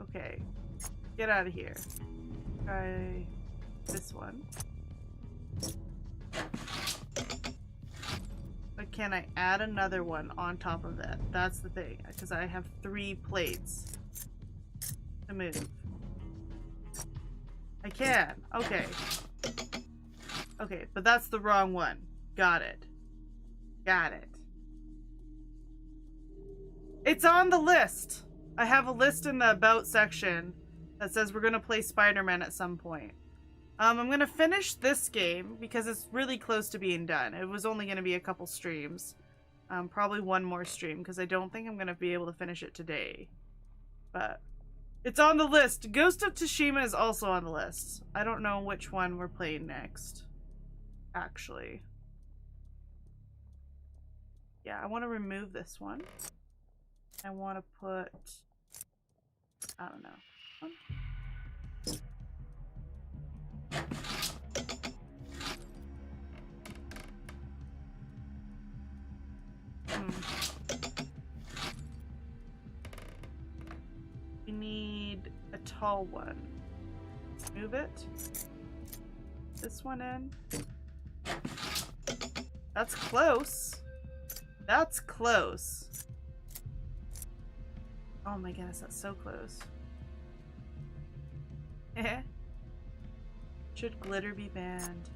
okay. Get out of here. Try this one. But can I add another one on top of that? That's the thing. Because I have 3 plates to move. I can. Okay. Okay, but that's the wrong one. Got it. Got it. It's on the list. I have a list in the About section that says we're going to play Spider-Man at some point. I'm going to finish this game because it's really close to being done. It was only going to be a couple streams. Probably one more stream because I don't think I'm going to be able to finish it today. But it's on the list. Ghost of Tsushima is also on the list. I don't know which one we're playing next. Actually. Yeah, I want to remove this one. I want to put... I don't know. We need a tall one. Move it. This one in. That's close. That's close. Oh my goodness, that's so close. Should glitter be banned?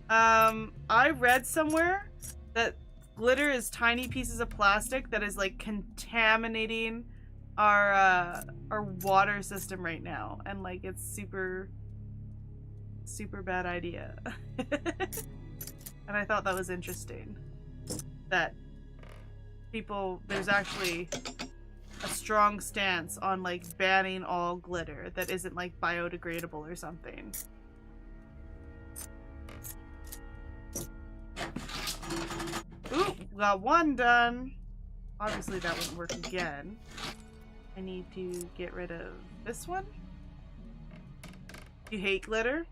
I read somewhere that glitter is tiny pieces of plastic that is like contaminating our water system right now, and like it's super bad idea. And I thought that was interesting that there's actually a strong stance on like banning all glitter that isn't like biodegradable or something. Ooh, got one done. Obviously that won't work again. I need to get rid of this one. You hate glitter?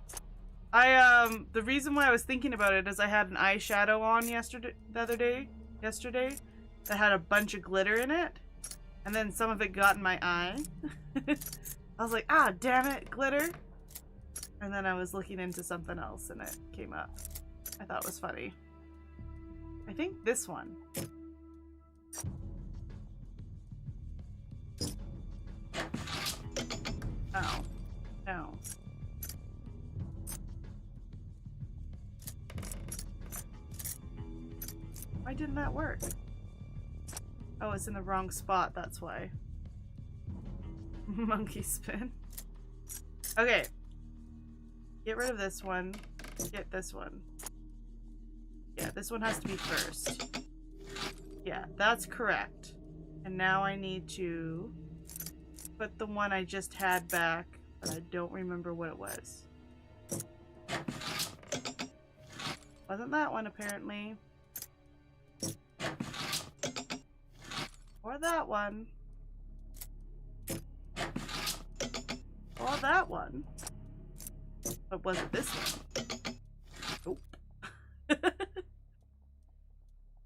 The reason why I was thinking about it is I had an eyeshadow on yesterday that had a bunch of glitter in it, and then some of it got in my eye. I was like, ah, damn it, glitter. And then I was looking into something else and it came up. I thought it was funny. I think this one. Oh. No. Why didn't that work? Oh, it's in the wrong spot, that's why. Monkey spin. Okay. Get rid of this one. Get this one. Yeah, this one has to be first. Yeah, that's correct. And now I need to put the one I just had back, but I don't remember what it was. Wasn't that one, apparently. Or that one. Or that one. But was it this one? Nope.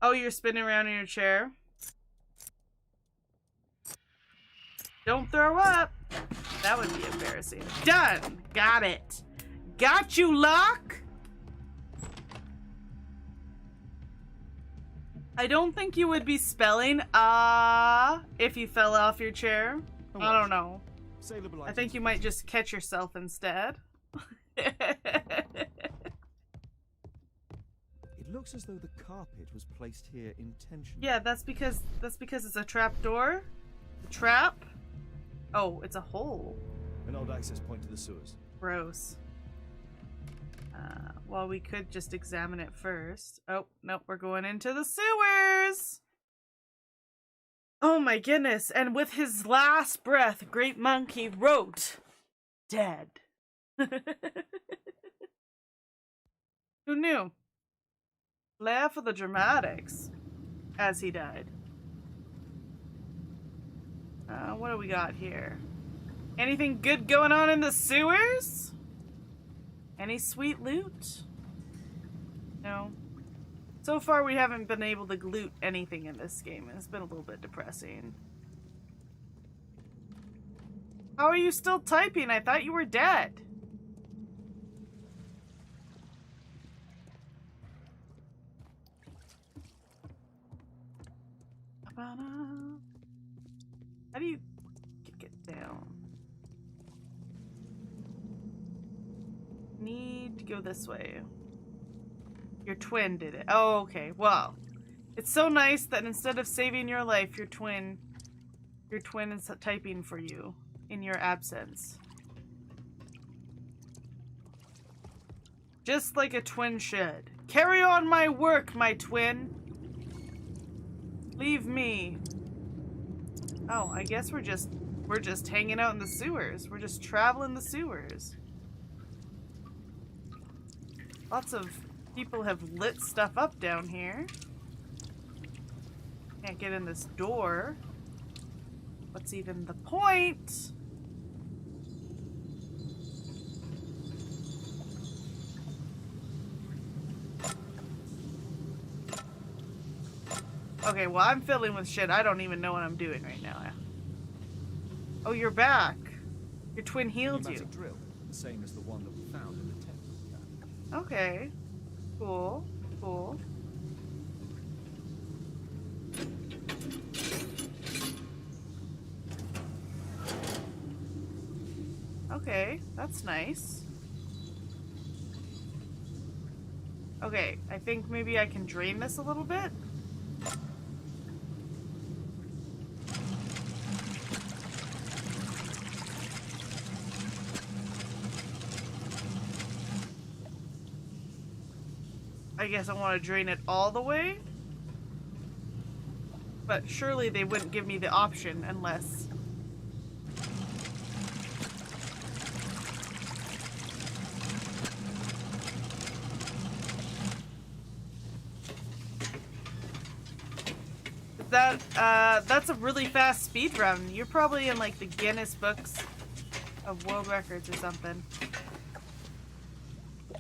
Oh, you're spinning around in your chair? Don't throw up! That would be embarrassing. Done! Got it! Got you, Locke! I don't think you would be spelling if you fell off your chair. I don't know. Saleable I think you might just catch yourself instead. It looks as though the carpet was placed here intentionally. Yeah, that's because it's a trap door. A trap? Oh, it's a hole. An old access point to the sewers. Gross. Well, we could just examine it first. Oh, nope, we're going into the sewers! Oh my goodness, and with his last breath, Great Monkey wrote, dead. Who knew? Flair for the dramatics, as he died. What do we got here? Anything good going on in the sewers? Any sweet loot? No. So far we haven't been able to loot anything in this game, and it's been a little bit depressing. How are you still typing? I thought you were dead. How do you kick it down? Need to go this way. Your twin did it. Oh, okay. Well, it's so nice that instead of saving your life, your twin is typing for you in your absence. Just like a twin should. Carry on my work, my twin. Leave me. Oh, I guess we're just hanging out in the sewers. We're just traveling the sewers. Lots of people have lit stuff up down here. Can't get in this door. What's even the point? Okay, well, I'm fiddling with shit. I don't even know what I'm doing right now. Oh, you're back. Your twin healed you. Drill, the same as the one that we found in the tent. Okay. Cool. Cool. Okay, that's nice. Okay, I think maybe I can drain this a little bit. I guess I want to drain it all the way. But surely they wouldn't give me the option unless... That's a really fast speed run. You're probably in like the Guinness books of world records or something.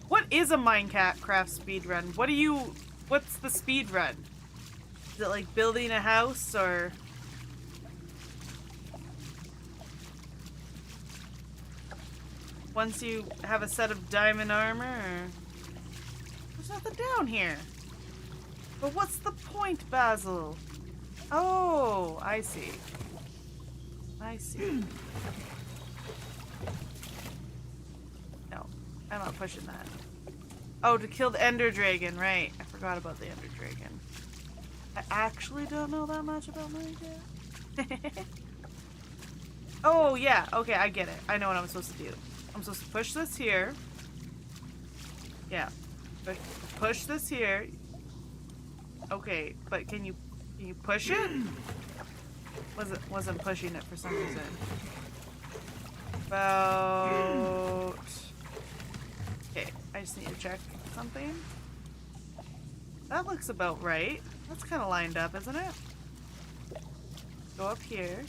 What is a Minecraft speed run? What's the speed run? Is it like building a house or? Once you have a set of diamond armor or? There's nothing down here. But what's the point, Basil? Oh, I see. I see. No, I'm not pushing that. Oh, to kill the Ender Dragon, right. I forgot about the Ender Dragon. I actually don't know that much about Minecraft. Oh, yeah. Okay, I get it. I know what I'm supposed to do. I'm supposed to push this here. Yeah. Push this here. Okay, but can you push it? Wasn't pushing it for some reason. About... Okay, I just need to check something. That looks about right. That's kind of lined up, isn't it? Go up here.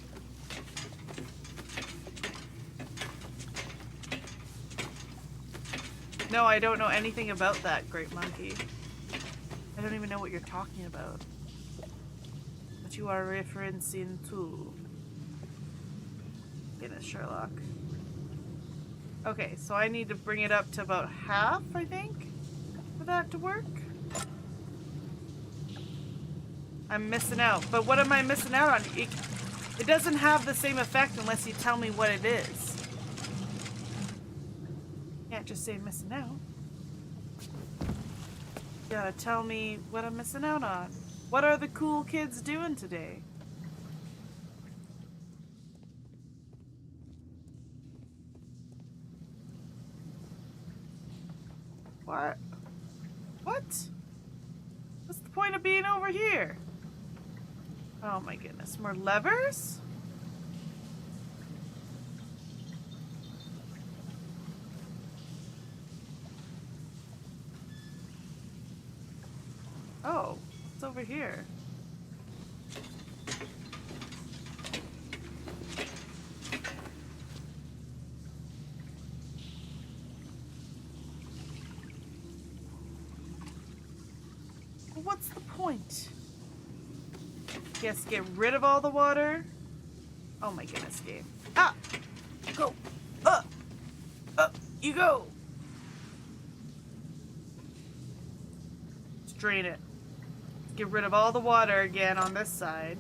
No, I don't know anything about that, Great Monkey. I don't even know what you're talking about. What you are referencing to. Goodness, Sherlock. Okay, so I need to bring it up to about half, I think, for that to work. I'm missing out. But what am I missing out on? It doesn't have the same effect unless you tell me what it is. Can't just say missing out. You gotta tell me what I'm missing out on. What are the cool kids doing today? What? What? What's the point of being over here? Oh my goodness, more levers? Oh, it's over here. What's the point? Yes, get rid of all the water. Oh my goodness, game. Ah! Go! You go! Let's drain it. Get rid of all the water again on this side.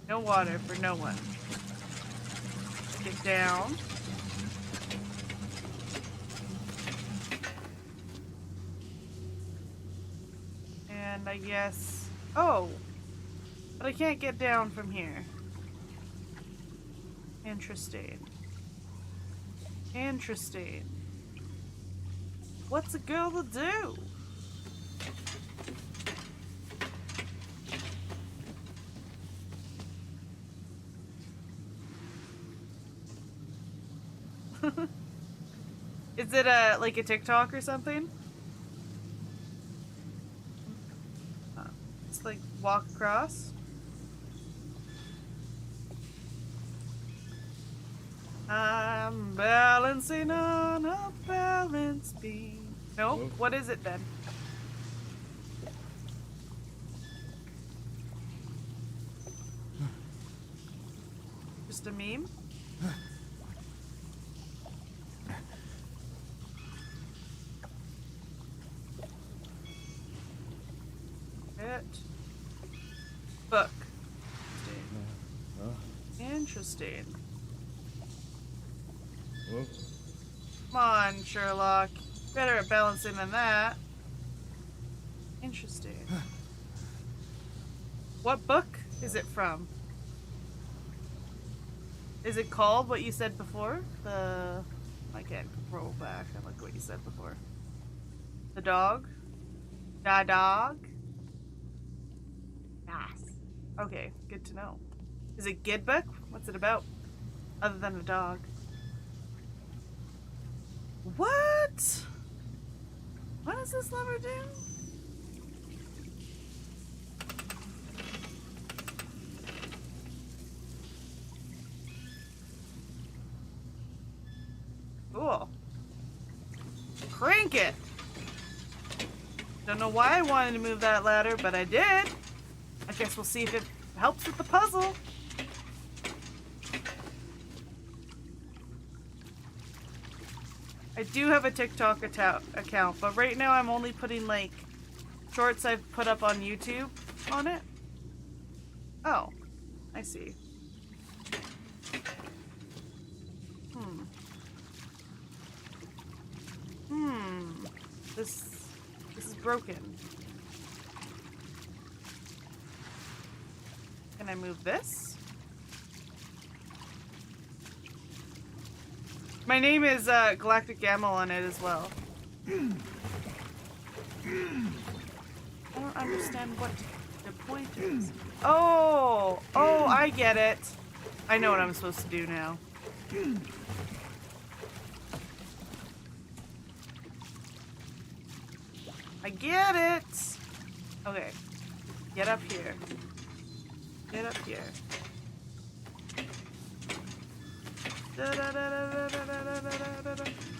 No water for no one. Get down. And I guess... Oh! But I can't get down from here. Interesting. Interesting. What's a girl to do? Is it like a TikTok or something? Just like walk across. I'm balancing on a balance beam. Nope. What is it then? Just a meme? Book. Interesting. Come on, Sherlock. Better at balancing than that. Interesting. What book is it from? Is it called what you said before? I can't roll back. I like what you said before. The dog? Da dog? Yes. Okay, good to know. Is it Gid book? What's it about? Other than a dog. What? What does this lever do? Cool. Crank it! Don't know why I wanted to move that ladder, but I did. I guess we'll see if it helps with the puzzle. I do have a TikTok account, but right now I'm only putting like shorts I've put up on YouTube on it. Oh, I see. This is broken. Can I move this? My name is Galactic Gamma on it as well. I don't understand what the point is. Oh, I get it. I know what I'm supposed to do now. I get it. Okay, get up here. Get up here.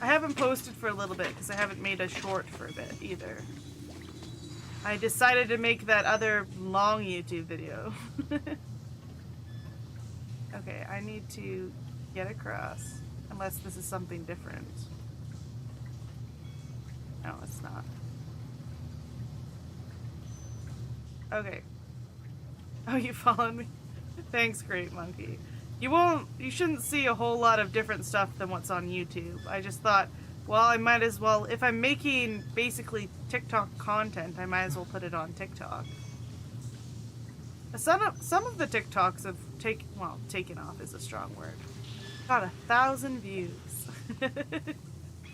I haven't posted for a little bit because I haven't made a short for a bit either. I decided to make that other long YouTube video. Okay, I need to get across. Unless this is something different. No, it's not. Okay. Oh, you followed me? Thanks, Great Monkey. You shouldn't see a whole lot of different stuff than what's on YouTube. I just thought, well, I might as well, if I'm making basically TikTok content, I might as well put it on TikTok. Some of the TikToks have taken off is a strong word. Got 1,000 views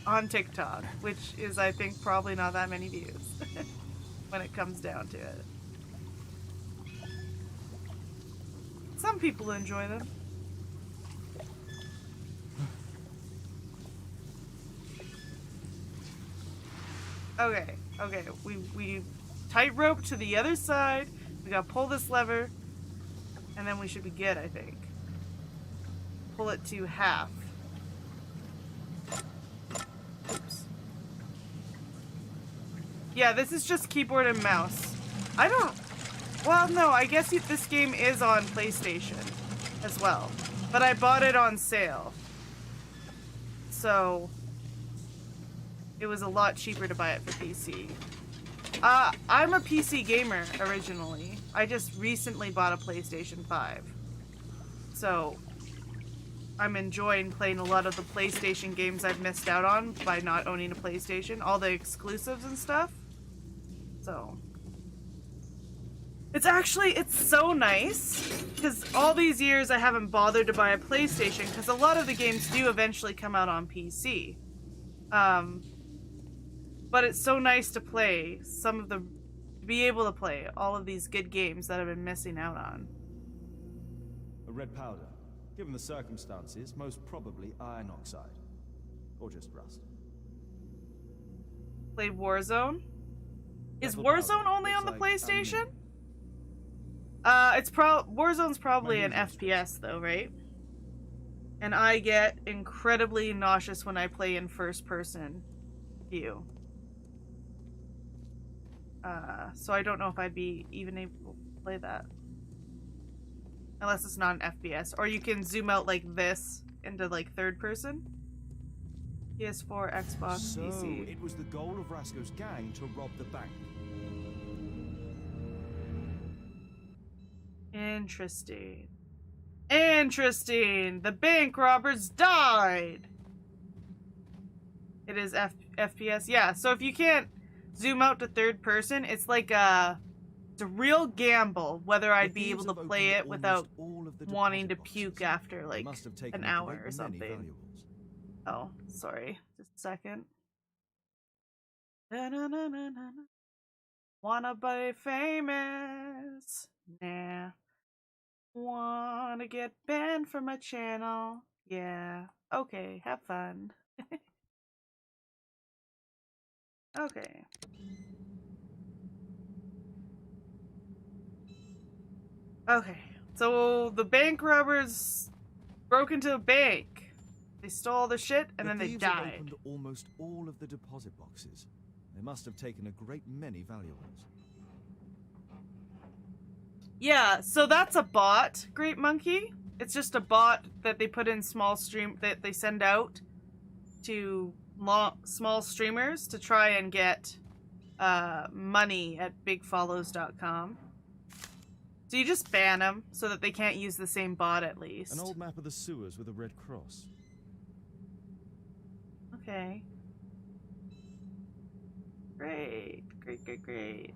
on TikTok, which is, I think, probably not that many views when it comes down to it. Some people enjoy them. Okay, we tightrope to the other side. We gotta pull this lever, and then we should be good, I think. Pull it to half. Oops. Yeah, this is just keyboard and mouse. Well, no, I guess this game is on PlayStation as well. But I bought it on sale. So it was a lot cheaper to buy it for PC. I'm a PC gamer originally. I just recently bought a PlayStation 5. So I'm enjoying playing a lot of the PlayStation games I've missed out on by not owning a PlayStation. All the exclusives and stuff. So it's so nice because all these years I haven't bothered to buy a PlayStation because a lot of the games do eventually come out on PC. But it's so nice to play be able to play all of these good games that I've been missing out on. A red powder. Given the circumstances, most probably iron oxide. Or just rust. Played Warzone? Is Metal Warzone powder. only on the Looks like PlayStation? aluminium. Warzone's probably an FPS though, right? And I get incredibly nauseous when I play in first person view. So I don't know if I'd be even able to play that. Unless it's not an FPS. Or you can zoom out like this into like third person. PS4, Xbox, So, PC. it was the goal of Rasco's gang to rob the bank. Interesting. Interesting! The bank robbers died! It is FPS? Yeah, so if you can't zoom out to third person, it's like it's a real gamble whether I'd be able to play it without wanting to puke after like an hour or something. Oh, sorry. Just a second. Na-na-na-na-na. Wanna be famous? Nah. Wanna get banned from my channel? Yeah. Okay, have fun. Okay. Okay. So the bank robbers broke into a bank. They stole the shit and then they thieves have died. opened almost all of the deposit boxes. They must have taken a great many valuables. Yeah, so that's a bot, Great Monkey. It's just a bot that they put in that they send out to small streamers to try and get money at bigfollows.com. So you just ban them so that they can't use the same bot at least. An old map of the sewers with a red cross. Okay. Great, great, great, great.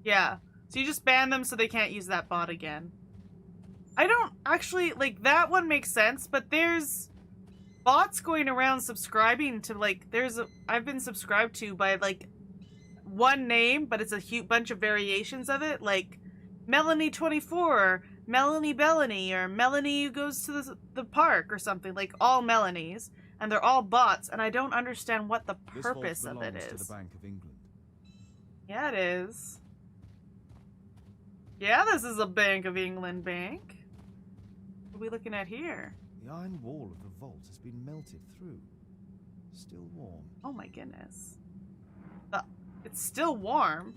Yeah, so you just ban them so they can't use that bot again. I don't actually, like, that one makes sense, but there's bots going around subscribing to, like, I've been subscribed to by, like, one name, but it's a huge bunch of variations of it, like Melanie24, or Melanie Bellany, or Melanie who goes to the park, or something, like, all Melanies, and they're all bots, and I don't understand what the purpose of it is. To the Bank of England. Yeah, it is. Yeah, this is a Bank of England bank. What are we looking at here? The iron wall of the vault has been melted through. Still warm. Oh my goodness. It's still warm.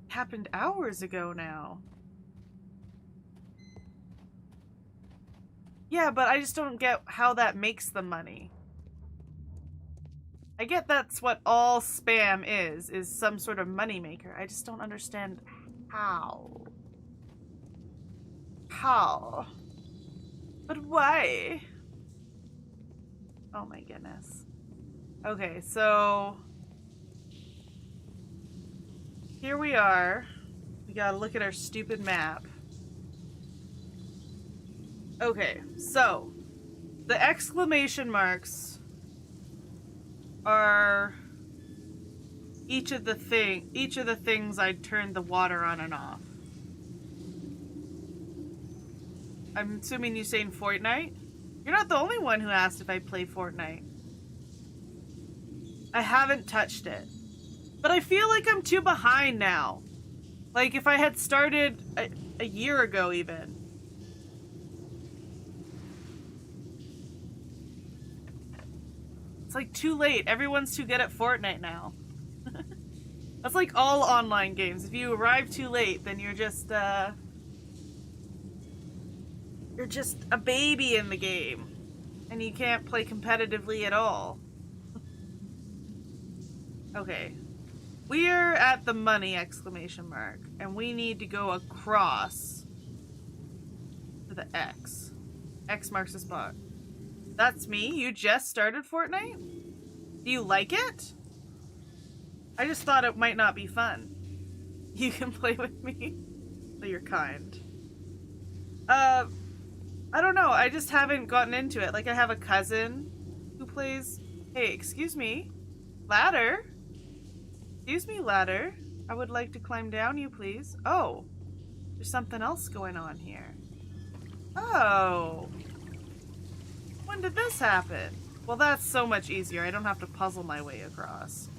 Happened hours ago now. Yeah, but I just don't get how that makes the money. I get that's what all spam is some sort of moneymaker. I just don't understand how. How? But why? Oh my goodness. Okay, so here we are. We gotta look at our stupid map. Okay, so the exclamation marks are each of the things I turned the water on and off. I'm assuming you're saying Fortnite? You're not the only one who asked if I play Fortnite. I haven't touched it. But I feel like I'm too behind now. Like if I had started a year ago even. It's like too late. Everyone's too good at Fortnite now. That's like all online games. If you arrive too late, then you're just a baby in the game. And you can't play competitively at all. Okay. We're at the money exclamation mark. And we need to go across to the X. X marks the spot. That's me? You just started Fortnite? Do you like it? I just thought it might not be fun. You can play with me? So you're kind. I don't know. I just haven't gotten into it. Like, I have a cousin who plays... Hey, excuse me. Ladder? Excuse me, ladder. I would like to climb down you, please. Oh. There's something else going on here. Oh. When did this happen? Well, that's so much easier. I don't have to puzzle my way across.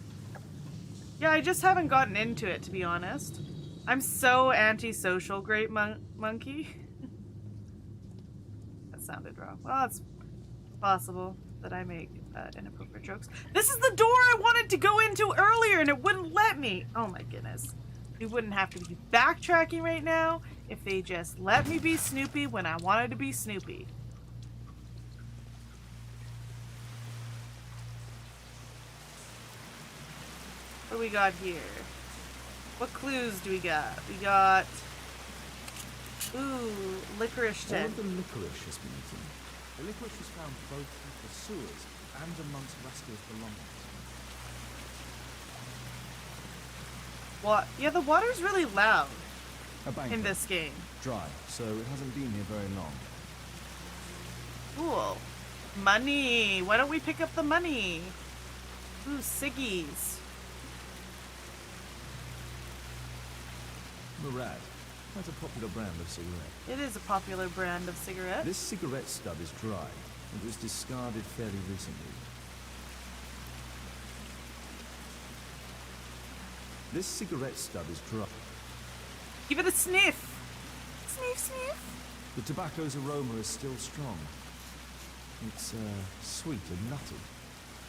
Yeah, I just haven't gotten into it, to be honest. I'm so antisocial, Great Monkey. That sounded wrong. Well, it's possible that I make inappropriate jokes. This is the door I wanted to go into earlier, and it wouldn't let me. Oh my goodness. We wouldn't have to be backtracking right now if they just let me be Snoopy when I wanted to be Snoopy. What do we got here? What clues do we got? We got... Ooh, licorice All tent. of the licorice has been eaten. The licorice was found both in the sewers and amongst Rascal's belongings. What? Yeah, the water's really loud A bank in this game. Dry, so it hasn't been here very long. Cool. Money. Why don't we pick up the money? Ooh, ciggies. Murad. That's a popular brand of cigarette. It is a popular brand of cigarette. This cigarette stub is dry. It was discarded fairly recently. This cigarette stub is dry. Give it a sniff. Sniff, sniff. The tobacco's aroma is still strong. It's sweet and nutty.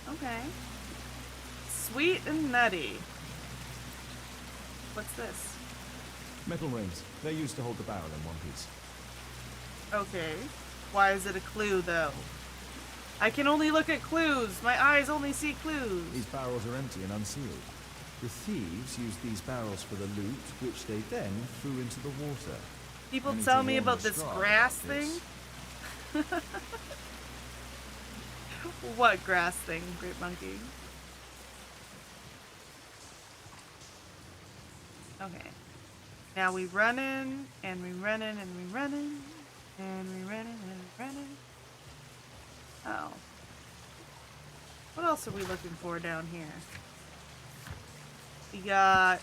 Okay. Sweet and nutty. What's this? Metal rings. They're used to hold the barrel in one piece. Okay. Why is it a clue, though? I can only look at clues. My eyes only see clues. These barrels are empty and unsealed. The thieves used these barrels for the loot, which they then threw into the water. People tell me about this grass thing. What grass thing, Great Monkey? Okay. Now we running, and we running, and we running, and we running, and we running. Oh. What else are we looking for down here? We got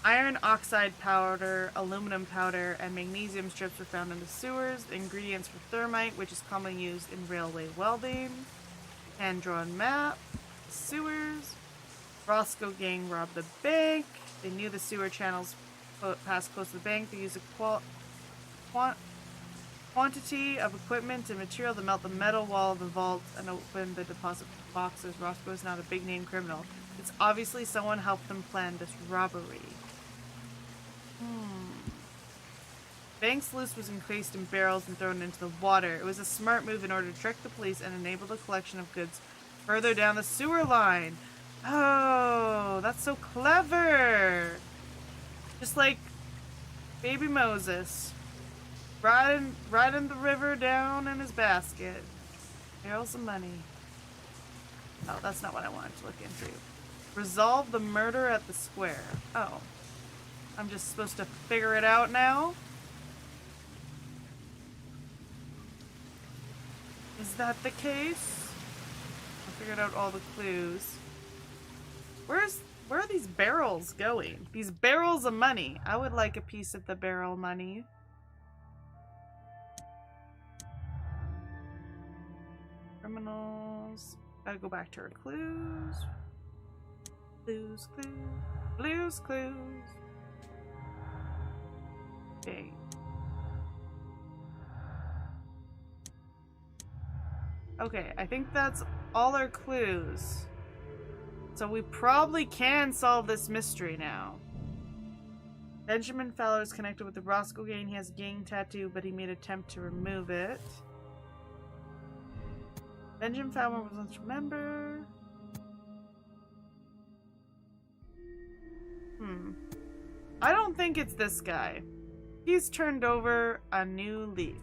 iron oxide powder, aluminum powder, and magnesium strips were found in the sewers. Ingredients for thermite, which is commonly used in railway welding. Hand-drawn map. Sewers. Roscoe gang robbed the bank. They knew the sewer channels passed close to the bank. They used a quantity of equipment and material to melt the metal wall of the vault and open the deposit boxes. Roscoe is not a big-name criminal. It's obviously someone helped them plan this robbery. Bank's loot was encased in barrels and thrown into the water. It was a smart move in order to trick the police and enable the collection of goods Further down the sewer line. Oh, that's so clever. Just like baby Moses. Riding the river down in his basket. Barrels of money. Oh, that's not what I wanted to look into. Resolve the murder at the square. Oh. I'm just supposed to figure it out now? Is that the case? I figured out all the clues. Where are these barrels going? These barrels of money. I would like a piece of the barrel money. Criminals. Gotta go back to our clues. Clues. Okay. Okay, I think that's all our clues. So we probably can solve this mystery now. Benjamin Fowler is connected with the Roscoe gang. He has a gang tattoo, but he made an attempt to remove it. Benjamin Fowler was once a member. I don't think it's this guy. He's turned over a new leaf.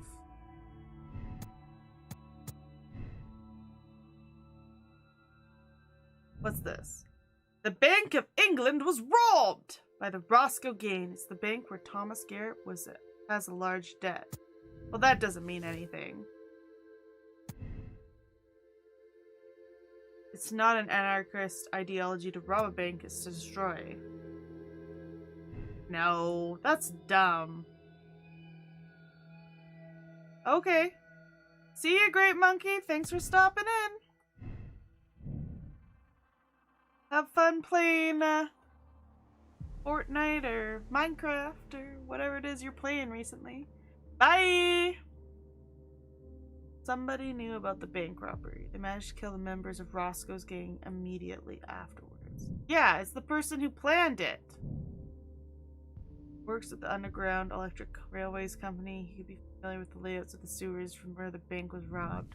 What's this? The Bank of England was robbed by the Roscoe gang. It's the bank where Thomas Garrett has a large debt. Well, that doesn't mean anything. It's not an anarchist ideology to rob a bank, it's to destroy. No, that's dumb. Okay. See ya, Great Monkey. Thanks for stopping in. Have fun playing Fortnite or Minecraft or whatever it is you're playing recently. Bye! Somebody knew about the bank robbery. They managed to kill the members of Roscoe's gang immediately afterwards. Yeah, it's the person who planned it. Works at the Underground Electric Railways Company. He could be familiar with the layouts of the sewers from where the bank was robbed.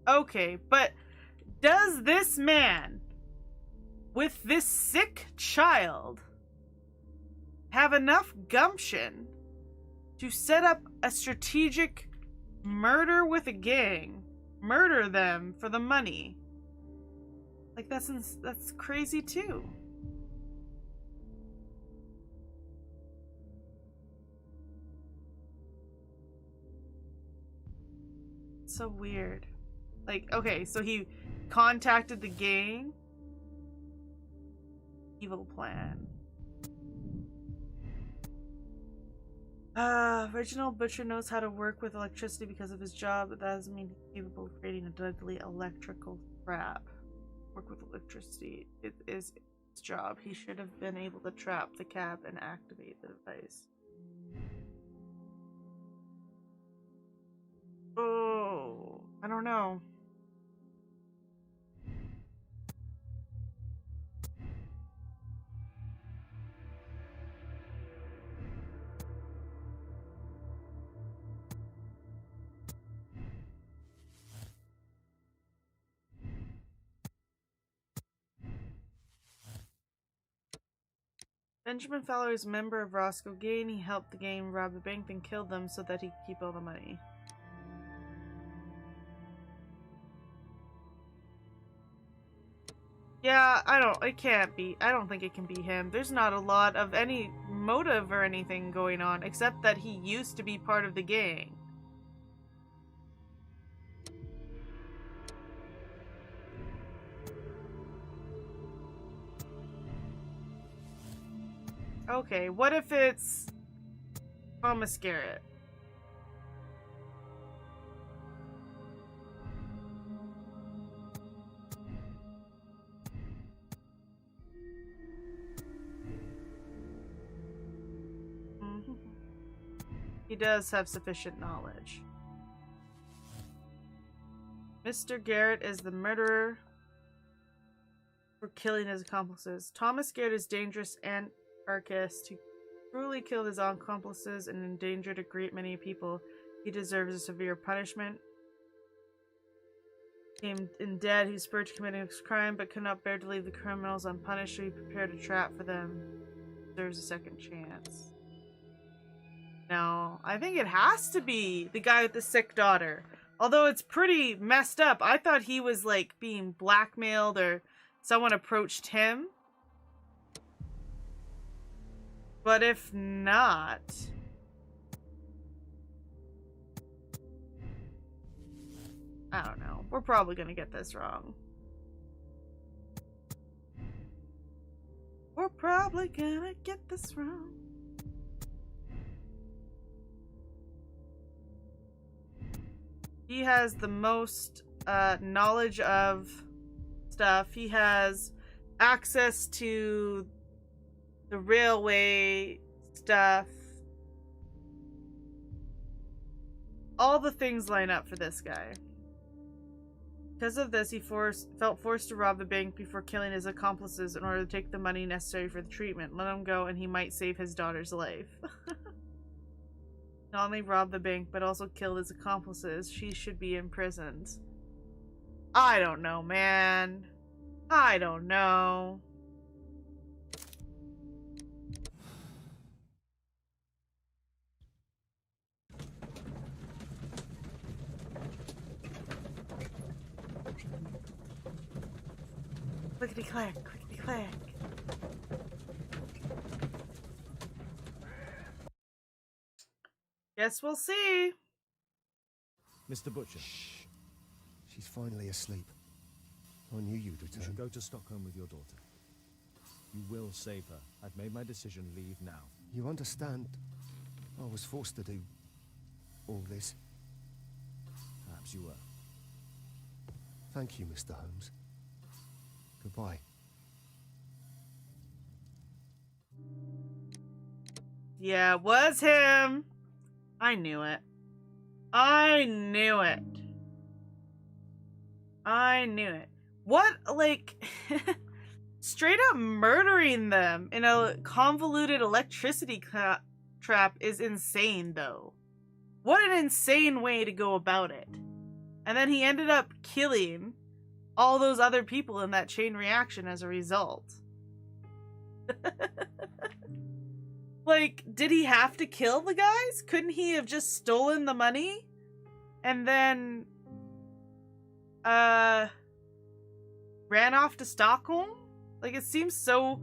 Okay, but does this man with this sick child have enough gumption to set up a strategic murder with a gang? Murder them for the money? Like, that's crazy too. So weird. Like, okay, so he contacted the gang. Evil plan. Reginald Butcher knows how to work with electricity because of his job, but that doesn't mean he's capable of creating a deadly electrical trap. Work with electricity. It is his job. He should have been able to trap the cab and activate the device. Oh, I don't know. Benjamin Fowler is a member of Roscoe gang. He helped the gang rob the bank, then killed them so that he could keep all the money. Yeah, it can't be. I don't think it can be him. There's not a lot of any motive or anything going on, except that he used to be part of the gang. Okay, what if it's Thomas Garrett? He does have sufficient knowledge. Mr. Garrett is the murderer for killing his accomplices. Thomas Garrett is dangerous and anarchist who cruelly killed his accomplices and endangered a great many people. He deserves a severe punishment. Became in debt, he spurred to committing this crime, but could not bear to leave the criminals unpunished, so he prepared a trap for them. There's a second chance. No, I think it has to be the guy with the sick daughter. Although it's pretty messed up. I thought he was like being blackmailed or someone approached him. But if not... I don't know. We're probably gonna get this wrong. We're probably gonna get this wrong. He has the most knowledge of stuff. He has access to the railway stuff. All the things line up for this guy. Because of this, he felt forced to rob the bank before killing his accomplices in order to take the money necessary for the treatment. Let him go and he might save his daughter's life. Not only robbed the bank, but also killed his accomplices. She should be imprisoned. I don't know, man. I don't know. Clickety clack, clickety clack. Guess we'll see. Mr. Butcher. Shh. She's finally asleep. I knew you'd return. You should go to Stockholm with your daughter. You will save her. I've made my decision. Leave now. You understand? I was forced to do all this. Perhaps you were. Thank you, Mr. Holmes. Goodbye. Yeah, it was him. I knew it. I knew it. I knew it. What, like, straight up murdering them in a convoluted electricity trap is insane, though. What an insane way to go about it. And then he ended up killing all those other people in that chain reaction as a result. Like, did he have to kill the guys? Couldn't he have just stolen the money? And then, ran off to Stockholm? Like, it seems so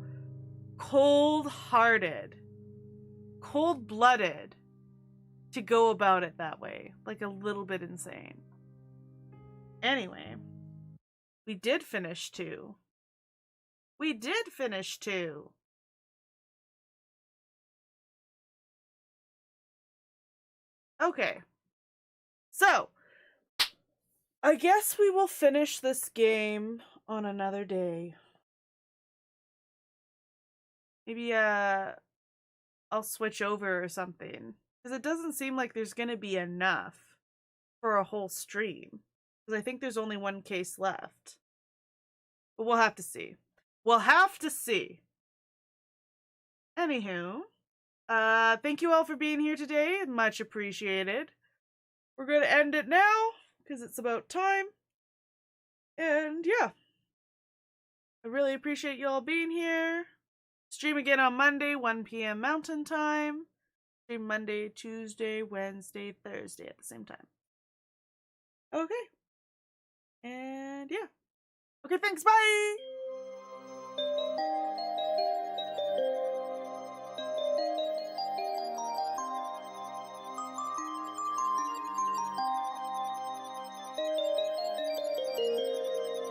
cold-hearted, cold-blooded to go about it that way. Like, a little bit insane. Anyway, we did finish 2. We did finish 2. Okay. So, I guess we will finish this game on another day. Maybe, I'll switch over or something. Because it doesn't seem like there's gonna be enough for a whole stream. Because I think there's only one case left. But we'll have to see. We'll have to see. Anywho, thank you all for being here today. Much appreciated. We're going to end it now, because it's about time. And yeah. I really appreciate you all being here. Stream again on Monday, 1 p.m. Mountain Time. Stream Monday, Tuesday, Wednesday, Thursday at the same time. Okay. And yeah. Okay, thanks. Bye!